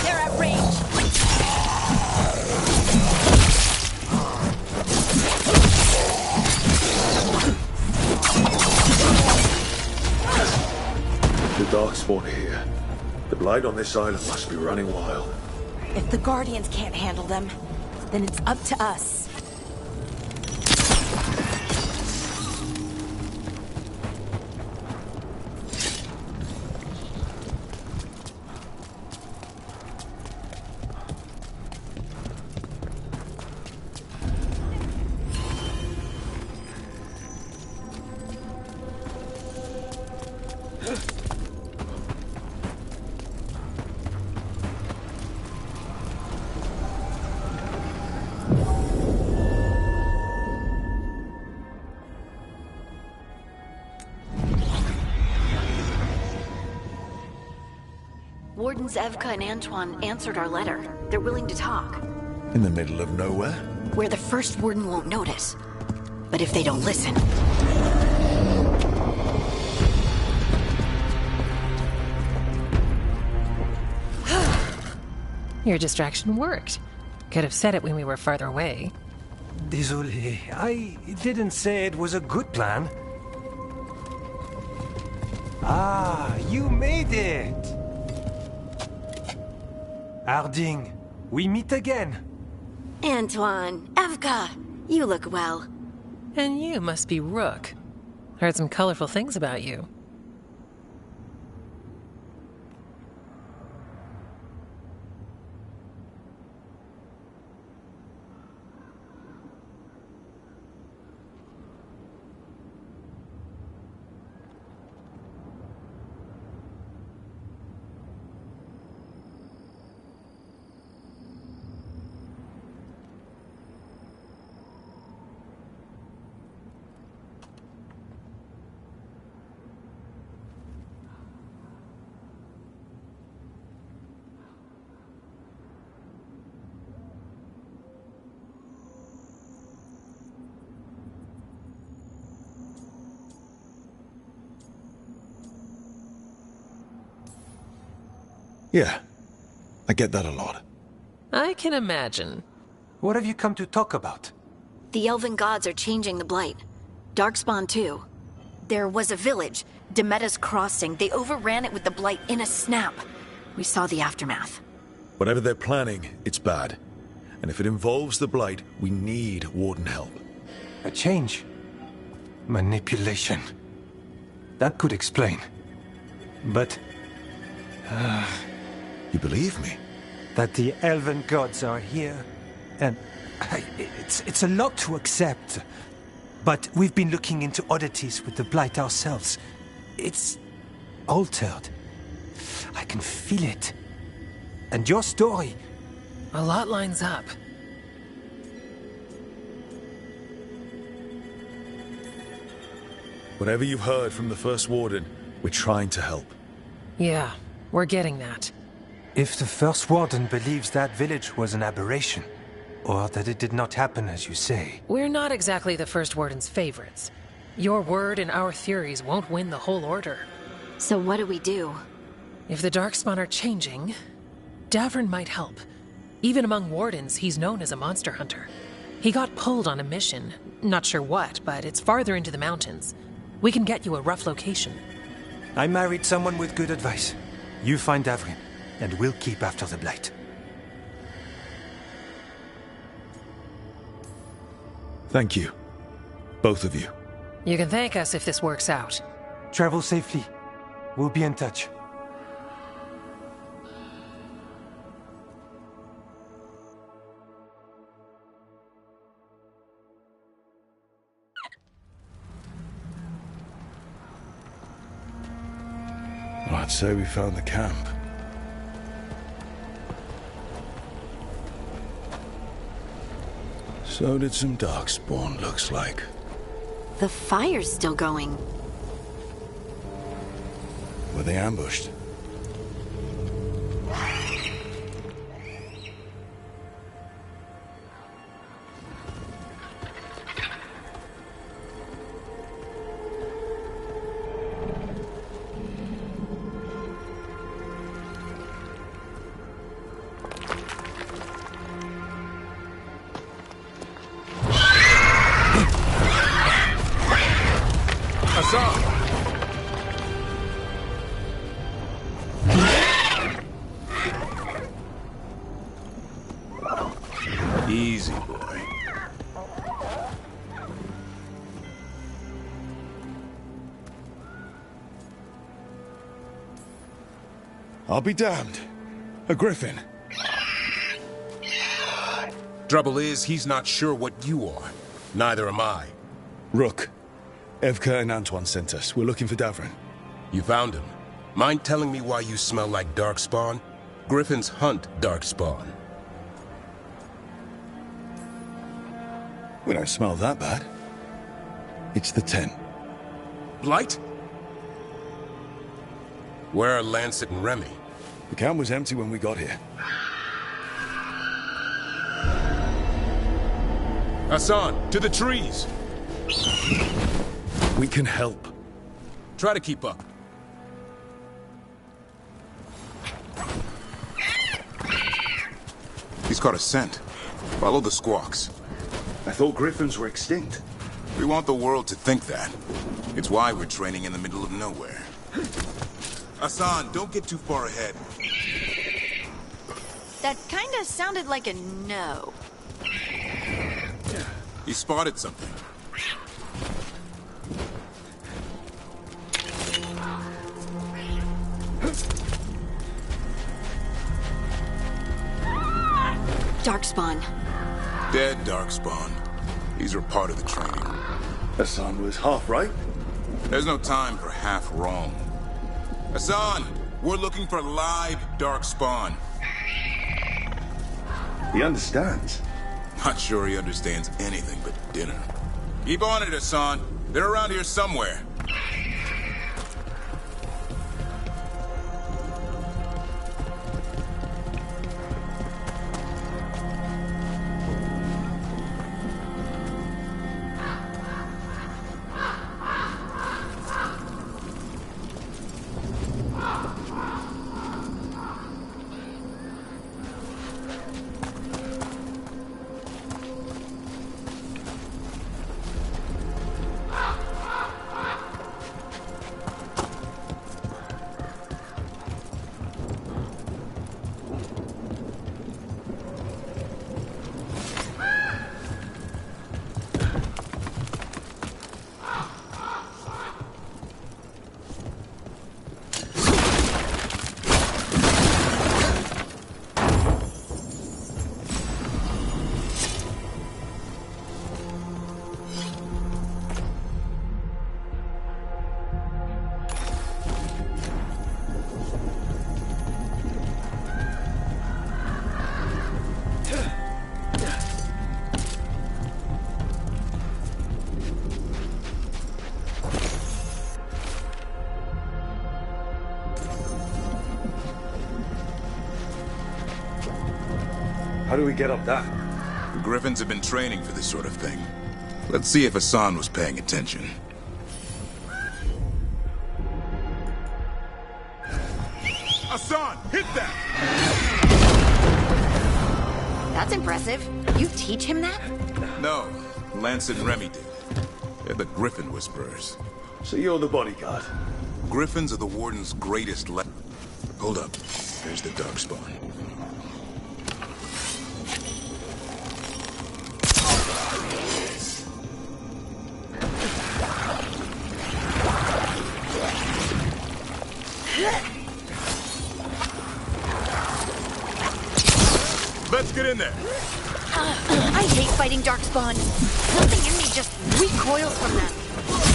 They're at range. The Darkspawn are here. The Blight on this island must be running wild. If the Guardians can't handle them, then it's up to us. Wardens Evka and Antoine answered our letter. They're willing to talk. In the middle of nowhere? Where the first warden won't notice. But if they don't listen... Your distraction worked. Could have said it when we were farther away. Désolé, I didn't say it was a good plan. Ah, you made it! Harding, we meet again. Antoine, Evka, you look well. And you must be Rook. Heard some colorful things about you. Yeah, I get that a lot. I can imagine. What have you come to talk about? The elven gods are changing the Blight. Darkspawn too. There was a village, Demeta's Crossing. They overran it with the Blight in a snap. We saw the aftermath. Whatever they're planning, it's bad. And if it involves the Blight, we need Warden help. A change? Manipulation. That could explain. But... You believe me? That the elven gods are here, and it's a lot to accept. But we've been looking into oddities with the Blight ourselves. It's altered. I can feel it. And your story... A lot lines up. Whatever you've heard from the First Warden, we're trying to help. Yeah, we're getting that. If the First Warden believes that village was an aberration, Or that it did not happen as you say. We're not exactly the First Warden's favorites. Your word and our theories won't win the whole order. So what do we do? If the Darkspawn are changing, Davrin might help. Even among Wardens, he's known as a monster hunter. He got pulled on a mission. Not sure what, but it's farther into the mountains. We can get you a rough location. I married someone with good advice. You find Davrin, and we'll keep after the Blight. Thank you. Both of you. You can thank us if this works out. Travel safely. We'll be in touch. Well, I'd say we found the camp. So did some Darkspawn, looks like. The fire's still going. Were they ambushed? Easy, boy. I'll be damned. A griffin. Trouble is, he's not sure what you are. Neither am I. Rook. Evka and Antoine sent us. We're looking for Davrin. You found him. Mind telling me why you smell like Darkspawn? Griffins hunt Darkspawn. We don't smell that bad. It's the tent. Blight? Where are Lancet and Remy? The camp was empty when we got here. Hassan, to the trees! We can help. Try to keep up. He's caught a scent. Follow the squawks. I thought griffins were extinct. We want the world to think that. It's why we're training in the middle of nowhere. Hassan, don't get too far ahead. That kinda sounded like a no. He spotted something. Darkspawn. Dead Darkspawn. These are part of the training. Hassan was half right. There's no time for half wrong. Hassan, we're looking for live Darkspawn. He understands. Not sure he understands anything but dinner. Keep on it, Hassan. They're around here somewhere. How do we get up that? The Griffins have been training for this sort of thing. Let's see if Hassan was paying attention. Hassan, hit that! That's impressive. You teach him that? No, Lance and Remy did. They're the Griffin Whisperers. So you're the bodyguard? Griffins are the Warden's greatest Hold up. There's the Darkspawn. Let's get in there. I hate fighting Darkspawn. Something in me just recoils from them.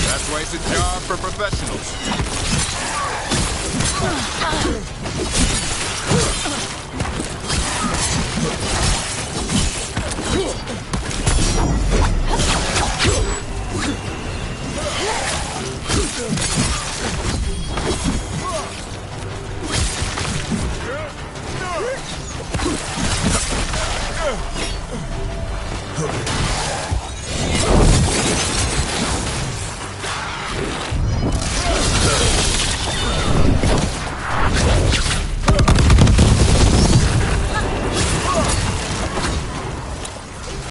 That's why it's a job for professionals.